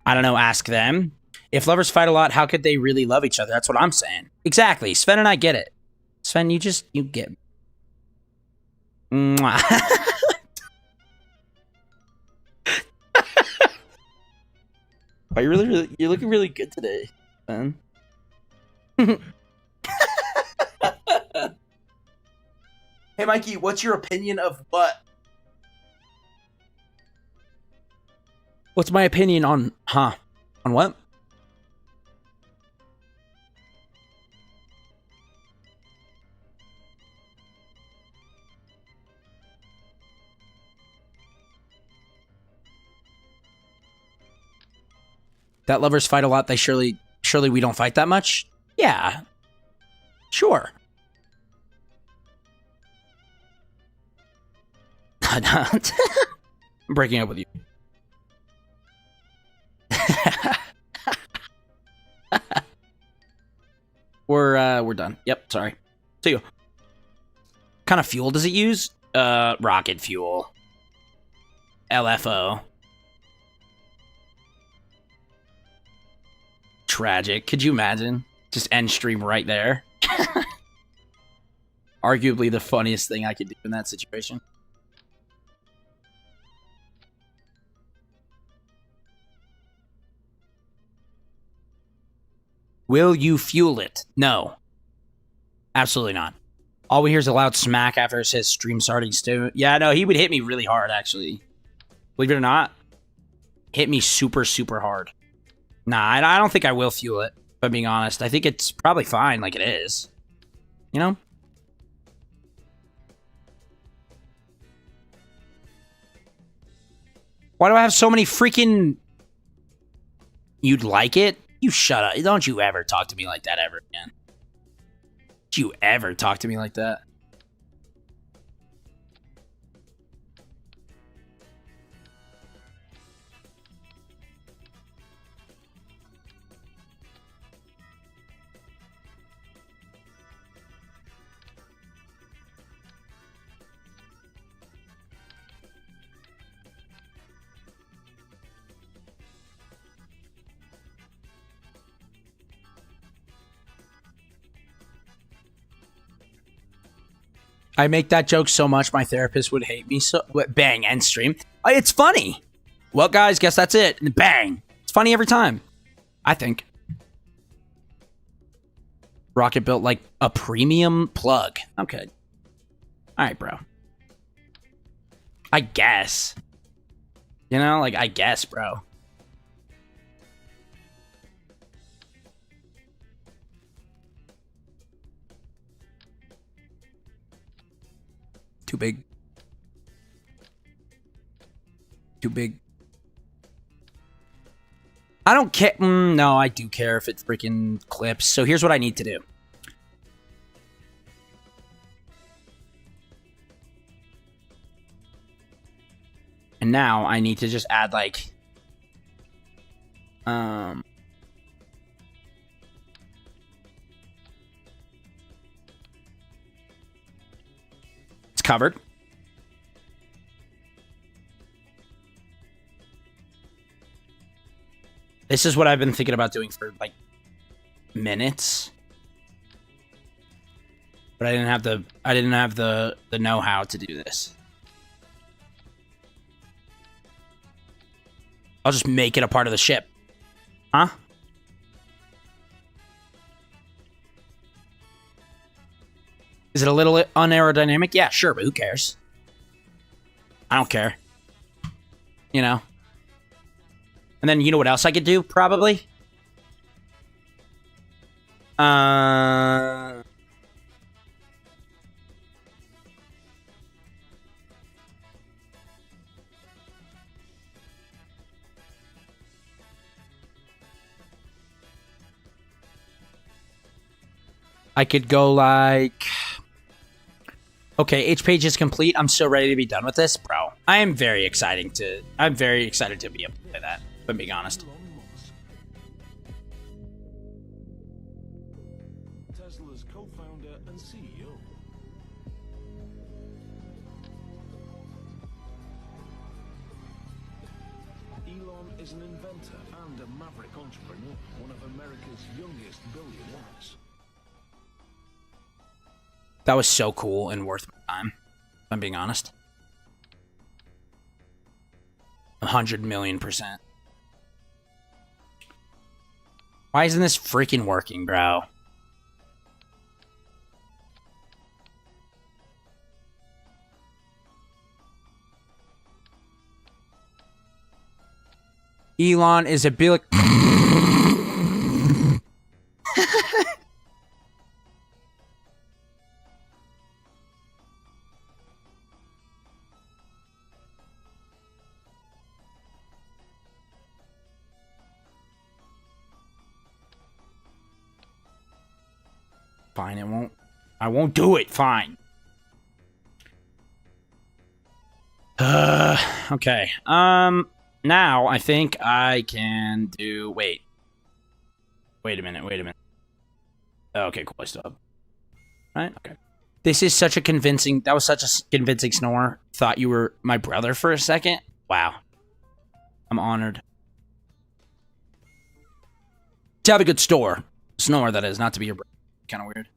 S1: I don't know, ask them. If lovers fight a lot, how could they really love each other? That's what I'm saying. Exactly. Sven and I get it. Sven, you get it. Mwah. Oh, you're looking really good today, Sven. Hey, Mikey, what's your opinion of what? What's my opinion on, on what? That lovers fight a lot. They surely we don't fight that much. Yeah, sure. I'm breaking up with you. We're done. Yep, sorry. See you. What kind of fuel does it use? Rocket fuel. LFO. Tragic. Could you imagine? Just end stream right there. Arguably the funniest thing I could do in that situation. Will you fuel it? No. Absolutely not. All we hear is a loud smack after it says stream starting soon. Yeah, no, he would hit me really hard, actually. Believe it or not. Hit me super, super hard. Nah, I don't think I will fuel it, if I'm being honest. I think it's probably fine like it is. You know? Why do I have so many freaking... You'd like it? You shut up. Don't you ever talk to me like that ever again. Don't you ever talk to me like that. I make that joke so much my therapist would hate me. So bang, end stream. It's funny. Well, guys, guess that's it. And bang. It's funny every time. I think. Rocket built like a premium plug. Okay. All right, bro. I guess. You know, like, I guess, bro. Too big. Too big. I don't care. No, I do care if it freaking clips. So here's what I need to do. And now I need to just add like... It's covered. This is what I've been thinking about doing for like minutes. But I didn't have the know-how to do this. I'll just make it a part of the ship. Huh? Is it a little unaerodynamic? Yeah, sure, but who cares? I don't care. You know? And then you know what else I could do, probably? I could go like... Okay, H page is complete. I'm so ready to be done with this, bro. I'm very excited to be able to play that, if I'm being honest.
S6: Tesla's co-founder and CEO. Elon is an inventor and a maverick entrepreneur, one of America's youngest billionaires.
S1: That was so cool and worth my time, if I'm being honest. 100,000,000%. Why isn't this freaking working, bro? Elon is a big... Fine, it won't. I won't do it. Fine. Okay. Now I think I can do. Wait a minute. Okay, cool. I still have. Right. Okay. This is such a convincing. That was such a convincing snore. Thought you were my brother for a second. Wow. I'm honored. To have a good snore that is, not to be your brother. Kind of weird.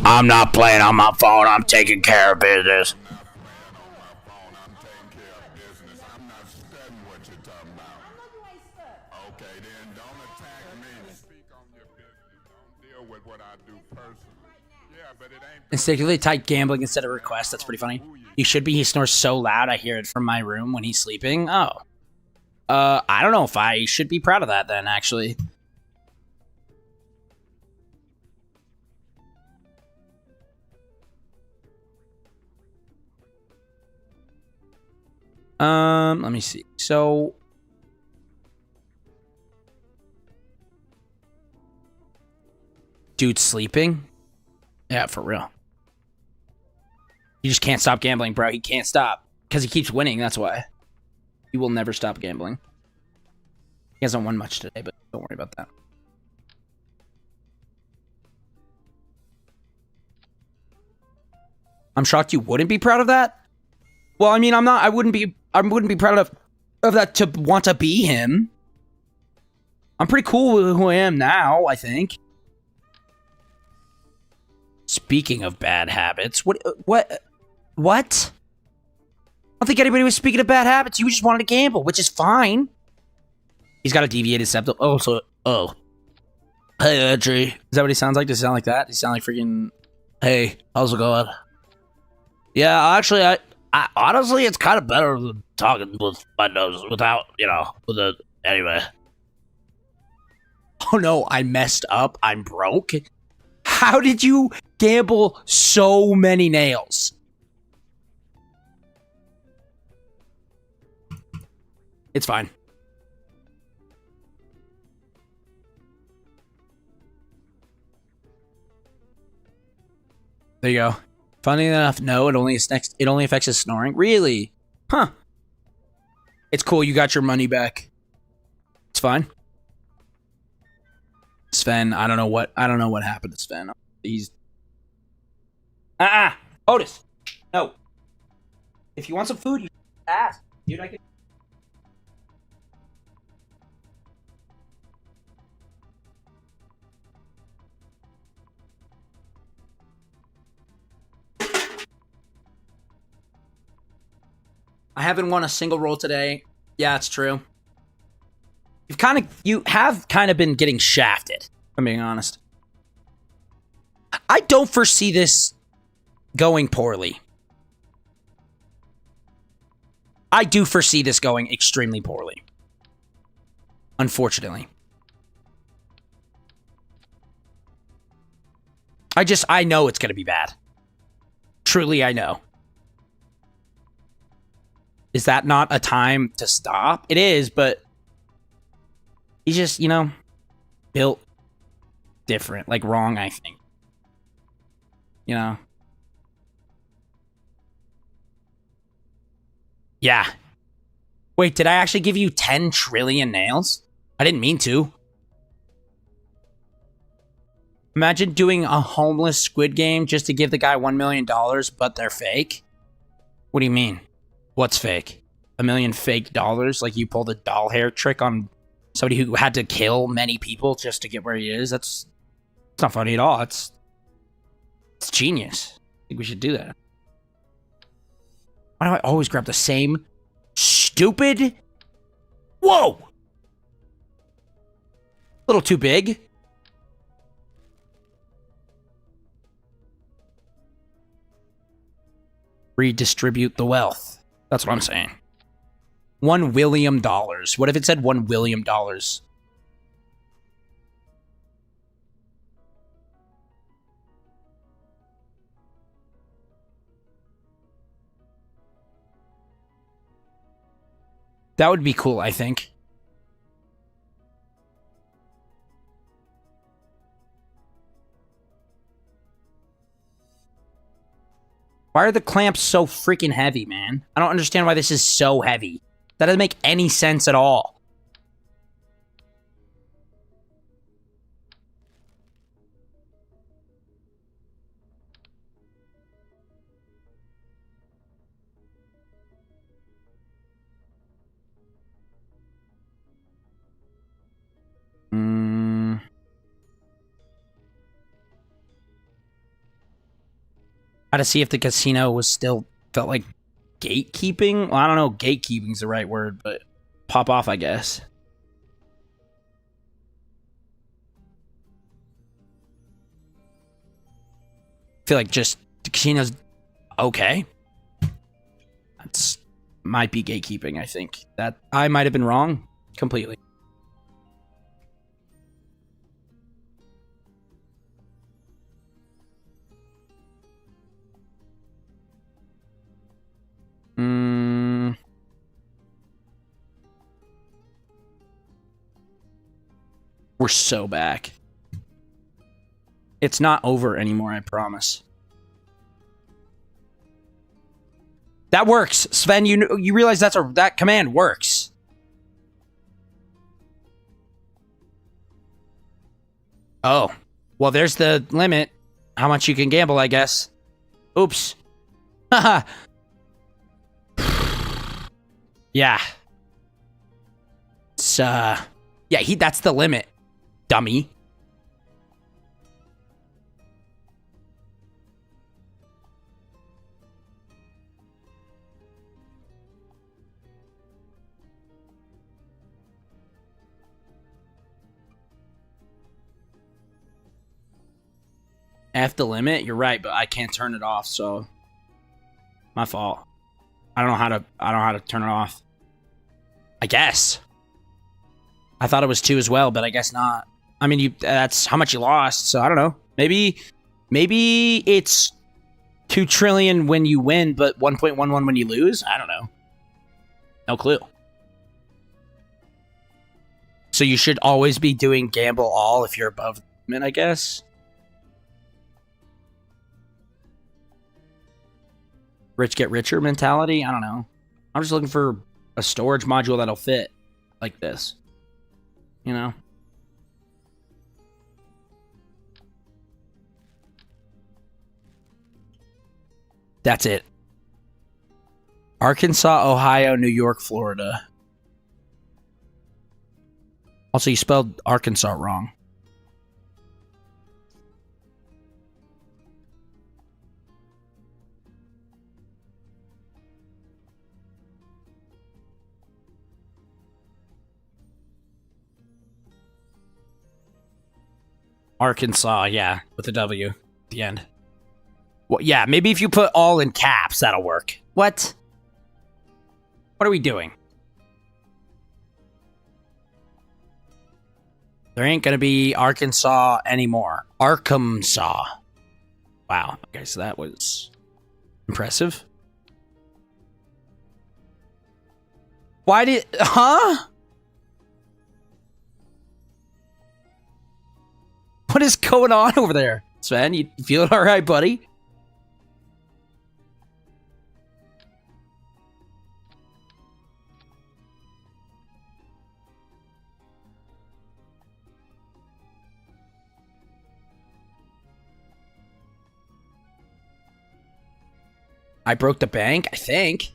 S1: I'm not playing on my phone. I'm taking care of business. Instinctively type gambling instead of request. That's pretty funny. He should be. He snores so loud I hear it from my room when he's sleeping. Oh. I don't know if I should be proud of that then, actually. Let me see. So... Dude's sleeping? Yeah, for real. You just can't stop gambling, bro. He can't stop. Because he keeps winning, that's why. He will never stop gambling. He hasn't won much today, but don't worry about that. I'm shocked you wouldn't be proud of that. Well, I mean, I wouldn't be proud of that to want to be him. I'm pretty cool with who I am now, I think. Speaking of bad habits, what? I don't think anybody was speaking of bad habits. You just wanted to gamble, which is fine. He's got a deviated septum. Oh. Hey, Entry. Is that what he sounds like? Does he sound like that? Does he sound like freaking... Hey, how's it going? Yeah, actually, I honestly, it's kind of better than talking with my nose without, anyway. Oh no, I messed up. I'm broke. How did you gamble so many nails? It's fine. There you go. Funny enough, no, it only affects his snoring. Really? Huh. It's cool, you got your money back. It's fine. Sven, I don't know what happened to Sven. He's Otis. No. If you want some food, you ask. Dude, I can. I haven't won a single roll today. Yeah, it's true. You have kind of been getting shafted, if I'm being honest. I don't foresee this going poorly. I do foresee this going extremely poorly. Unfortunately. I know it's going to be bad. Truly, I know. Is that not a time to stop? It is, but he's just, built different. Like, wrong, I think. Yeah. Wait, did I actually give you 10 trillion nails? I didn't mean to. Imagine doing a homeless Squid Game just to give the guy $1 million, but they're fake. What do you mean? What's fake? $1 million fake dollars? Like you pulled a doll hair trick on somebody who had to kill many people just to get where he is? It's not funny at all. It's genius. I think we should do that. Why do I always grab the same stupid? Whoa! A little too big. redistribute the wealth. That's what I'm saying. $1 William. What if it said $1 William? That would be cool, I think. Why are the clamps so freaking heavy, man? I don't understand why this is so heavy. That doesn't make any sense at all. How to see if the casino was still felt like gatekeeping? Well, I don't know. Gatekeeping's the right word, but pop off, I guess. I feel like just the casino's okay. That's might be gatekeeping, I think. That I might have been wrong completely. We're so back. It's not over anymore, I promise. That works. Sven, you realize that command works. Oh. Well, there's the limit. How much you can gamble, I guess. Oops. Haha. Yeah. It's, yeah, that's the limit. Dummy. F the limit? You're right, but I can't turn it off, so my fault. I don't know how to turn it off. I guess. I thought it was 2 as well, but I guess not. I mean, that's how much you lost, so I don't know. Maybe it's 2 trillion when you win, but 1.11 when you lose? I don't know. No clue. So you should always be doing gamble all if you're above the limit, I guess. Rich get richer mentality? I don't know. I'm just looking for a storage module that'll fit like this. You know? That's it. Arkansas, Ohio, New York, Florida. Also, you spelled Arkansas wrong. Arkansas, yeah, with a W at the end. Well, yeah, maybe if you put all in caps, that'll work. What? What are we doing? There ain't gonna be Arkansas anymore. Arkansas. Wow. Okay, so that was impressive. Why did... Huh? What is going on over there? Sven, you feeling all right, buddy? I broke the bank, I think.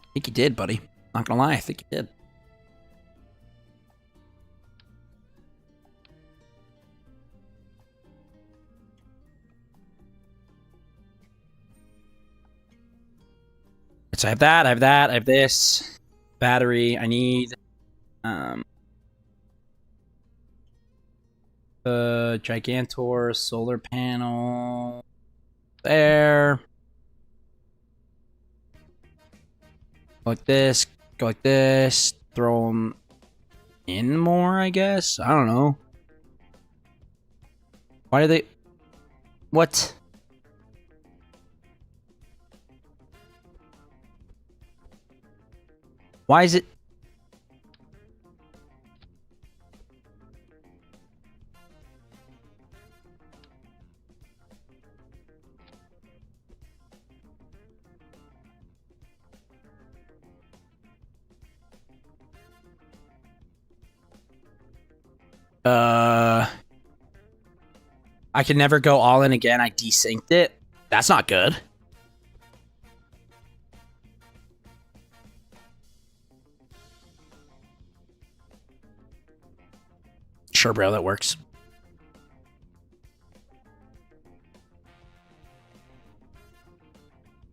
S1: I think you did, buddy. Not gonna lie, I think you did. So I have that, I have this. Battery, I need... Gigantor, solar panel... there. Go like this. Go like this. Throw them in more, I guess. I don't know. Why do they... What? Why is it... I can never go all in again. I desynced it. That's not good. Sure, bro, that works.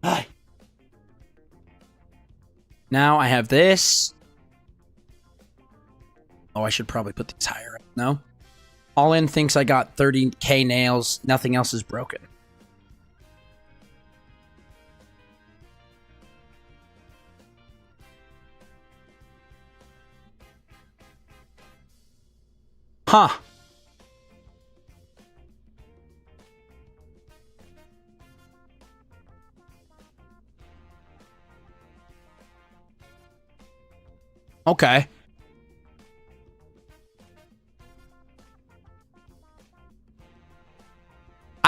S1: Hi. Now I have this. Oh, I should probably put these higher up. No? All in thinks I got 30k nails. Nothing else is broken. Huh. Okay.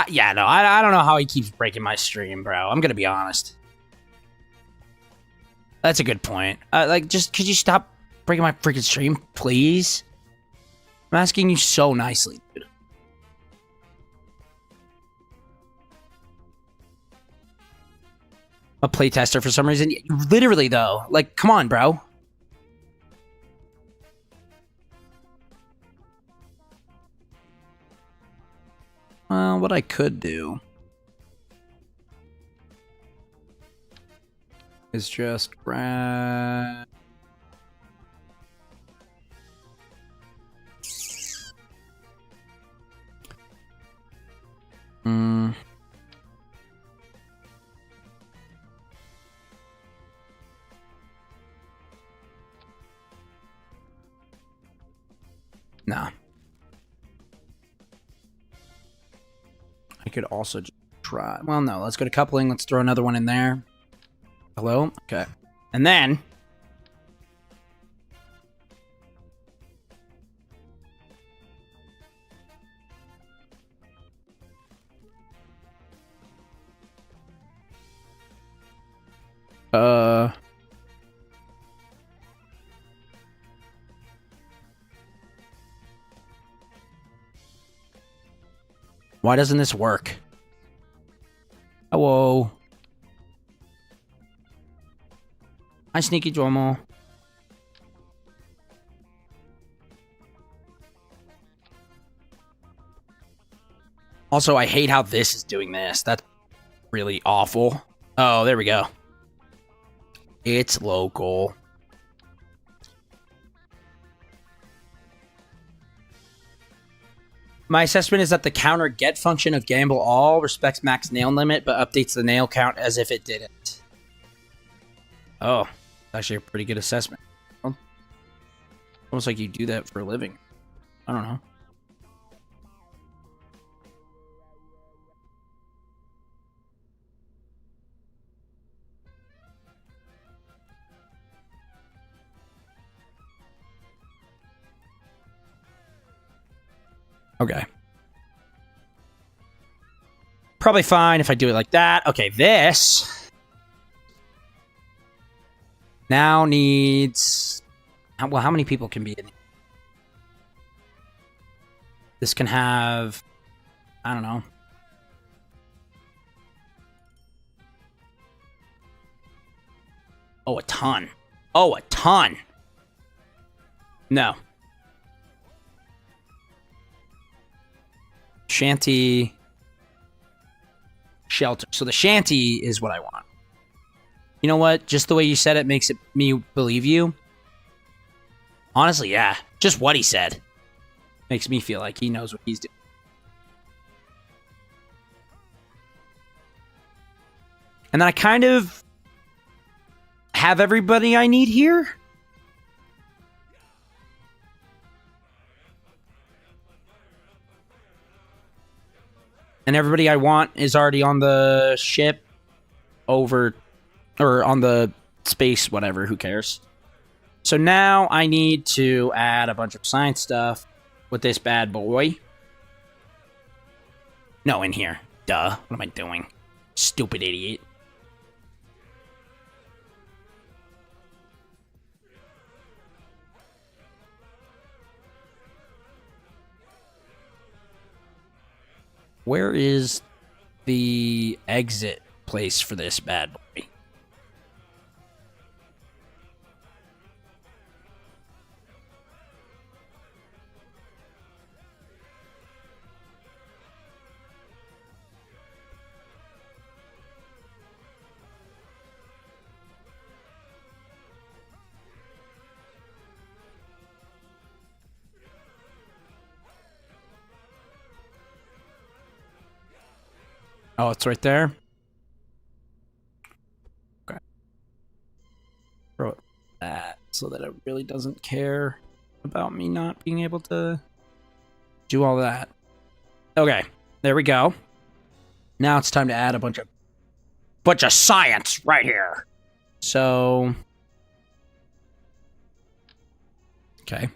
S1: Yeah, no, I don't know how he keeps breaking my stream, bro. I'm gonna be honest. That's a good point. Like, just could you stop breaking my freaking stream, please? I'm asking you so nicely, dude. A playtester for some reason. Literally, though. Like, come on, bro. Well, what I could do is just grab... Nah. I could also just try... Well, no. Let's go to coupling. Let's throw another one in there. Hello? Okay. And then... Why doesn't this work? Hello. Hi, Sneaky Jomo. Also, I hate how this is doing this. That's really awful. Oh, there we go. It's local. My assessment is that the counter get function of Gamble All respects max nail limit, but updates the nail count as if it didn't. Oh, actually a pretty good assessment. Almost like you do that for a living. I don't know. Okay. Probably fine if I do it like that. Okay, this now needs... Well, how many people can be in it? This can have... I don't know. Oh, a ton. Oh, a ton. No. Shanty, shelter. So the shanty is what I want. You know what? Just the way you said it makes me believe you. Honestly, yeah. Just what he said makes me feel like he knows what he's doing. And then I kind of have everybody I need here. And everybody I want is already on the ship over, or on the space, whatever, who cares. So now I need to add a bunch of science stuff with this bad boy. No, in here. Duh. What am I doing? Stupid idiot. Where is the exit place for this bad boy? Oh, it's right there. Okay. Throw it that so that it really doesn't care about me not being able to do all that. Okay, there we go. Now it's time to add a bunch of science right here. So, okay,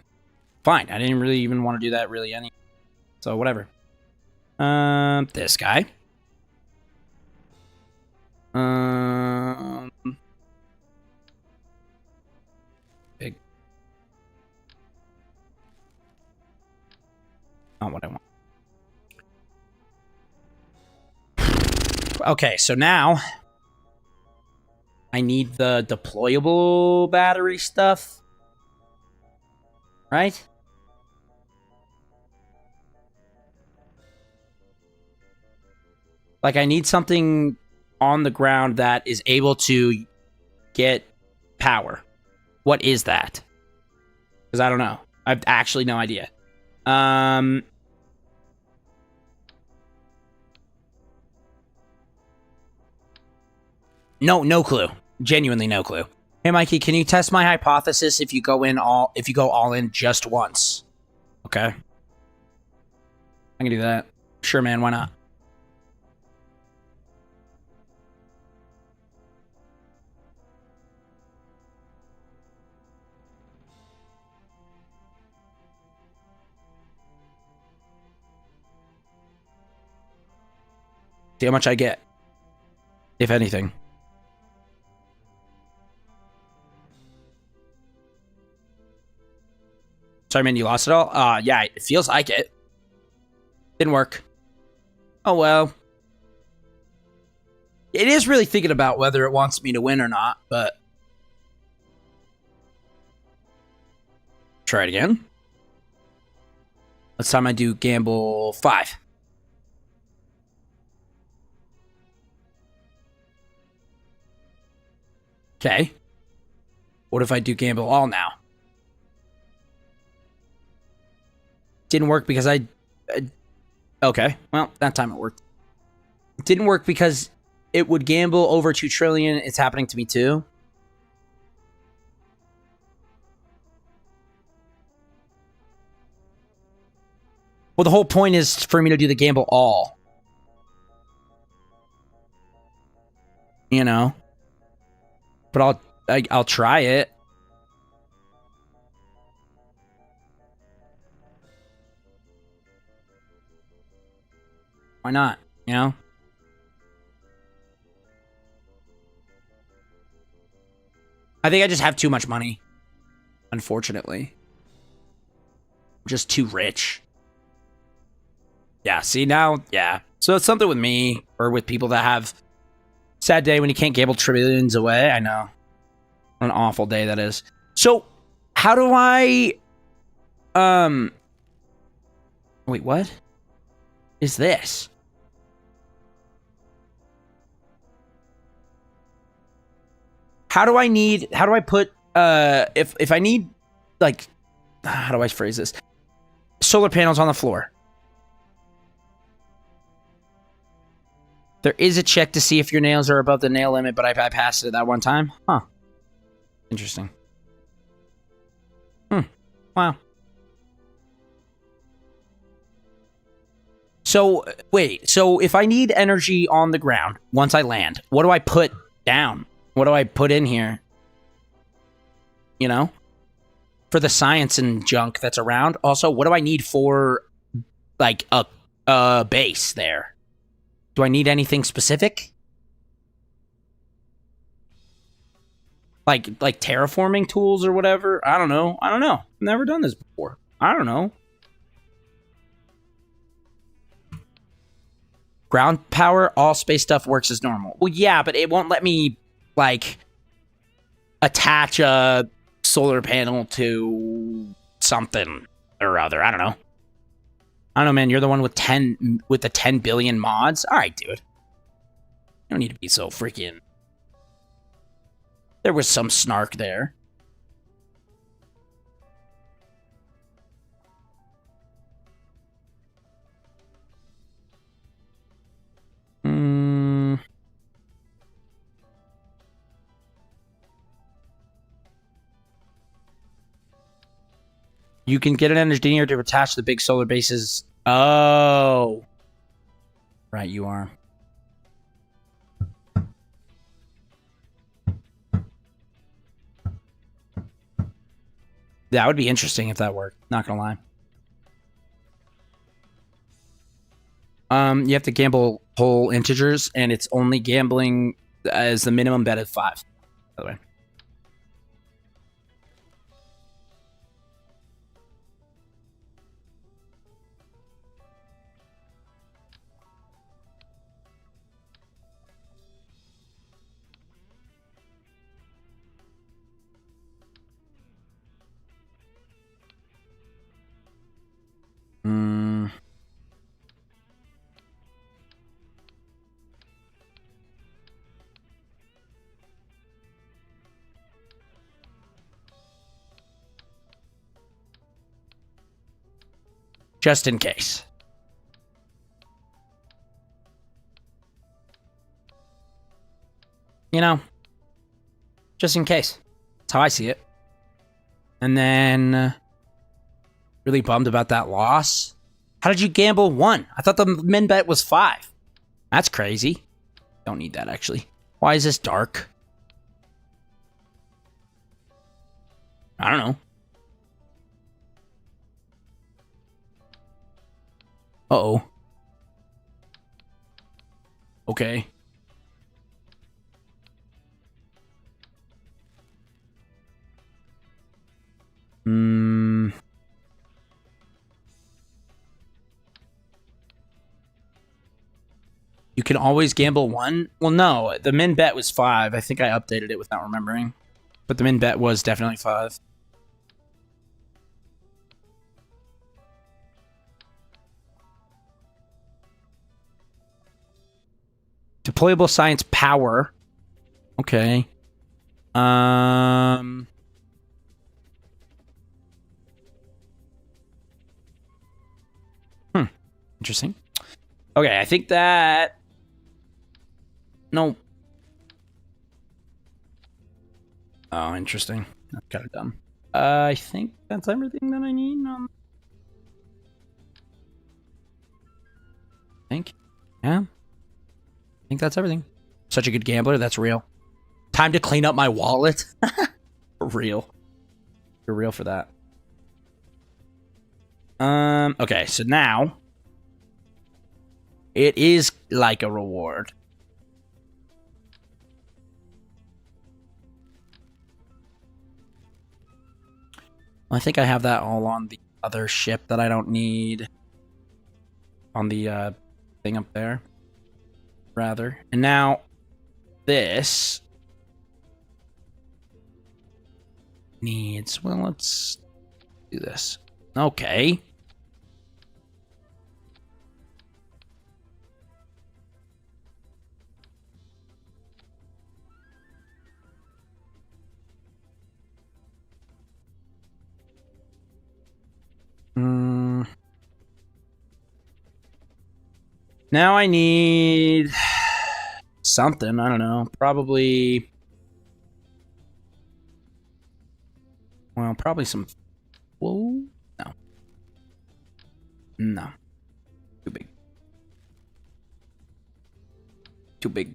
S1: fine. I didn't really even want to do that really anyway. So whatever. This guy. Big. Not what I want. Okay, so now I need the deployable battery stuff. Right? Like, I need something on the ground that is able to get power. What is that? Because I don't know. I've actually no idea. No clue. Genuinely no clue. Hey, Mikey, can you test my hypothesis if you go all in just once? Okay. I can do that. Sure, man, why not? See how much I get, if anything. Sorry, man, you lost it all? Yeah, it feels like it. Didn't work. Oh, well. It is really thinking about whether it wants me to win or not, but... Try it again. This time I do gamble 5. Okay. What if I do gamble all now? Didn't work because okay, well, that time it worked. It didn't work because it would gamble over 2 trillion. It's happening to me too. Well, the whole point is for me to do the gamble all. You know? But I'll try it. Why not? You know? I think I just have too much money. Unfortunately. I'm just too rich. Yeah, see now? Yeah. So it's something with me, or with people that have sad day when you can't gamble trillions away. I know. What an awful day that is. So, how do I... Wait, what? Is this? How do I put, if I need, like, how do I phrase this? Solar panels on the floor. There is a check to see if your nails are above the nail limit, but I passed it that one time. Huh. Interesting. Wow. So, wait. So, if I need energy on the ground once I land, what do I put down? What do I put in here? You know? For the science and junk that's around. Also, what do I need for, like, a base there? Do I need anything specific? Like terraforming tools or whatever? I don't know. I've never done this before. I don't know. Ground power, all space stuff works as normal. Well, yeah, but it won't let me, like, attach a solar panel to something or other. I don't know, man. You're the one with the 10 billion mods? All right, dude. You don't need to be so freaking... There was some snark there. You can get an engineer to attach the big solar bases. Oh. Right, you are. That would be interesting if that worked. Not gonna lie. You have to gamble whole integers, and it's only gambling as the minimum bet of 5, by the way. Just in case. You know, just in case. That's how I see it. And then, really bummed about that loss. How did you gamble 1? I thought the min bet was 5. That's crazy. Don't need that, actually. Why is this dark? I don't know. Uh-oh. Okay. You can always gamble 1? Well, no. The min bet was 5. I think I updated it without remembering. But the min bet was definitely 5. Deployable science power. Okay. Interesting. Okay, I think that... No. Oh, interesting. That's kind of dumb. I think that's everything that I need. I think. Yeah. I think that's everything. Such a good gambler. That's real. Time to clean up my wallet. For real. You're real for that. Okay, so now it is like a reward. I think I have that all on the other ship that I don't need. On the thing up there. Rather. And now this needs... Well, let's do this. Okay. Now I need something. I don't know. Probably... Well, probably some... Whoa? No. No. Too big. Too big.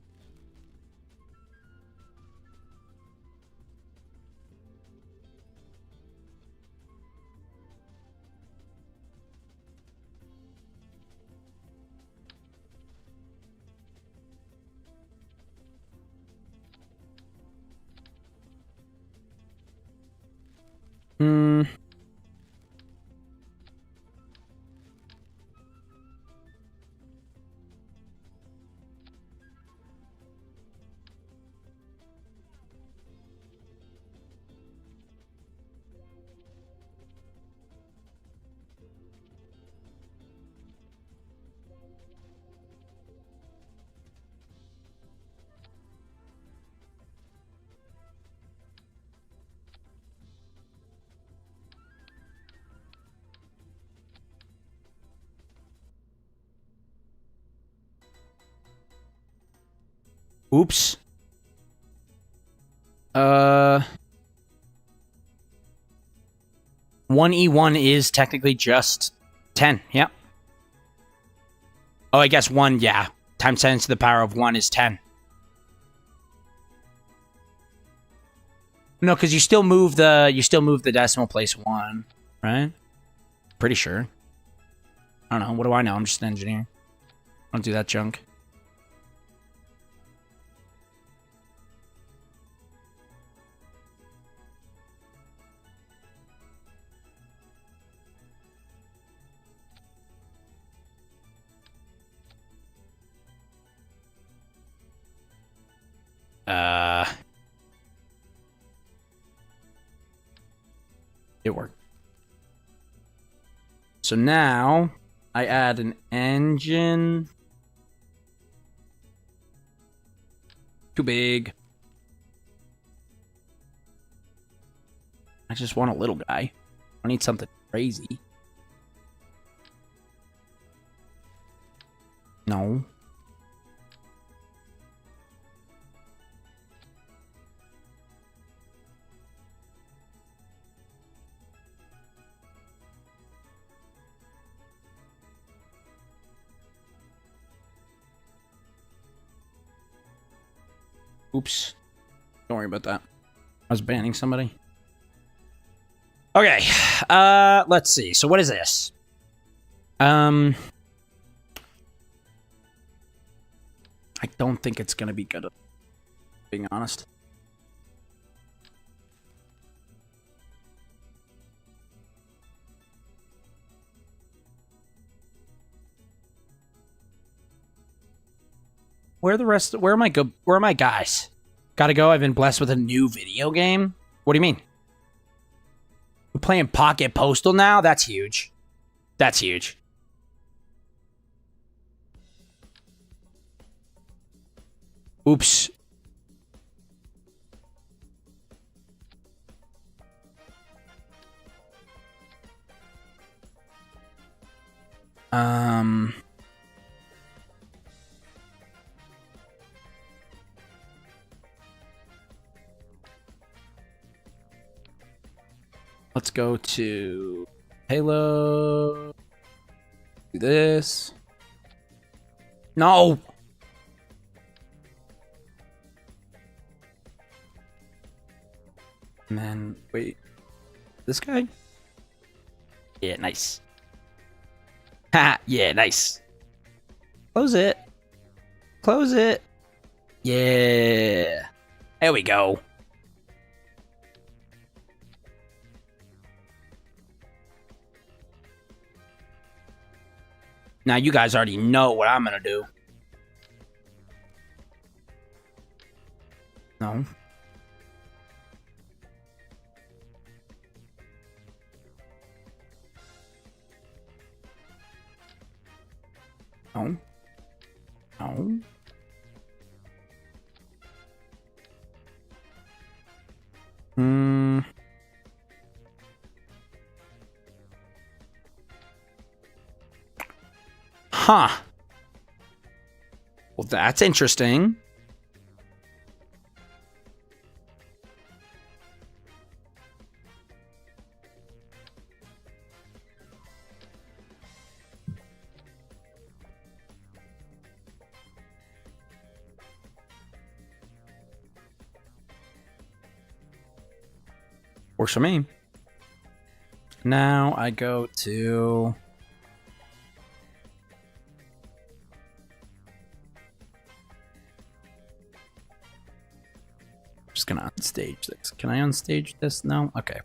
S1: Hmm. Oops. 1E1 is technically just 10. Yep. Oh, I guess 1, yeah. Times 10 to the power of 1 is 10. No, because you still move the decimal place 1, right? Pretty sure. I don't know. What do I know? I'm just an engineer. I don't do that junk. It worked. So now I add an engine. Too big. I just want a little guy. I need something crazy. No. Oops. Don't worry about that. I was banning somebody. Okay. Let's see. So what is this? I don't think it's gonna be good, being honest. Where are my guys? Gotta go. I've been blessed with a new video game. What do you mean? We're playing Pocket Postal now? That's huge. That's huge. Oops. Let's go to Halo. Do this. No. And then, wait. This guy? Yeah, nice. Ha! Yeah, nice. Close it. Close it. Yeah. There we go. Now you guys already know what I'm gonna do. No. No. No. Huh. Well, that's interesting. Works for me. Now I go to... Just gonna unstage this. Can I unstage this? No? Okay.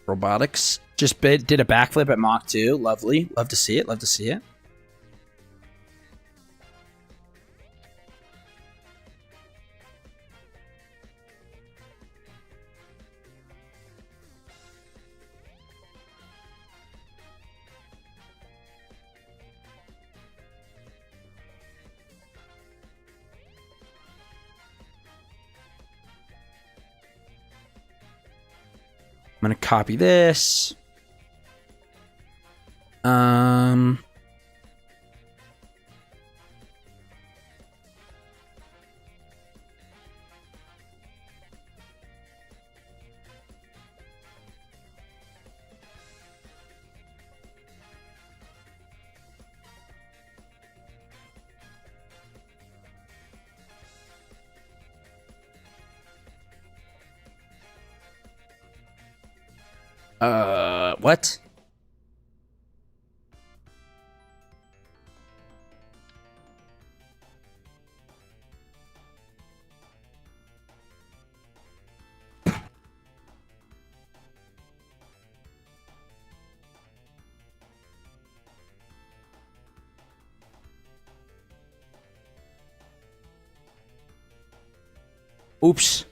S1: Robotics. Just did a backflip at Mach 2. Lovely. Love to see it. Love to see it. I'm gonna copy this. What? Oops.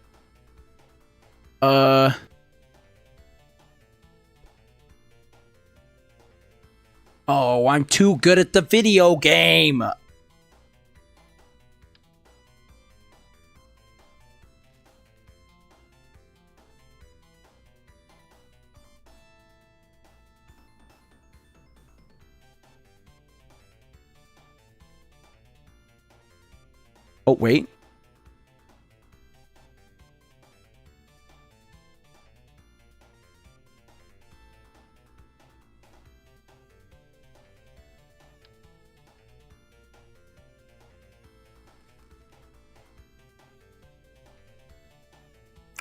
S1: Oh, I'm too good at the video game. Oh, wait.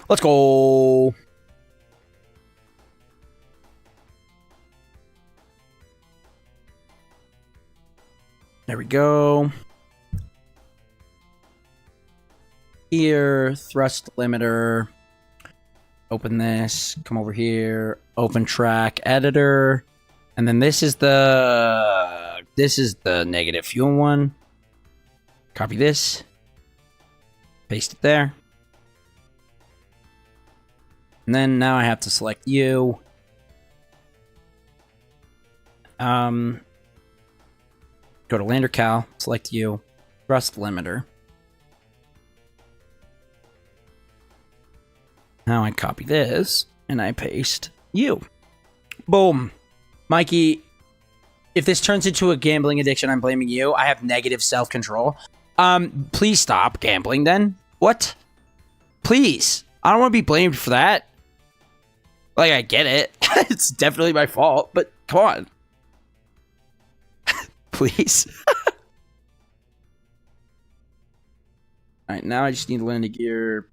S1: Let's go. There we go. Here, thrust limiter. Open this. Come over here. Open track editor. And then this is the negative fuel one. Copy this. Paste it there. And then now I have to select you. Go to lander cal, select you, thrust limiter. Now I copy this and I paste you. Boom. Mikey, if this turns into a gambling addiction, I'm blaming you. I have negative self-control. Please stop gambling then. What? Please. I don't want to be blamed for that. Like, I get it. It's definitely my fault, but come on. Please. Alright, now I just need landing gear.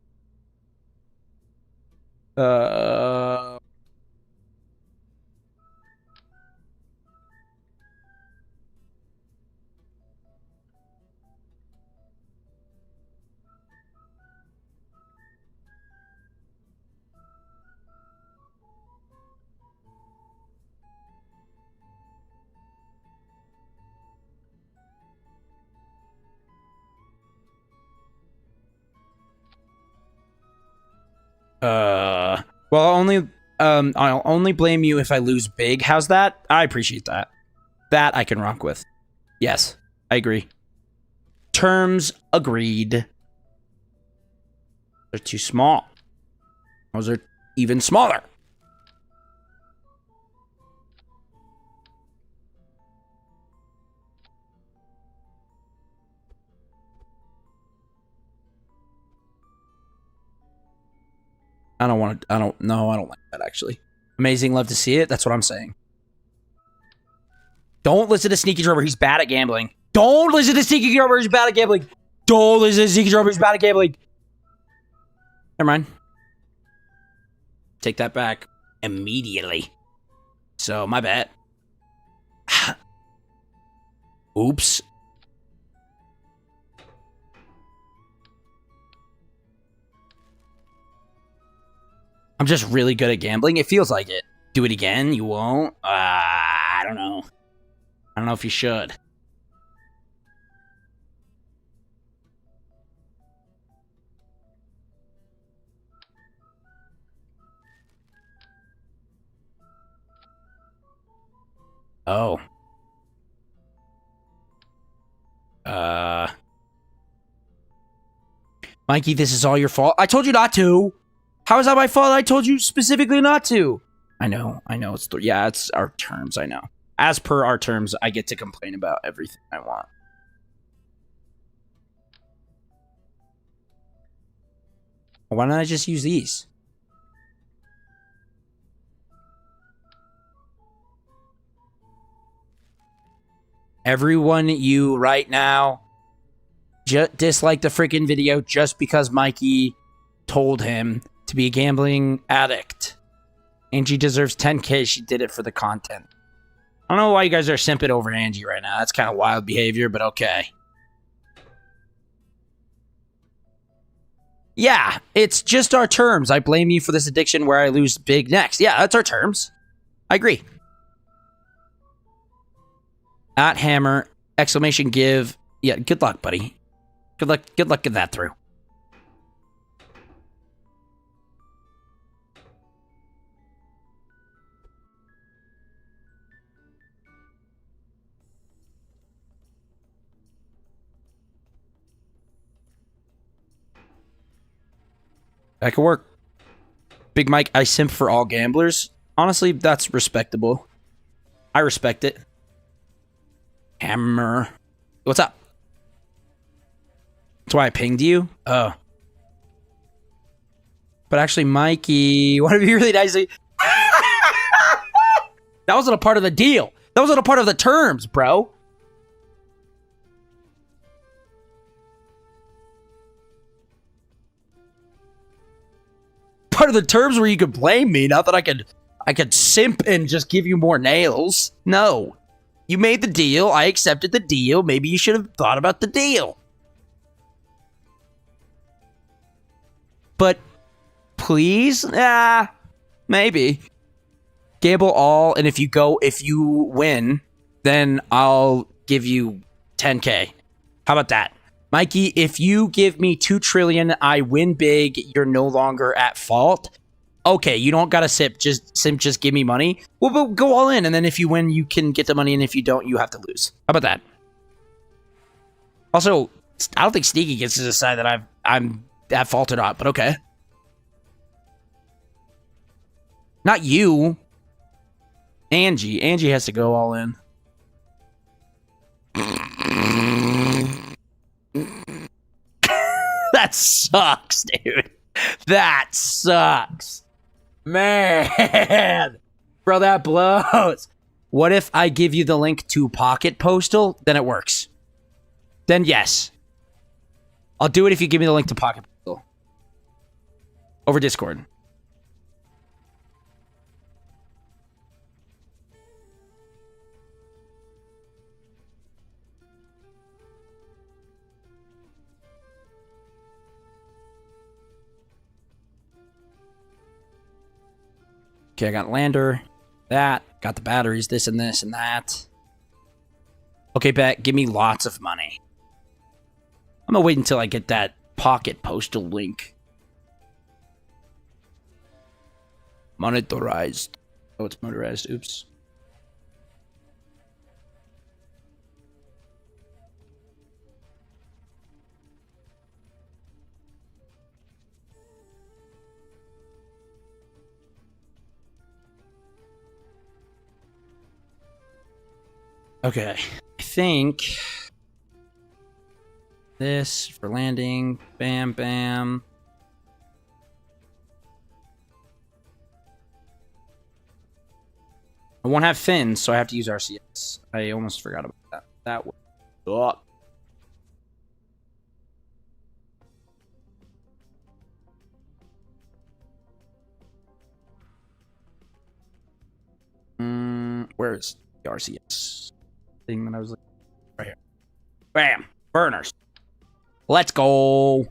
S1: Well, I'll only blame you if I lose big. How's that? I appreciate that. That I can rock with. Yes, I agree. Terms agreed. They're too small. Those are even smaller. I don't like that, actually. Amazing, love to see it. That's what I'm saying. Don't listen to Sneaky Drummer. He's bad at gambling. Don't listen to Sneaky Drummer. He's bad at gambling. Don't listen to Sneaky Drummer. He's bad at gambling. Never mind. Take that back immediately. So, my bad. Oops. I'm just really good at gambling. It feels like it. Do it again? You won't? I don't know. I don't know if you should. Oh. Mikey, this is all your fault. I told you not to. How is that my fault? I told you specifically not to. I know. It's our terms, I know. As per our terms, I get to complain about everything I want. Why don't I just use these? Everyone, you right now, dislike the freaking video just because Mikey told him to be a gambling addict. Angie deserves 10K. She did it for the content. I don't know why you guys are simping over Angie right now. That's kind of wild behavior, but okay. Yeah, it's just our terms. I blame you for this addiction where I lose big next. Yeah, that's our terms. I agree. At Hammer, exclamation give. Yeah, good luck, buddy. Good luck getting that through. That could work. Big Mike, I simp for all gamblers. Honestly, that's respectable. I respect it. Hammer. What's up? That's why I pinged you? Oh. But actually, Mikey, want to be really nice? That wasn't a part of the deal. That wasn't a part of the terms, bro. Part of the terms where you could blame me, not that I could simp and just give you more nails. No. You made the deal. I accepted the deal. Maybe you should have thought about the deal. But please? Maybe. Gamble all, and if you win, then I'll give you 10K. How about that? Mikey, if you give me 2 trillion, I win big, you're no longer at fault. Okay, you don't gotta simp, just give me money. Well, but go all in, and then if you win, you can get the money, and if you don't, you have to lose. How about that? Also, I don't think Sneaky gets to decide that I'm at fault or not, but okay. Not you. Angie. Angie has to go all in. That sucks, dude. That sucks. Man. Bro, that blows. What if I give you the link to Pocket Postal? Then it works. Then yes. I'll do it if you give me the link to Pocket Postal. Over Discord. Okay, I got lander, that, got the batteries, this and this and that. Okay, bet, give me lots of money. I'm gonna wait until I get that Pocket Postal link. Monitorized. Oh, it's motorized, oops. Okay, I think this for landing, bam, bam. I won't have fins, so I have to use RCS. I almost forgot about that. That was up. Where is the RCS thing that I was looking at? Right here. Bam! Burners. Let's go.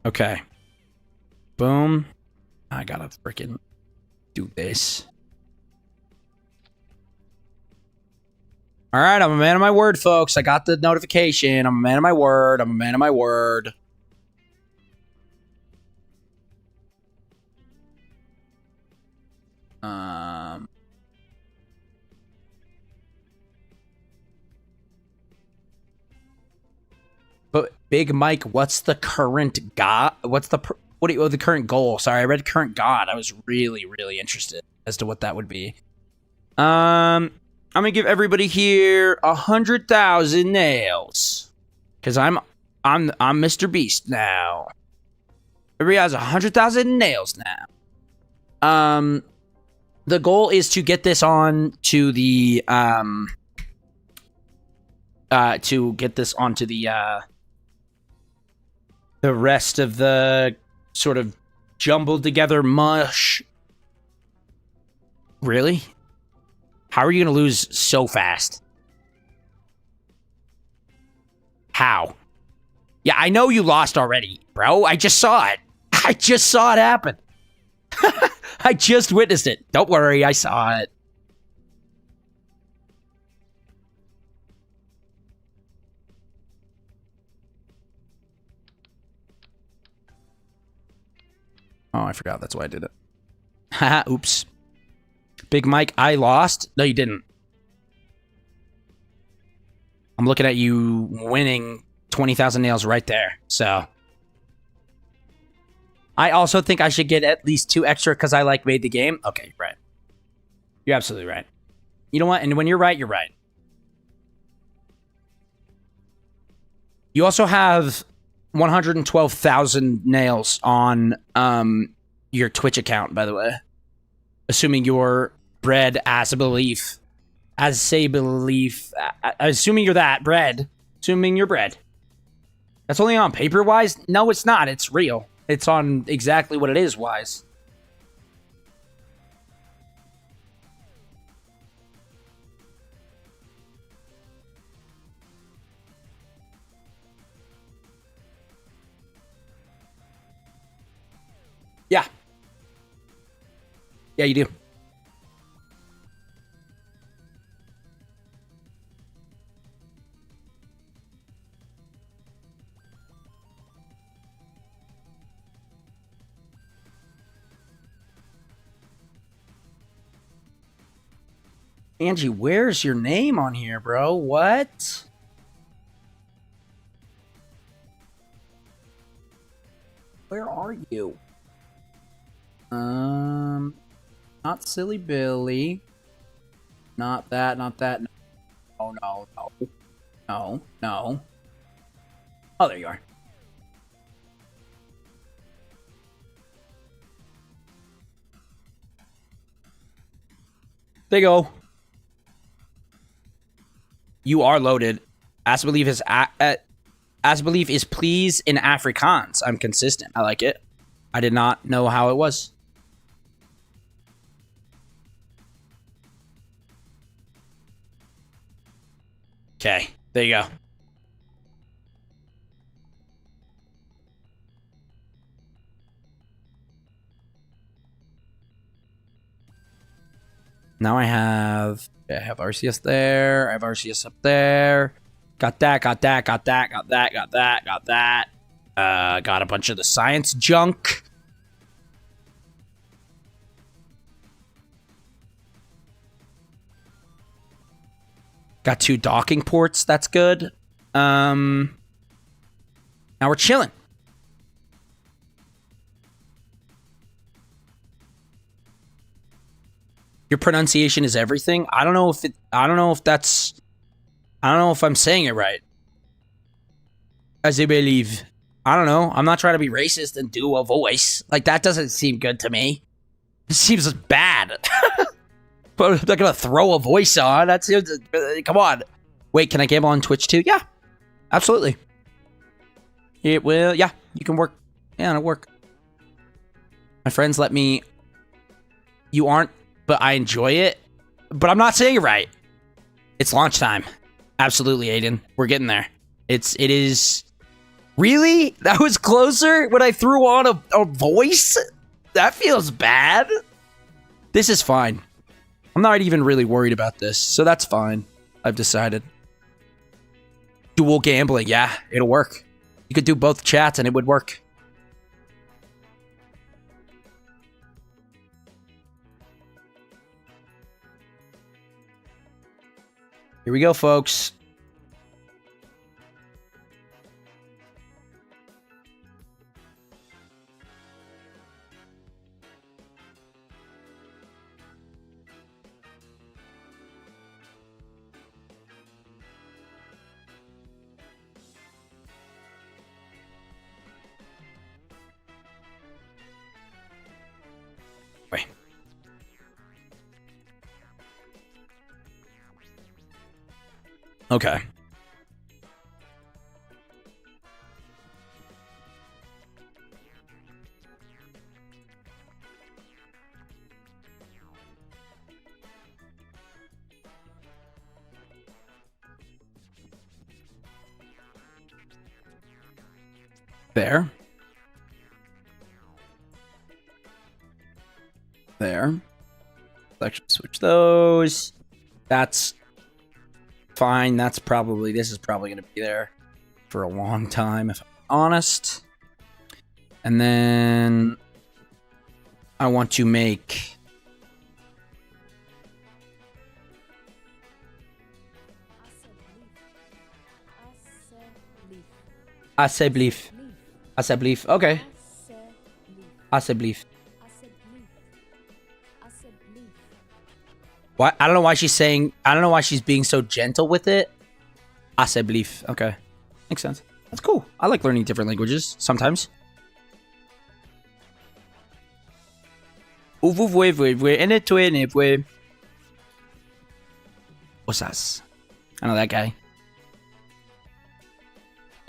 S1: Okay. Boom. I gotta freaking do this. All right, I'm a man of my word, folks. I got the notification. I'm a man of my word. I'm a man of my word. But Big Mike, what's the current god? What's the the current goal? Sorry, I read current god. I was really interested as to what that would be. I'm gonna give everybody here 100,000 nails, because I'm Mr. Beast now. Everybody has 100,000 nails now. The goal is to get this on to the the rest of the sort of jumbled together mush. Really? How are you going to lose so fast? How? Yeah, I know you lost already, bro. I just saw it. I just saw it happen. I just witnessed it. Don't worry, I saw it. Oh, I forgot. That's why I did it. Haha, oops. Big Mike, I lost? No, you didn't. I'm looking at you winning 20,000 nails right there. So, I also think I should get at least 2 extra because I made the game. Okay, right. You're absolutely right. You know what? And when you're right, you're right. You also have 112,000 nails on your Twitch account, by the way. Assuming you're bred as a belief. Assuming you're that, bred. Assuming you're bred. That's only on paper-wise? No, it's not. It's real. It's on exactly what it is wise. Yeah. Yeah, you do. Angie, where's your name on here, bro? What? Where are you? Not Silly Billy. Not that, not that. No, no, no. No, no. Oh, there you are. There you go. You are loaded. As belief is please in Afrikaans. I'm consistent. I like it. I did not know how it was. Okay, there you go. Now I have RCS there. I have RCS up there. Got that, got that, got that, got that, got that, got that. Got a bunch of the science junk. Got 2 docking ports. That's good. Now we're chilling. Your pronunciation is everything. I don't know if I'm saying it right. As I believe. I don't know. I'm not trying to be racist and do a voice. Like, that doesn't seem good to me. It seems bad. But I'm not gonna throw a voice on. That's come on. Wait, can I gamble on Twitch too? Yeah, absolutely. It will. Yeah, you can work. Yeah, it'll work. My friends let me. You aren't, but I enjoy it. But I'm not saying it right. It's launch time. Absolutely, Aiden. We're getting there. It is. Really? That was closer when I threw on a voice? That feels bad. This is fine. I'm not even really worried about this, so that's fine. I've decided. Dual gambling. Yeah, it'll work. You could do both chats and it would work. Here we go, folks. Wait. Okay. There. There. Selection, switch those. That's fine. This is probably going to be there for a long time, if I'm honest. And then I want to make ASET. Okay. ASET. Why? I don't know why she's saying. I don't know why she's being so gentle with it. ASET. Okay, makes sense. That's cool. I like learning different languages sometimes. What's that? I know that guy.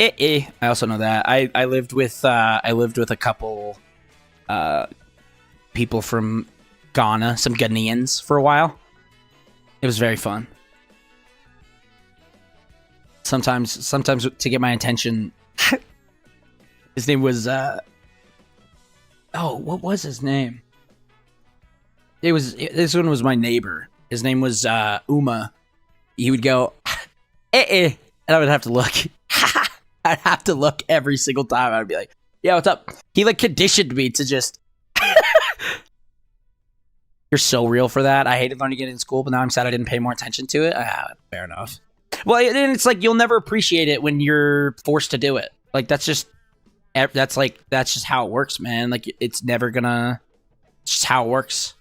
S1: I also know that. I lived with a couple people from Ghana, some Ghanaians for a while. It was very fun. Sometimes to get my attention. His name was what was his name? This one was my neighbor. His name was Uma. He would go and I would have to look. I'd have to look every single time. I'd be like, yeah, what's up? He like conditioned me to just You're so real for that. I hated learning it in school, but now I'm sad I didn't pay more attention to it. Fair enough. Well, and it's like you'll never appreciate it when you're forced to do it. Like that's just how it works, man. Like it's never gonna. It's just how it works.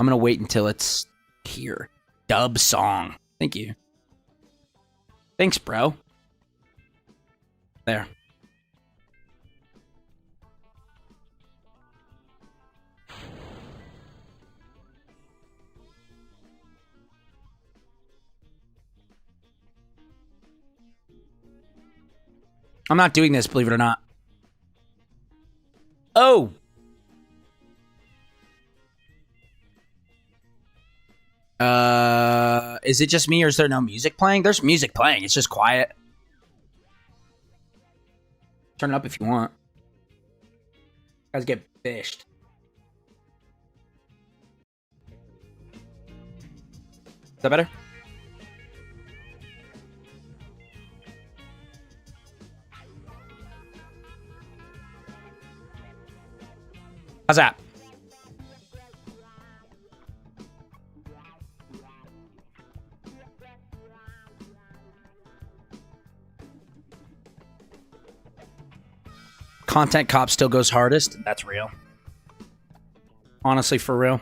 S1: I'm gonna wait until it's here. Dub song. Thank you. Thanks, bro. There. I'm not doing this, believe it or not. Oh! Is it just me or is there no music playing? There's music playing. It's just quiet. Turn it up if you want. Guys get fished. Is that better? How's that? Content cop still goes hardest. That's real. Honestly, for real.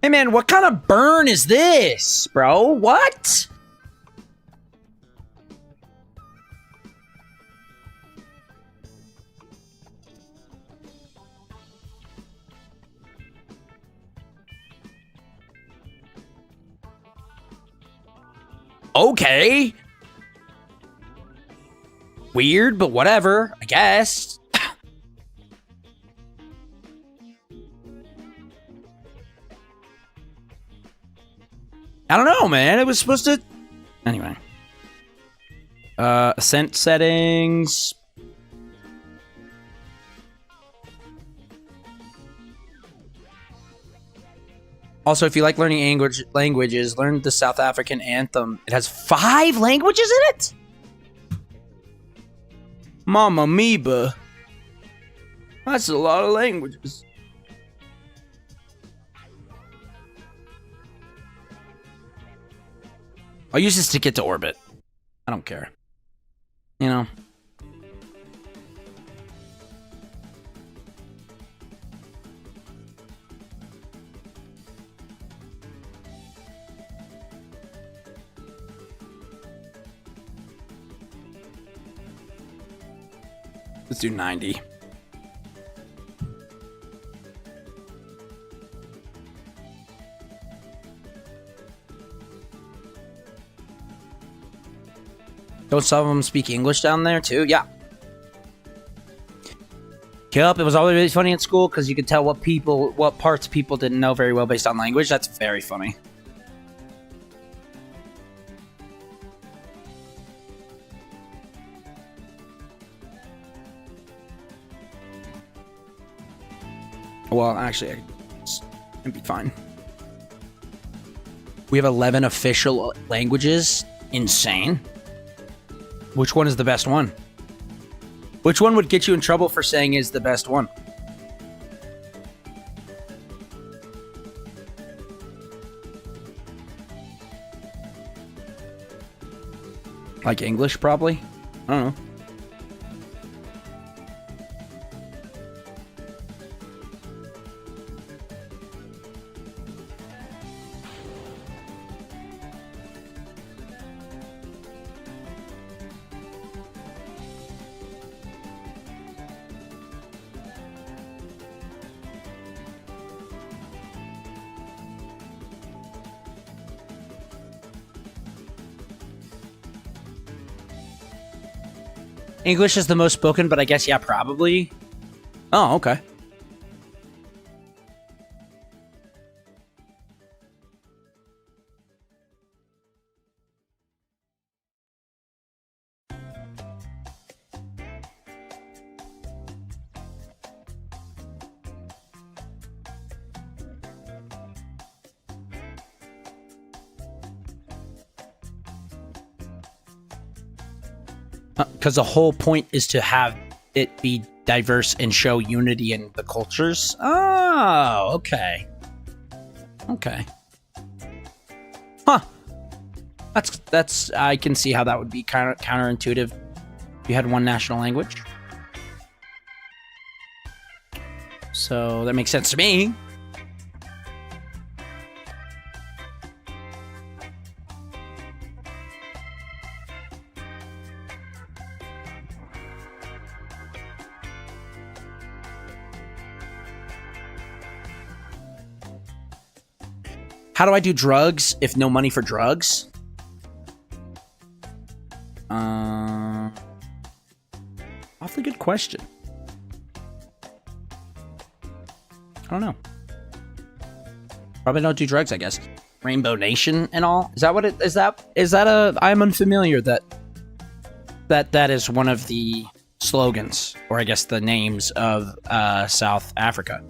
S1: Hey man, what kind of burn is this, bro? What? Okay. Weird, but whatever, I guess. I don't know, man. It was supposed to... Anyway. Ascent settings. Also, if you like learning languages, learn the South African anthem. It has 5 languages in it? Mama Meeba. That's a lot of languages. I'll use this to get to orbit. I don't care. You know. Let's do 90. Don't some of them speak English down there too? Yeah. Yup, it was always really funny in school because you could tell what parts people didn't know very well based on language. That's very funny. Well, actually, it'd be fine. We have 11 official languages. Insane. Which one is the best one? Which one would get you in trouble for saying is the best one? Like English, probably? I don't know. English is the most spoken, but I guess, yeah, probably. Oh, okay. Because the whole point is to have it be diverse and show unity in the cultures. Oh, okay. Okay. Huh. That's I can see how that would be kind of counterintuitive if you had one national language. So that makes sense to me. How do I do drugs if no money for drugs? Awfully good question. I don't know. Probably don't do drugs, I guess. Rainbow Nation and all? Is that what it is? Is that a? I'm unfamiliar that is one of the slogans, or I guess the names of South Africa.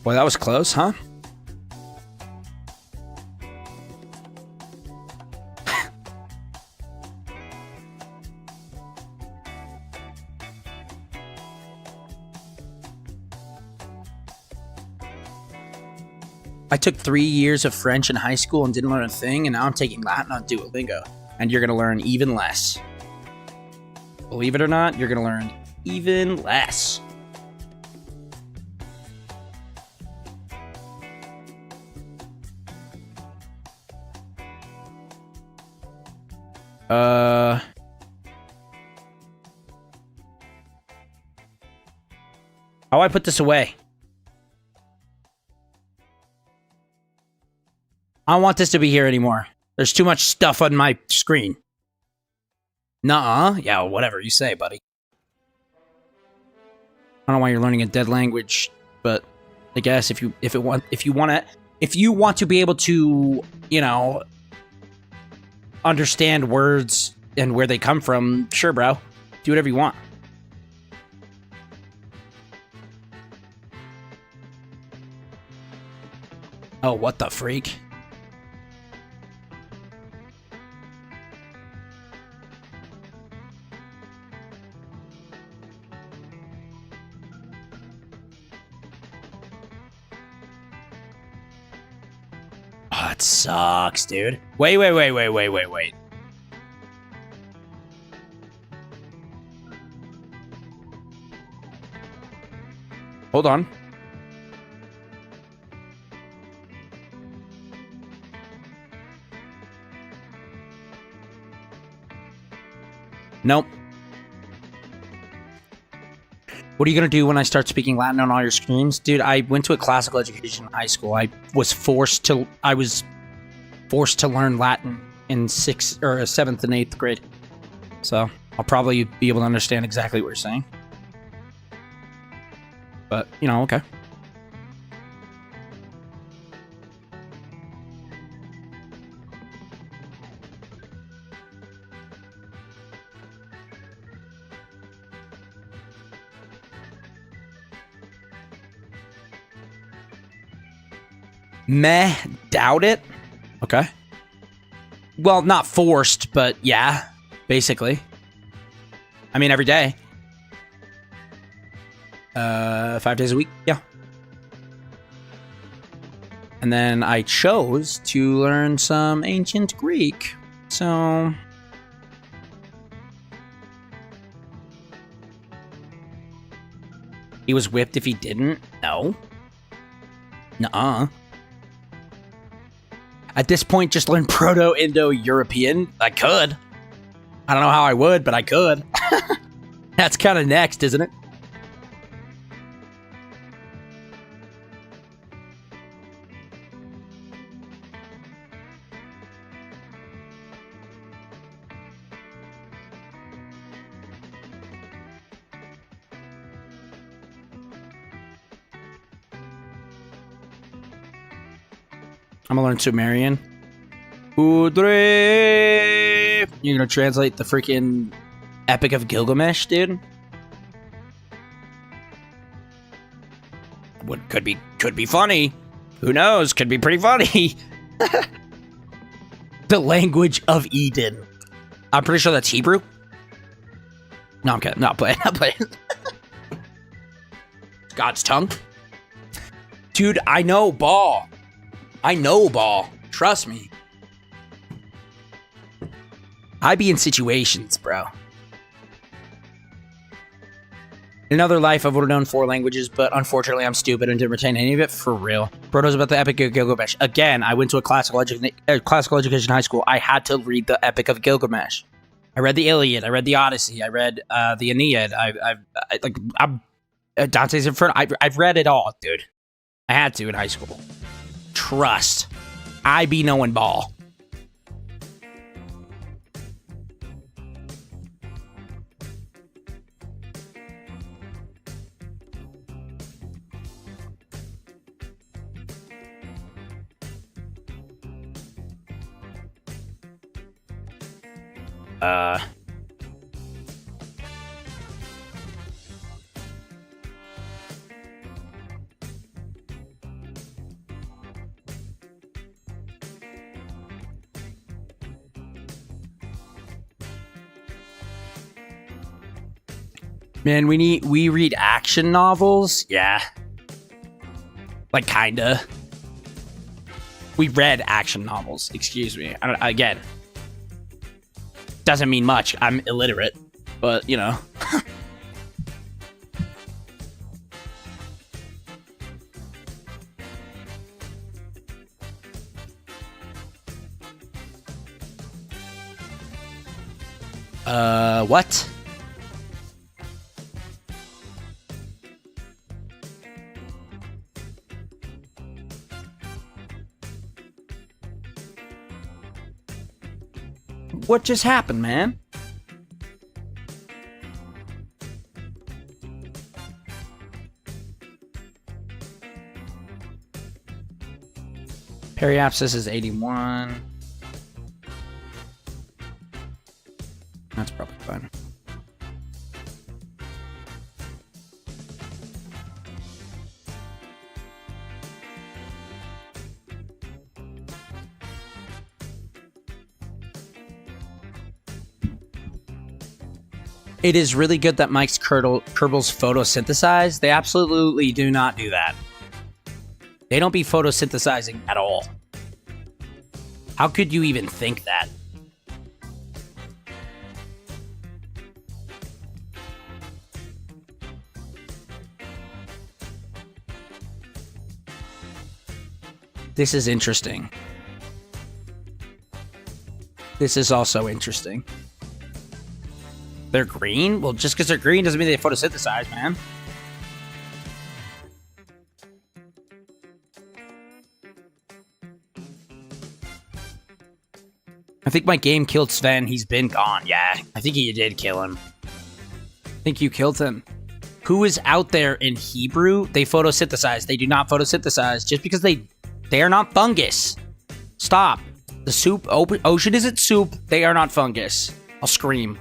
S1: Boy, that was close, huh? I took 3 years of French in high school and didn't learn a thing, and now I'm taking Latin on Duolingo, and you're going to learn even less. Believe it or not, you're going to learn even less. How do I put this away? I don't want this to be here anymore. There's too much stuff on my screen. Nuh-uh. Yeah, whatever you say, buddy. I don't know why you're learning a dead language, but I guess if you want to be able to, you know, understand words and where they come from, sure, bro. Do whatever you want. Oh, what the freak? Oh, it sucks, dude. Wait. Hold on. Nope. What are you going to do when I start speaking Latin on all your screens? Dude, I went to a classical education in high school. I was forced to learn Latin in 7th and 8th grade. So I'll probably be able to understand exactly what you're saying. But, you know, okay. Meh, doubt it. Okay. Well, not forced, but yeah, basically. I mean, every day. 5 days a week, yeah. And then I chose to learn some ancient Greek. So he was whipped if he didn't? No. Nuh-uh. At this point, just learn Proto-Indo-European. I could. I don't know how I would, but I could. That's kind of next, isn't it? I'm gonna learn Sumerian. Udre. You're gonna translate the freaking Epic of Gilgamesh, dude? Could be funny. Who knows? Could be pretty funny. The language of Eden. I'm pretty sure that's Hebrew. No, I'm kidding. Not playing. God's tongue. Dude, I know ball. Trust me. I be in situations, bro. In another life, I would have known 4 languages, but unfortunately, I'm stupid and didn't retain any of it. For real. Proto's about the Epic of Gilgamesh. Again, I went to a classical education high school. I had to read the Epic of Gilgamesh. I read the Iliad. I read the Odyssey. I read the Aeneid. Dante's Inferno. I've read it all, dude. I had to in high school. Trust. I be knowing ball. Man, we read action novels. Yeah. Like, kinda. We read action novels. Excuse me. Again, doesn't mean much. I'm illiterate, but you know. What? What just happened, man? Periapsis is 81. That's probably fine. It is really good that Mike's Kerbals photosynthesize. They absolutely do not do that. They don't be photosynthesizing at all. How could you even think that? This is interesting. This is also interesting. They're green? Well, just because they're green doesn't mean they photosynthesize, man. I think my game killed Sven. He's been gone. Yeah, I think you did kill him. I think you killed him. Who is out there in Hebrew? They photosynthesize. They do not photosynthesize. Just because they are not fungus. Stop. The soup, ocean isn't soup. They are not fungus. I'll scream.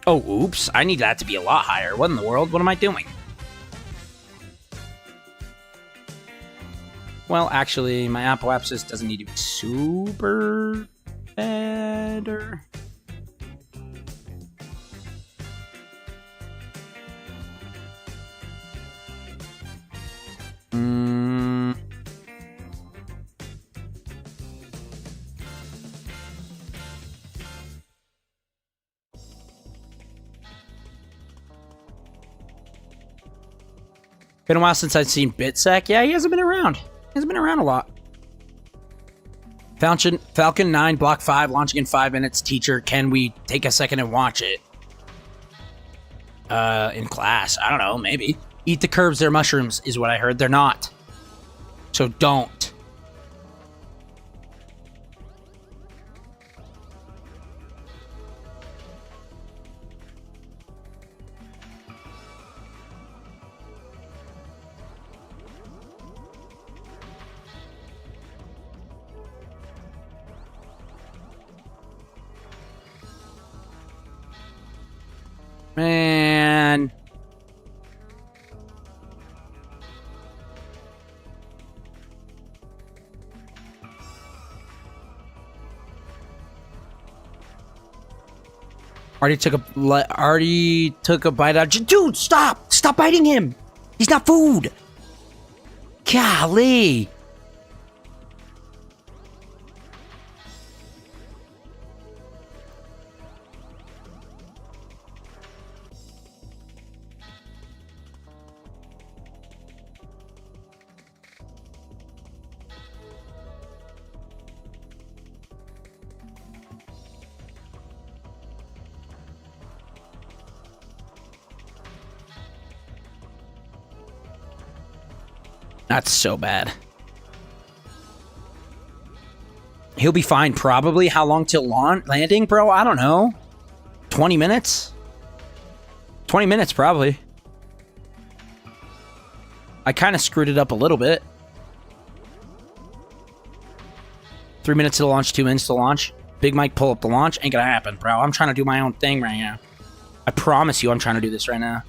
S1: Oh, oops. I need that to be a lot higher. What in the world? What am I doing? Well, actually, my apoapsis doesn't need to be super better. Been a while since I've seen Bitsec. Yeah, he hasn't been around. He hasn't been around a lot. Falcon 9, Block 5, launching in 5 minutes. Teacher, can we take a second and watch it? In class. I don't know, maybe. Eat the curbs, they're mushrooms, is what I heard. They're not. So don't. Man. Already took a bite out. Dude, stop! Stop biting him! He's not food! Golly! That's so bad. He'll be fine, probably. How long till landing, bro? I don't know. 20 minutes? 20 minutes, probably. I kind of screwed it up a little bit. 3 minutes to launch, 2 minutes to launch. Big Mike pull up the launch. Ain't gonna happen, bro. I'm trying to do my own thing right now. I promise you I'm trying to do this right now.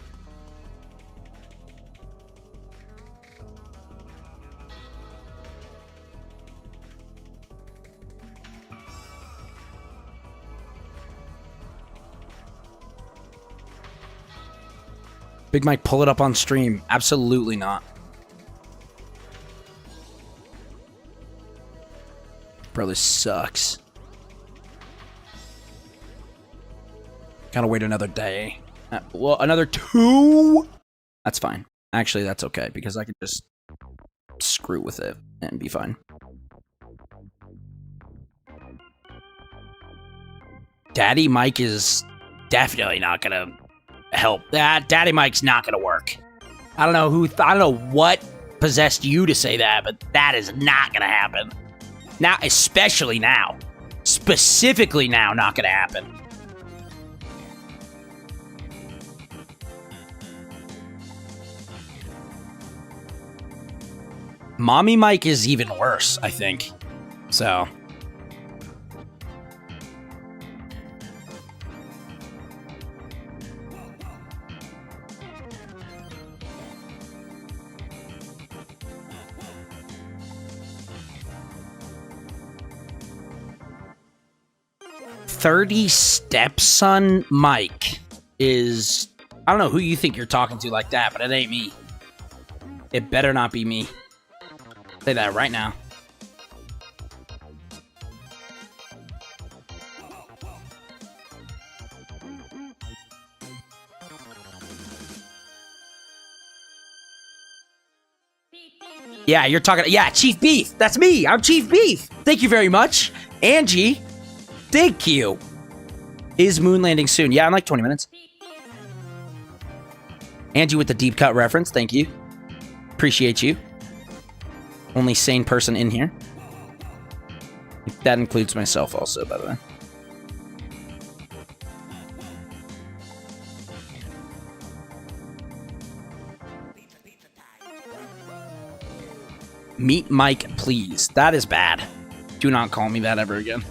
S1: Big Mike, pull it up on stream. Absolutely not. Bro, this sucks. Gotta wait another day. Well, another 2? That's fine. Actually, that's okay, because I can just screw with it and be fine. Daddy Mike is definitely not gonna help. Daddy Mike's not gonna work. I don't know what possessed you to say that, but that is not gonna happen. Now, especially now. Specifically now, not gonna happen. Mommy Mike is even worse, I think. So. "30 Stepson Mike" is... I don't know who you think you're talking to like that, but it ain't me. It better not be me. Say that right now. Yeah, you're talking... Yeah, Chief Beef. That's me. I'm Chief Beef. Thank you very much. Angie. Thank you. Is moon landing soon? Yeah, in like 20 minutes. Angie with the deep cut reference. Thank you. Appreciate you. Only sane person in here. That includes myself also, by the way. Meet Mike, please. That is bad. Do not call me that ever again.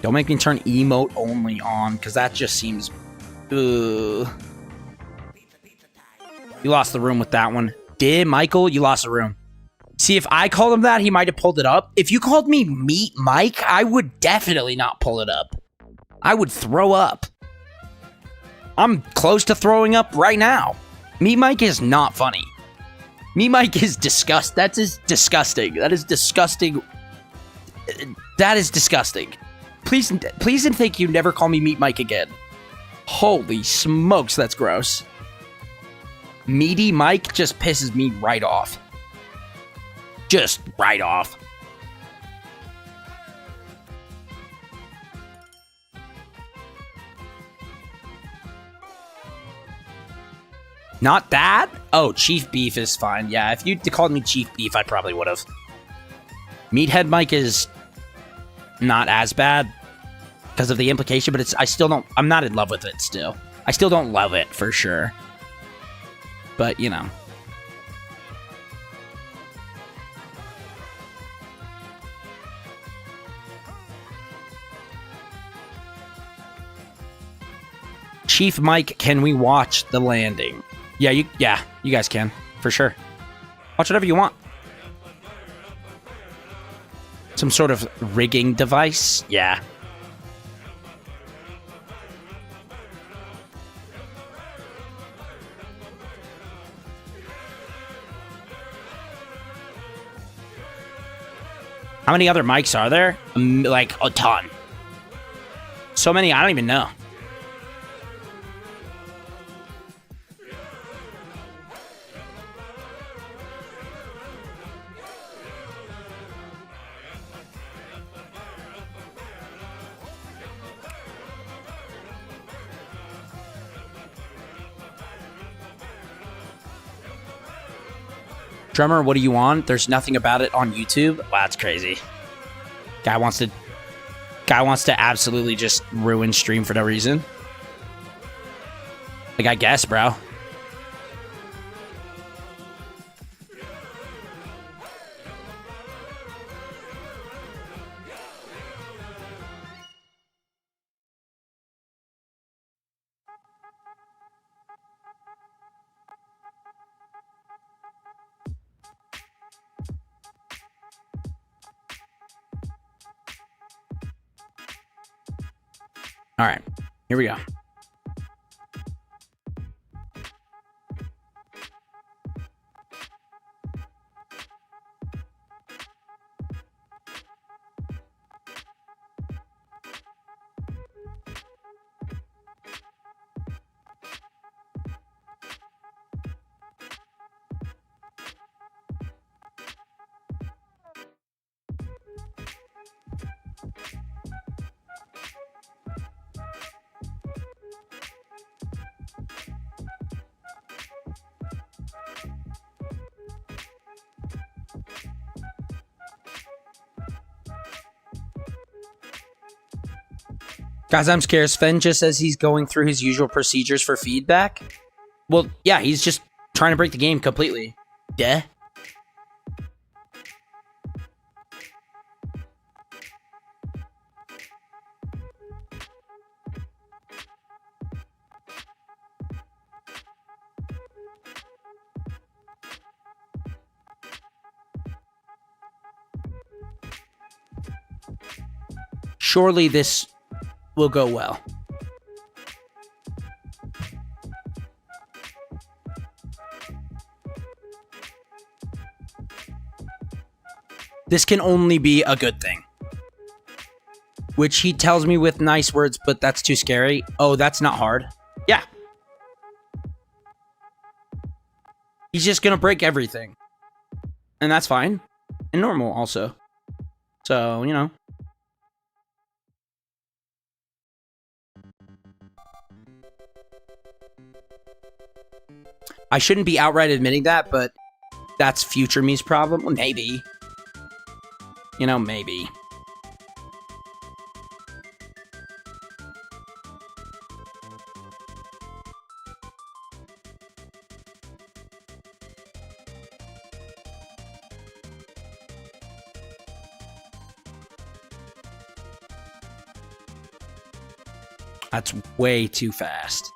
S1: Don't make me turn emote only on, because that just seems... You lost the room with that one. Did Michael? You lost the room. See, if I called him that, he might have pulled it up. If you called me Meet Mike, I would definitely not pull it up. I would throw up. I'm close to throwing up right now. Meet Mike is not funny. Meet Mike is disgust. That is disgusting. That is disgusting. That is disgusting. Please and thank you never call me Meet Mike again. Holy smokes, that's gross. Meaty Mike just pisses me right off. Just right off. Not that? Oh, Chief Beef is fine. Yeah, if you called me Chief Beef, I probably would have. Meathead Mike is not as bad because of the implication, but I'm not in love with it still. I still don't love it for sure. But, you know. Chief Mike, can we watch the landing? Yeah, you guys can, for sure. Watch whatever you want. Some sort of rigging device? Yeah. How many other mics are there? Like, a ton. So many, I don't even know. Drummer, what do you want? There's nothing about it on YouTube. Wow, that's crazy. Guy wants to absolutely just ruin stream for no reason. Like, I guess, bro. All right, here we go. Guys, I'm scared. Sven just says he's going through his usual procedures for feedback. Well, yeah, he's just trying to break the game completely. Yeah. Surely this will go well. This can only be a good thing. Which he tells me with nice words, but that's too scary. Oh, that's not hard. Yeah. He's just gonna break everything. And that's fine. And normal also. So, you know. I shouldn't be outright admitting that, but that's future me's problem. Well, maybe. You know, maybe. That's way too fast.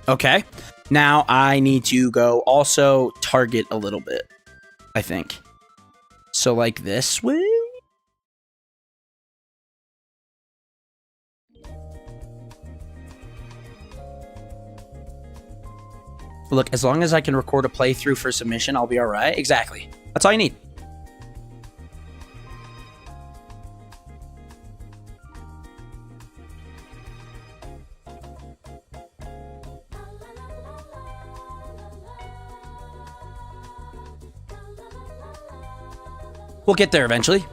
S1: Okay, now I need to go also target a little bit, I think. So like this way? Look, as long as I can record a playthrough for submission, I'll be all right. Exactly. That's all you need. We'll get there eventually.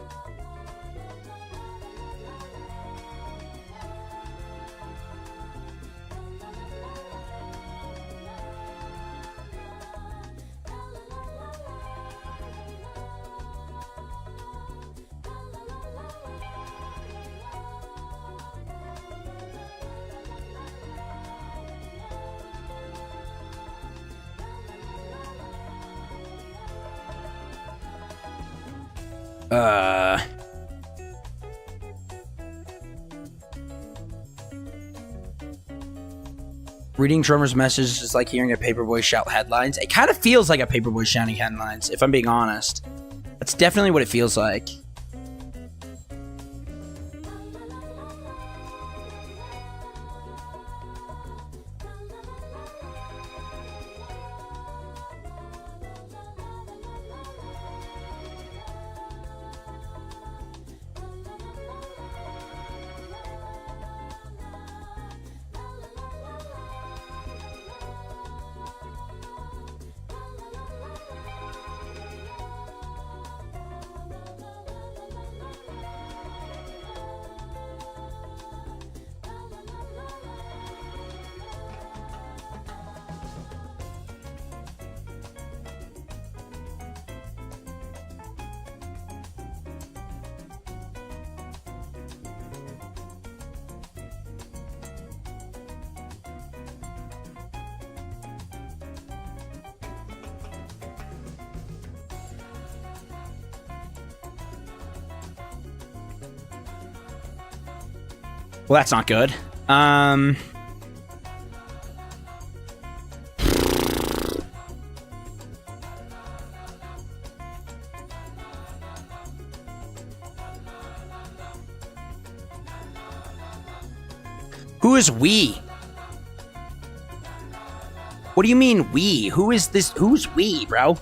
S1: Reading Drummer's message is like hearing a paperboy shout headlines. It kind of feels like a paperboy shouting headlines, if I'm being honest. That's definitely what it feels like. Well, that's not good. Who is we? What do you mean we? Who is this? Who's we, bro?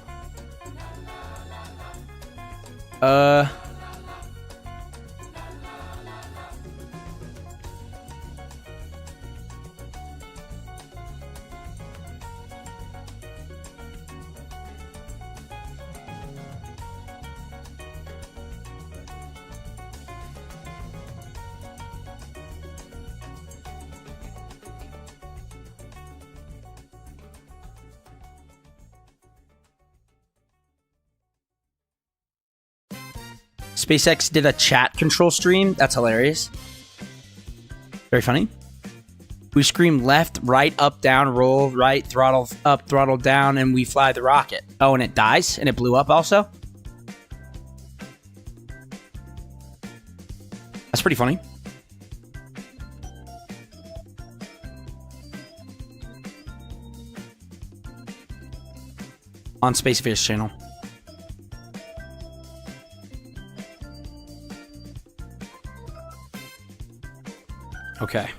S1: SpaceX did a chat control stream. That's hilarious. Very funny. We scream left, right, up, down, roll, right, throttle up, throttle down, and we fly the rocket. Oh, and it dies? And it blew up also? That's pretty funny. On Spacefish channel. Okay.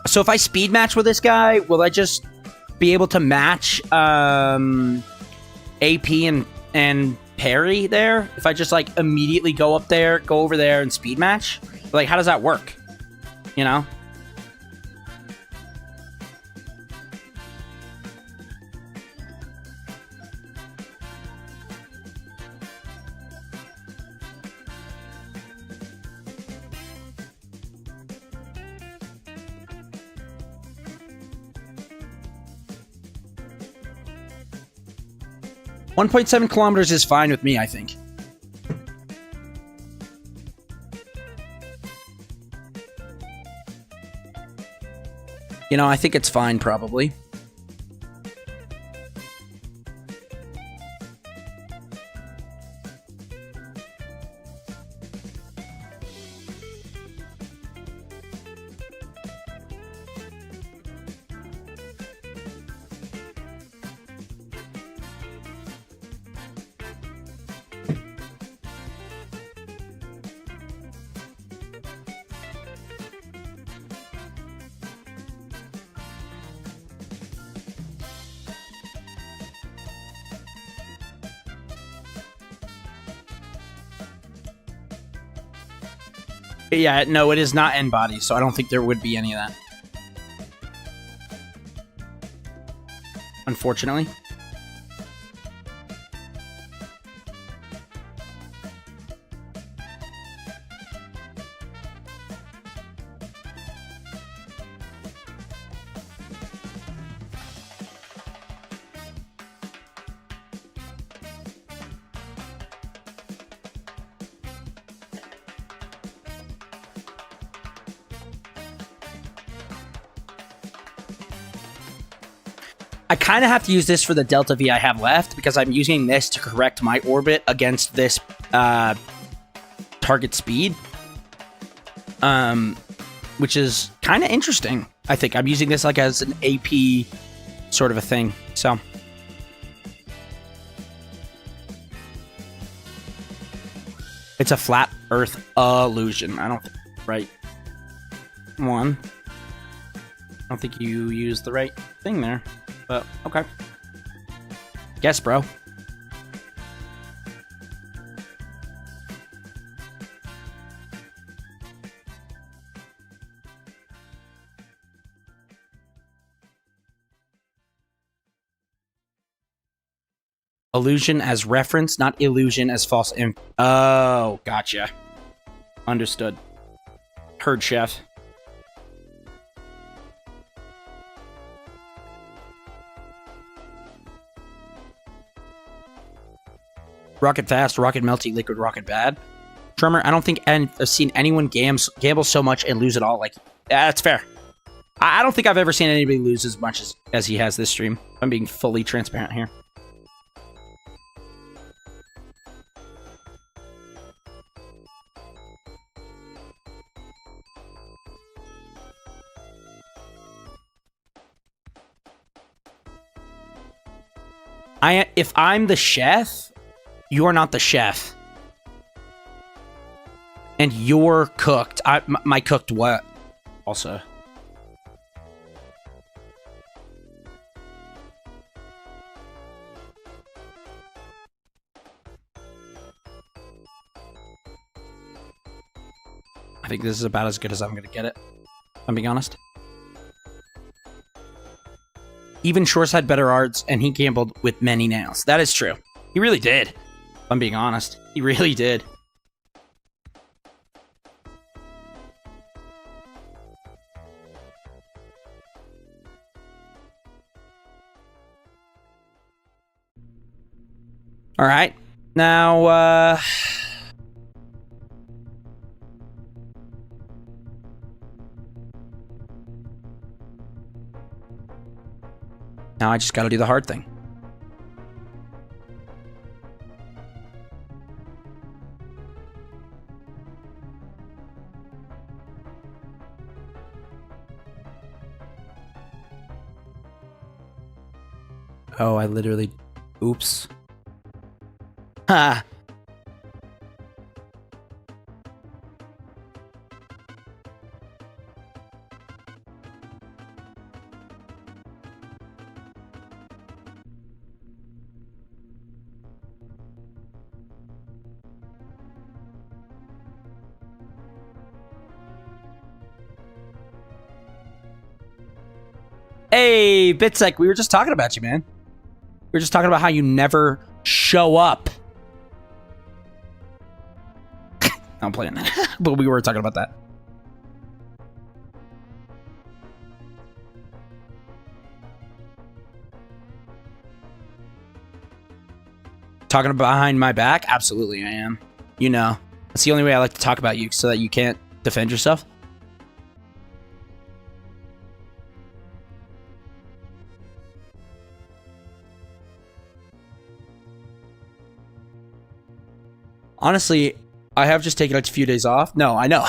S1: So if I speed match with this guy, will I just be able to match AP and parry there? If I just like immediately go up there, go over there and speed match? Like, how does that work? You know? .7 kilometers is fine with me, I think. You know, I think it's fine, probably. Yeah, no, it is not end body, so I don't think there would be any of that. Unfortunately. I kind of have to use this for the Delta V I have left because I'm using this to correct my orbit against this target speed, which is kind of interesting. I think I'm using this like as an AP sort of a thing. So it's a flat Earth illusion. I don't think right one. I don't think you used the right thing there. But, okay. Guess, bro. Illusion as reference, not illusion as false imp. Oh, gotcha. Understood. Heard, chef. Rocket fast, rocket melty, liquid rocket bad. Tremor, I don't think I've seen anyone gamble so much and lose it all. Like, yeah, that's fair. I don't think I've ever seen anybody lose as much as he has this stream. I'm being fully transparent here. If I'm the chef, you are not the chef. And you're cooked. My cooked what? Also. I think this is about as good as I'm going to get it. I'm being honest. Even Shores had better arts, and he gambled with many nails. That is true. He really did. I'm being honest. He really did. All right. Now, now I just got to do the hard thing. Oh, I literally... Oops. Ha! Hey, Bitsec, we were just talking about you, man. We were just talking about how you never show up. I'm playing that. But we were talking about that. Talking about behind my back? Absolutely, I am. You know. That's the only way I like to talk about you, so that you can't defend yourself. Honestly, I have just taken a few days off. No, I know.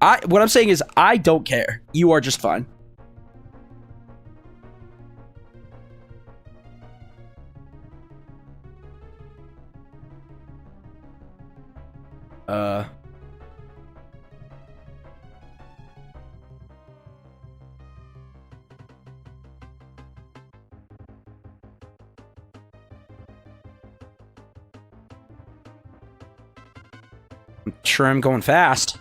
S1: What I'm saying is, I don't care. You are just fine. I'm sure I'm going fast.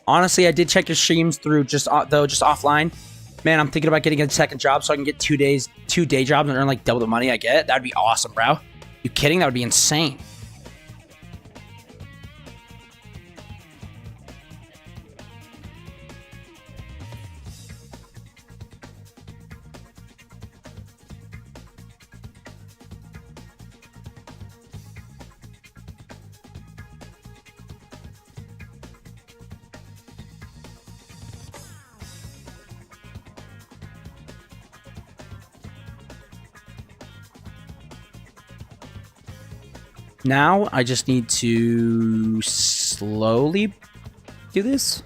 S1: Honestly, I did check your streams through just offline. Man, I'm thinking about getting a second job so I can get 2 day jobs and earn like double the money I get. That'd be awesome, bro. You kidding? That would be insane. Now, I just need to slowly do this.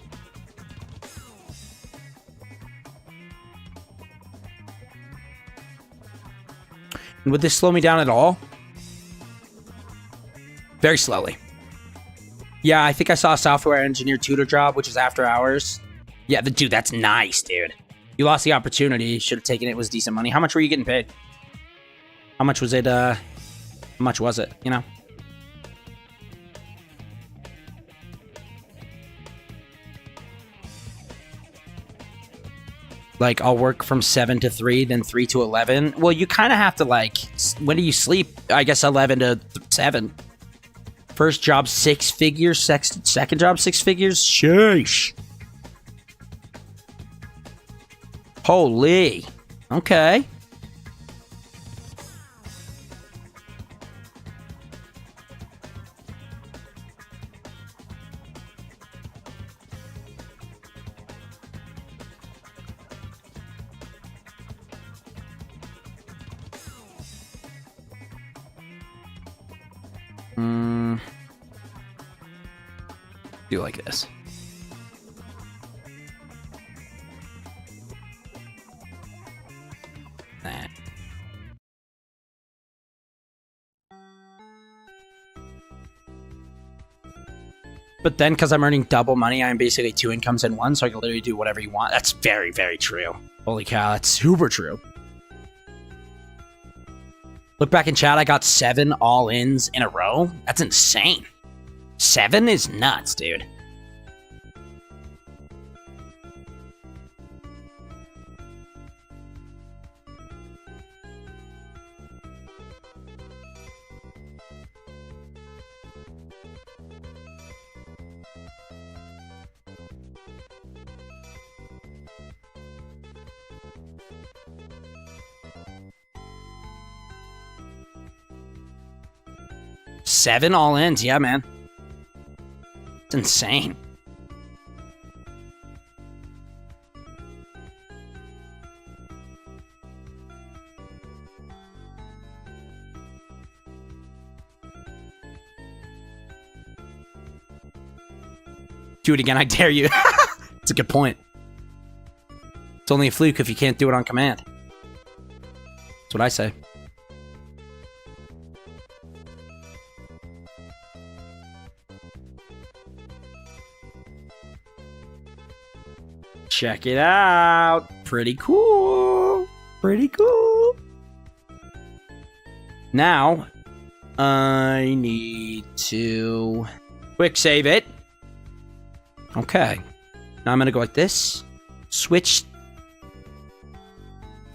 S1: And would this slow me down at all? Very slowly. Yeah, I think I saw a software engineer tutor job, which is after hours. Yeah, dude, that's nice, dude. You lost the opportunity. Should have taken it. It was decent money. How much were you getting paid? How much was it, how much was it, you know? Like, I'll work from 7 to 3, then 3 to 11. Well, you kind of have to, like, when do you sleep? I guess 11 to 7. First job, 6 figures. Second job, 6 figures. Sheesh. Holy. Okay. Do like this. Nah. But then, because I'm earning double money, I'm basically 2 incomes in one, so I can literally do whatever you want. That's very, very true. Holy cow, that's super true. Look back in chat, I got 7 all-ins in a row. That's insane. 7 is nuts, dude. Seven all-ins, yeah, man. It's insane. Do it again, I dare you. That's a good point. It's only a fluke if you can't do it on command. That's what I say. Check it out. Pretty cool. Pretty cool. Now, I need to quick save it. Okay. Now I'm going to go like this. Switch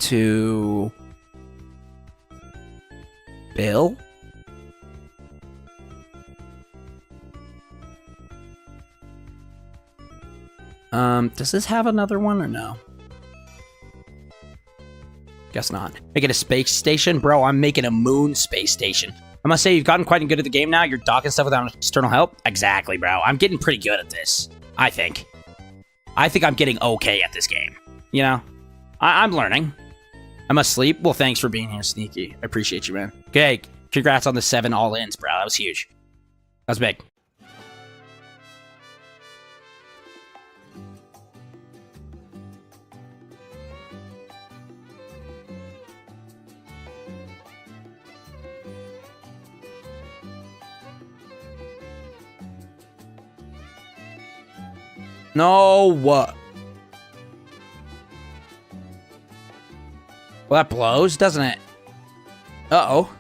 S1: to Bill. Does this have another one or no? Guess not. Making a space station? Bro, I'm making a moon space station. I must say, you've gotten quite good at the game now. You're docking stuff without external help. Exactly, bro. I'm getting pretty good at this. I think I'm getting okay at this game. You know? I'm learning. I must sleep. Well, thanks for being here, Sneaky. I appreciate you, man. Okay, congrats on the 7 all-ins, bro. That was huge. That was big. No, what? Well, that blows, doesn't it? Uh-oh.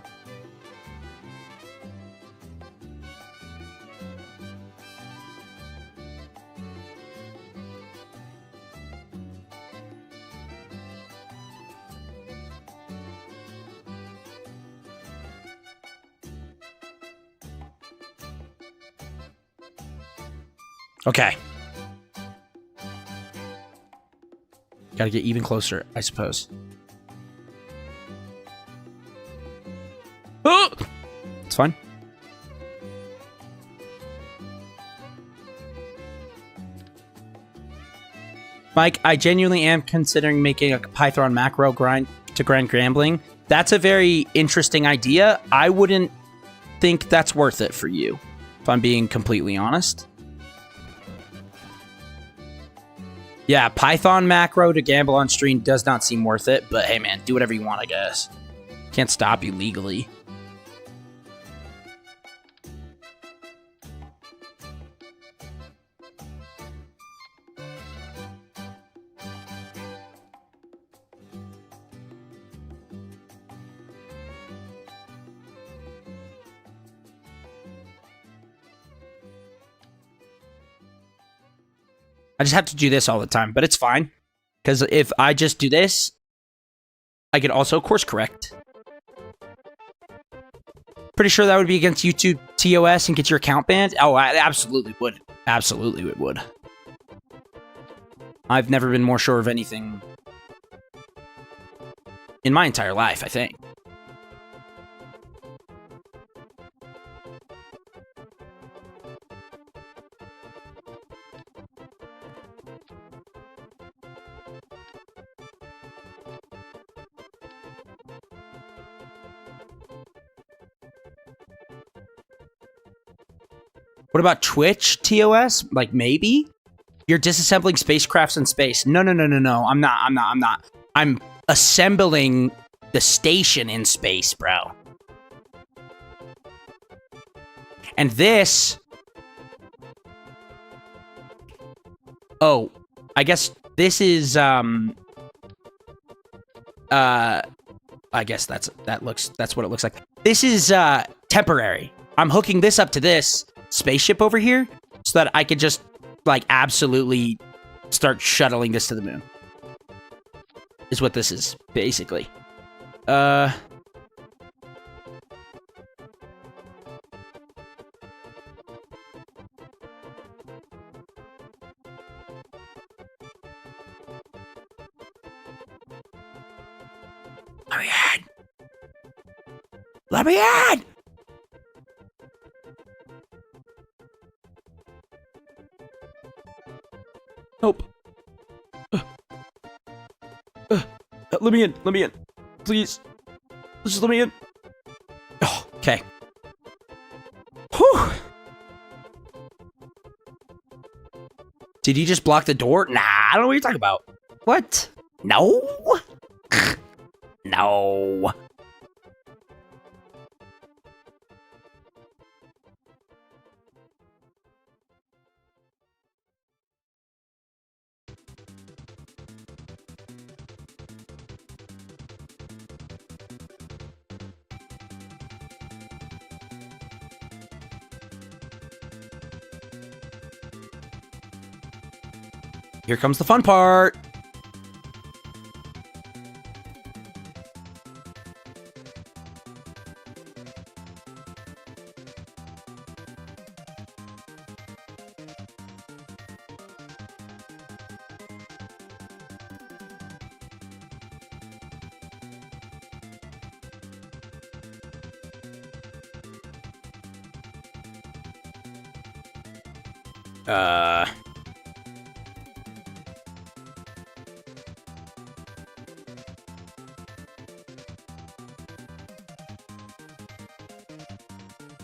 S1: Okay. Gotta get even closer, I suppose. Oh! It's fine. Mike, I genuinely am considering making a Python macro grind gambling. That's a very interesting idea. I wouldn't think that's worth it for you, if I'm being completely honest. Yeah, Python macro to gamble on stream does not seem worth it, but hey man, do whatever you want, I guess. Can't stop you legally. I just have to do this all the time, but it's fine. Because if I just do this, I can also course correct. Pretty sure that would be against YouTube TOS and get your account banned. Oh, I absolutely would. Absolutely it would. I've never been more sure of anything in my entire life, I think. What about Twitch TOS? Like, maybe? You're disassembling spacecrafts in space. No. I'm not. I'm assembling the station in space, bro. And this... Oh, I guess this is, I guess that's what it looks like. This is, temporary. I'm hooking this up to this spaceship over here so that I could just, like, absolutely start shuttling this to the moon. Is what this is, basically. Let me in! Let me in! Nope. Let me in. Let me in. Please. Just let me in. Oh, okay. Whew. Did you just block the door? Nah, I don't know what you're talking about. What? No? No. Here comes the fun part.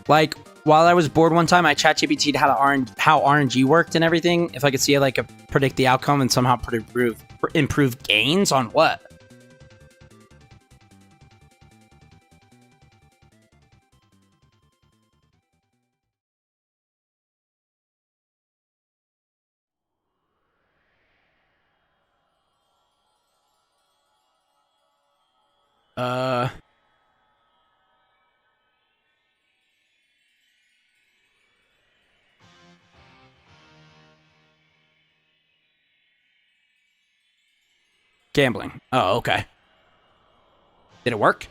S1: Like, while I was bored one time, I ChatGPT'd how RNG worked and everything. If I could see, like, predict the outcome and somehow improve gains on what? Gambling. Oh, okay. Did it work?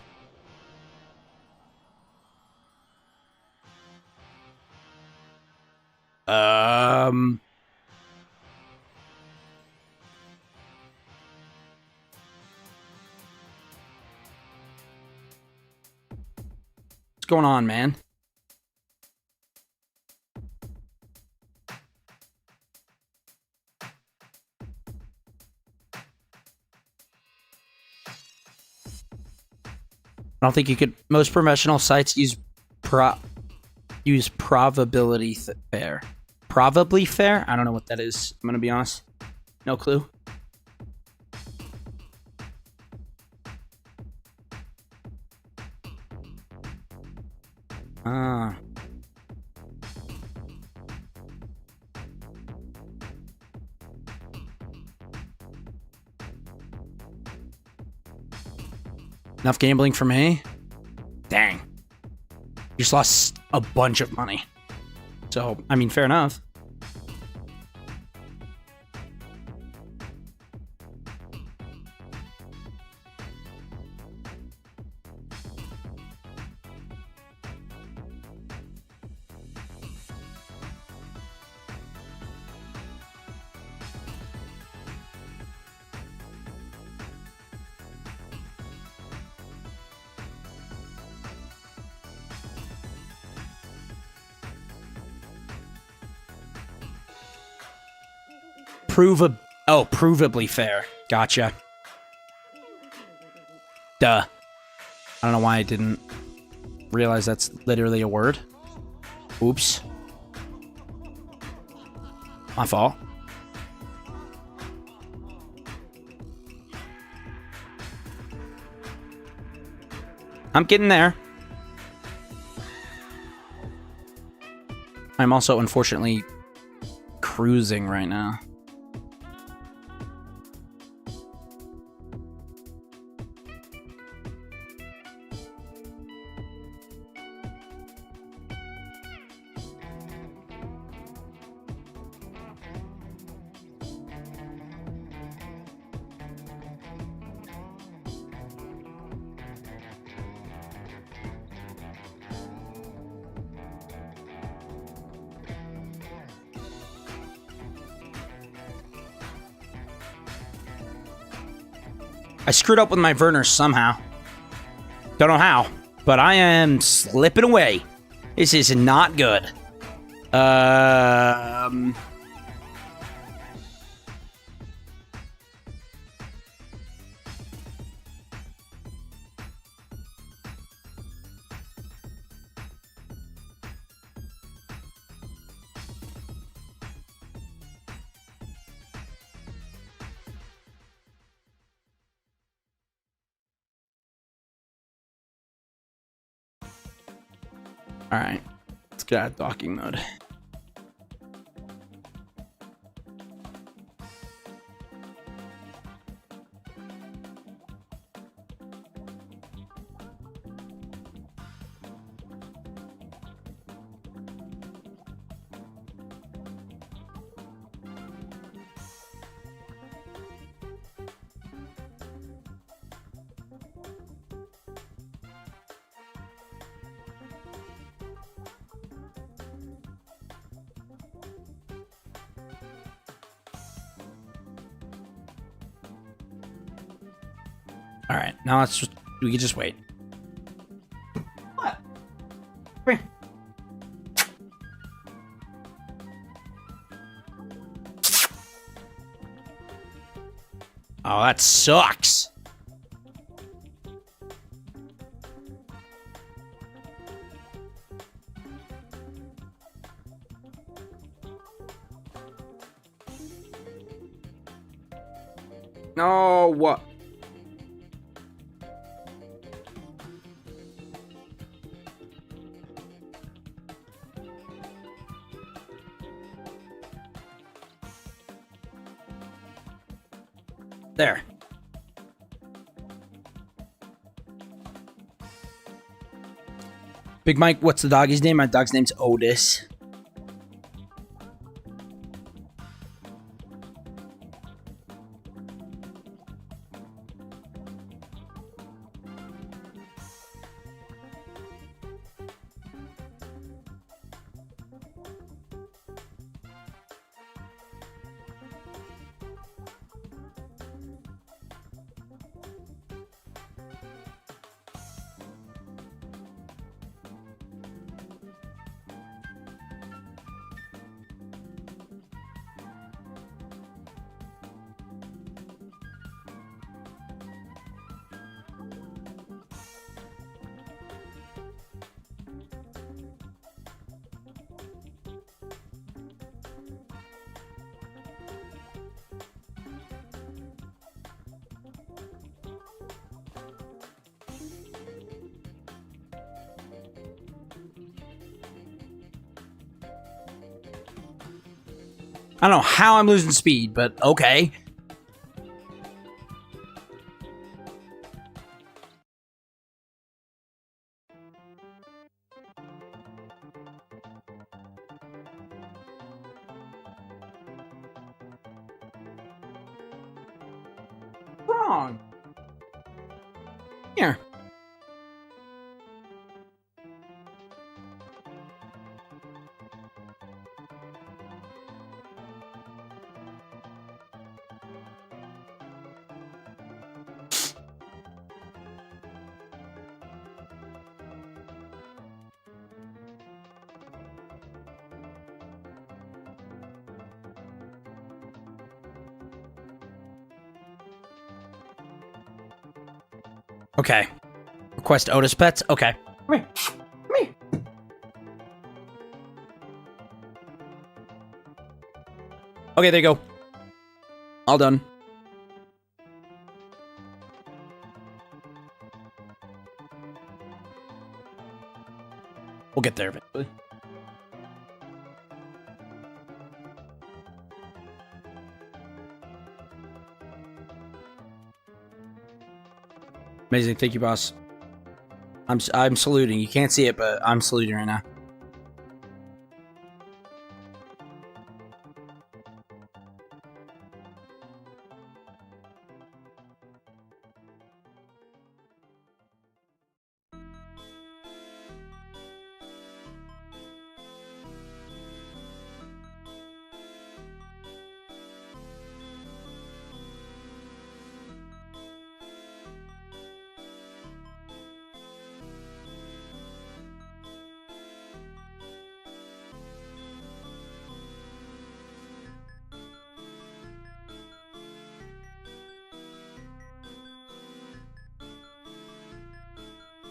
S1: What's going on, man? I don't think you could. Most professional sites use probability fair. Probably fair? I don't know what that is. I'm gonna be honest. No clue. Enough gambling for me? Dang. You just lost a bunch of money. So, I mean, fair enough. Provably fair. Gotcha. Duh. I don't know why I didn't realize that's literally a word. Oops. My fault. I'm getting there. I'm also, unfortunately, cruising right now. I screwed up with my burners somehow. Don't know how, but I am slipping away. This is not good. All right, let's get out of docking mode. All right, now we can just wait. What? Come here. Oh, that sucks. No, what? There. Big Mike, what's the doggy's name? My dog's name's Otis. I don't know how I'm losing speed, but okay. Wrong. Here. Okay. Request Otis pets? Okay. Come here. Come here. Okay, there you go. All done. We'll get there eventually. Amazing, thank you, boss. I'm saluting. You can't see it, but I'm saluting right now.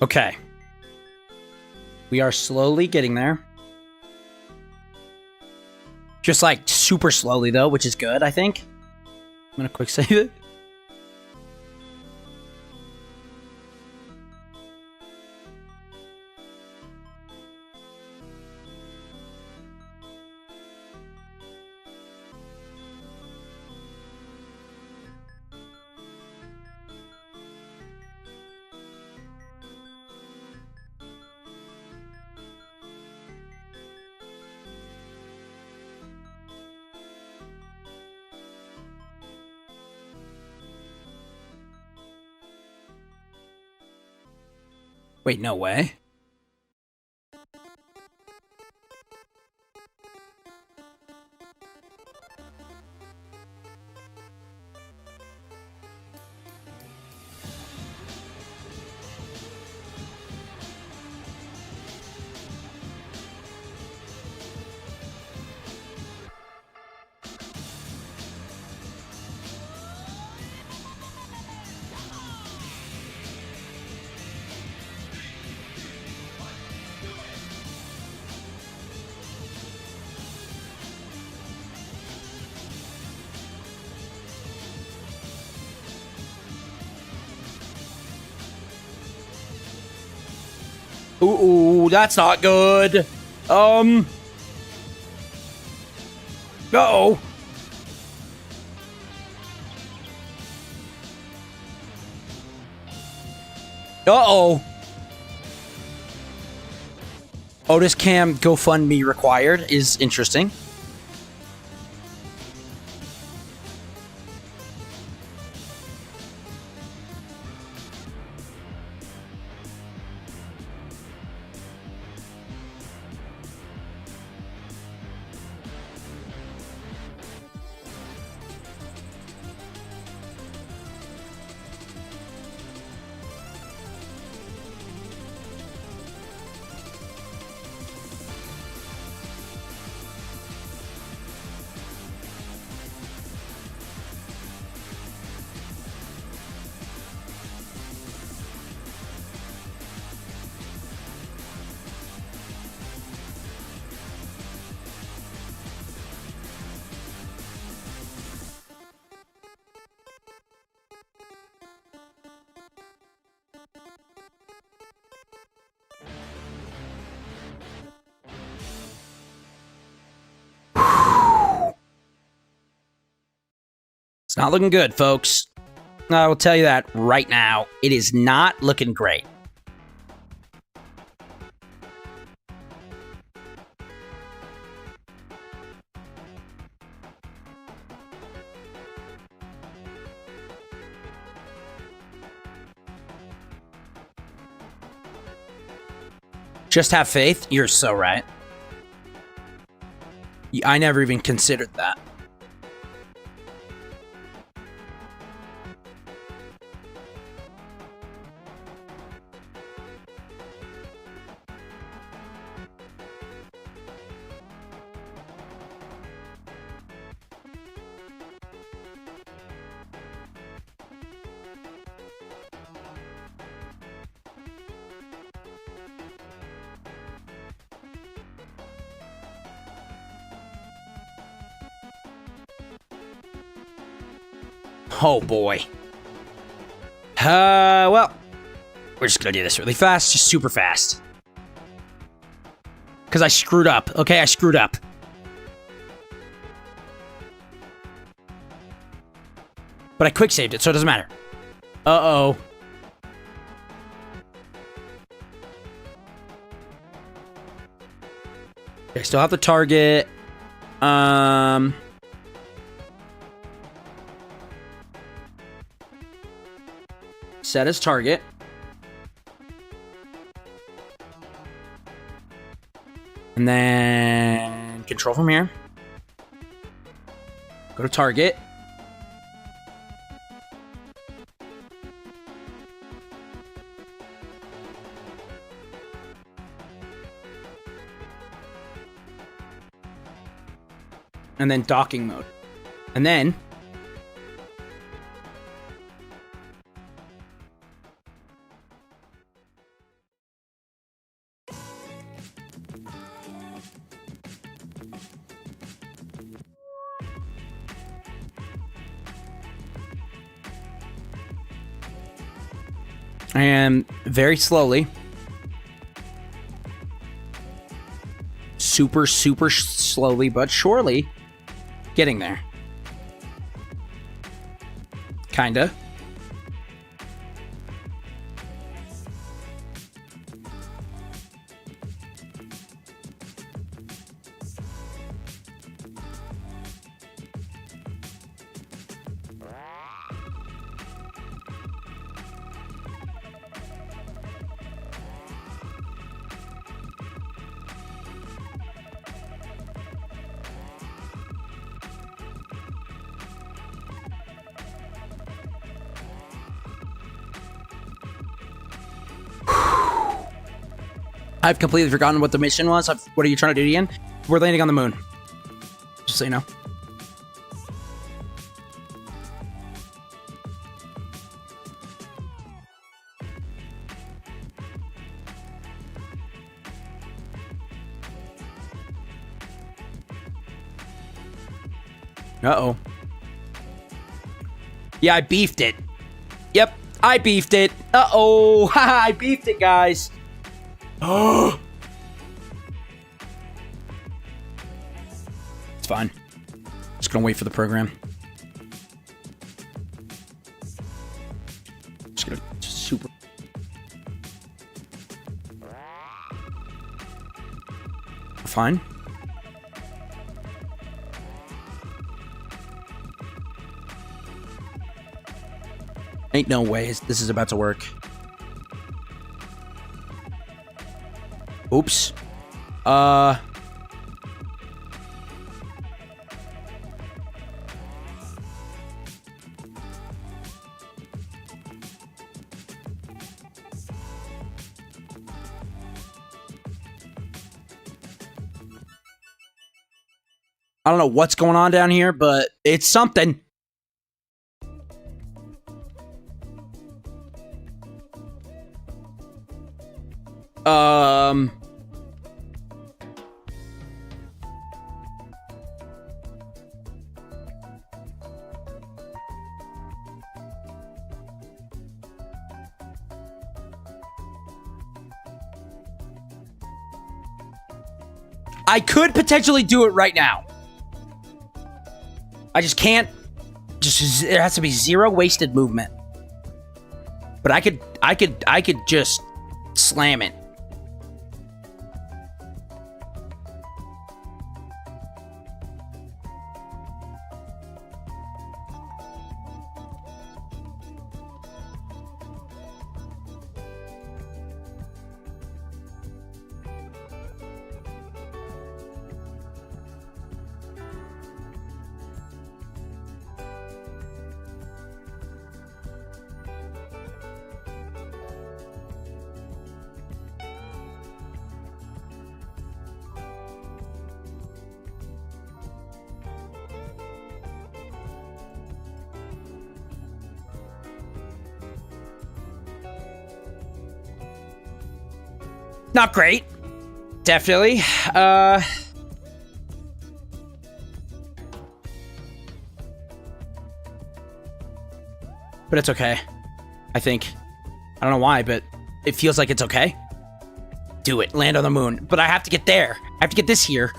S1: Okay. We are slowly getting there. Just like super slowly though, which is good, I think. I'm gonna quick save it. Wait, no way. Ooh, that's not good. Uh-oh. Uh-oh. Otis Cam GoFundMe required is interesting. It's not looking good, folks. I will tell you that right now. It is not looking great. Just have faith? You're so right. I never even considered that. Oh boy. Well, we're just gonna do this really fast, just super fast. Because I screwed up. Okay, I screwed up. But I quick saved it, so it doesn't matter. Uh-oh. Okay, still have the target. Set as target. And then control from here. Go to target. And then docking mode. And then I am very slowly, super slowly but surely getting there. Kinda. I've completely forgotten what the mission was. What are you trying to do again? We're landing on the moon. Just so you know. Uh-oh. Yeah, I beefed it. Yep, I beefed it. Uh-oh. Haha, I beefed it, guys. Oh. It's fine. Just gonna wait for the program. Just gonna super. Fine. Ain't no ways this is about to work. Oops. I don't know what's going on down here, but it's something. I could potentially do it right now. I just can't. Just there has to be zero wasted movement. But I could just slam it. Not great. Definitely. but it's okay. I think. I don't know why, but it feels like it's okay. Do it. Land on the moon. But I have to get there. I have to get this here.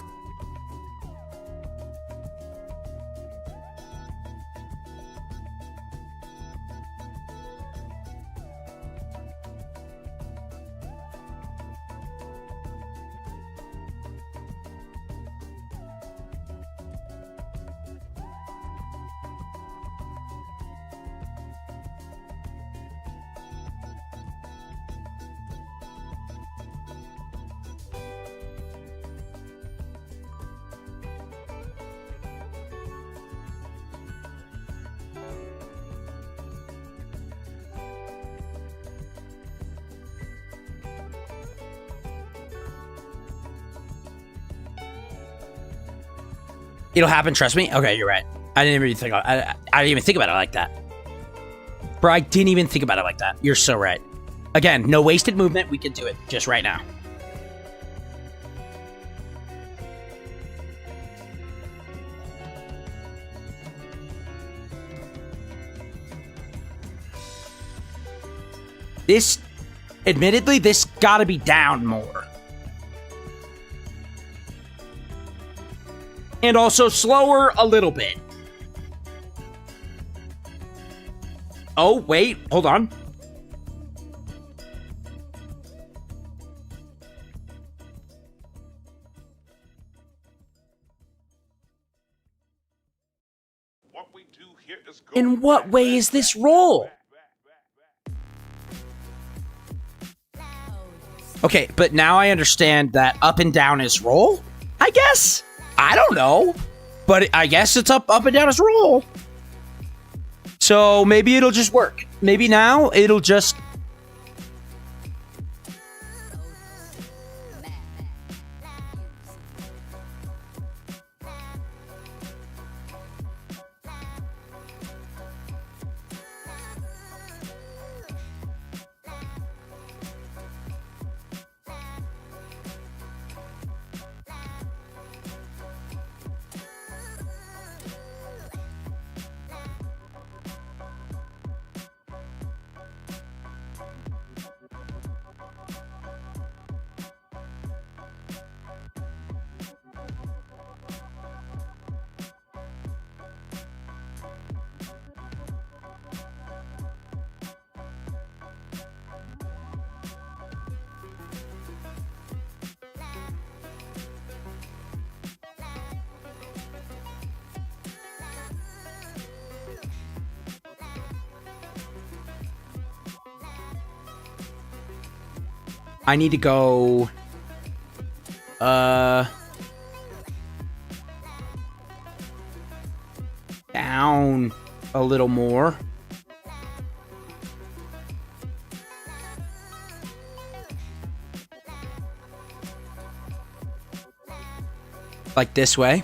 S1: It'll happen, trust me. Okay, you're right. I didn't even think about it. I didn't even think about it like that. Bro, I didn't even think about it like that. You're so right. Again, no wasted movement. We can do it just right now. This, admittedly, this gotta be down more. And also slower a little bit. Oh, wait, hold on.
S4: What we do here is go
S1: In what
S4: back,
S1: way
S4: back,
S1: is this
S4: back,
S1: roll?
S4: back, back, back.
S1: Okay, but now I understand that up and down is roll, I guess? I don't know. But I guess it's up and down is roll. So maybe it'll just work. Maybe now it'll just... I need to go... down a little more. Like this way.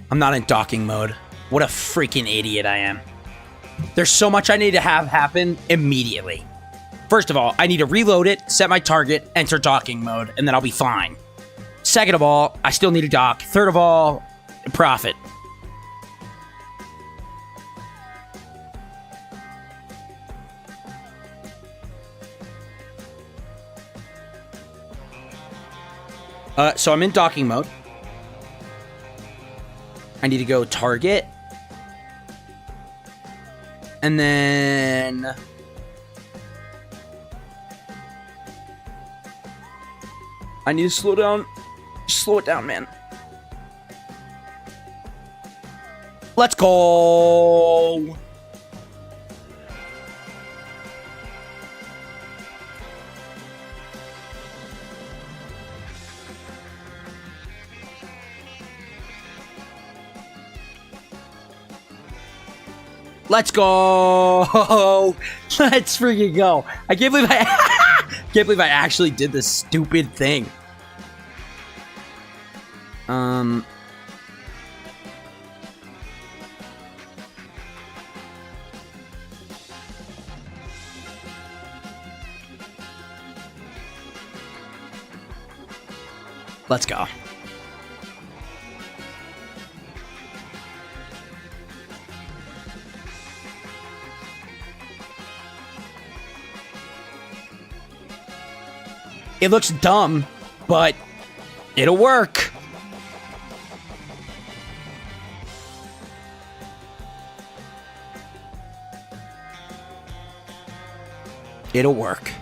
S1: I'm not in docking mode. What a freaking idiot I am. There's so much I need to have happen immediately. First of all, I need to reload it, set my target, enter docking mode, and then I'll be fine. Second of all, I still need to dock. Third of all, profit. So I'm in docking mode. I need to go target. And then... I need to slow down. Slow it down, man. Let's go! Let's go! Let's freaking go! I can't believe can't believe I actually did this stupid thing. Let's go. It looks dumb, but it'll work. It'll work.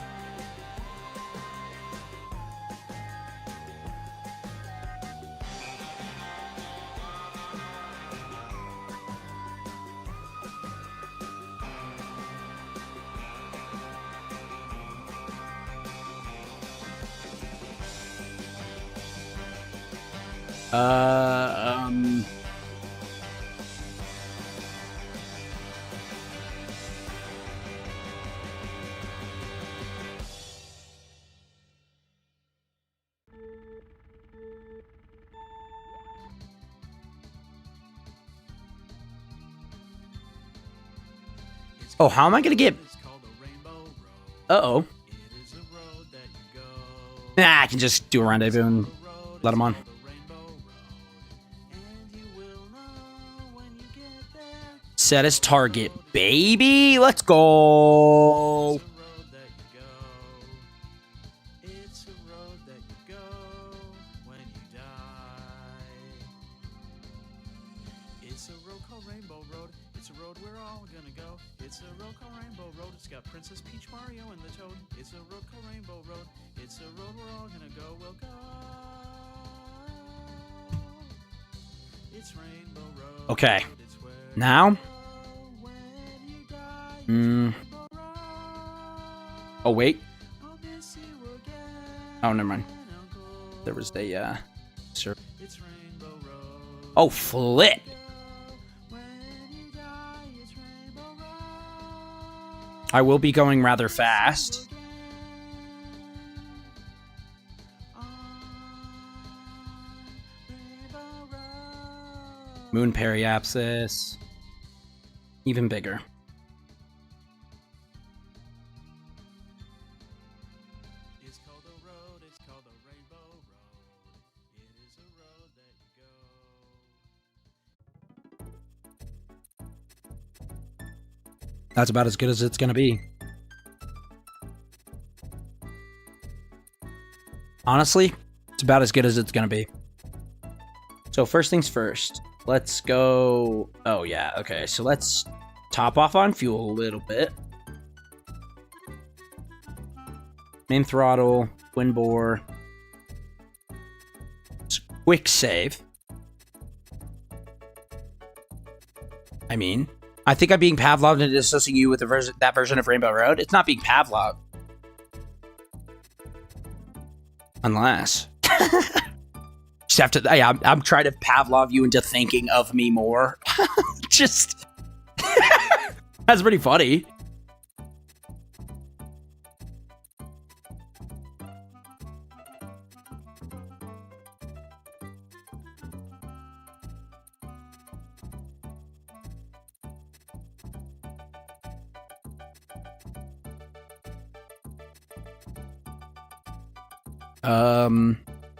S1: Oh, how am I gonna get? Uh-oh. Nah, I can just do a rendezvous and let him on. Set as target, baby. Let's go.
S7: It's a road called Rainbow Road. It's a road we're all gonna go. It's a road called Rainbow Road. It's got Princess Peach, Mario, and the Toad. It's a road called Rainbow Road. It's a road we're all gonna go. We'll go. It's Rainbow Road.
S1: Okay.
S7: It's where
S1: Now.
S7: when you die.
S1: Oh wait.
S7: I'll miss you again.
S1: Oh, never mind.
S7: Uncle.
S1: There was a sir.
S7: It's Rainbow Road.
S1: Oh, flip.
S7: When you die, it's Rainbow Road.
S1: I will be going rather fast. Moon periapsis. Even bigger.
S7: It's called a road, it's called a Rainbow Road. It is a road that you go.
S1: That's about as good as it's gonna be. Honestly, it's about as good as it's gonna be. So first things first, let's go. Oh yeah, okay. So let's top off on fuel a little bit. Main throttle, twin bore. Quick save. I mean, I think I'm being Pavloved into associating you with that version of Rainbow Road. It's not being Pavloved. Unless. Just have to, I'm trying to Pavlov you into thinking of me more. Just. That's pretty funny.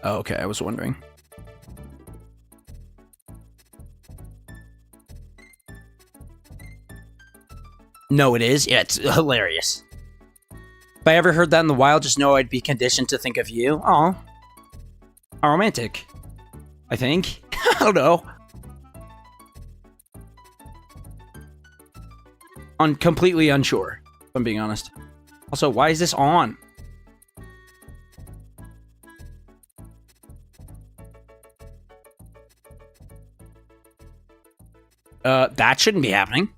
S1: Oh, okay, I was wondering. No, it is. Yeah, it's hilarious. If I ever heard that in the wild, just know I'd be conditioned to think of you. Oh, how romantic. I think. I don't know. Completely unsure, if I'm being honest. Also, why is this on? That shouldn't be happening.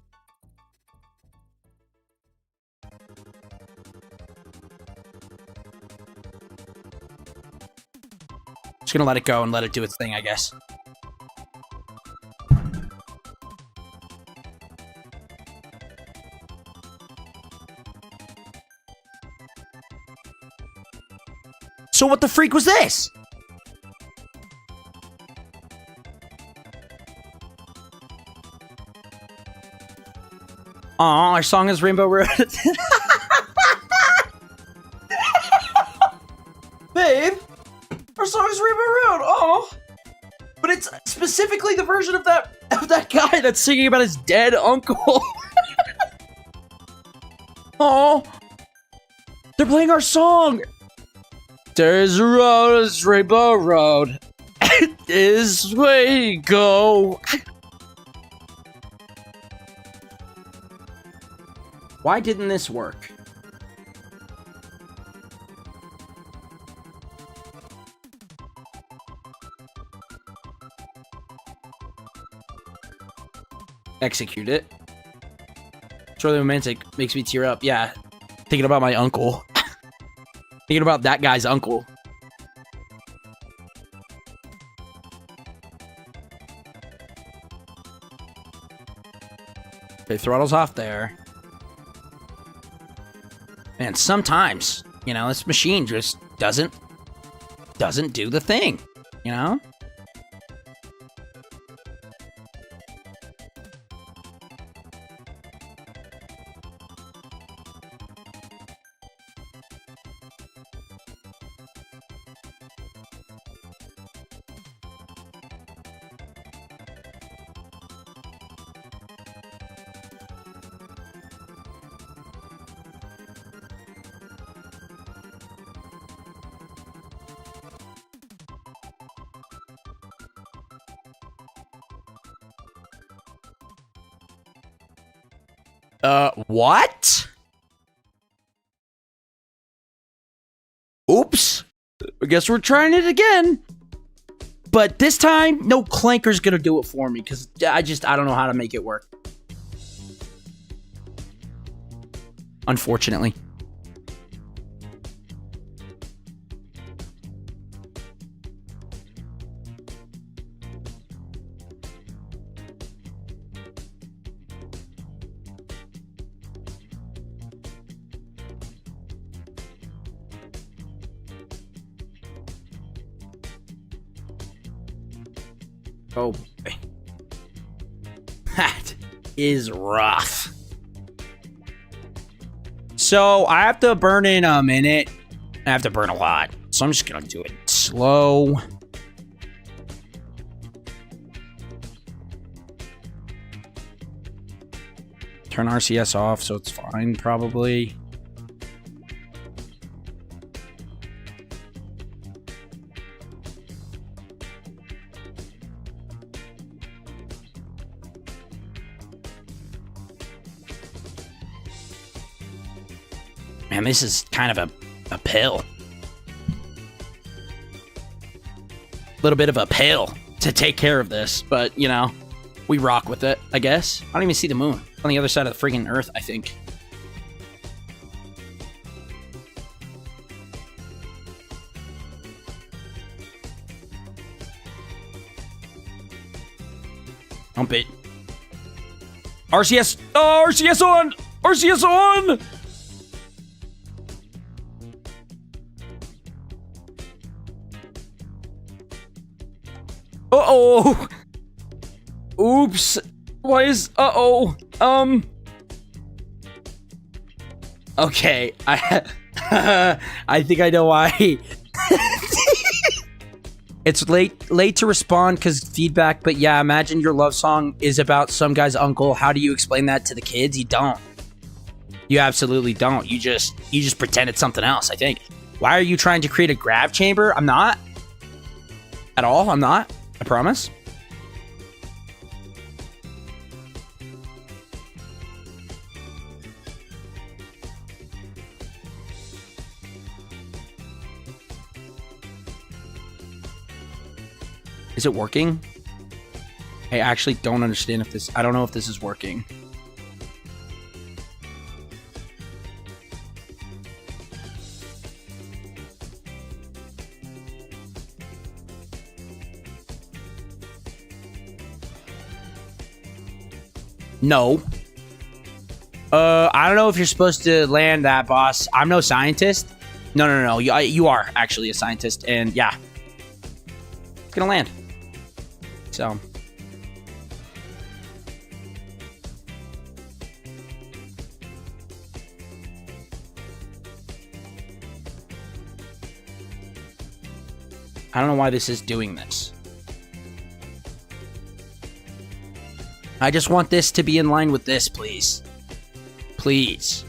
S1: Just gonna let it go and let it do its thing, I guess. So what the freak was this? Aw, our song is Rainbow Road. Babe, our song is Rainbow version of that guy that's singing about his dead uncle. Oh, they're playing our song. There's a road, it's Rainbow Road. This way go. Why didn't this work? Execute it. It's really romantic. Makes me tear up. Yeah. Thinking about my uncle. Thinking about that guy's uncle. Okay, throttle's off there. Man, sometimes, you know, this machine just doesn't do the thing, you know? What? Oops. I guess we're trying it again. But this time, no clanker's gonna do it for me, because I don't know how to make it work. Unfortunately. Oh boy. That is rough. So I have to burn in a minute. I have to burn a lot. So I'm just gonna do it slow. Turn RCS off so it's fine, probably. Man, this is kind of a pill. A little bit of a pill to take care of this, but, you know, we rock with it, I guess. I don't even see the moon. It's on the other side of the friggin' Earth, I think. Dump it. RCS! Oh, RCS on! RCS on! Uh-oh! Oops! Why is... Uh-oh! Okay, I think I know why. It's late to respond because feedback, but yeah, imagine your love song is about some guy's uncle. How do you explain that to the kids? You don't. You absolutely don't. You just pretend it's something else, I think. Why are you trying to create a grav chamber? I'm not. At all, I'm not. I promise. Is it working? I actually don't understand if this... I don't know if this is working. No. I don't know if you're supposed to land that, boss. I'm no scientist. No. You are actually a scientist, and yeah. It's gonna land. So. I don't know why this is doing this. I just want this to be in line with this, please. Please.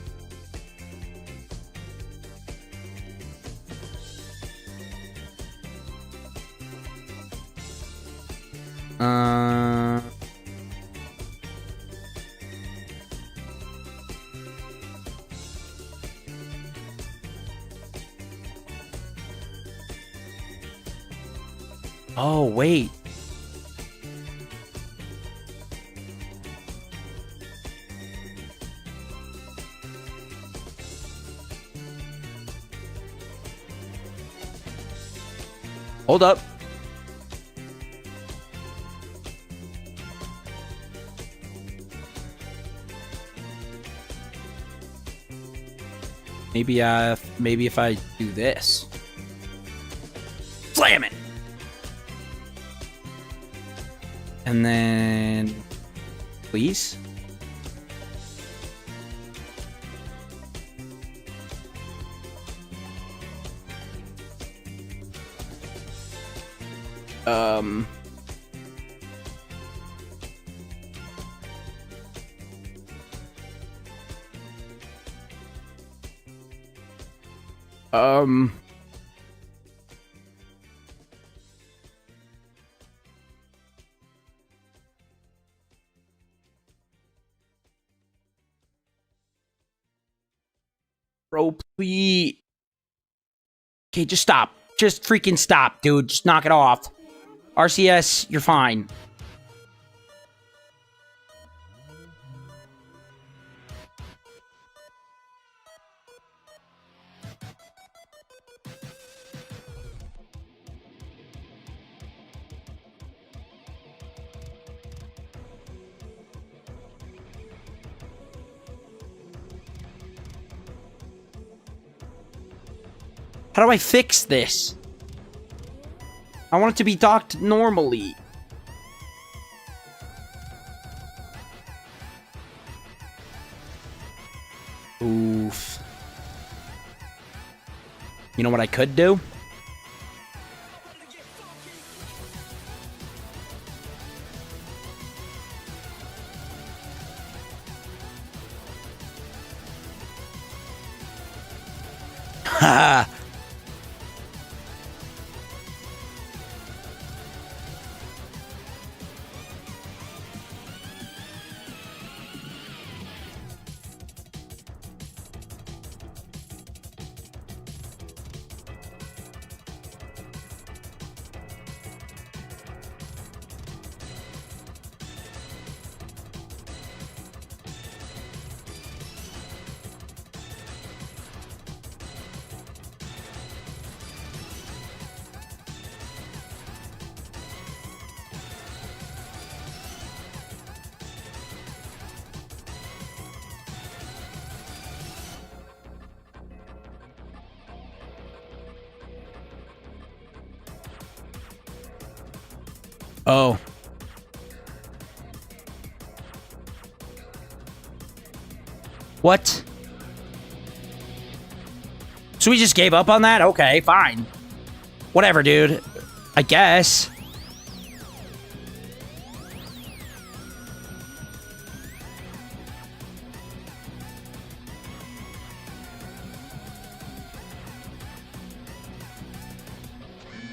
S1: Oh, wait. Hold up. Maybe if I do this. Slam it. And then, please. Bro, please. Okay, just stop. Just freaking stop, dude. Just knock it off. RCS, you're fine. How do I fix this? I want it to be docked normally. Oof. You know what I could do? Haha. Oh. What? So we just gave up on that? Okay, fine. Whatever, dude. I guess.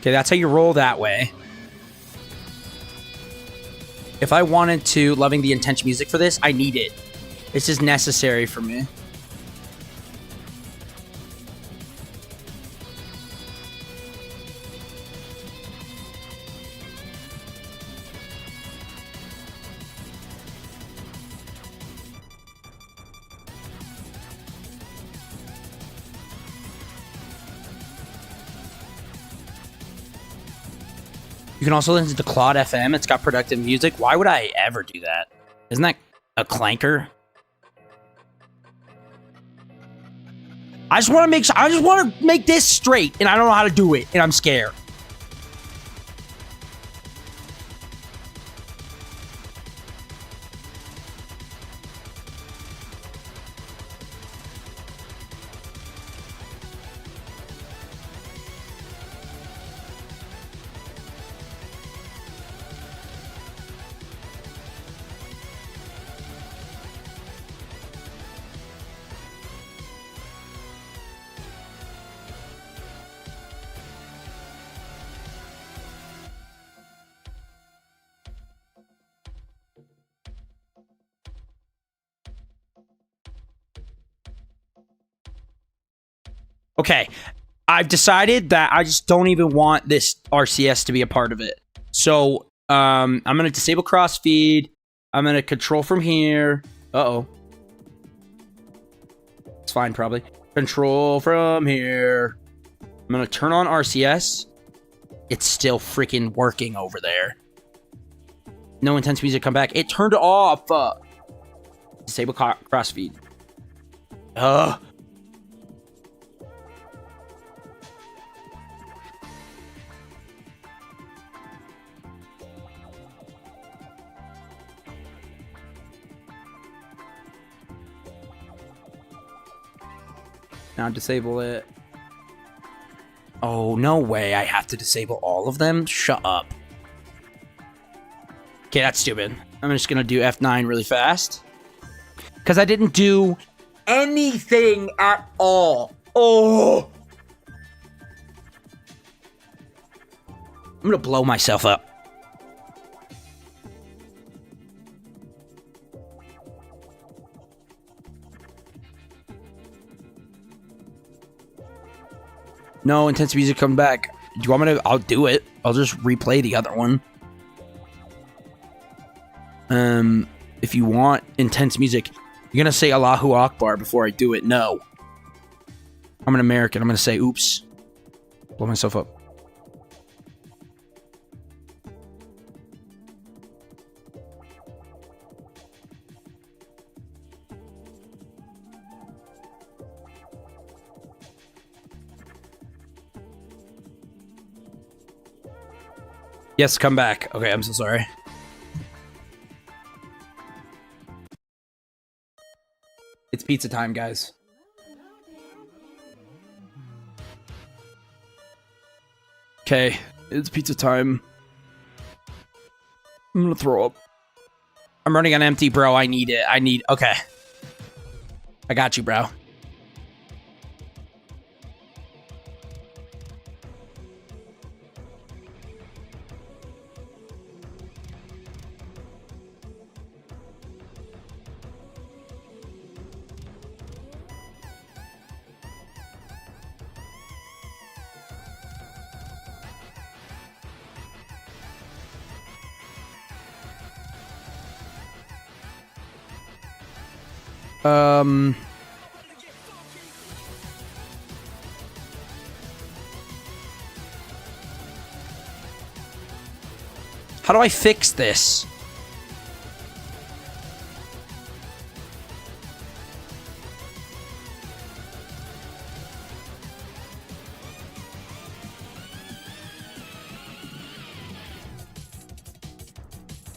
S1: Okay, that's how you roll that way. If I wanted to, loving the intense music for this, I need it. This is necessary for me. You can also listen to Claude FM. It's got productive music. Why would I ever do that? Isn't that a clanker? I just want to make this straight, and I don't know how to do it, and I'm scared. Okay. I've decided that I just don't even want this RCS to be a part of it. So I'm going to disable crossfeed. I'm going to control from here. Uh-oh. It's fine, probably. Control from here. I'm going to turn on RCS. It's still freaking working over there. No intense music, come back. It turned off. Disable crossfeed. Ugh. Now disable it. Oh, no way. I have to disable all of them? Shut up. Okay, that's stupid. I'm just going to do F9 really fast. Because I didn't do anything at all. Oh! I'm going to blow myself up. No, intense music come back. Do you want me to? I'll do it. I'll just replay the other one. If you want intense music, you're gonna say Allahu Akbar before I do it. No. I'm an American. I'm gonna say oops. Blow myself up. Yes, come back. Okay, I'm so sorry. It's pizza time, guys. Okay, it's pizza time. I'm gonna throw up. I'm running on empty, bro. I need it. Okay. I got you, bro. How do I fix this?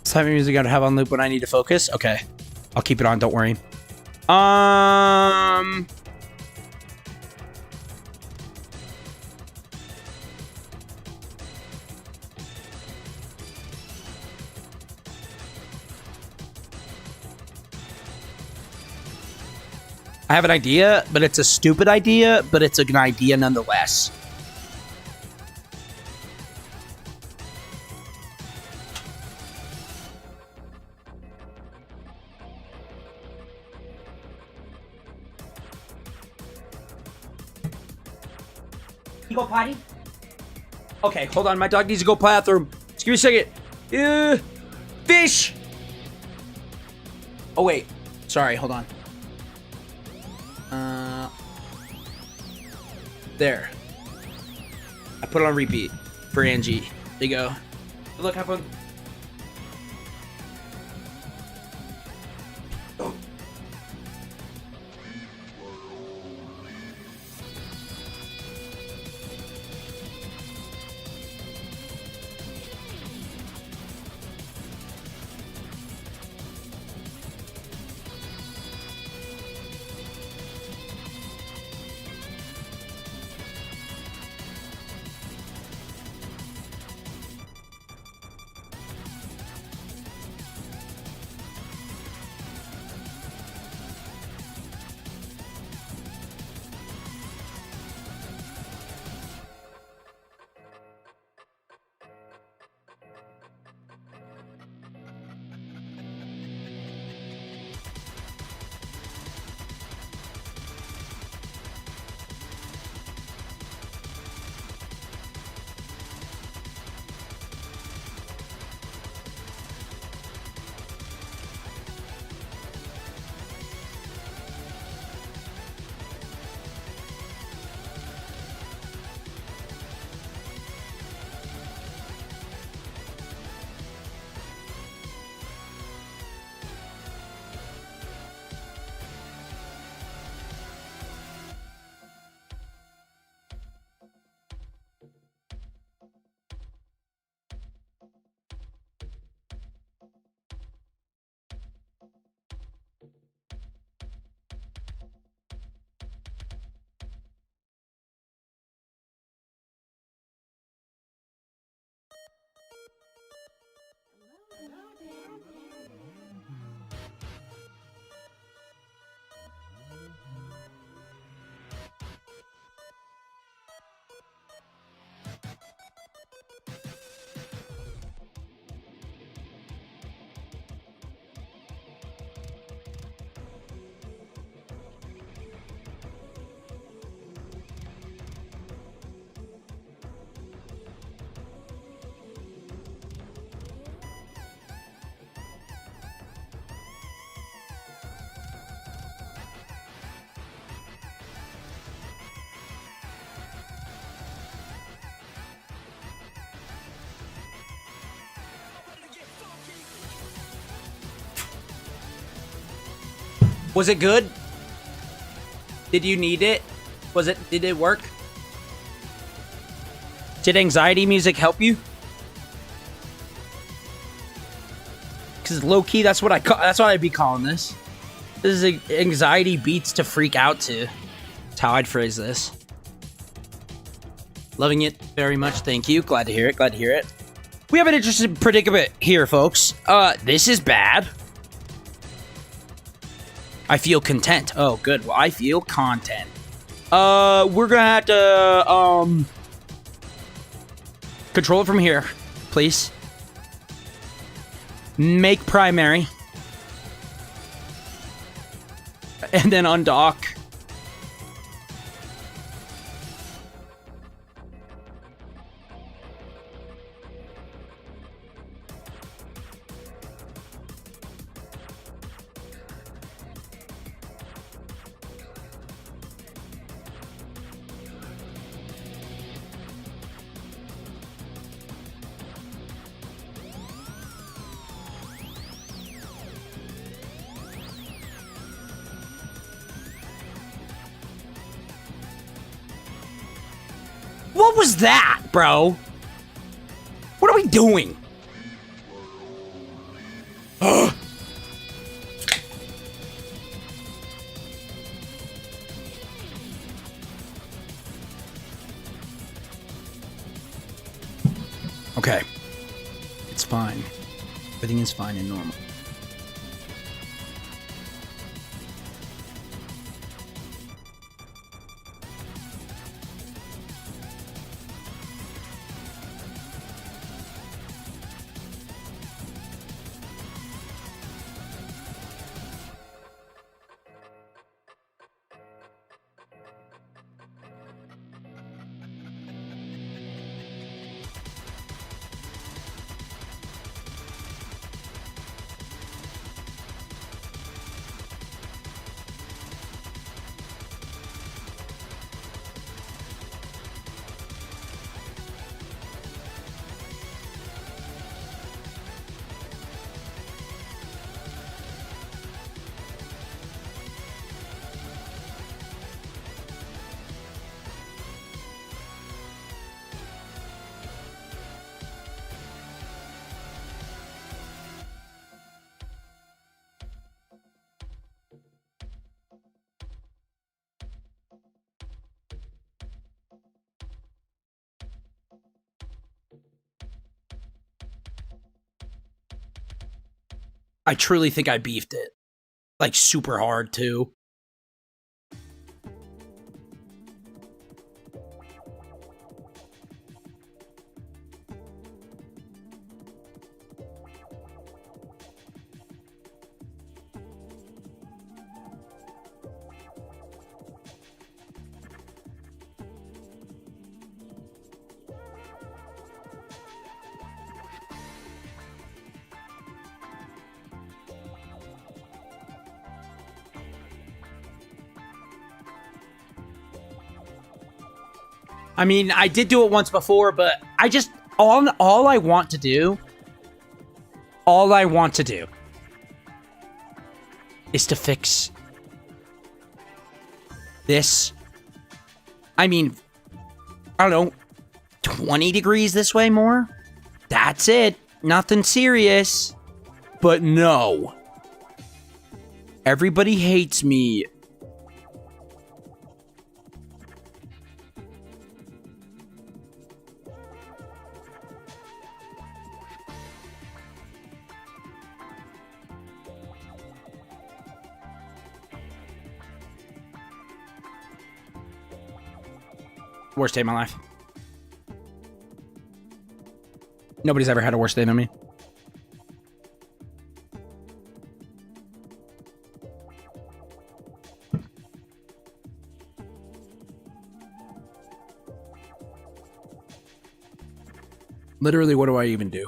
S1: This type of music I gotta have on loop when I need to focus. Okay, I'll keep it on. Don't worry. I have an idea, but it's a stupid idea, but it's an idea nonetheless. You go potty? Okay, hold on. My dog needs to go bathroom. Just give me a second. Fish! Oh, wait. Sorry, hold on. There. I put it on repeat for Angie. There you go. Look, have fun. Oh. Was it good? Did you need it? Did it work? Did anxiety music help you? Because low-key, that's what I'd be calling this. This is anxiety beats to freak out to. That's how I'd phrase this. Loving it very much. Thank you. Glad to hear it. Glad to hear it. We have an interesting predicament here, folks. This is bad. I feel content. Oh, good. Well, I feel content. We're gonna have to, control it from here, please. Make primary. And then undock. What was that, bro? What are we doing? Ugh. Okay. It's fine. Everything is fine and normal. I truly think I beefed it. Like, super hard, too. I mean, I did do it once before, but I just all I want to do is to fix this. I mean, I don't know, 20 degrees this way more? That's it. Nothing serious. But no. Everybody hates me. Worst day of my life. Nobody's ever had a worse day than me. Literally, what do I even do?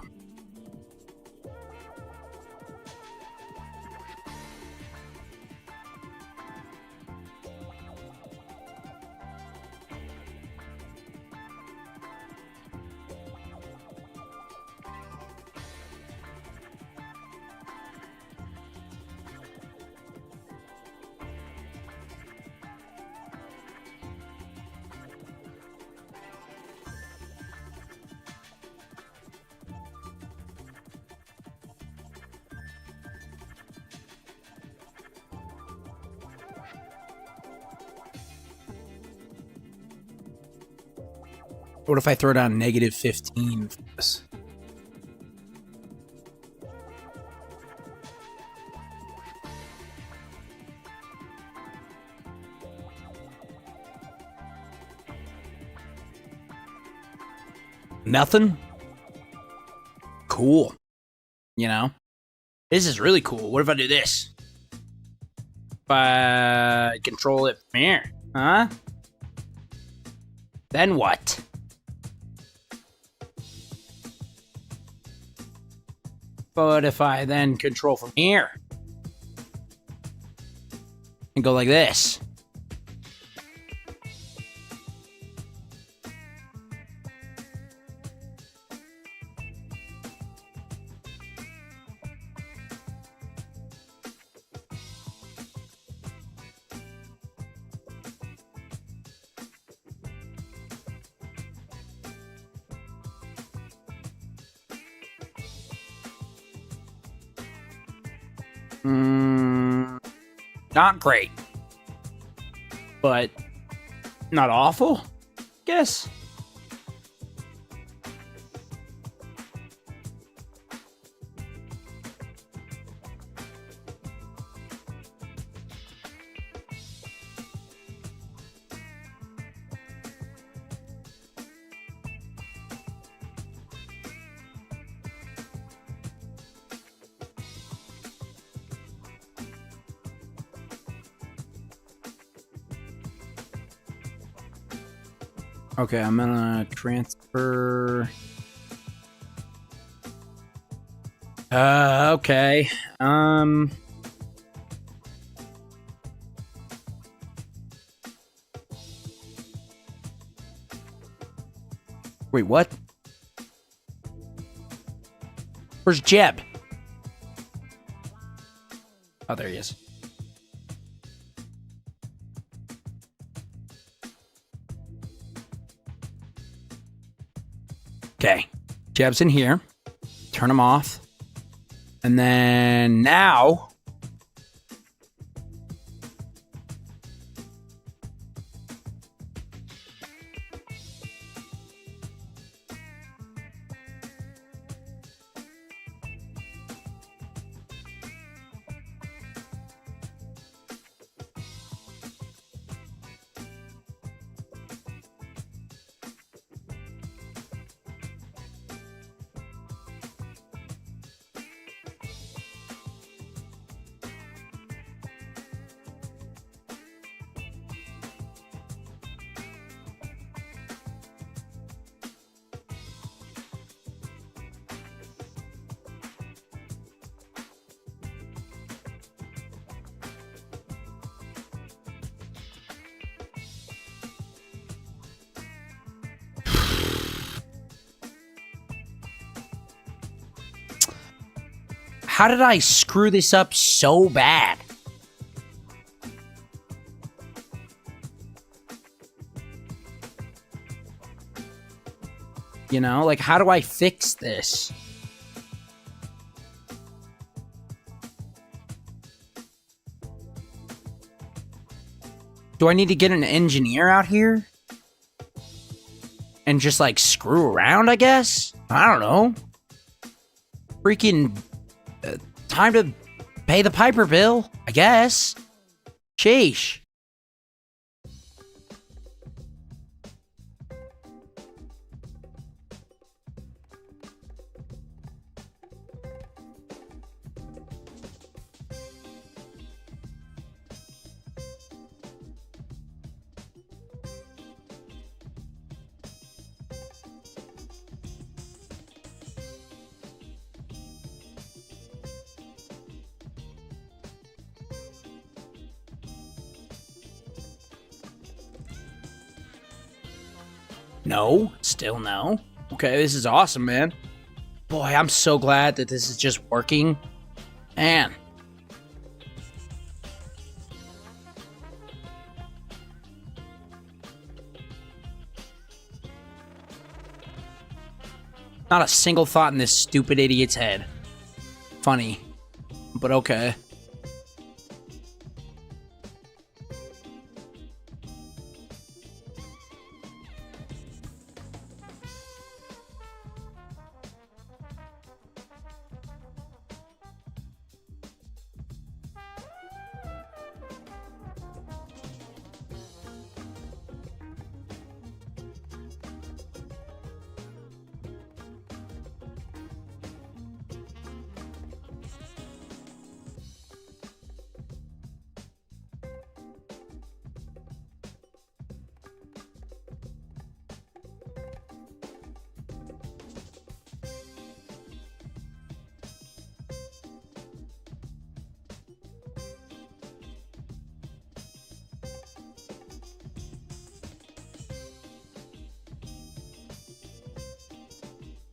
S1: What if I throw down -15 for this? Nothing? Cool. You know? This is really cool. What if I do this? If I control it from here, huh? Then what? But if I then control from here and go like this. Not great, but not awful, guess. Okay, I'm gonna transfer. Okay. Wait, what? Where's Jeb? Oh, there he is. Okay, Jeb's in here. Turn him off. And then now... How did I screw this up so bad? You know, like, how do I fix this? Do I need to get an engineer out here? And just, like, screw around, I guess? I don't know. Freaking... time to pay the Piper bill, I guess. Sheesh. No, still no. Okay, this is awesome, man. Boy, I'm so glad that this is just working. Man. Not a single thought in this stupid idiot's head. Funny, but okay.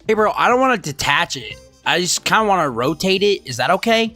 S1: Hey, bro, I don't want to detach it. I just kind of want to rotate it. Is that okay?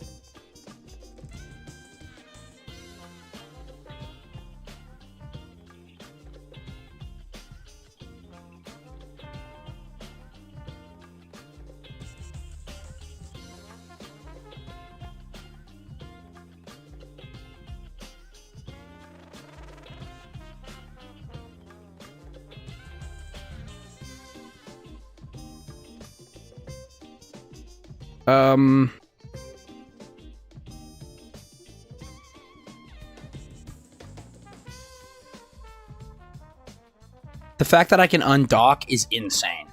S1: The fact that I can undock is insane.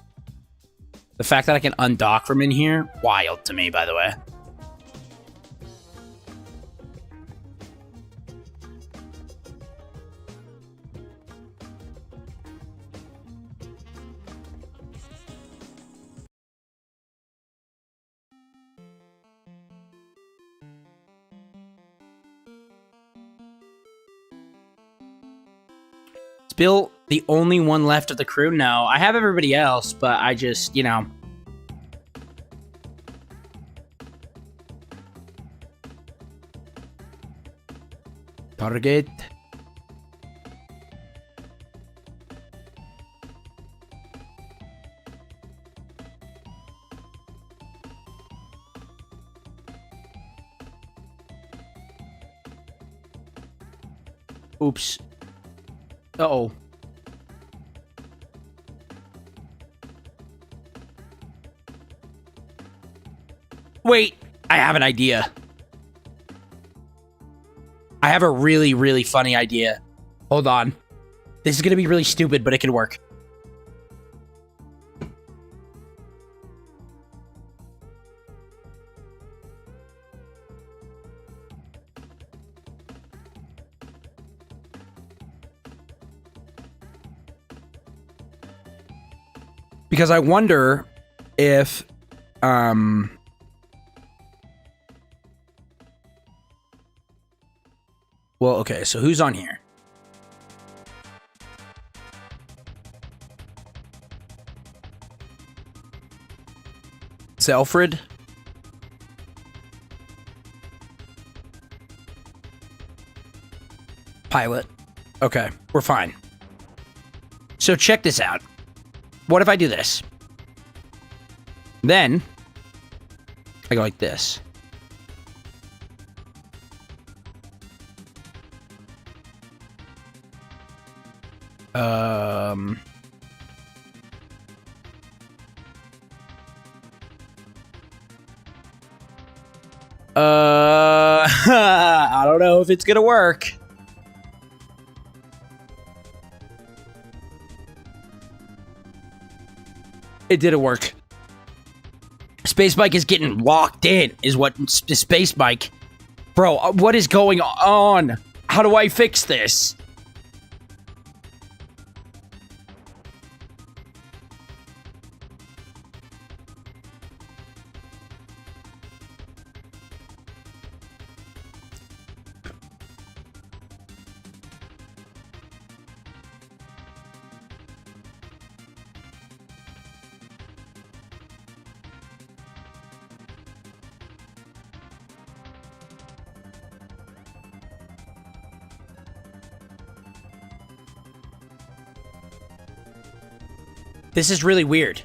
S1: The fact that I can undock from in here, wild to me, by the way. Bill, the only one left of the crew? No, I have everybody else, but I just, you know. Target. Oops. Uh-oh. Wait, I have an idea. I have a really, really funny idea. Hold on. This is going to be really stupid, but it can work. Because I wonder if, well, okay, so who's on here? It's Alfred. Pilot. Okay, we're fine. So check this out. What if I do this? Then, I go like this. I don't know if it's gonna work. It didn't work. Space Bike is getting locked in, is what Space Bike. Bro, what is going on? How do I fix this? This is really weird.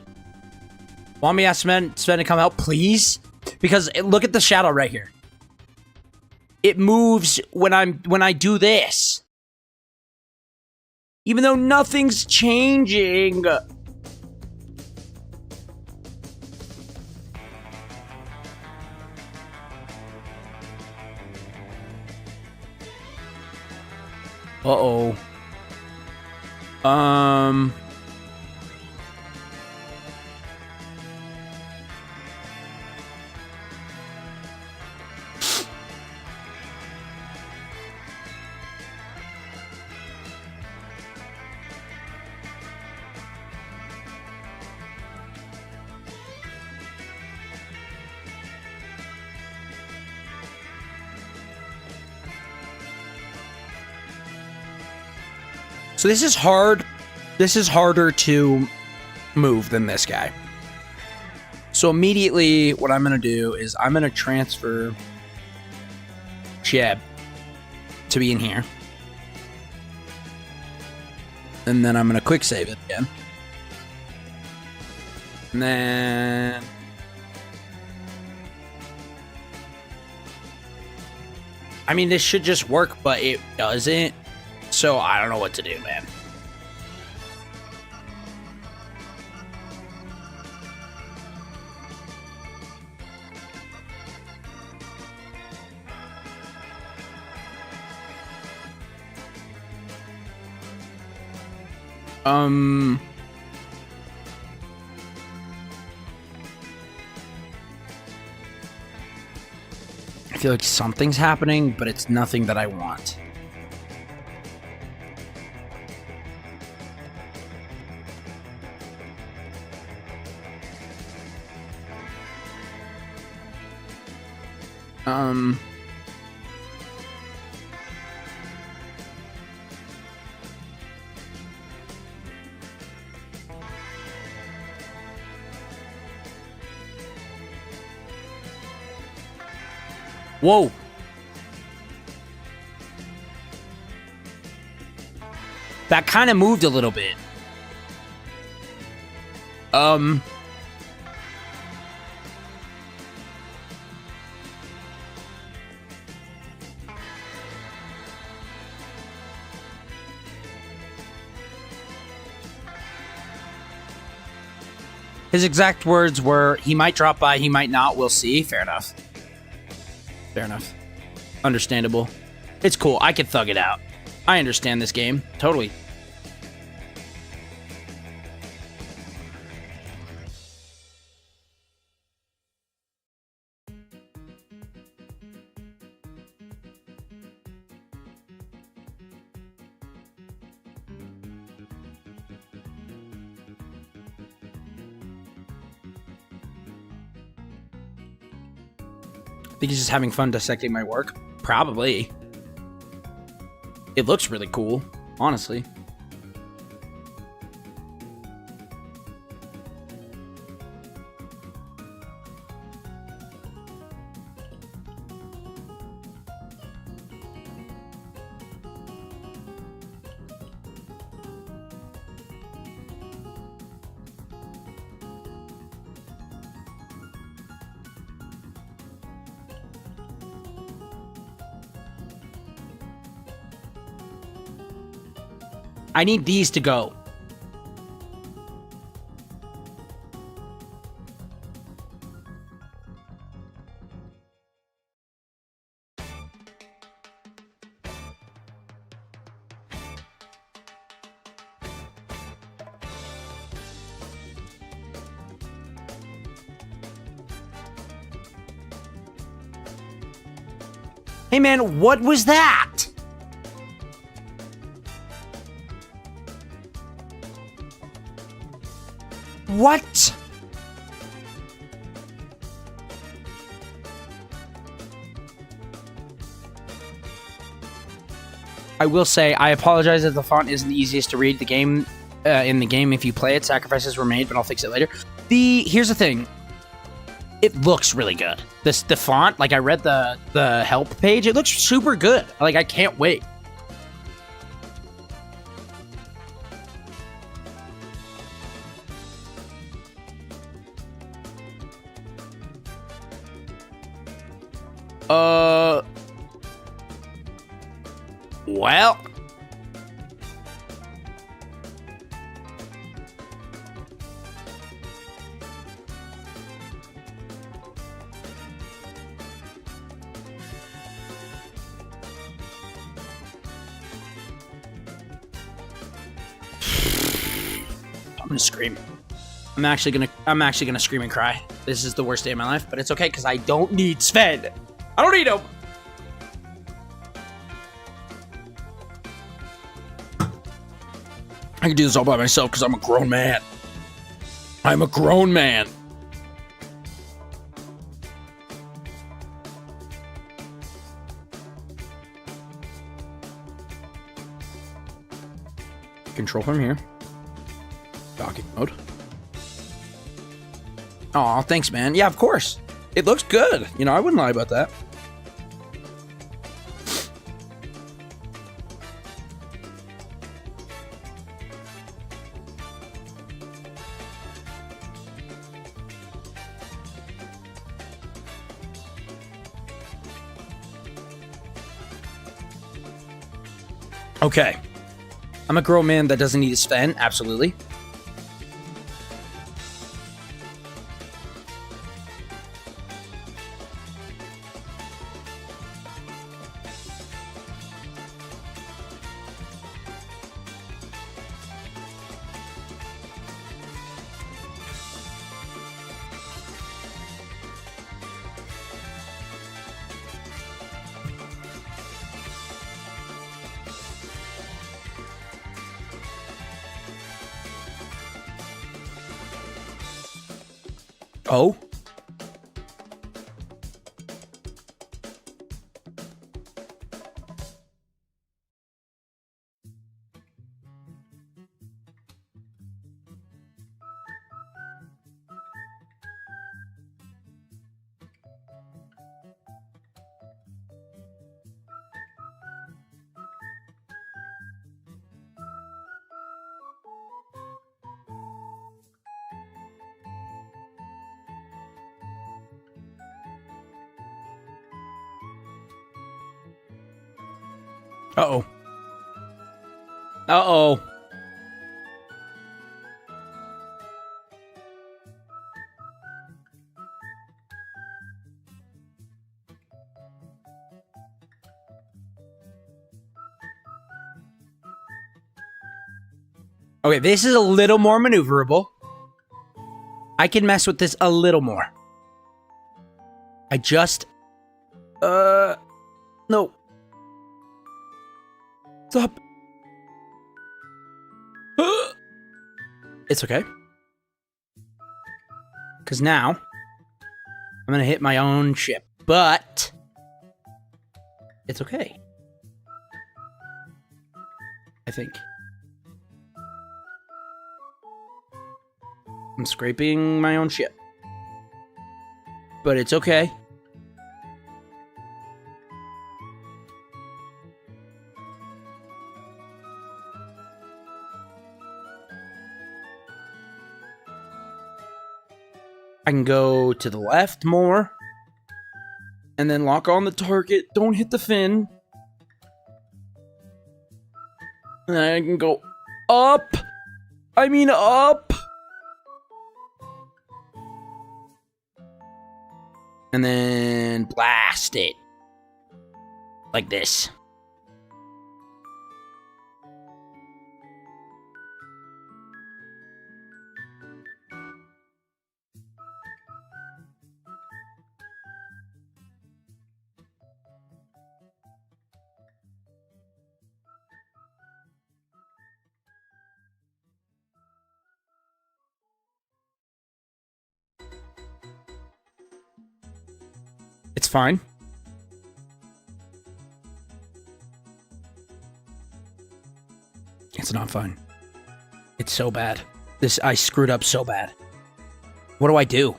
S1: Want me to ask Sven to come help, please? Because look at the shadow right here. It moves when I do this. Even though nothing's changing. Uh-oh. So this is hard. This is harder to move than this guy. So immediately what I'm going to do is I'm going to transfer Jeb to be in here. And then I'm going to quick save it again. And then... I mean, this should just work, but it doesn't. So I don't know what to do, man. I feel like something's happening, but it's nothing that I want. Whoa. That kind of moved a little bit. His exact words were, he might drop by, he might not, we'll see. Fair enough. Fair enough. Understandable. It's cool. I can thug it out. I understand this game. Totally. Think he's just having fun dissecting my work? Probably. It looks really cool, honestly. I need these to go. Hey man, what was that? What? I will say, I apologize if the font isn't the easiest to read. The game, in the game, if you play it, sacrifices were made, but I'll fix it later. Here's the thing. It looks really good. The font, like I read the help page, it looks super good. Like I can't wait. Well. I'm gonna scream. I'm actually gonna scream and cry. This is the worst day of my life, but it's okay because I don't need Sven. I don't need him. I can do this all by myself because I'm a grown man. I'm a grown man. Control from here. Docking mode. Aw, thanks, man. Yeah, of course. It looks good. You know, I wouldn't lie about that. Okay. I'm a grown man that doesn't need a Sven. Absolutely. Oh? Uh-oh. Uh-oh. Okay, this is a little more maneuverable. I can mess with this a little more. I just... No. Stop. It's okay. Because now, I'm going to hit my own ship. But, it's okay. I think. I'm scraping my own ship. But it's okay. I can go to the left more. And then lock on the target. Don't hit the fin. And then I can go up. I mean up. And then blast it. Like this. It's fine. It's not fine. It's so bad. I screwed up so bad. What do I do?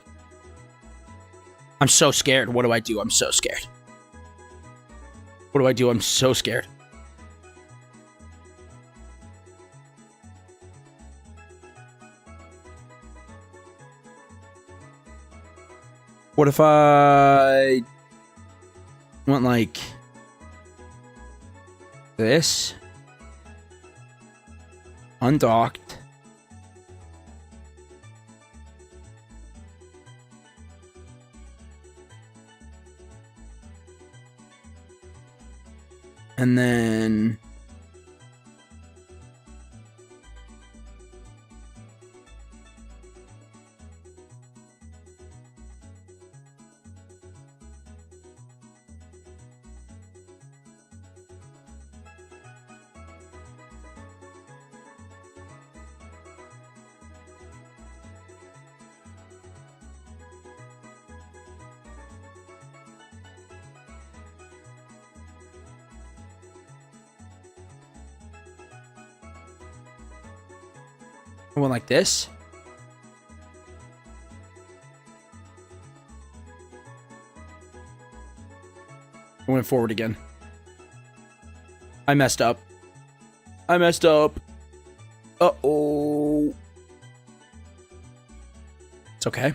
S1: I'm so scared. What do I do? I'm so scared. What do I do? I'm so scared. What if I went like this? Undocked. And then I went like this. went forward again. I messed up. I messed up. Uh-oh. It's okay.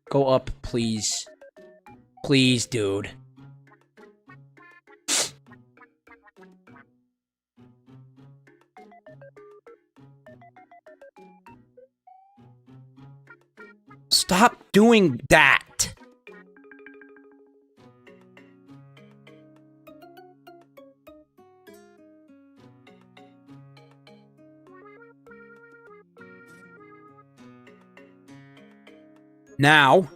S1: Go up, please. Please, dude. Stop doing that. Now,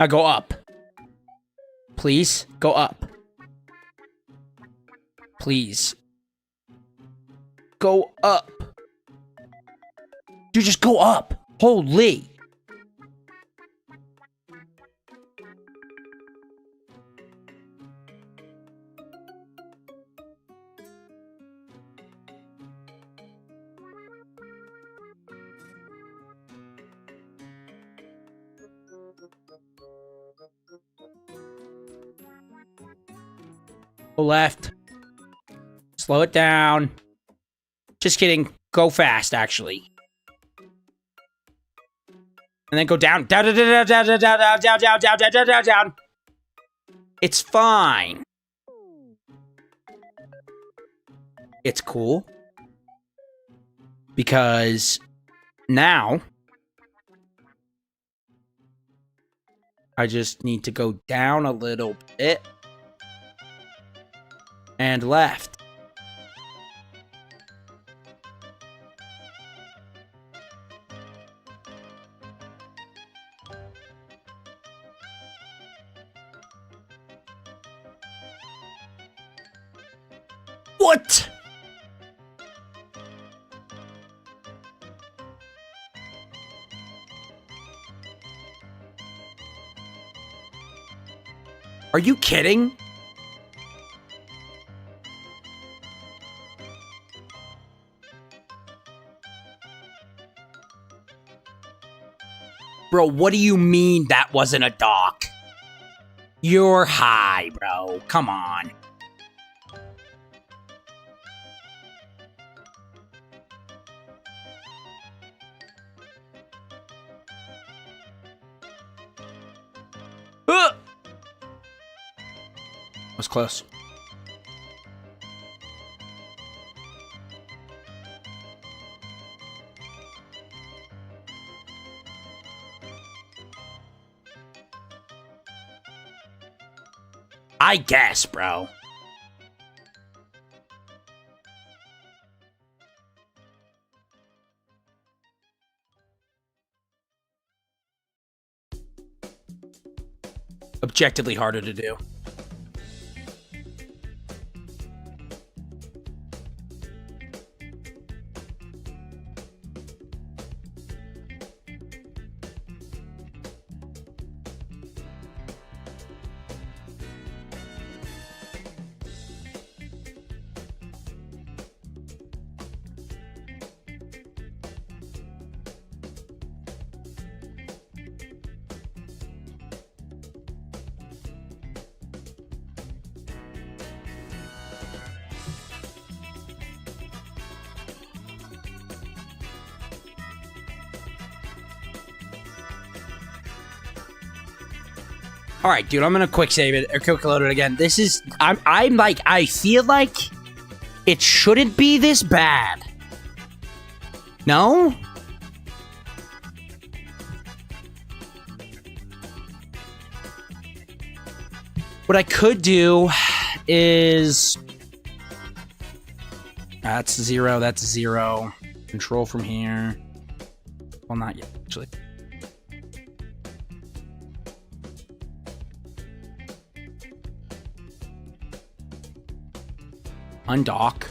S1: I go up. Please, go up. Please. Go up. Dude, just go up. Holy. Go left. Slow it down. Just kidding. Go fast, actually. And then go down. Down, down, down, down, down, down, down, down, down, down, down, down, down. It's fine. It's cool. Because now I just need to go down a little bit. And left. What? Are you kidding? Bro, what do you mean that wasn't a dock? You're high, bro. Come on. Was close. I guess, bro. Objectively harder to do. All right, dude, I'm gonna quick save it or quick load it again. This is I'm like I feel like it shouldn't be this bad. No? What I could do is that's 0, that's 0. Control from here. Well, not yet, actually. Undock.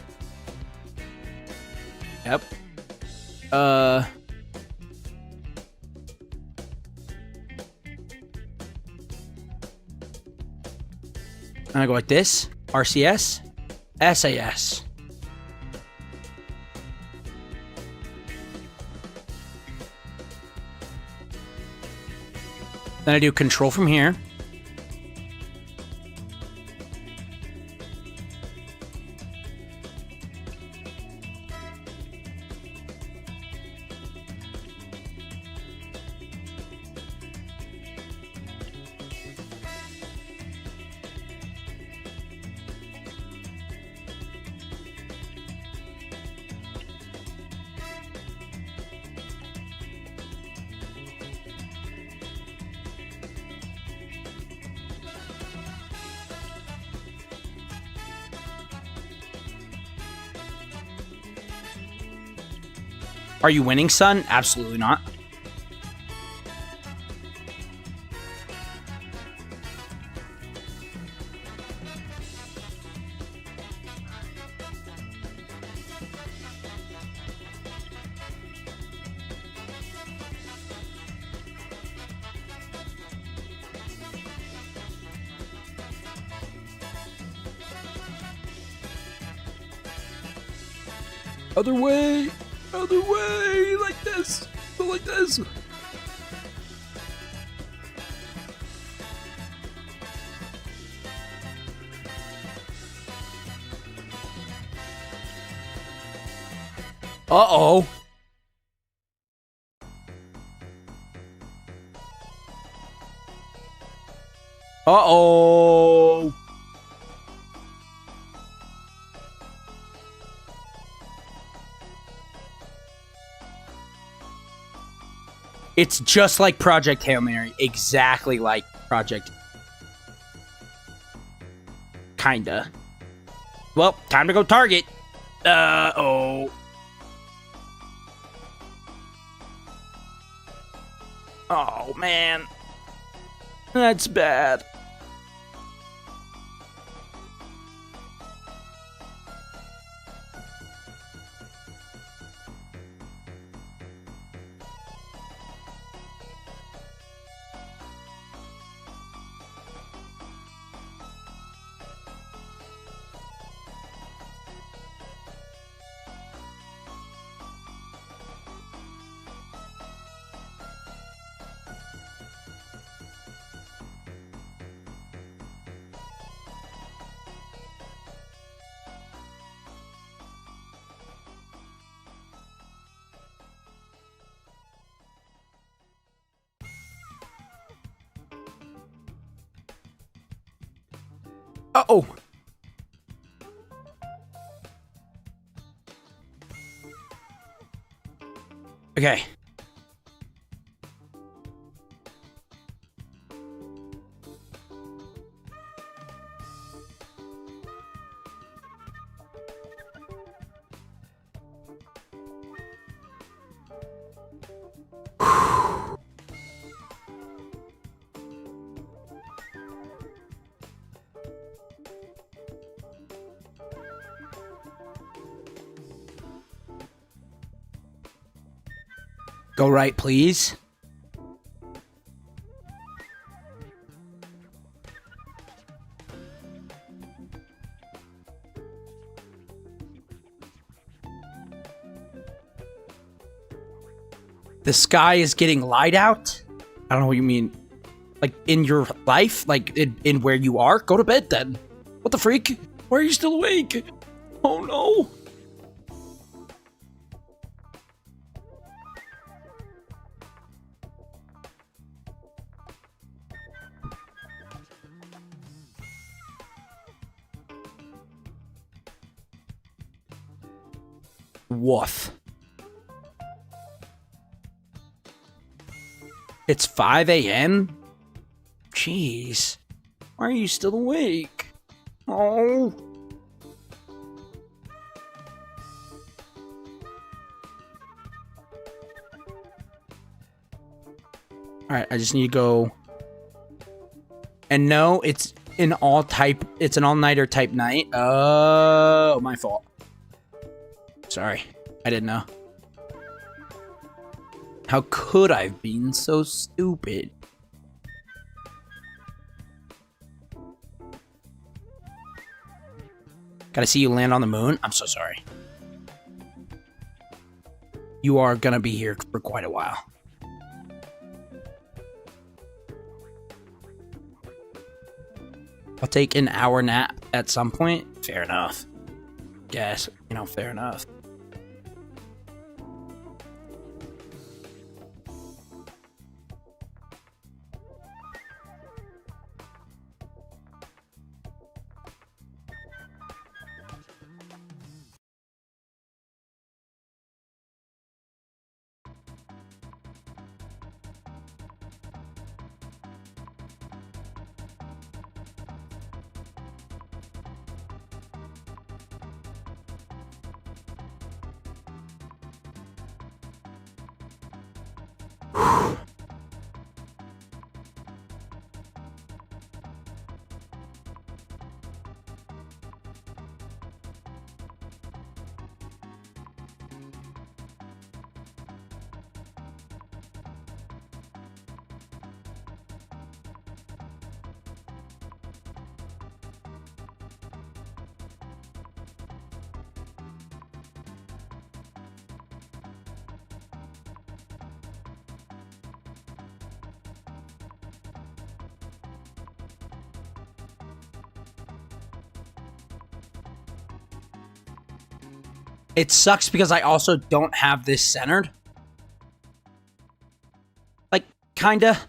S1: Yep. And I go like this. RCS. SAS. Then I do control from here. Are you winning, son? Absolutely not. Other way! Other way! Like this! Go like this! Uh-oh! Uh-oh! It's just like Project Hail Mary. Exactly like Project. Kinda. Well, time to go target. Oh. Oh, man. That's bad. Uh-oh. Okay. Go right, please. The sky is getting light out? I don't know what you mean. Like, in your life? Like, in where you are? Go to bed, then. What the freak? Why are you still awake? Oh, no. Woof. It's 5 a.m.? Jeez. Why are you still awake? Oh. Alright, I just need to go. And no, it's an all-nighter type night. Oh, my fault. Sorry. I didn't know. How could I have been so stupid? Gotta see you land on the moon? I'm so sorry. You are gonna be here for quite a while. I'll take an hour nap at some point. Fair enough. Guess, fair enough. It sucks because I also don't have this centered. Like, kinda.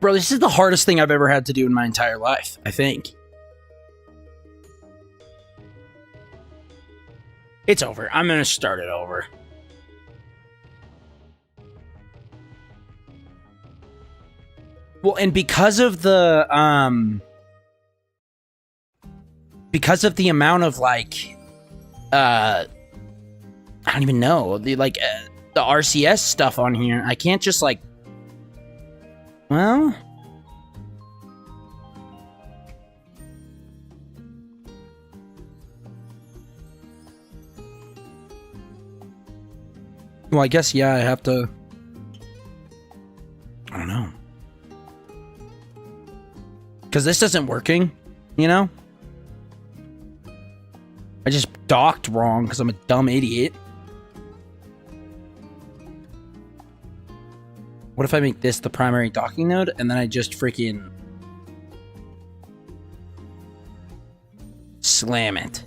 S1: Bro, this is the hardest thing I've ever had to do in my entire life, I think. It's over. I'm gonna start it over. Well, and because of the amount of like I don't even know, the RCS stuff on here, I can't just like, well, I guess, yeah, I have to, I don't know. Because this isn't working, you know? I just docked wrong because I'm a dumb idiot. What if I make this the primary docking node and then I just freaking slam it?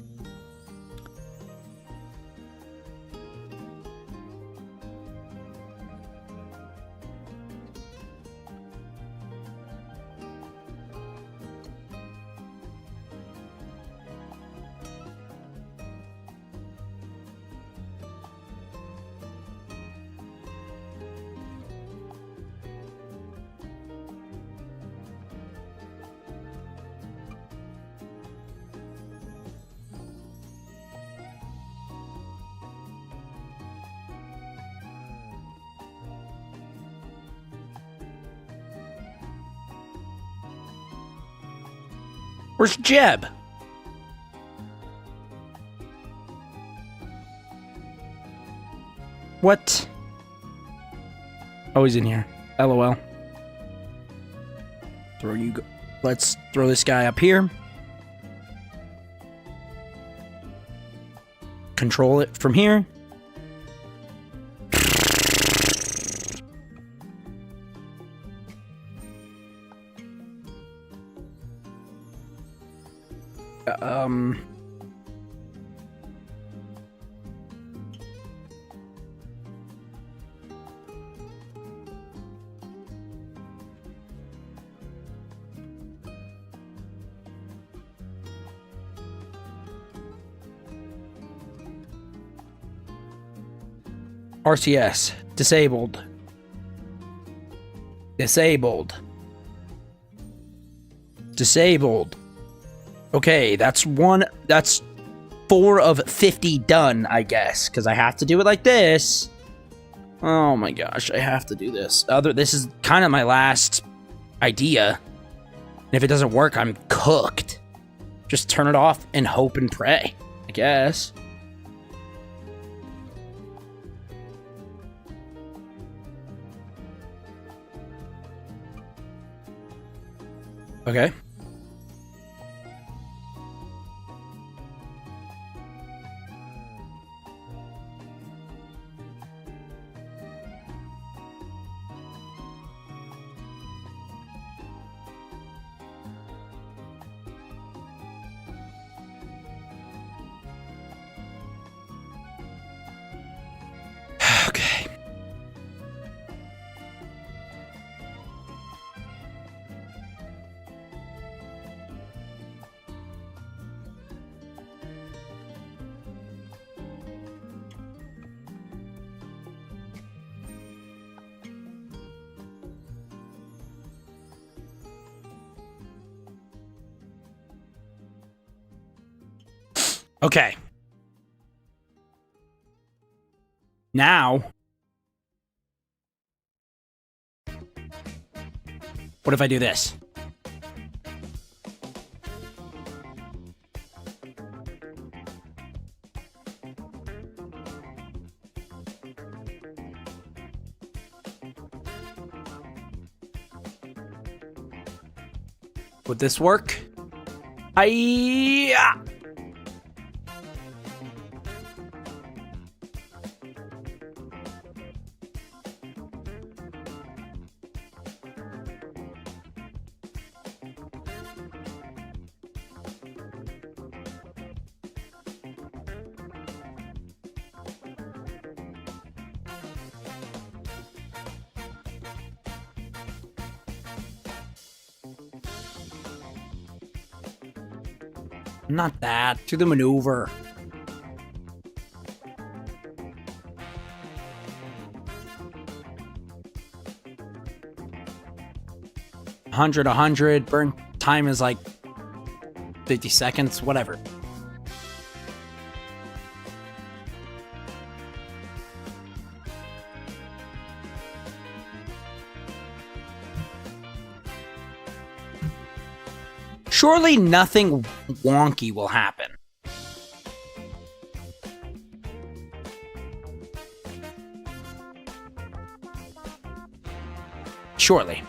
S1: Where's Jeb? What? Oh, he's in here. LOL. Let's throw this guy up here. Control it from here. RCS disabled. Disabled. Disabled. Okay, that's 4 of 50 done, I guess, because I have to do it like this. Oh my gosh, I have to do this. This is kind of my last idea. And if it doesn't work, I'm cooked. Just turn it off and hope and pray, I guess. Okay. Okay. Okay. Now, what if I do this? Would this work? Not that. To the maneuver. A hundred. Burn time is like 50 seconds. Whatever. Surely nothing wonky will happen. Surely.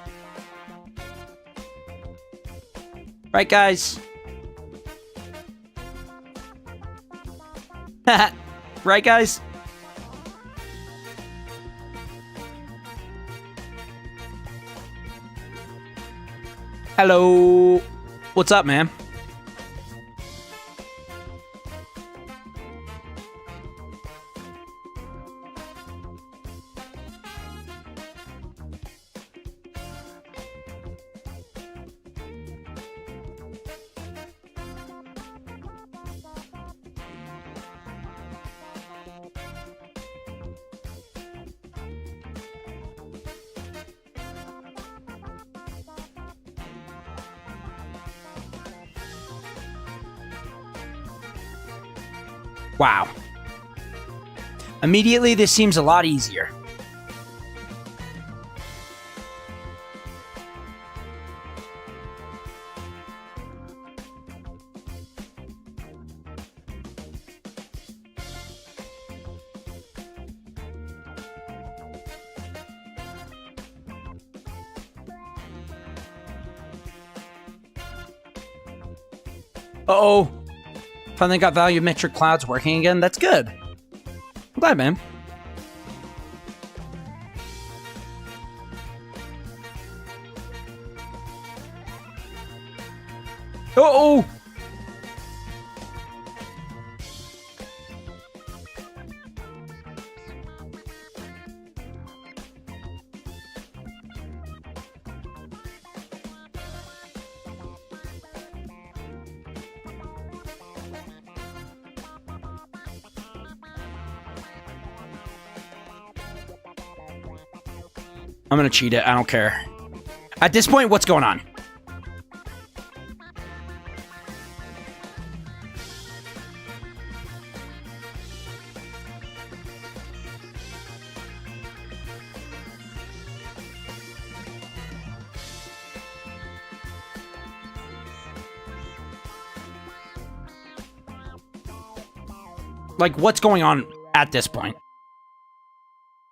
S1: Right, guys? Right, guys? Hello. What's up, man? Wow. Immediately, this seems a lot easier. Uh-oh. Finally got volumetric clouds working again. That's good. I'm glad, man. Uh-oh. I'm gonna cheat it. I don't care. At this point, what's going on? Like, what's going on at this point?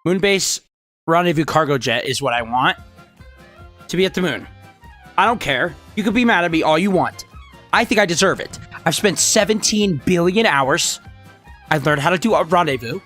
S1: Moonbase rendezvous cargo jet is what I want to be at the moon. I don't care. You could be mad at me all you want. I think I deserve it. I've spent 17 billion hours. I learned how to do a rendezvous.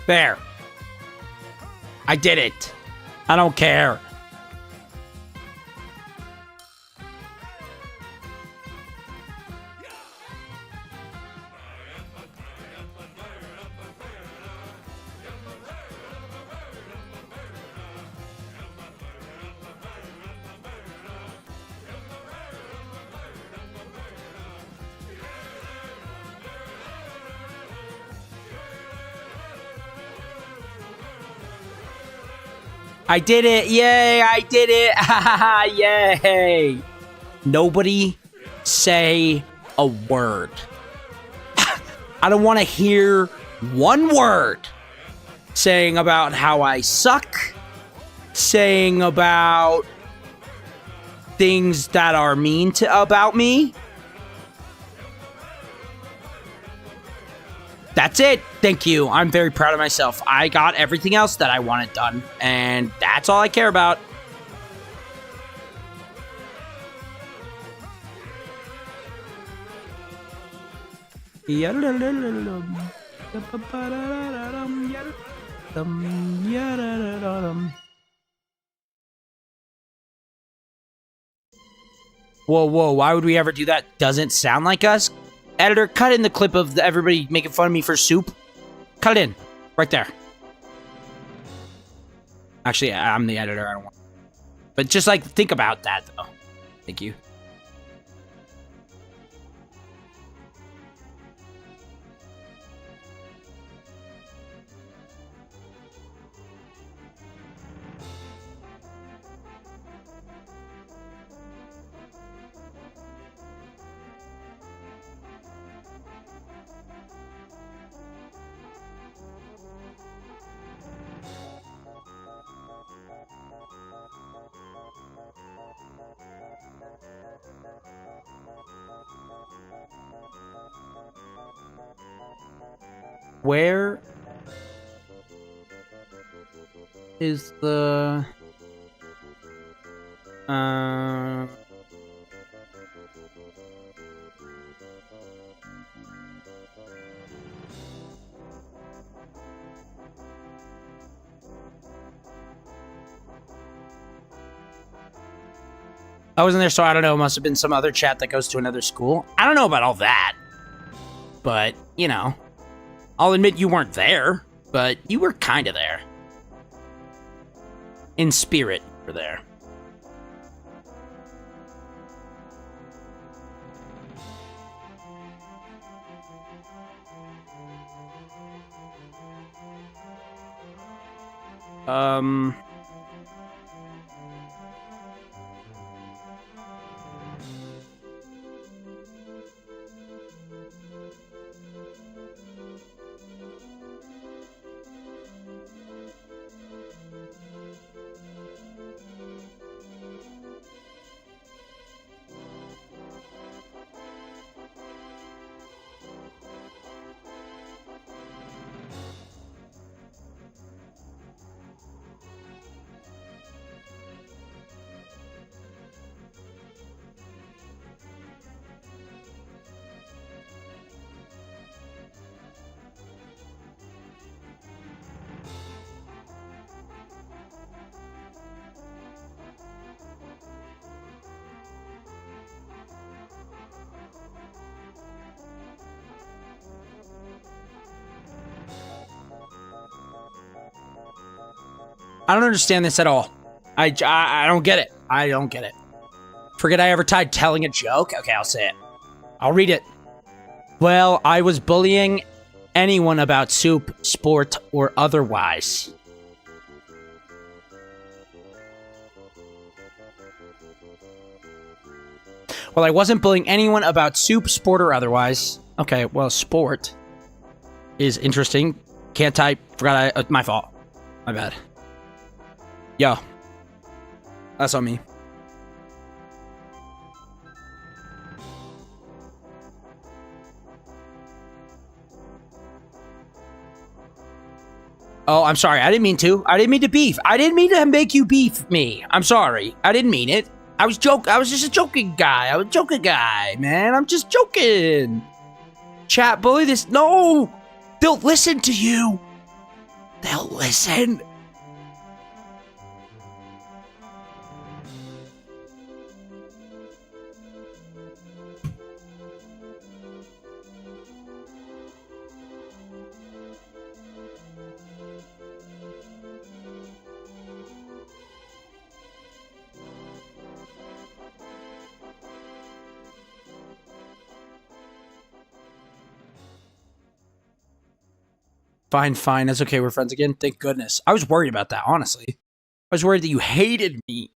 S1: There. I did it. I don't care. I did it! Yay! I did it! Yay! Nobody say a word. I don't want to hear one word saying about how I suck, saying about things that are mean about me. That's it. Thank you. I'm very proud of myself. I got everything else that I wanted done, and that's all I care about. Whoa, whoa, why would we ever do that? Doesn't sound like us? Editor, cut in the clip of everybody making fun of me for soup. Cut it in. Right there. Actually, I'm the editor. I don't want... But just, like, think about that, though. Thank you. Where is the I wasn't there, so I don't know. It must have been some other chat that goes to another school. I don't know about all that. But, you know, I'll admit you weren't there, but you were kind of there. In spirit, you were there. Um. I don't understand this at all. I don't get it. I don't get it. Forget I ever tried telling a joke? Okay, I'll say it. I'll read it. Well, I was bullying anyone about soup, sport, or otherwise. Well, I wasn't bullying anyone about soup, sport, or otherwise. Okay, well, sport is interesting. Can't type. Forgot my fault. My bad. Yo. That's on me. Oh, I'm sorry. I didn't mean to. I didn't mean to beef. I didn't mean to make you beef me. I'm sorry. I didn't mean it. I was just a joking guy. I was a joking guy, man. I'm just joking. Chat bully this. No. They'll listen to you. They'll listen. Fine. That's okay. We're friends again. Thank goodness. I was worried about that, honestly. I was worried that you hated me.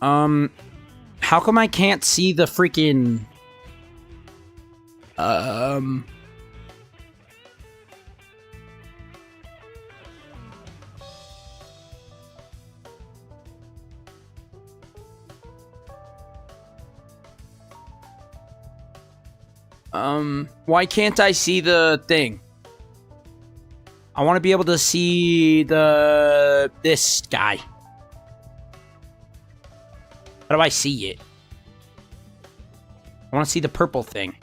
S1: How come I can't see the freaking... why can't I see the thing? I want to be able to see this guy. How do I see it? I want to see the purple thing.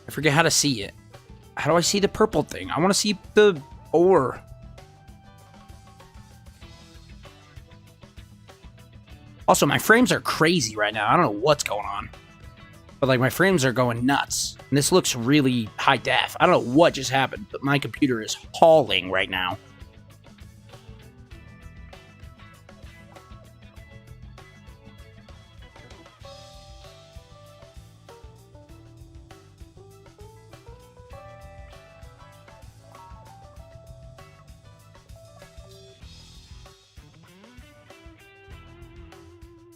S1: I forget how to see it. How do I see the purple thing? I want to see the ore. Also, my frames are crazy right now. I don't know what's going on. But, like, my frames are going nuts. And this looks really high def. I don't know what just happened, but my computer is hauling right now.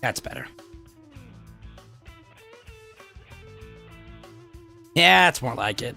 S1: That's better. Yeah, it's more like it.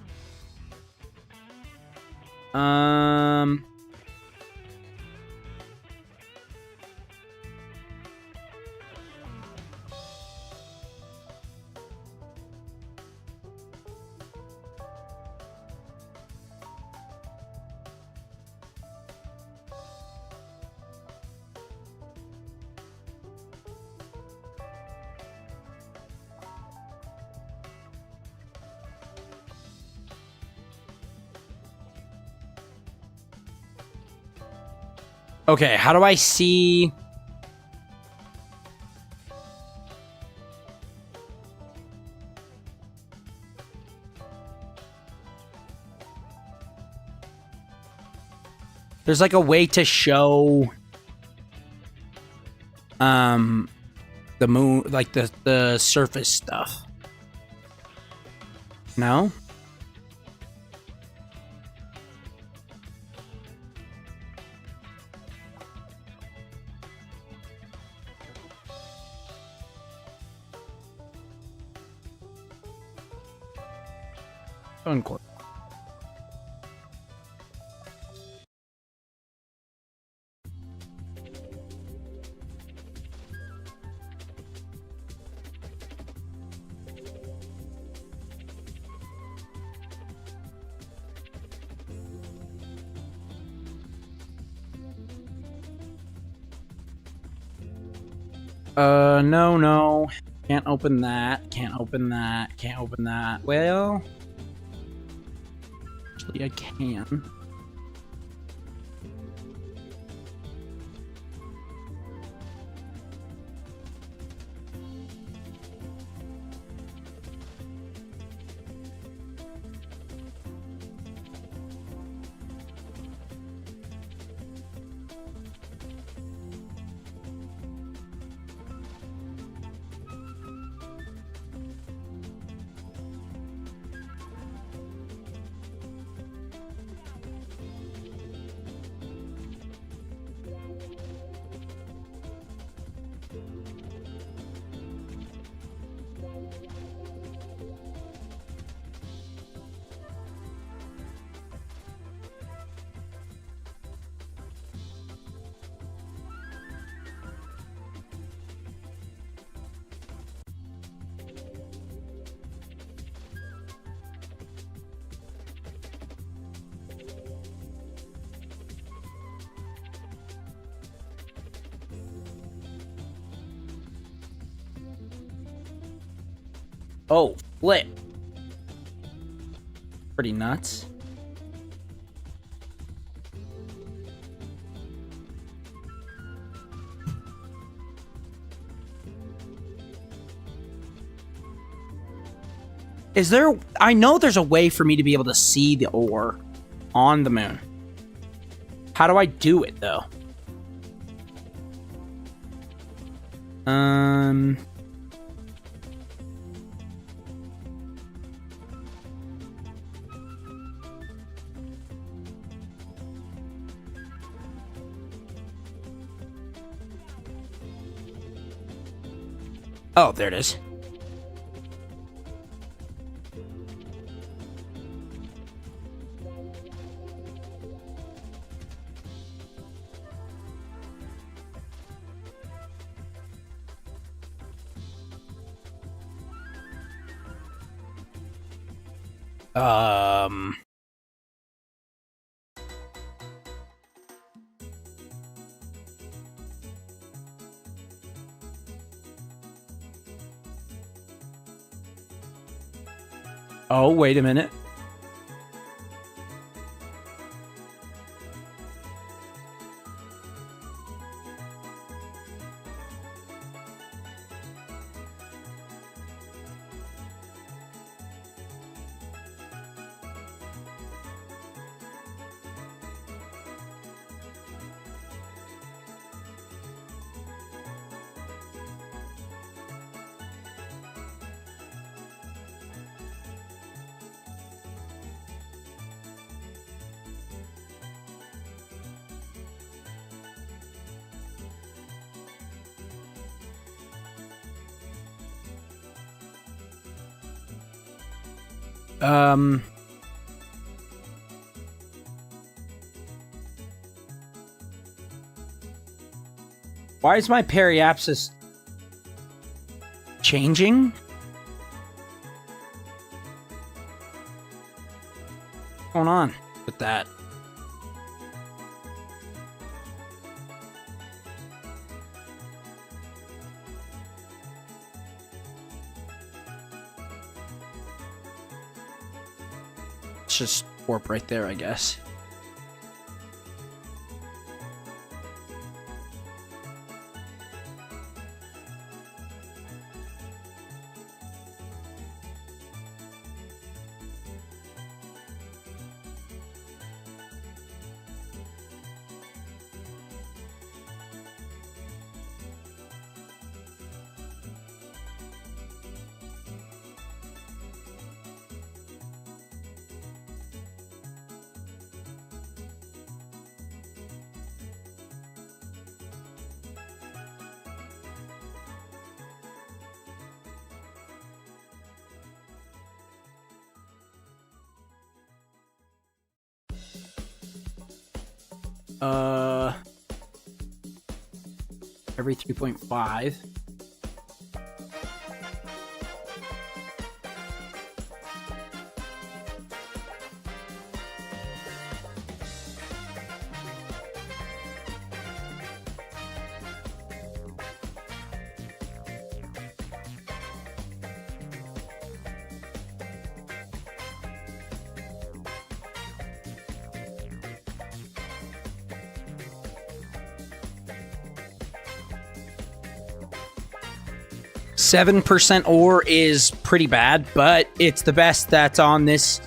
S1: Okay, how do I see... There's like a way to show the moon, like the surface stuff. No? Unquote. No. Can't open that. Can't open that. Can't open that. Well, actually, I can. Oh, flip. Pretty nuts. Is there... I know there's a way for me to be able to see the ore on the moon. How do I do it, though? Oh, there it is. Oh, wait a minute. Why is my periapsis changing? What's going on with that? Let's just warp right there, I guess. Every 3.5. Seven 7% ore is pretty bad, but it's the best that's on this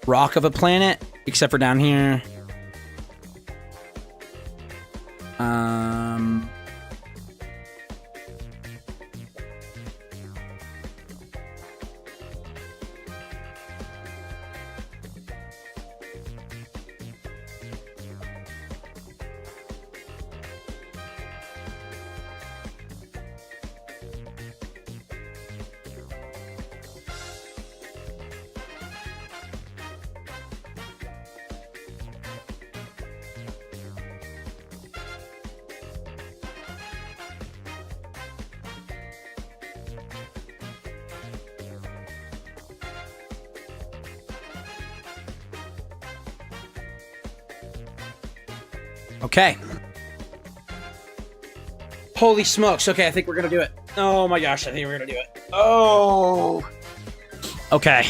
S1: rock of a planet, except for down here. Okay. Holy smokes. Okay, I think we're gonna do it. Oh my gosh, I think we're gonna do it. Oh. Okay.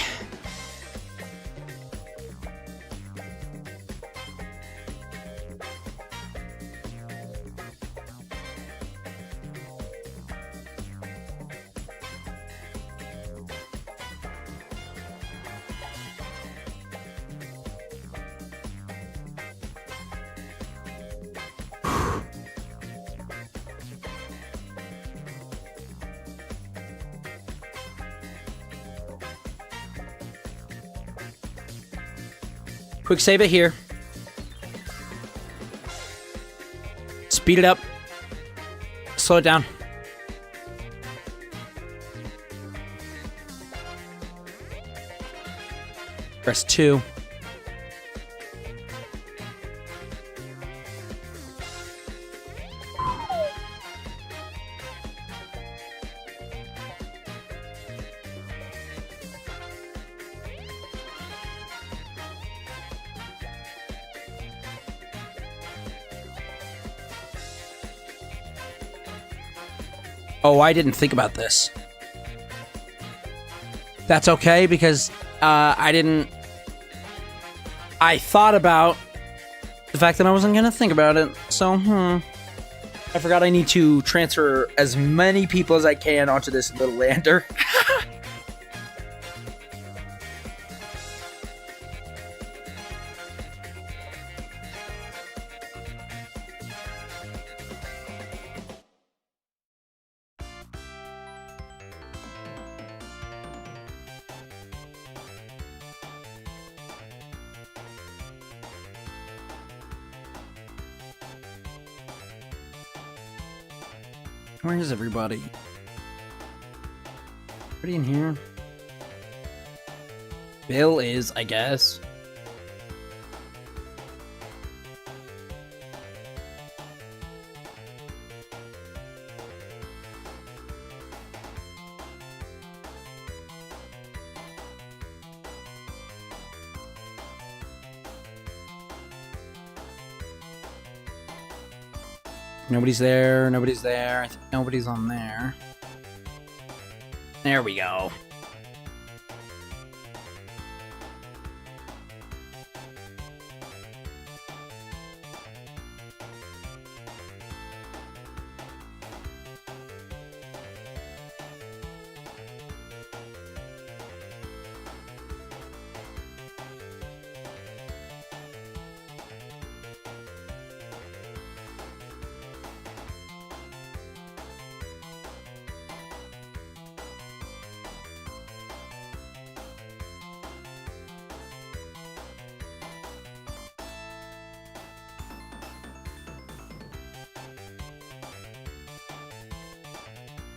S1: Quick save it here. Speed it up. Slow it down. Press 2. Oh, I didn't think about this. That's okay, because I thought about the fact that I wasn't going to think about it. So, I forgot I need to transfer as many people as I can onto this little lander. Where is everybody? Everybody in here? Bill is, I guess. Nobody's there, nobody's there. I think nobody's on there. There we go.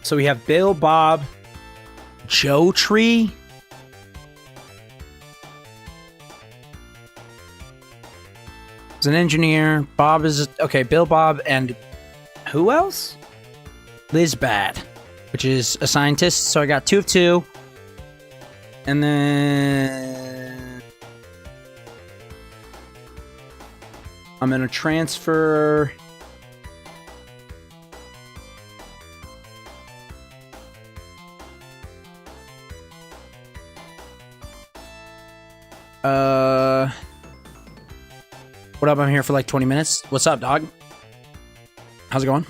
S1: So we have Bill, Bob, Joe Tree. Is an engineer. Bob is okay. Bill, Bob, and who else? Liz Bad, which is a scientist. So I got 2 of 2, and then I'm gonna transfer. What up? I'm here for like 20 minutes. What's up, dog? How's it going?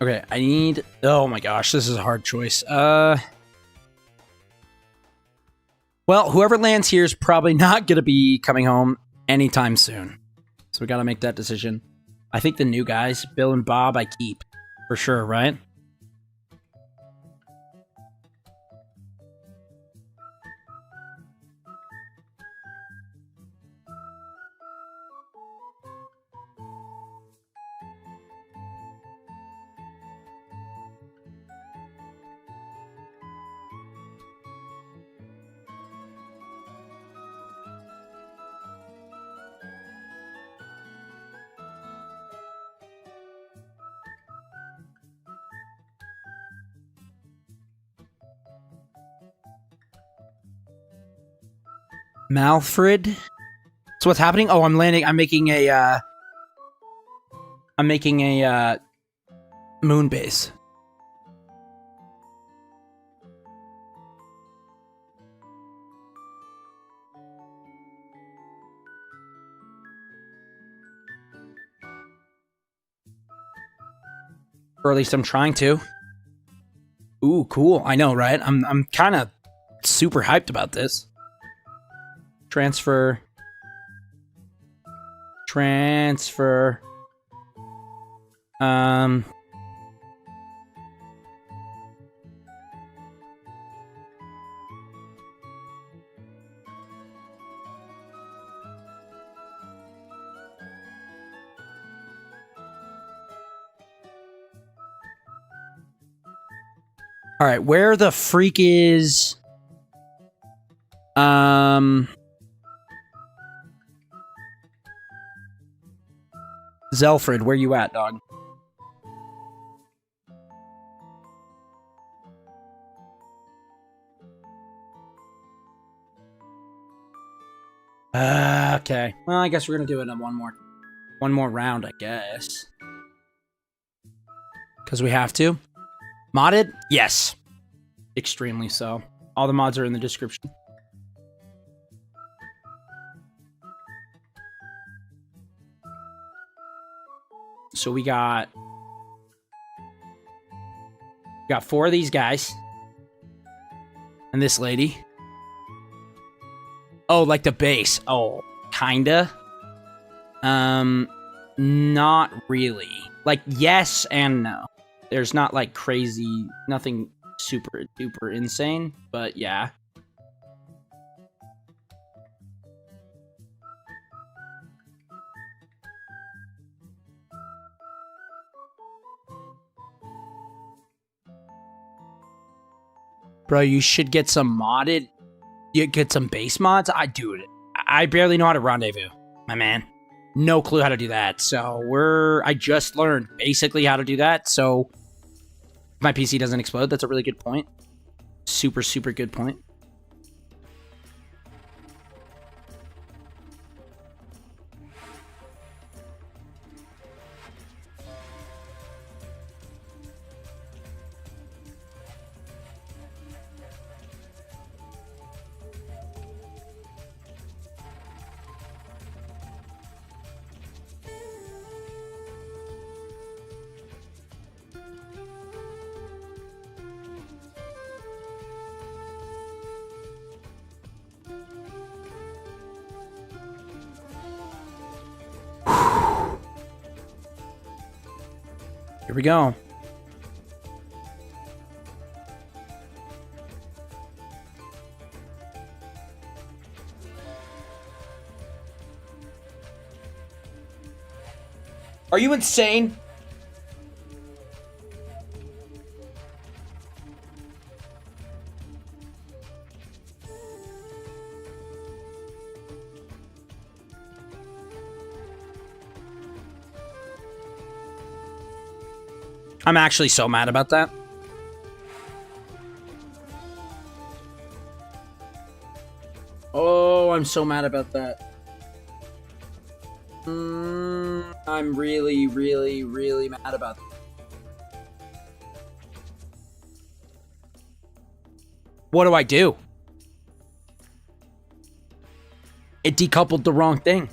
S1: Okay, I need... Oh my gosh, this is a hard choice. Well, whoever lands here is probably not going to be coming home anytime soon. So we got to make that decision. I think the new guys, Bill and Bob, I keep. For sure, right? Malfred? So what's happening? Oh, I'm landing. I'm making a moon base. Or at least I'm trying to. Ooh, cool. I know, right? I'm kind of super hyped about this. Transfer. All right, where the freak is Zelfred, where you at, dog? Okay. Well, I guess we're gonna do it in one more round, I guess. Because we have to. Modded? Yes. Extremely so. All the mods are in the description. So we got 4 of these guys. And this lady. Oh, like the base. Oh, kinda. Not really. Like, yes and no. There's not, like, crazy... Nothing super duper insane, but yeah. Bro, you should get some modded... You get some base mods? I do it. I barely know how to rendezvous, my man. No clue how to do that. So I just learned basically how to do that. So if my PC doesn't explode, that's a really good point. Super, super good point. Here we go. Are you insane? I'm actually so mad about that. Oh, I'm so mad about that. I'm really, really, really mad about that. What do I do? It decoupled the wrong thing.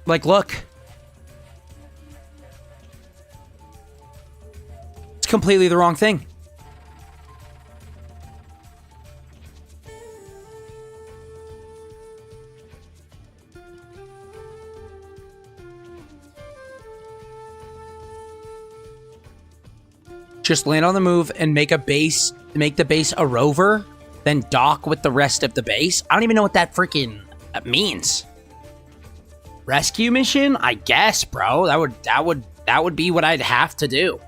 S1: Like, look. It's completely the wrong thing. Just land on the move and make the base a rover, then dock with the rest of the base. I don't even know what that freaking means. Rescue mission? I guess, bro. That would be what I'd have to do.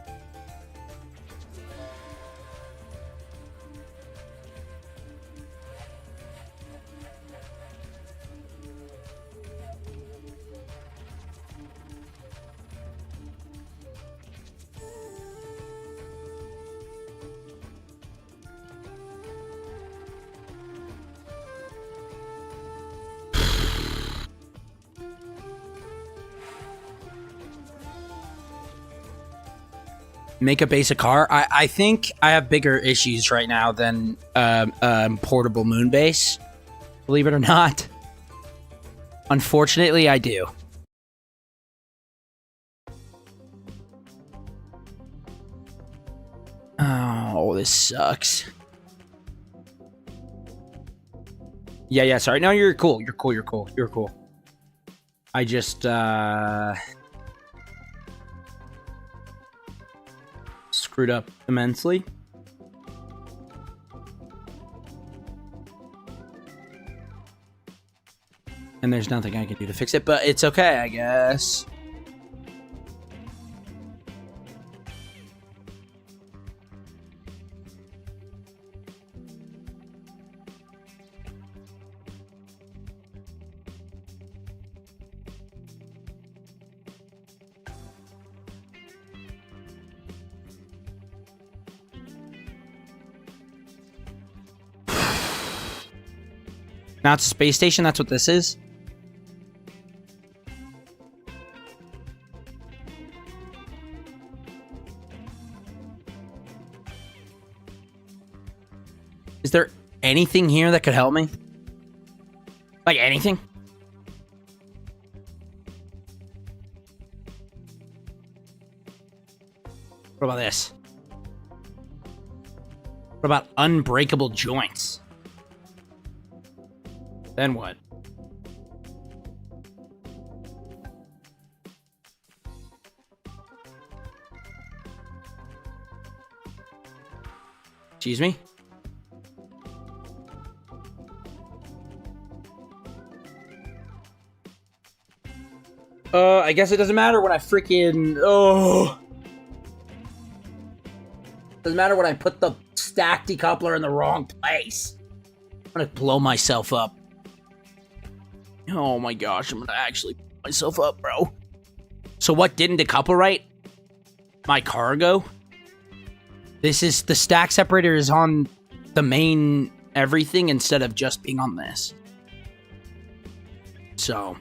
S1: Make a basic car. I think I have bigger issues right now than portable moon base. Believe it or not. Unfortunately, I do. Oh, this sucks. Yeah, sorry. No, you're cool. You're cool. I just, screwed up immensely. And there's nothing I can do to fix it, but it's okay, I guess. Now it's a space station, that's what this is? Is there anything here that could help me? Like anything? What about this? What about unbreakable joints? Then what? Excuse me? I guess it doesn't matter when I freaking... Oh! Doesn't matter when I put the stack decoupler in the wrong place. I'm gonna blow myself up. Oh my gosh, I'm gonna actually blow myself up, bro. So what didn't decouple right? My cargo? This is... The stack separator is on the main everything instead of just being on this. So...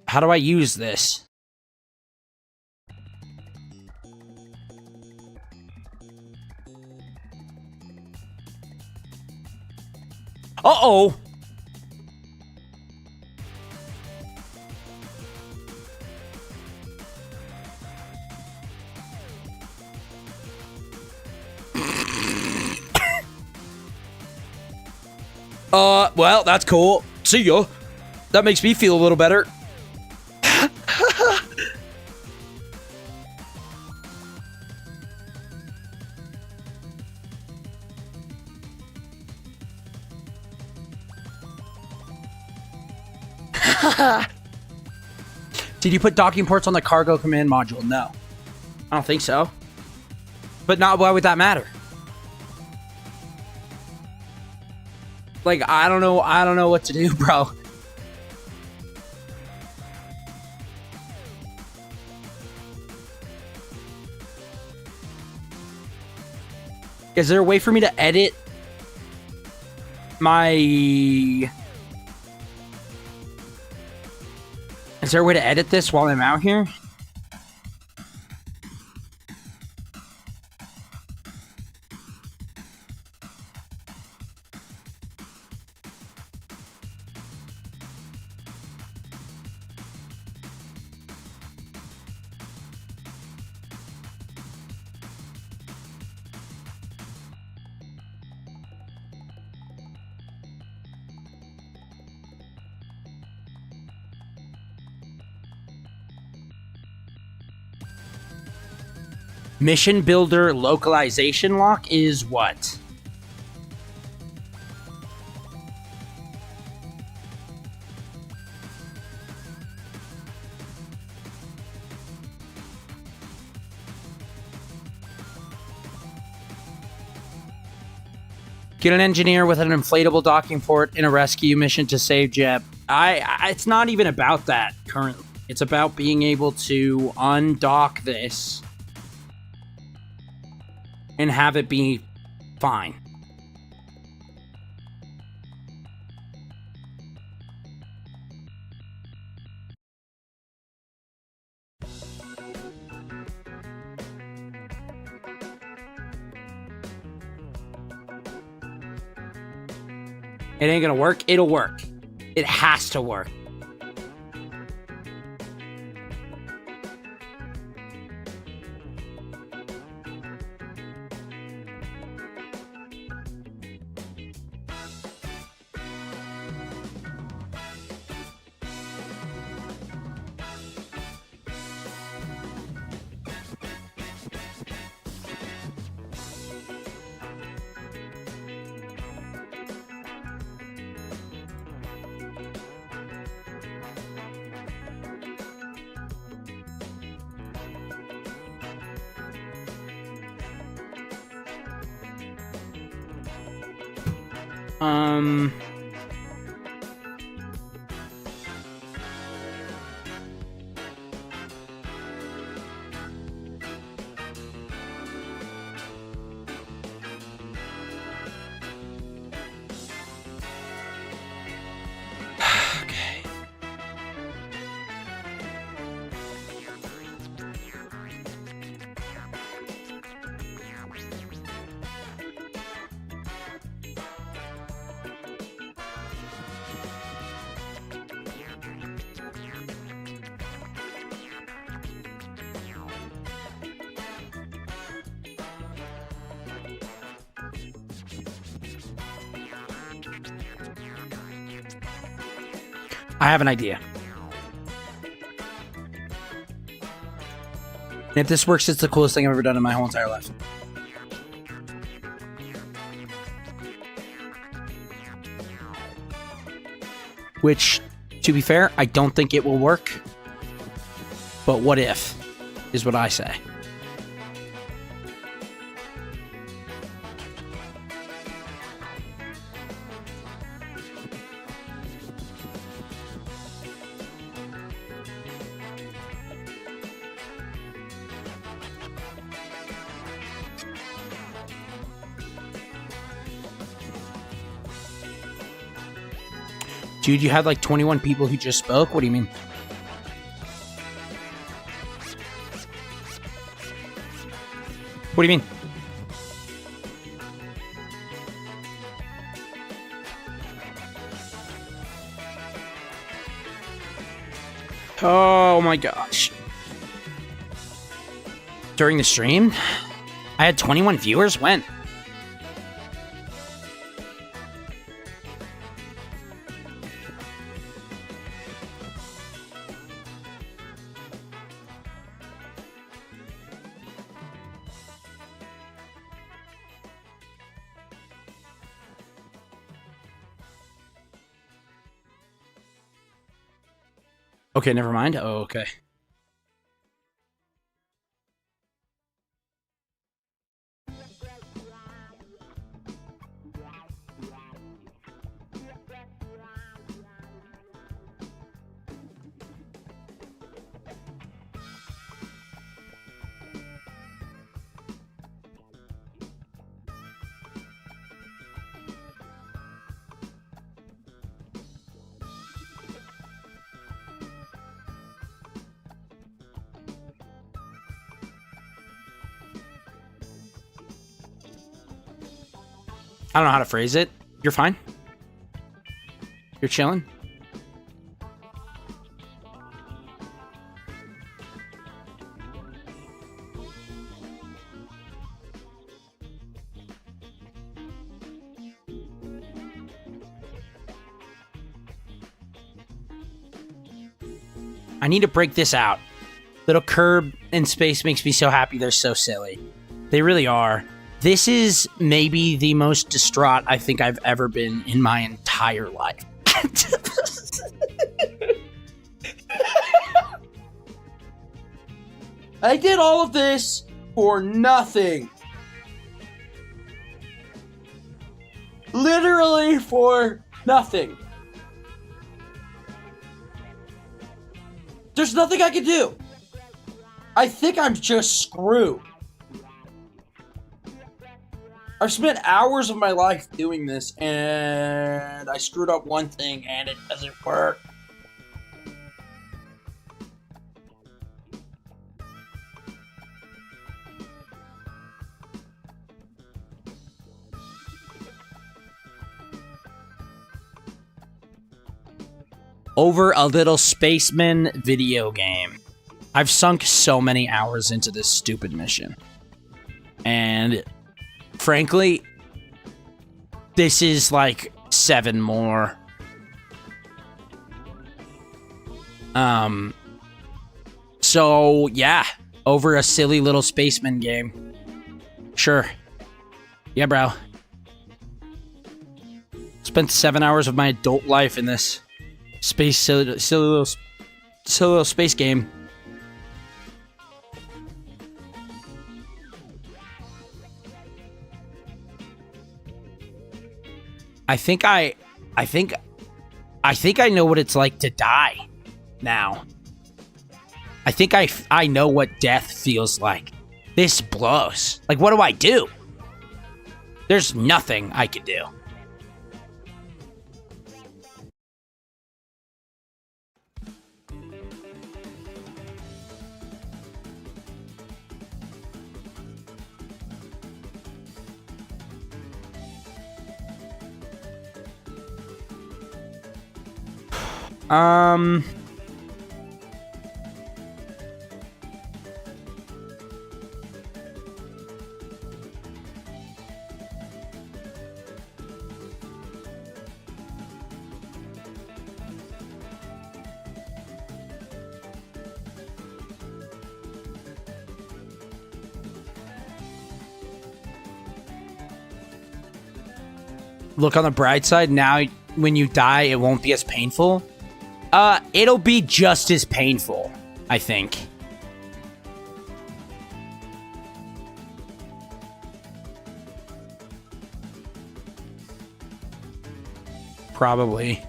S1: How do I use this? Uh-oh! Well, that's cool. See ya. That makes me feel a little better. Did you put docking ports on the cargo command module? No. I don't think so. But not, why would that matter? Like, I don't know what to do, bro. Is there a way for me to edit my... Is there a way to edit this while I'm out here? Mission Builder localization lock is what? Get an engineer with an inflatable docking port in a rescue mission to save Jeb. It's not even about that currently. It's about being able to undock this and have it be fine. It ain't gonna work. It'll work. It has to work. I have an idea. And if this works, it's the coolest thing I've ever done in my whole entire life. Which, to be fair, I don't think it will work. But what if, is what I say. Dude, you had like 21 people who just spoke? What do you mean? What do you mean? Oh my gosh. During the stream? I had 21 viewers? When? Okay, never mind. Oh, okay. I don't know how to phrase it. You're fine. You're chilling. I need to break this out. Little Curb in space makes me so happy. They're so silly. They really are. This is maybe the most distraught I think I've ever been in my entire life. I did all of this for nothing. Literally for nothing. There's nothing I can do. I think I'm just screwed. I've spent hours of my life doing this, and I screwed up one thing, and it doesn't work. Over a little spaceman video game. I've sunk so many hours into this stupid mission. And frankly, this is like 7 more. So yeah, over a silly little spaceman game. Sure. Yeah, bro. Spent 7 hours of my adult life in this silly little space game. I think I know what it's like to die now. I think I know what death feels like. This blows. Like, what do I do? There's nothing I can do. Look on the bright side, now when you die, it won't be as painful. It'll be just as painful, I think. Probably.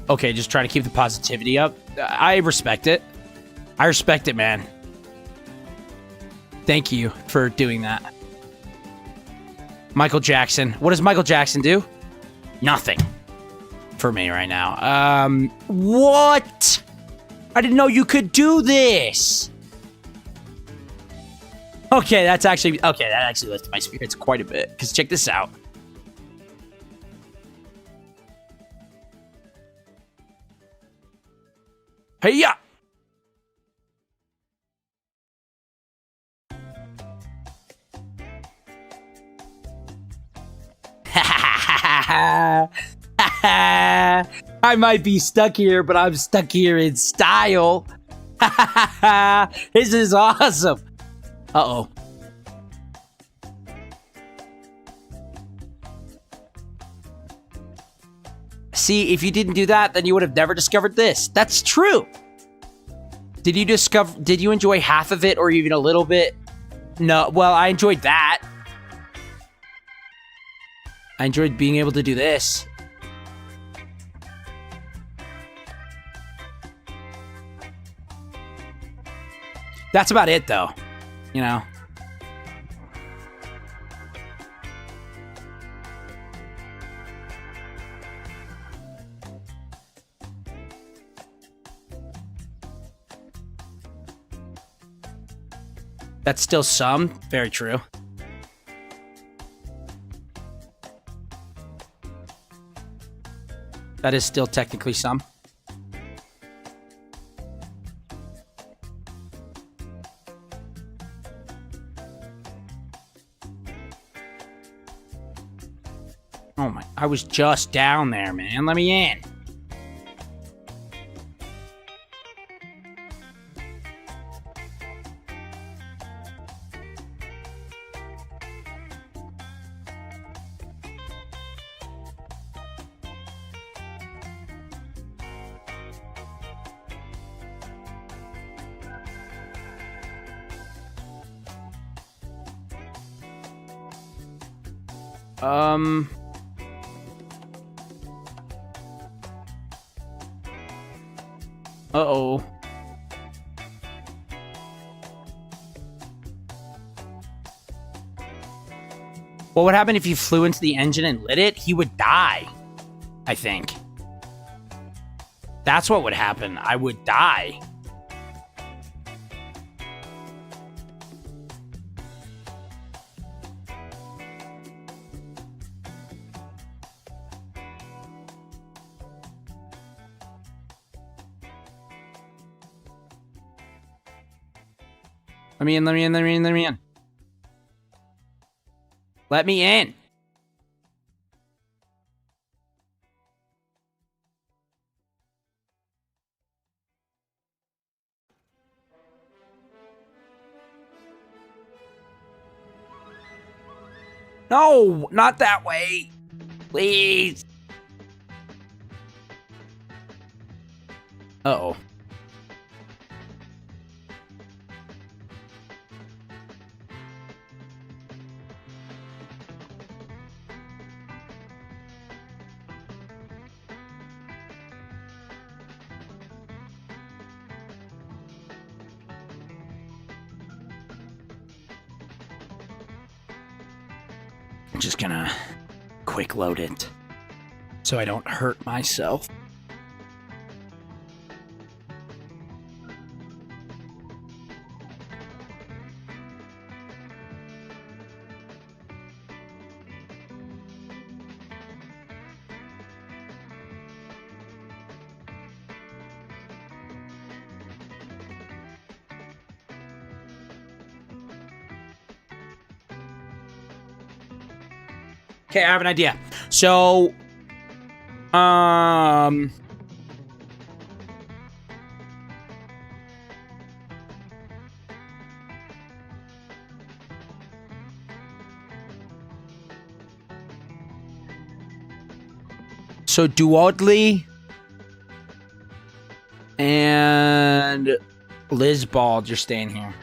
S1: Okay, just try to keep the positivity up. I respect it. I respect it, man. Thank you for doing that. Michael Jackson. What does Michael Jackson do? Nothing for me right now. What? I didn't know you could do this. Okay, that actually lifted my spirits quite a bit. Because check this out. Hey-ya! I might be stuck here, but I'm stuck here in style. This is awesome. Uh-oh. See, if you didn't do that, then you would have never discovered this. That's true. Did you enjoy half of it or even a little bit? No, well, I enjoyed that. I enjoyed being able to do this. That's about it, though. You know? That's still some. Very true. That is still technically some. Oh my, I was just down there, man. Let me in. Uh-oh. What would happen if you flew into the engine and lit it? He would die, I think. That's what would happen. I would die. Let me in, let me in, let me in, let me in. Let me in. No, not that way. Please. Uh-oh. I'm just gonna quick load it so I don't hurt myself. Okay, I have an idea. So, so Duodley and Liz Bald, you're staying here.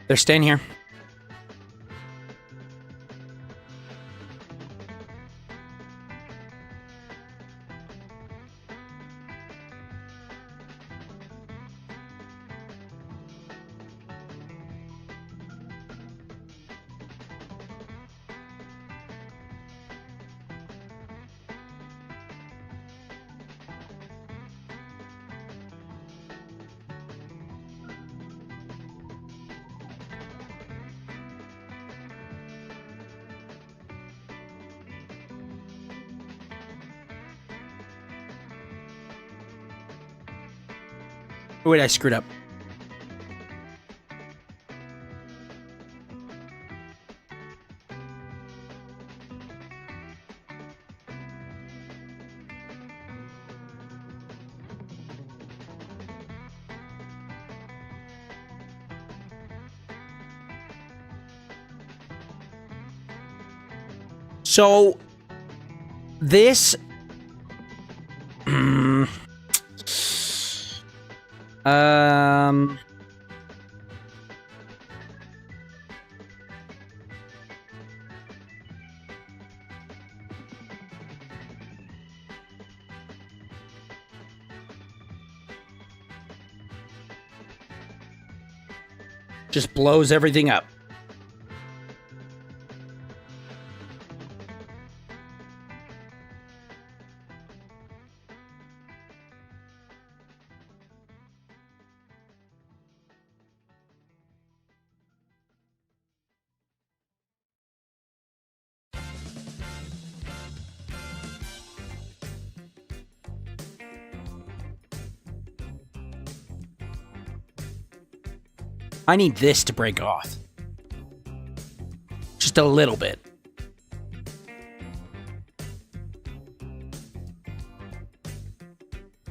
S1: They're staying here. Wait, I screwed up. So, this... just blows everything up. I need this to break off. Just a little bit.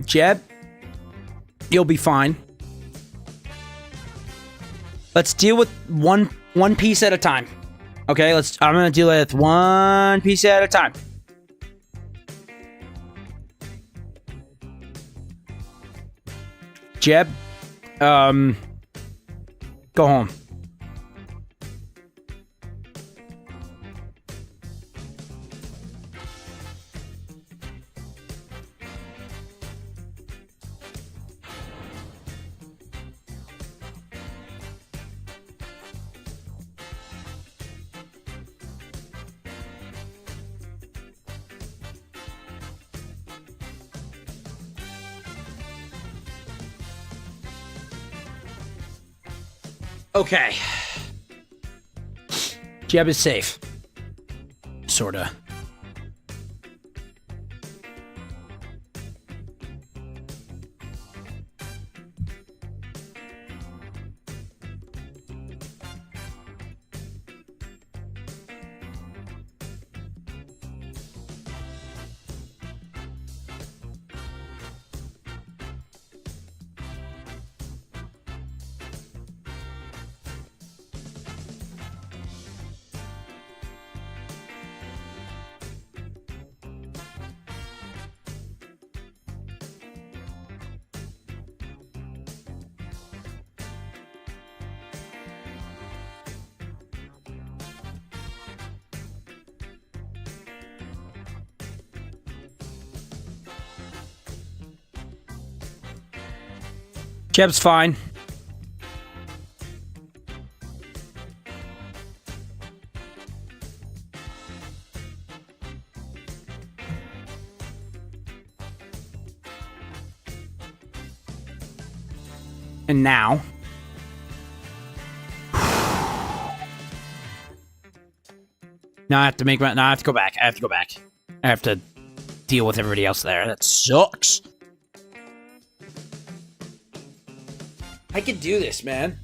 S1: Jeb, you'll be fine. Let's deal with one piece at a time. Okay, I'm gonna deal with one piece at a time. Jeb, go home. Okay. Jeb is safe. Sorta. Jeb's fine. And now... Now I have to make my... Now I have to go back. I have to deal with everybody else there. That sucks. I can do this, man.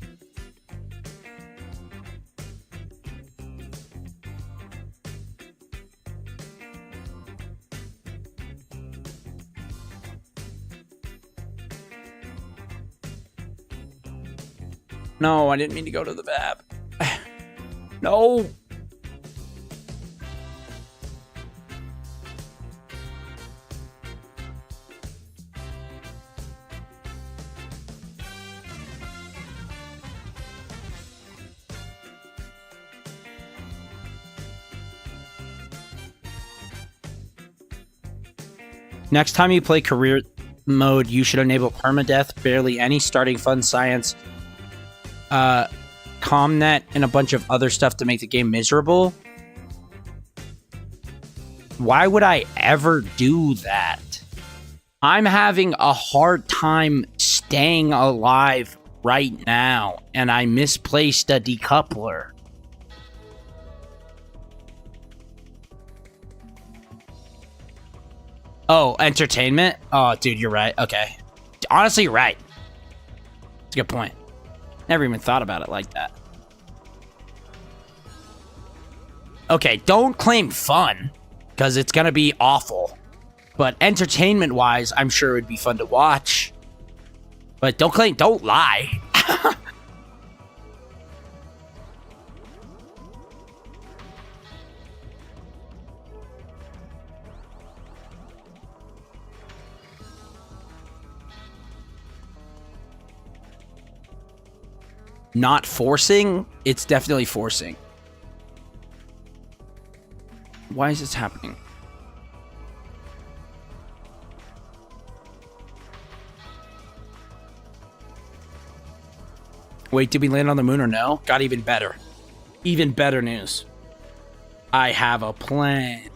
S1: No, I didn't mean to go to the VAB. No. Next time you play career mode, you should enable permadeath, barely any starting fun science, ComNet, and a bunch of other stuff to make the game miserable. Why would I ever do that? I'm having a hard time staying alive right now, and I misplaced a decoupler. Oh, entertainment? Oh, dude, you're right. Okay. Honestly, you're right. That's a good point. Never even thought about it like that. Okay, don't claim fun, because it's going to be awful. But entertainment-wise, I'm sure it would be fun to watch. But don't lie. Not forcing? It's definitely forcing. Why is this happening? Wait, did we land on the moon or no? Got even better. Even better news. I have a plan.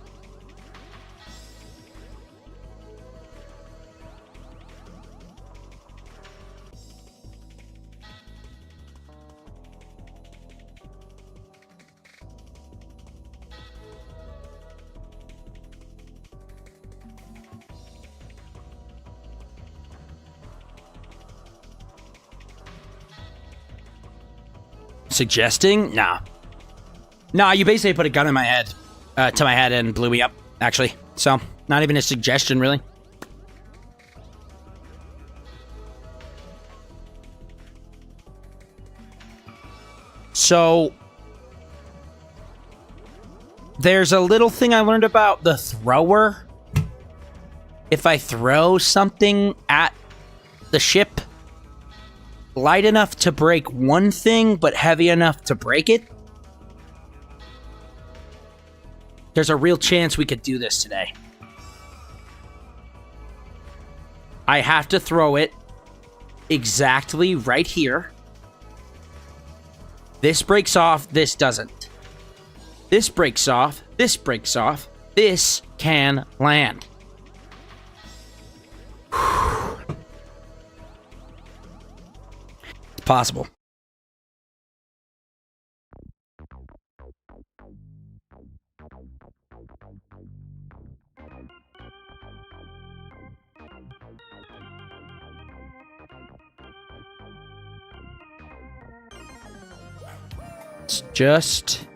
S1: Suggesting? Nah. Nah, you basically put a gun in my head. To my head and blew me up, actually. So, not even a suggestion, really. So, there's a little thing I learned about the thrower. If I throw something at the ship, light enough to break one thing, but heavy enough to break it, there's a real chance we could do this today. I have to throw it exactly right here. This breaks off, this doesn't. This breaks off, this breaks off. This can land. It's possible. Let's just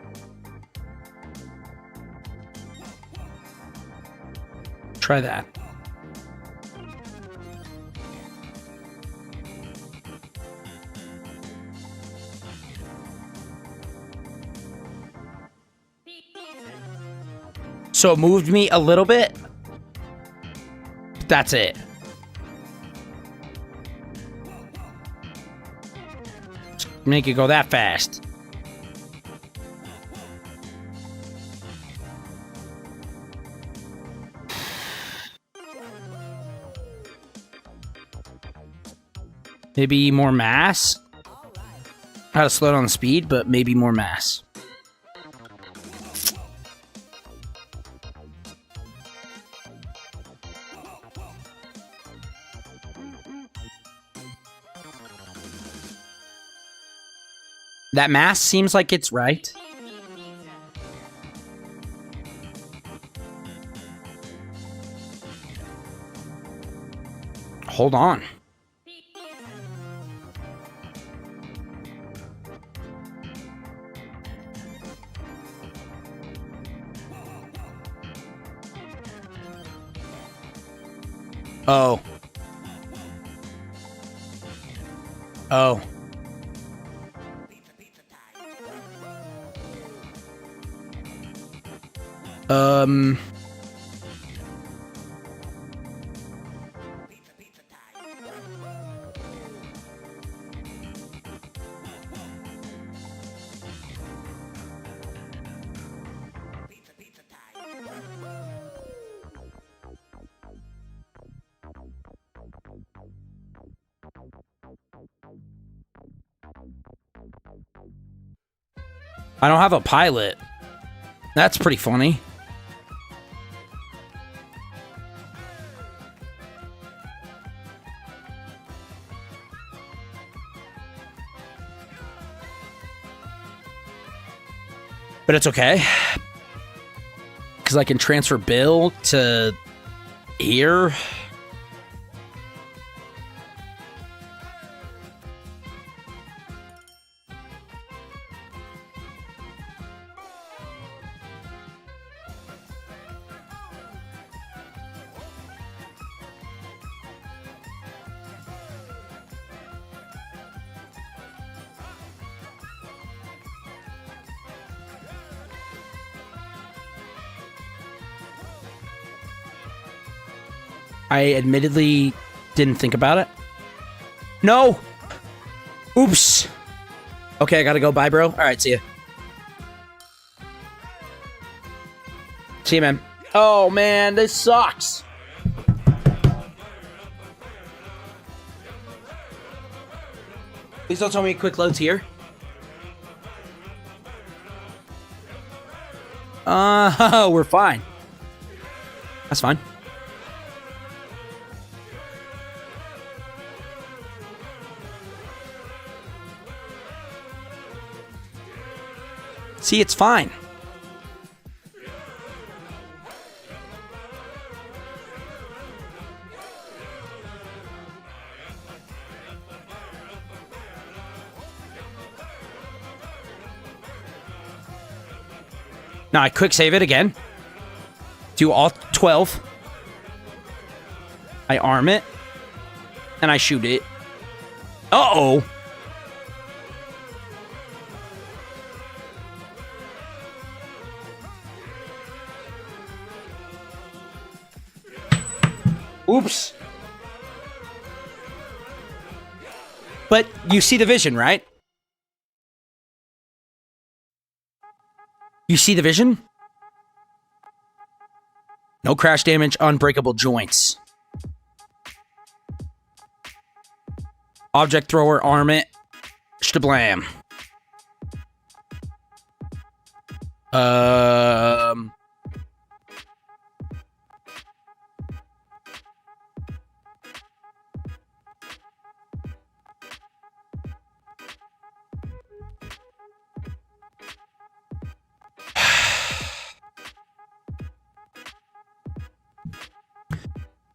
S1: try that. So it moved me a little bit. But that's it. Make it go that fast. Maybe more mass. How to slow down the speed, but maybe more mass. That mass seems like it's right. Hold on. Oh. Oh. I don't have a pilot. That's pretty funny. But it's okay. Because I can transfer Bill to here. I admittedly didn't think about it. No! Oops. Okay, I gotta go. Bye, bro. All right, see ya. See ya, man. Oh, man, this sucks. Please don't tell me quick loads here. We're fine. That's fine. See, it's fine. Now I quick save it again. Do all 12. I arm it. And I shoot it. Uh-oh. Oops. But you see the vision, right? You see the vision? No crash damage, unbreakable joints. Object thrower, arm it. Shablam.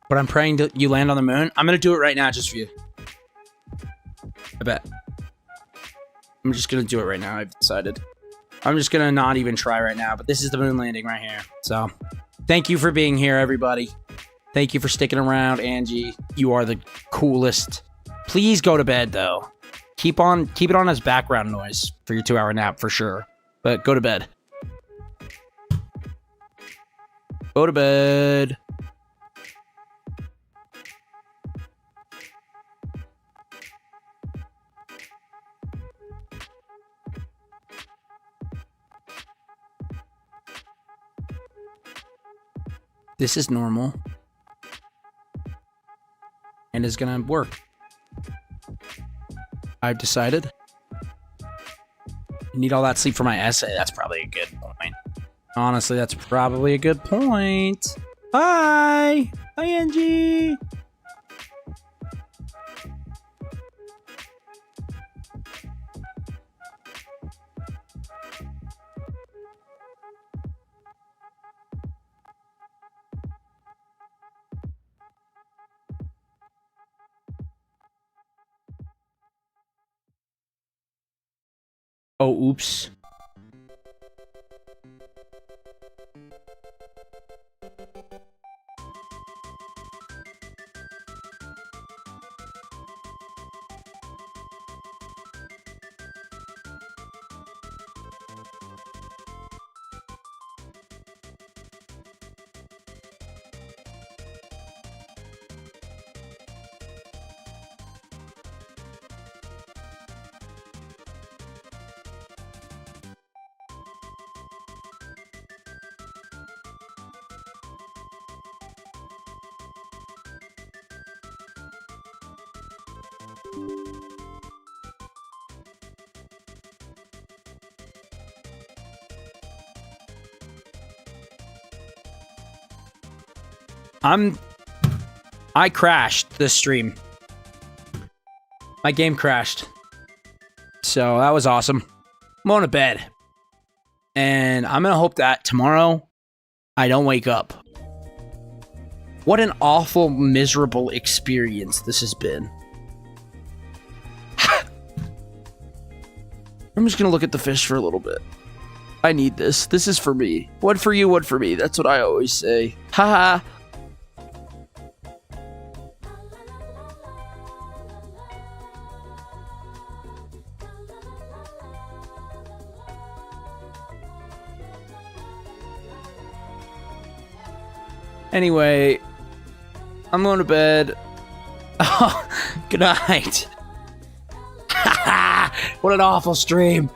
S1: But I'm praying that you land on the moon. I'm going to do it right now just for you. I bet. I'm just going to do it right now. I've decided. I'm just going to not even try right now. But this is the moon landing right here. So, thank you for being here, everybody. Thank you for sticking around, Angie. You are the coolest. Please go to bed, though. Keep it on as background noise for your 2-hour nap, for sure. But go to bed. Go to bed. This is normal. And is gonna work. I've decided. I need all that sleep for my essay. That's probably a good point. Honestly, that's probably a good point. Hi! Hi, Angie! Oh, oops. I crashed this stream. My game crashed. So that was awesome. I'm going to bed. And I'm going to hope that tomorrow I don't wake up. What an awful, miserable experience this has been. I'm just going to look at the fish for a little bit. I need this. This is for me. One for you, one for me. That's what I always say. Haha. Anyway, I'm going to bed. Oh, good night. What an awful stream.